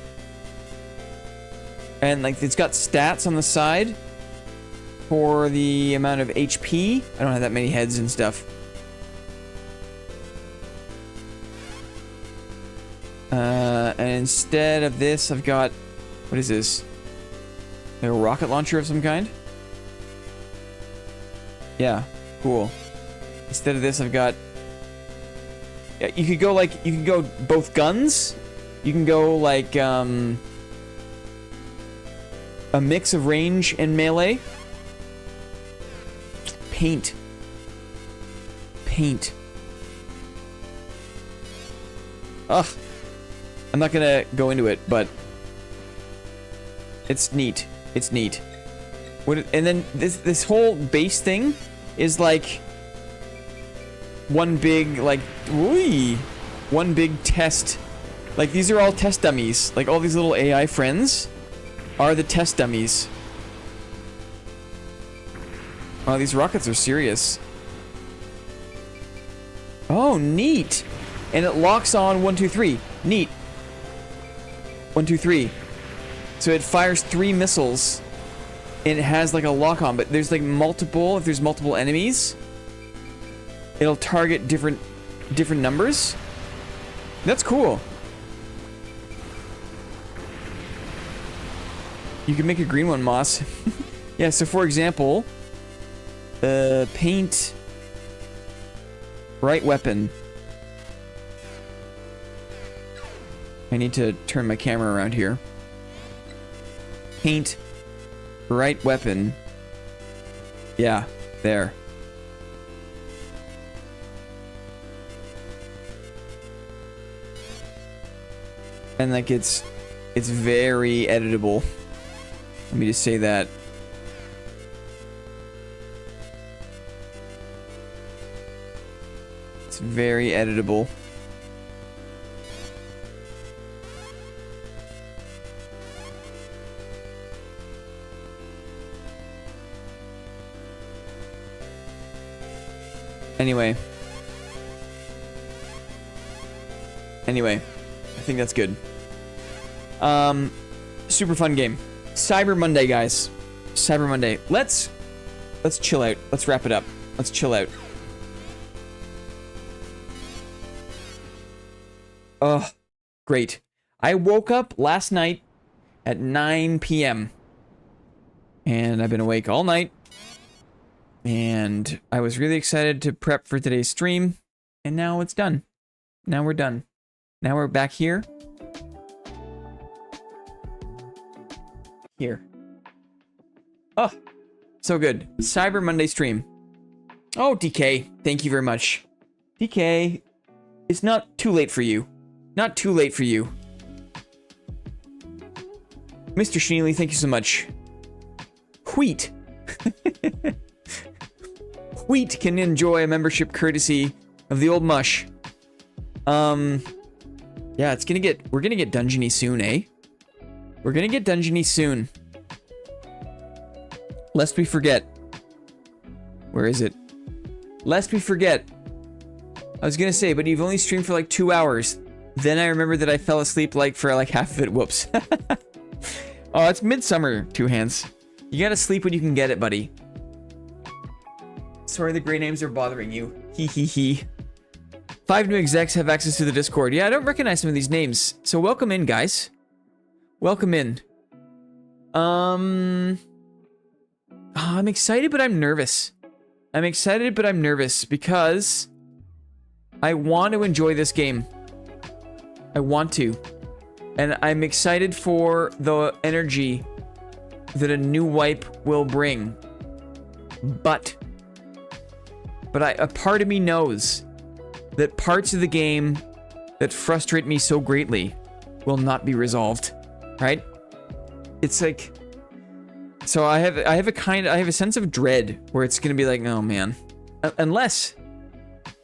A: And, like, it's got stats on the side for the amount of HP. I don't have that many heads and stuff. And instead of this, I've got... What is this? A rocket launcher of some kind? Yeah, cool. Instead of this, I've got... Yeah, you could go, like... You can go both guns. You can go, like, a mix of range and melee. Paint. Paint. Ugh. I'm not gonna go into it, but it's neat. It's neat. And then this whole base thing is like one big, like, one big test. Like, these are all test dummies. Like, all these little AI friends are the test dummies. Oh, these rockets are serious. Oh, neat. And it locks on 1, 2, 3. Neat. 1, 2, 3. So it fires 3 missiles. And it has like a lock on, but there's like multiple, if there's multiple enemies, it'll target different numbers. That's cool. You can make a green one, Moss. Yeah, so for example, paint bright weapon. I need to turn my camera around here. Paint bright weapon. Yeah, there. And like it's very editable. Let me just say that. It's very editable. Anyway, I think that's good. Super fun game. Cyber Monday, guys. Cyber Monday. Let's chill out. Let's wrap it up. Let's chill out. Oh, great. I woke up last night at 9 p.m. and I've been awake all night. And I was really excited to prep for today's stream. And now it's done. Now we're done. Now we're back here. Here. Oh, so good. Cyber Monday stream. Oh, DK, thank you very much. DK, it's not too late for you. Not too late for you. Mr. Schneely, thank you so much. Wheat. Wheat can enjoy a membership courtesy of the old mush. Yeah, we're gonna get dungeony soon, eh? We're gonna get dungeony soon. Lest we forget. Where is it? Lest we forget. I was gonna say, but you've only streamed for like 2 hours. Then I remembered that I fell asleep like for like half of it. Whoops. Oh, it's midsummer, Two Hands. You gotta sleep when you can get it, buddy. Sorry the gray names are bothering you. Hee hee hee. 5 new execs have access to the Discord. Yeah, I don't recognize some of these names. So welcome in, guys. Welcome in. I'm excited, but I'm nervous. I'm excited, but I'm nervous because I want to enjoy this game. I want to. And I'm excited for the energy that a new wipe will bring. But a part of me knows that parts of the game that frustrate me so greatly will not be resolved, right? It's like, so I have a sense of dread where it's gonna be like, oh man, unless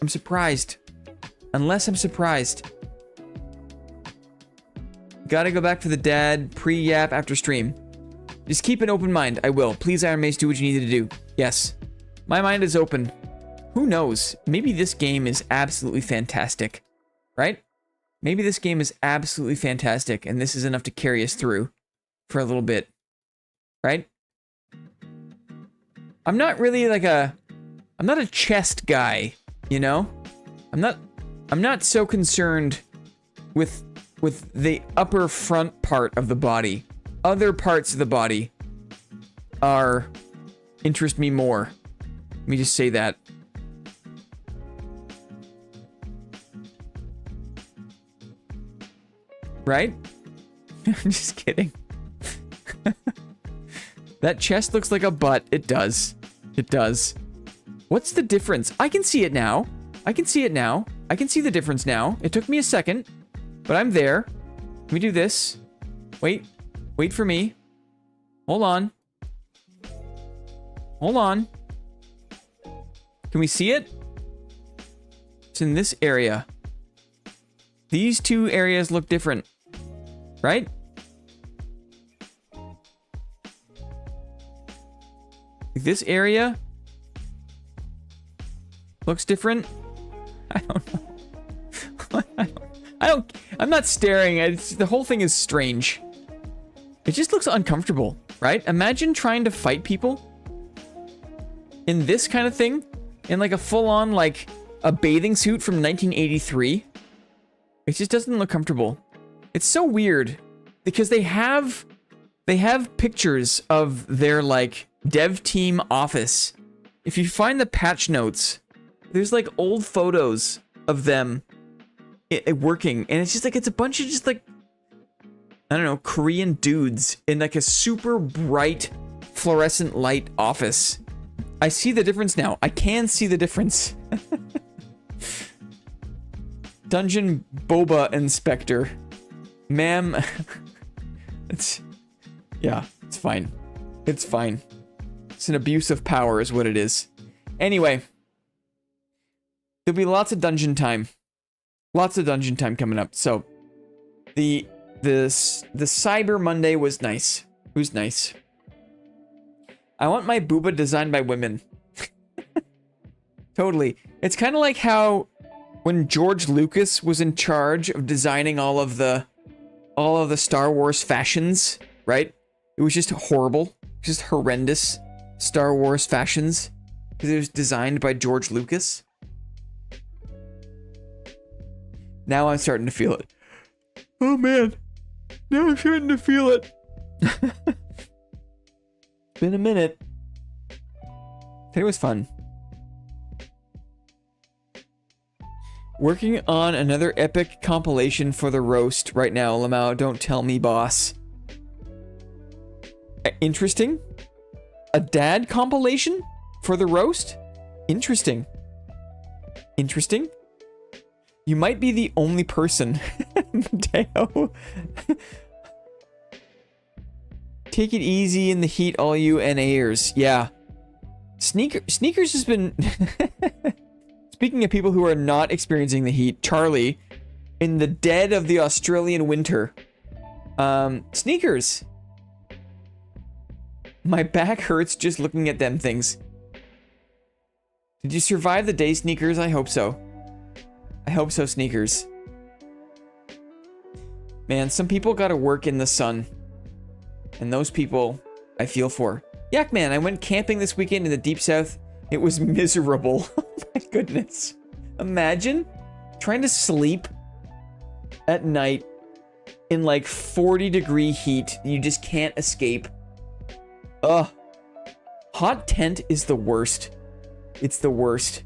A: I'm surprised. Gotta go back for the dad pre-yap after stream. Just keep an open mind. I will. Please, Iron Mace, do what you need to do. Yes, my mind is open. Who knows? Maybe this game is absolutely fantastic, right? Maybe this game is absolutely fantastic, and this is enough to carry us through for a little bit, right? I'm not really like I'm not a chest guy, you know? I'm not so concerned with the upper front part of the body. Other parts of the body interest me more. Let me just say that. Right? I'm just kidding. That chest looks like a butt. It does. It does. What's the difference? I can see it now. I can see it now. I can see the difference now. It took me a second, but I'm there. Let me do this. Wait. Wait for me. Hold on. Hold on. Can we see it? It's in this area. These two areas look different. Right? This area looks different. I don't know. I'm not staring. The whole thing is strange. It just looks uncomfortable, right? Imagine trying to fight people in this kind of thing, in like a full-on, like a bathing suit from 1983. It just doesn't look comfortable. It's so weird because they have pictures of their like dev team office. If you find the patch notes, there's like old photos of them working, and it's just like it's a bunch of just like, I don't know, Korean dudes in like a super bright fluorescent light office. I see the difference now. I can see the difference. Dungeon Boba Inspector. Ma'am, it's, yeah, it's fine. It's fine. It's an abuse of power is what it is. Anyway, there'll be lots of dungeon time. Lots of dungeon time coming up. So, the Cyber Monday was nice. It was nice. I want my booba designed by women. Totally. It's kind of like how when George Lucas was in charge of designing all of the Star Wars fashions, right? It was just horrible, just horrendous Star Wars fashions because it was designed by George Lucas. Now I'm starting to feel it. Oh man, now I'm starting to feel it. Been a minute. It was fun. Working on another epic compilation for the roast right now, Lamau. Don't tell me, boss. Interesting. A dad compilation for the roast? Interesting. Interesting. You might be the only person. Mateo. Take it easy in the heat, all you NAers. Yeah. Sneakers has been... Speaking of people who are not experiencing the heat, Charlie, in the dead of the Australian winter. Sneakers. My back hurts just looking at them things. Did you survive the day, Sneakers? I hope so. I hope so, Sneakers. Man, some people gotta work in the sun. And those people, I feel for. Yak man, I went camping this weekend in the deep south. It was miserable. Oh my goodness. Imagine trying to sleep at night in like 40-degree heat. You just can't escape. Ugh. Hot tent is the worst. It's the worst.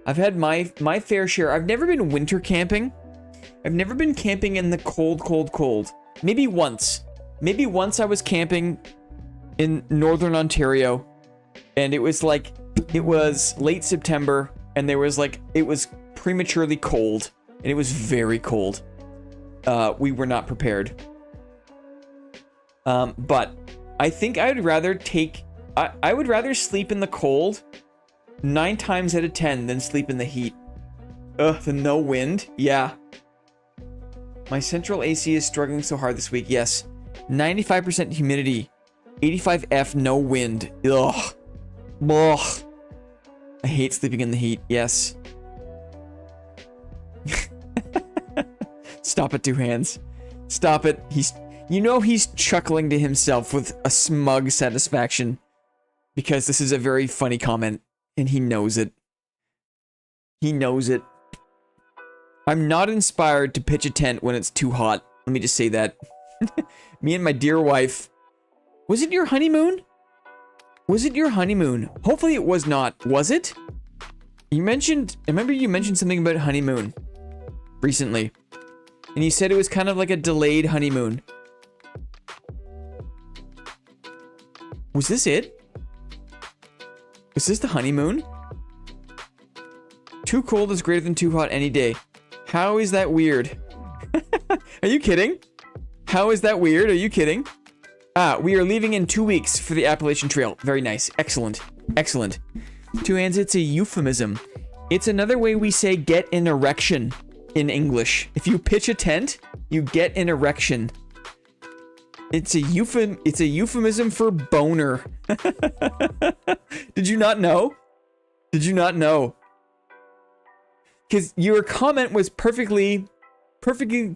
A: I've had my fair share. I've never been winter camping. I've never been camping in the cold. Maybe once. Maybe once I was camping in Northern Ontario. And it was like, it was late September, and there was like, it was prematurely cold, and it was very cold. We were not prepared. But I think I would rather take, I would rather sleep in the cold 9 times out of 10 than sleep in the heat. Ugh, the no wind? Yeah. My central AC is struggling so hard this week. Yes. 95% humidity. 85F, no wind. Ugh. Ugh. I hate sleeping in the heat. Yes. Stop it, Two Hands. Stop it. You know he's chuckling to himself with a smug satisfaction. Because this is a very funny comment. And he knows it. He knows it. I'm not inspired to pitch a tent when it's too hot. Let me just say that. Me and my dear wife. Was it your honeymoon? Was it your honeymoon? Hopefully it was not. Was it? You mentioned... I remember you mentioned something about honeymoon recently. And you said it was kind of like a delayed honeymoon. Was this it? Was this the honeymoon? Too cold is greater than too hot any day. How is that weird? Are you kidding? How is that weird? Are you kidding? Ah, we are leaving in 2 weeks for the Appalachian Trail. Very nice. Excellent. Excellent. Two Hands, it's a euphemism. It's another way we say get an erection in English. If you pitch a tent, you get an erection. It's a euphemism for boner. Did you not know? Did you not know? Because your comment was perfectly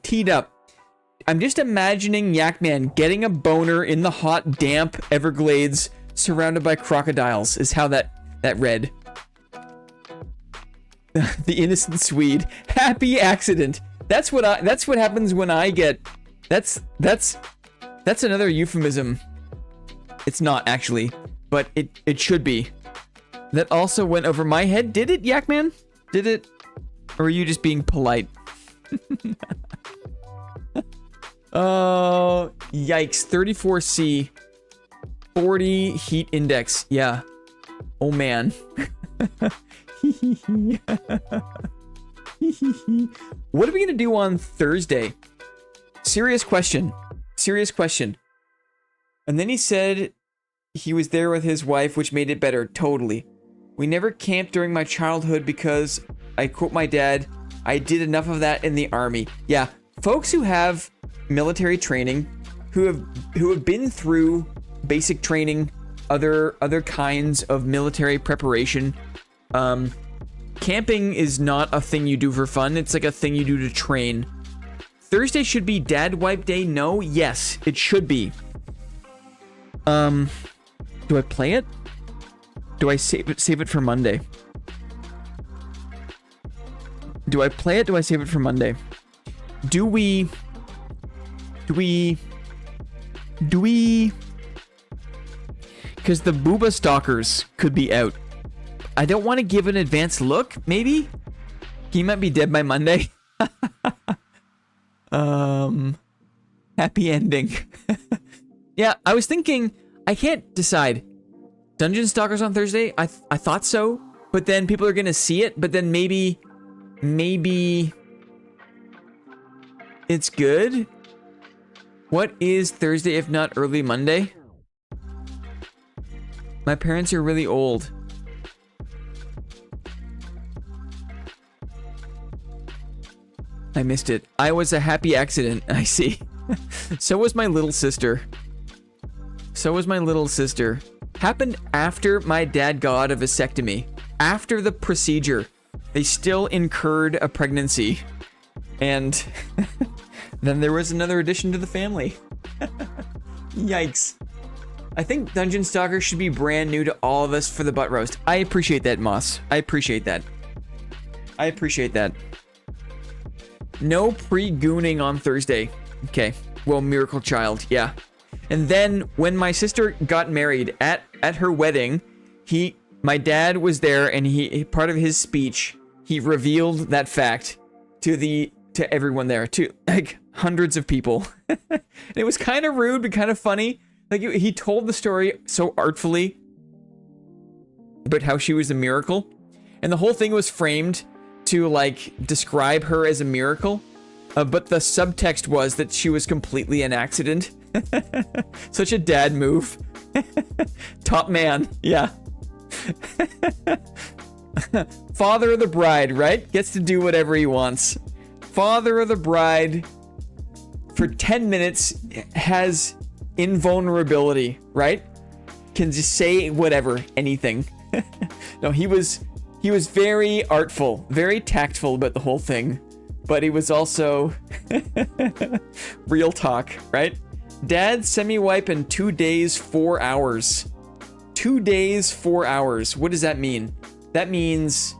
A: teed up. I'm just imagining Yakman getting a boner in the hot, damp Everglades surrounded by crocodiles is how that read. The innocent Swede. Happy accident. That's what happens when I get... That's another euphemism. It's not, actually. But it should be. That also went over my head. Did it, Yakman? Did it? Or are you just being polite? Oh, yikes. 34C. 40 heat index. Yeah. Oh, man. What are we going to do on Thursday? serious question. Serious question. And then he said he was there with his wife, which made it better. Totally. We never camped during my childhood because, I quote my dad, I did enough of that in the army. Yeah, folks who have military training, who have been through basic training, other kinds of military preparation, camping is not a thing you do for fun. It's like a thing you do to train. Thursday should be dad wipe day. No, yes, it should be. Do I play it? Do I save it for Monday? Do I play it? Do I save it for Monday? Do we... Because the Booba Stalkers could be out. I don't want to give an advanced look, maybe? He might be dead by Monday. Happy ending. Yeah, I was thinking, I can't decide. Dungeon Stalkers on Thursday? I thought so, but then people are gonna see it, but then maybe it's good? What is Thursday if not early Monday? My parents are really old. I missed it. I was a happy accident, I see. So was my little sister. So was my little sister. Happened after my dad got a vasectomy. After the procedure, they still incurred a pregnancy. And then there was another addition to the family. Yikes. I think Dungeon Stalker should be brand new to all of us for the butt roast. I appreciate that, Moss. I appreciate that. I appreciate that. No pre-gooning on Thursday. Okay. Well, Miracle Child, yeah. And then when my sister got married at her wedding, my dad was there, and he part of his speech, he revealed that fact to everyone there, to like hundreds of people. And it was kind of rude, but kind of funny. Like he told the story so artfully about how she was a miracle, and the whole thing was framed to like describe her as a miracle, but the subtext was that she was completely an accident. Such a dad move. Top man, yeah. Father of the bride, right? Gets to do whatever he wants. Father of the bride for 10 minutes has invulnerability, right? Can just say whatever, anything. No, he was very artful, very tactful about the whole thing, but he was also real talk, right? Dad semi-wipe in 2 days, 4 hours. 2 days, 4 hours. What does that mean? That means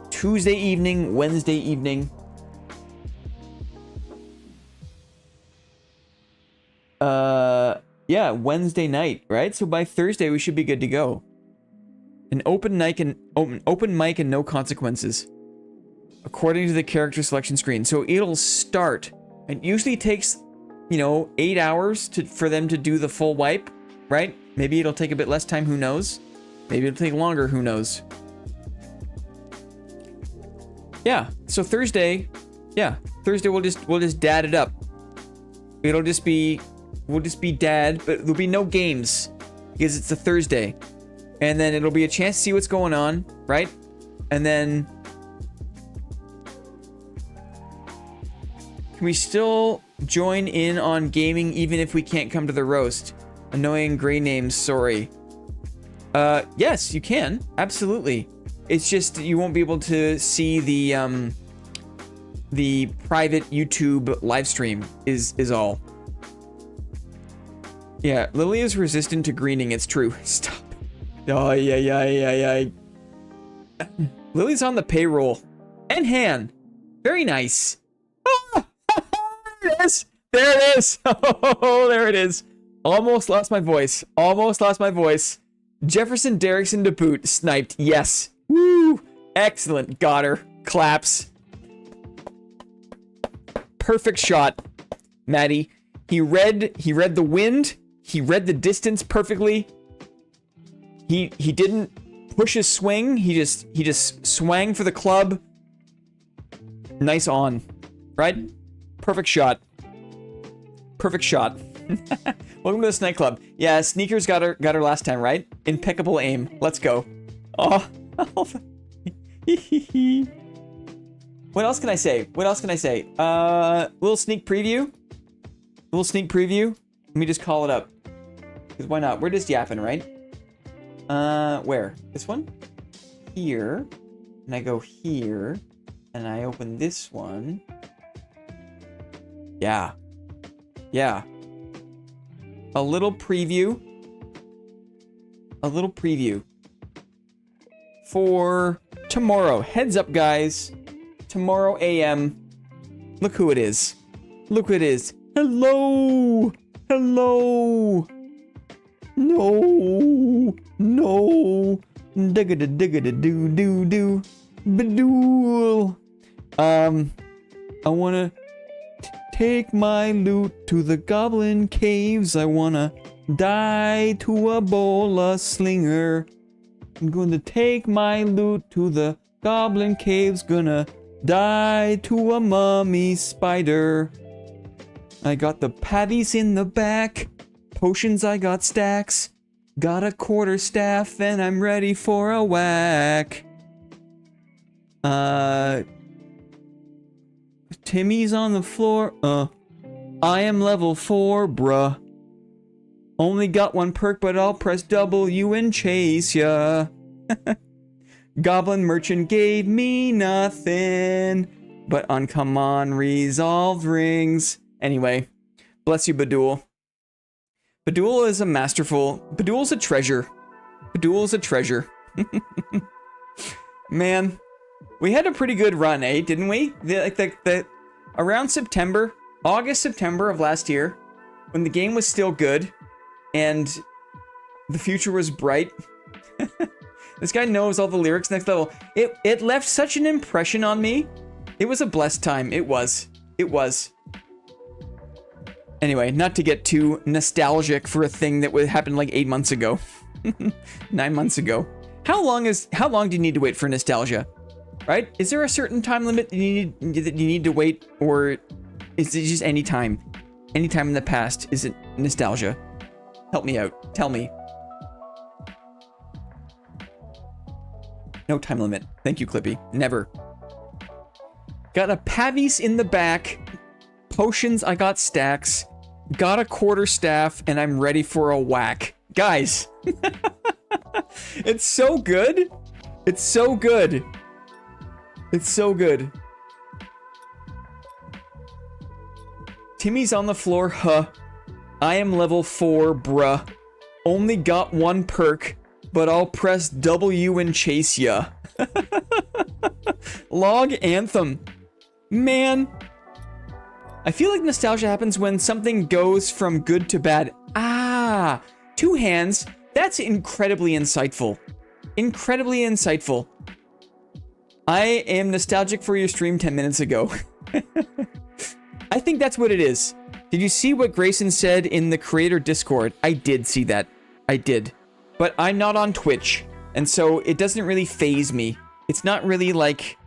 A: Tuesday evening, Wednesday evening. Yeah, Wednesday night, right? So by Thursday we should be good to go. An open mic and no consequences, according to the character selection screen. So it'll start. It usually takes, 8 hours for them to do the full wipe, right? Maybe it'll take a bit less time, who knows? Maybe it'll take longer, who knows? Yeah, so Thursday, we'll just dad it up. We'll just be dad, but there'll be no games because it's a Thursday. And then it'll be a chance to see what's going on, right? And then can we still join in on gaming even if we can't come to the roast? Annoying gray names, sorry. Yes, you can. Absolutely. It's just you won't be able to see the private YouTube live stream is all. Yeah, Lily is resistant to greening, it's true. Stop. Oh, yeah. Lily's on the payroll. And Han. Very nice. Oh, there it is. There it is. Oh, there it is. Almost lost my voice. Almost lost my voice. Jefferson Derrickson to boot. Sniped. Yes. Woo. Excellent. Got her. Claps. Perfect shot. Maddie. He read the wind. He read the distance perfectly. He didn't push his swing. He just swang for the club. Nice on. Right? Perfect shot. Perfect shot. Welcome to this nightclub. Yeah, Sneakers got her last time, right? Impeccable aim. Let's go. Oh. What else can I say? What else can I say? Little sneak preview. Little sneak preview. Let me just call it up. Because why not? We're just yapping, right? Where? This one? Here. And I go here. And I open this one. Yeah. Yeah. A little preview. A little preview. For tomorrow. Heads up, guys. Tomorrow AM. Look who it is. Look who it is. Hello. Hello. No. No. Digga digga doo doo doo. Bedool. I wanna take my loot to the goblin caves. I wanna die to a bola slinger. I'm gonna take my loot to the goblin caves. Gonna die to a mummy spider. I got the patties in the back. Potions, I got stacks. Got a quarterstaff and I'm ready for a whack. Timmy's on the floor. I am level 4, bruh. Only got one perk, but I'll press W and chase ya. Goblin merchant gave me nothing but uncommon resolved rings. Anyway, bless you, Bedool. Bedool is a masterful... Bedool's a treasure. Bedool's a treasure. Man, we had a pretty good run, eh? Didn't we? Around September, August, September of last year, when the game was still good and the future was bright. This guy knows all the lyrics next level. It left such an impression on me. It was a blessed time. It was. It was. Anyway, not to get too nostalgic for a thing that happened like 8 months ago. 9 months ago. How long do you need to wait for nostalgia? Right? Is there a certain time limit that you need to wait, or is it just any time? Any time in the past, is it nostalgia? Help me out. Tell me. No time limit. Thank you, Clippy. Never. Got a pavis in the back. Potions, I got stacks. Got a quarterstaff, and I'm ready for a whack. Guys. It's so good. It's so good. It's so good. Timmy's on the floor, huh? I am level 4, bruh. Only got one perk, but I'll press W and chase ya. Log Anthem. Man. I feel like nostalgia happens when something goes from good to bad. Ah, 2 hands. That's incredibly insightful. Incredibly insightful. I am nostalgic for your stream 10 minutes ago. I think that's what it is. Did you see what Grayson said in the creator Discord? I did see that. I did. But I'm not on Twitch, and so it doesn't really faze me. It's not really like...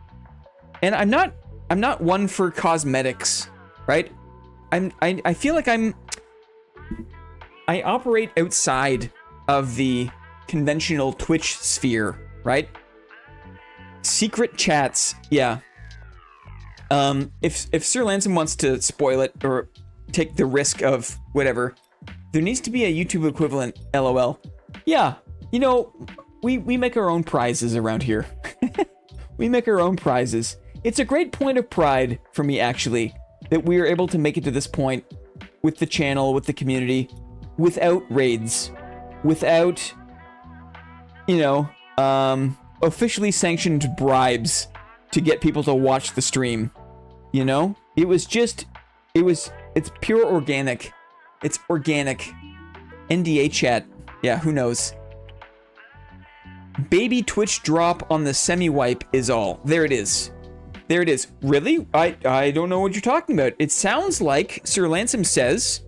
A: And I'm not one for cosmetics, right? I feel like I operate outside of the conventional Twitch sphere, right? Secret chats, yeah. If Sir Lansom wants to spoil it or take the risk of whatever, there needs to be a YouTube equivalent, LOL. Yeah, you know, we make our own prizes around here. We make our own prizes. It's a great point of pride for me, actually, that we are able to make it to this point with the channel, with the community, without raids, without, you know, officially sanctioned bribes to get people to watch the stream. You know? It's pure organic. It's organic. NDA chat. Yeah, who knows? Baby Twitch drop on the semi-wipe is all. There it is. There it is. Really? I don't know what you're talking about. It sounds like Sir Lansom says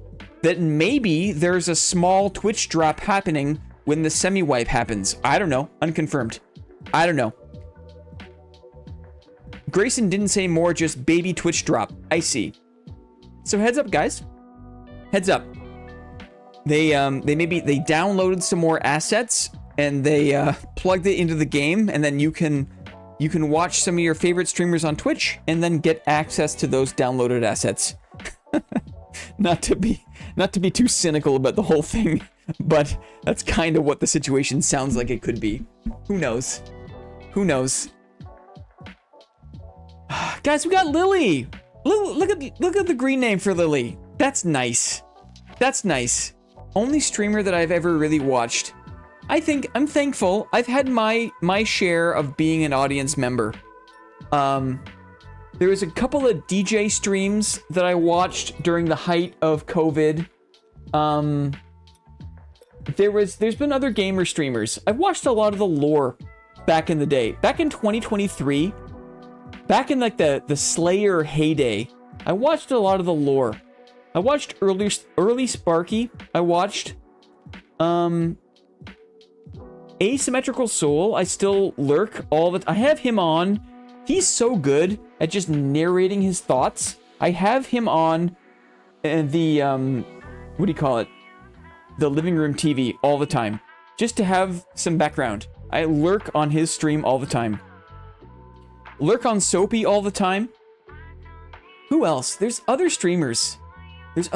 A: that maybe there's a small Twitch drop happening when the semi-wipe happens. I don't know. Unconfirmed. I don't know. Grayson didn't say more, just baby Twitch drop. I see. So heads up, guys. Heads up. They downloaded some more assets and they plugged it into the game, and then you can watch some of your favorite streamers on Twitch and then get access to those downloaded assets. Not to be too cynical about the whole thing, but that's kind of what the situation sounds like it could be. Who knows? Who knows? Guys, we got Lily. Look at the green name for Lily. That's nice. That's nice. Only streamer that I've ever really watched. I'm thankful. I've had my share of being an audience member. There was a couple of DJ streams that I watched during the height of COVID. There's been other gamer streamers. I've watched a lot of the lore back in the day. Back in 2023, back in like the Slayer heyday, I watched a lot of the lore. I watched early Sparky. I watched Asymmetrical Soul. I still lurk all the I have him on. He's so good at just narrating his thoughts. I have him on the what do you call it? The living room TV all the time, just to have some background. I lurk on his stream all the time. Lurk on Soapy all the time. Who else? There's other streamers. There's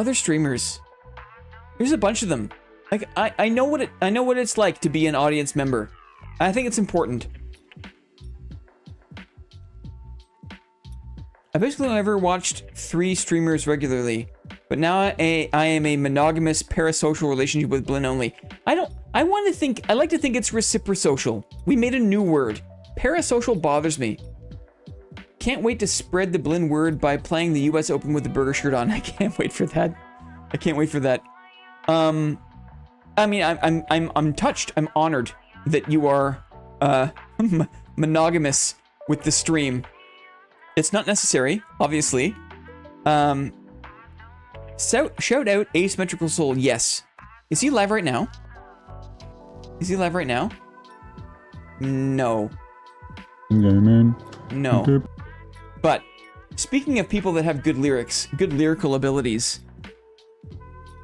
A: a bunch of them. Like I know what it's like to be an audience member. I think it's important. I basically never watched 3 streamers regularly, but now I am a monogamous parasocial relationship with Blinn only. I like to think it's reciprosocial. We made a new word. Parasocial bothers me. Can't wait to spread the Blinn word by playing the US Open with the burger shirt on. I can't wait for that. I can't wait for that. I mean, I'm touched. I'm honored that you are monogamous with the stream. It's not necessary, obviously. Shout out Asymmetrical Soul. Yes. Is he live right now? Is he live right now? No.
C: Okay, man.
A: No.
C: Okay.
A: But speaking of people that have good lyrics, good lyrical abilities,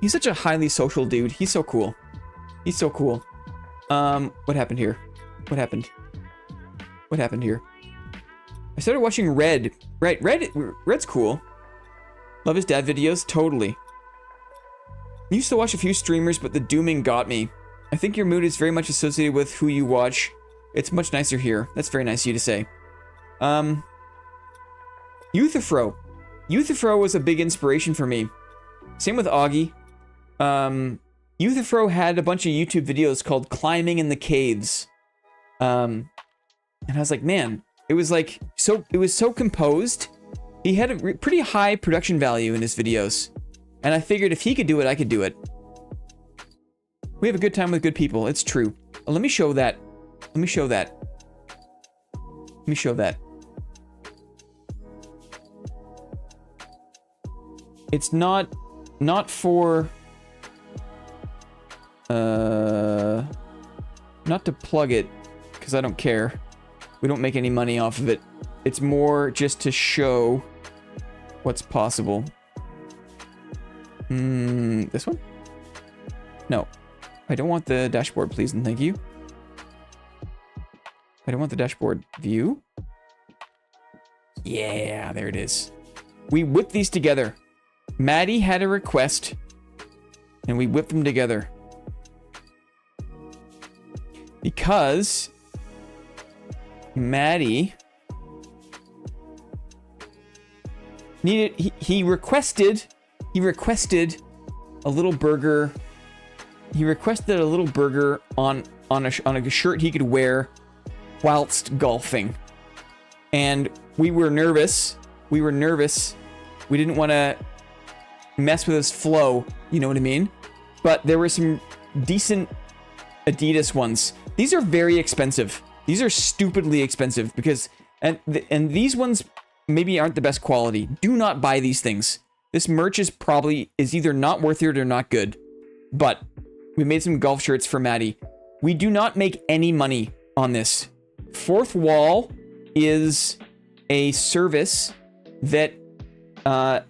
A: he's such a highly social dude. He's so cool. He's so cool. What happened here? What happened? What happened here? I started watching Red. Right, Red's cool. Love his dad videos, totally. I used to watch a few streamers, but the dooming got me. I think your mood is very much associated with who you watch. It's much nicer here. That's very nice of you to say. Euthafro. Euthafro was a big inspiration for me. Same with Augie. Euthafro had a bunch of YouTube videos called Climbing in the Caves. And I was like, man, it was so composed. He had a pretty high production value in his videos. And I figured if he could do it, I could do it. We have a good time with good people. It's true. Let me show that. Let me show that. Let me show that. It's not for not to plug it, because I don't care. We don't make any money off of it. It's more just to show what's possible. This one? No. I don't want the dashboard, please and thank you. I don't want the dashboard view. Yeah, there it is. We whipped these together. Maddie had a request, and we whipped them together. Because Maddie needed, he requested a little burger. He requested a little burger on a shirt he could wear whilst golfing. And we were nervous. We didn't want to mess with his flow, you know what I mean? But there were some decent Adidas ones. These are very expensive. These are stupidly expensive because and these ones maybe aren't the best quality. Do not buy these things. This merch is either not worth it or not good. But we made some golf shirts for Maddie. We do not make any money on this. Fourth Wall is a service that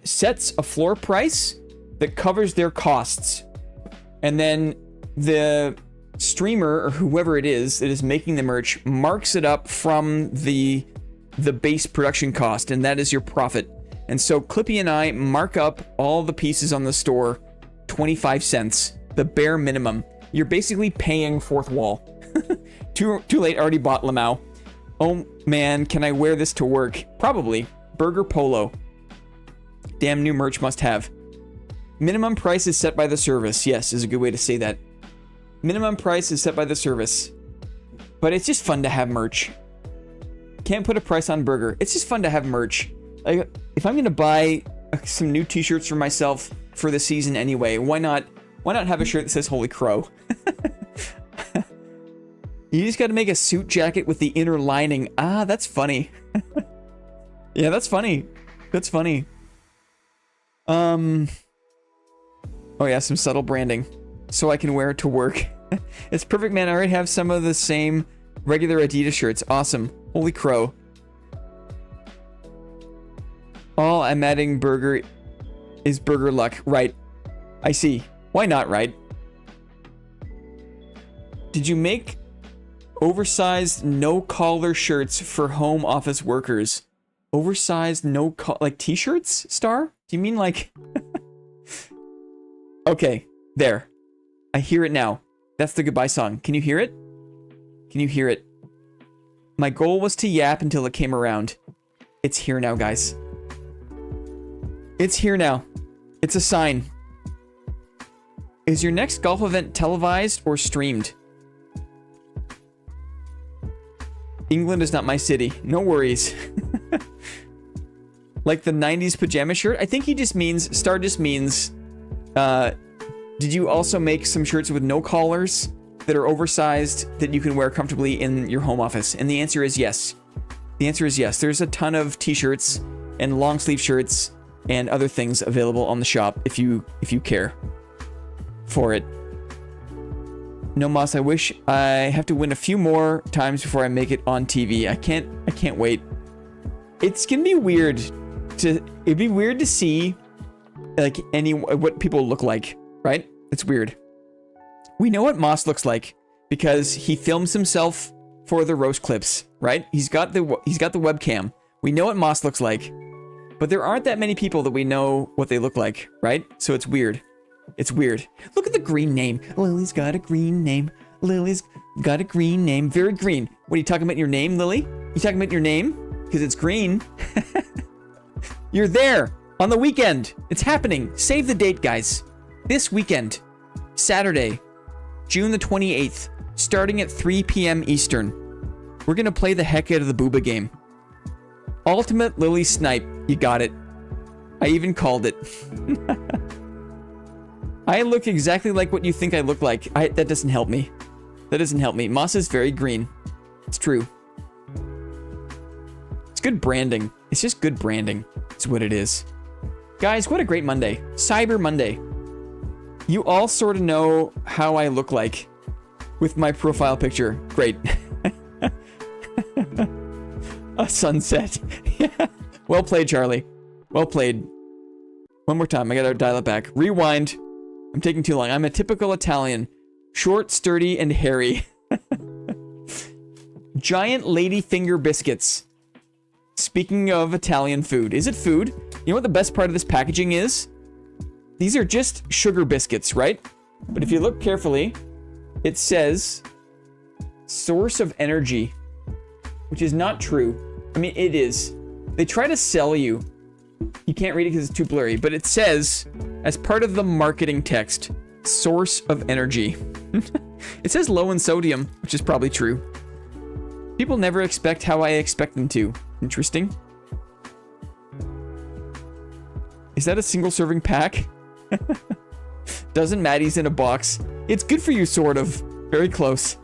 A: sets a floor price that covers their costs. And then the streamer or whoever it is that is making the merch marks it up from the base production cost, and that is your profit. And so Clippy and I mark up all the pieces on the store 25 cents, the bare minimum. You're basically paying fourth wall. Too late, already bought Lamau. Oh man, can I wear this to work? Probably. Burger Polo. Damn new merch must have. Minimum price is set by the service. Yes, is a good way to say that. Minimum price is set by the service. But it's just fun to have merch. Can't put a price on burger. It's just fun to have merch. Like, if I'm gonna buy some new t-shirts for myself for the season anyway, why not have a shirt that says Holy Crow? You just gotta make a suit jacket with the inner lining. Ah, that's funny. Yeah, that's funny. That's funny. Oh yeah, some subtle branding. So I can wear it to work. It's perfect, man. I already have some of the same regular Adidas shirts. Awesome. Holy crow. All I'm adding burger is burger luck. Right. I see. Why not, right? Did you make oversized no-collar shirts for home office workers? Oversized like t-shirts, Star? Do you mean like... Okay, there. I hear it now. That's the goodbye song. Can you hear it? Can you hear it? My goal was to yap until it came around. It's here now, guys. It's here now. It's a sign. Is your next golf event televised or streamed? England is not my city. No worries. Like the 90s pajama shirt? I think he just means... Star just means... did you also make some shirts with no collars that are oversized that you can wear comfortably in your home office? And the answer is yes. The answer is yes. There's a ton of t-shirts and long sleeve shirts and other things available on the shop if you care for it. No, Moss, I wish I have to win a few more times before I make it on TV. I can't wait. It's gonna be weird it'd be weird to see like what people look like, right? It's weird. We know what Moss looks like because he films himself for the roast clips, right? He's got the webcam. We know what Moss looks like, but there aren't that many people that we know what they look like, right? So it's weird. It's weird. Look at the green name. Lily's got a green name. Lily's got a green name. Very green. What are you talking about in your name, Lily? You talking about your name? Because it's green. You're there on the weekend. It's happening. Save the date, guys. This weekend, Saturday, June the 28th, starting at 3 p.m. Eastern. We're going to play the heck out of the Booba game. Ultimate Lily Snipe. You got it. I even called it. I look exactly like what you think I look like. That doesn't help me. That doesn't help me. Moss is very green. It's true. It's good branding. It's just good branding. It's what it is. Guys, what a great Monday. Cyber Monday. You all sort of know how I look like with my profile picture. Great. A sunset. Yeah. Well played, Charlie. Well played. One more time. I gotta dial it back. Rewind. I'm taking too long. I'm a typical Italian. Short, sturdy, and hairy. Giant lady finger biscuits. Speaking of Italian food. Is it food? You know what the best part of this packaging is? These are just sugar biscuits, right? But if you look carefully, it says source of energy, which is not true. I mean, it is. They try to sell you. You can't read it because it's too blurry, but it says, as part of the marketing text, source of energy. It says low in sodium, which is probably true. People never expect how I expect them to. Interesting. Is that a single serving pack? Dozen Maddies in a box. It's good for you, sort of. Very close.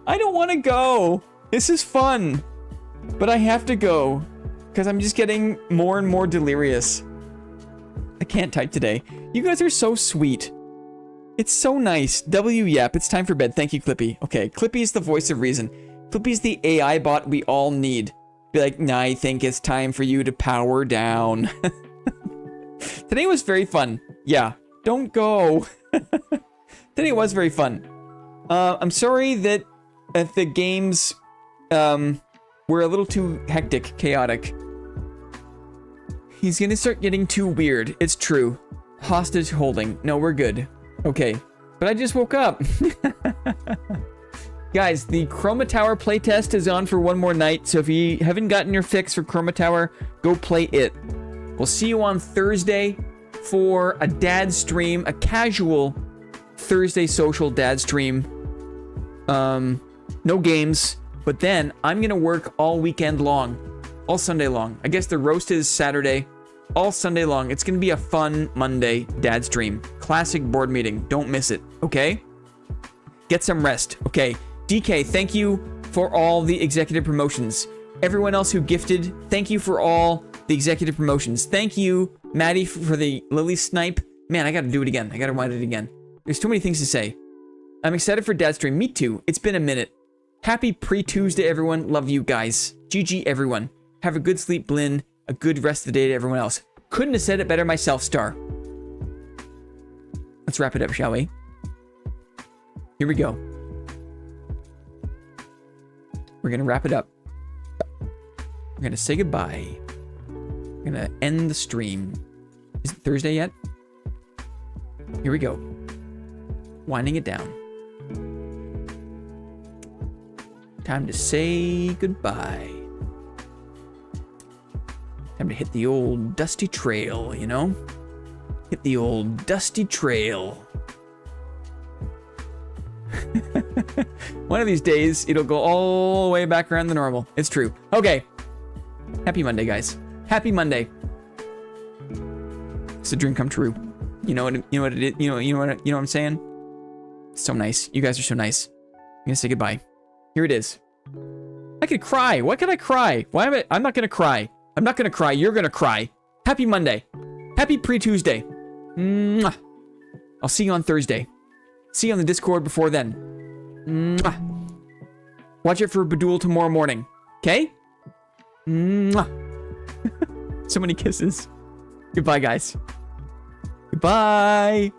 A: I don't want to go. This is fun. But I have to go. Because I'm just getting more and more delirious. I can't type today. You guys are so sweet. It's so nice. Yep, it's time for bed. Thank you, Clippy. Okay, Clippy's the voice of reason. Clippy's the AI bot we all need. Be like, nah, I think it's time for you to power down. Today was very fun. Yeah, Don't go. Today was very fun. I'm sorry that the games were a little too hectic, chaotic. He's gonna start getting too weird. It's true. Hostage holding. No, we're good. Okay. But I just woke up. Guys, the Chroma Tower playtest is on for one more night, so if you haven't gotten your fix for Chroma Tower, go play it. We'll see you on Thursday for a dad stream, a casual Thursday social dad stream. No games, but then I'm gonna work all weekend long, all Sunday long. I guess the roast is Saturday, all Sunday long. It's gonna be a fun Monday dad stream. Classic board meeting. Don't miss it, okay? Get some rest, okay? DK, thank you for all the executive promotions. Everyone else who gifted, thank you for all the executive promotions. Thank you, Maddie, for the Lily Snipe. Man, I gotta do it again. I gotta wind it again. There's too many things to say. I'm excited for Dad Stream. Me too. It's been a minute. Happy pre-Tuesday, everyone. Love you guys. GG, everyone. Have a good sleep, Blinn. A good rest of the day to everyone else. Couldn't have said it better myself, Star. Let's wrap it up, shall we? Here we go. We're gonna wrap it up. We're gonna say goodbye. We're gonna end the stream. Is it Thursday yet? Here we go. Winding it down. Time to say goodbye. Time to hit the old dusty trail, you know? Hit the old dusty trail. One of these days, it'll go all the way back around the normal. It's true. Okay. Happy Monday, guys. Happy Monday. It's a dream come true. You know what it is? You know what I'm saying? So nice. You guys are so nice. I'm gonna say goodbye. Here it is. I could cry. Why could I cry? Why am I? I'm not gonna cry. I'm not gonna cry. You're gonna cry. Happy Monday. Happy pre-Tuesday. Mwah. I'll see you on Thursday. See you on the Discord before then. Mwah. Watch it for Badul tomorrow morning. Okay? Mwah. So many kisses. Goodbye, guys. Goodbye.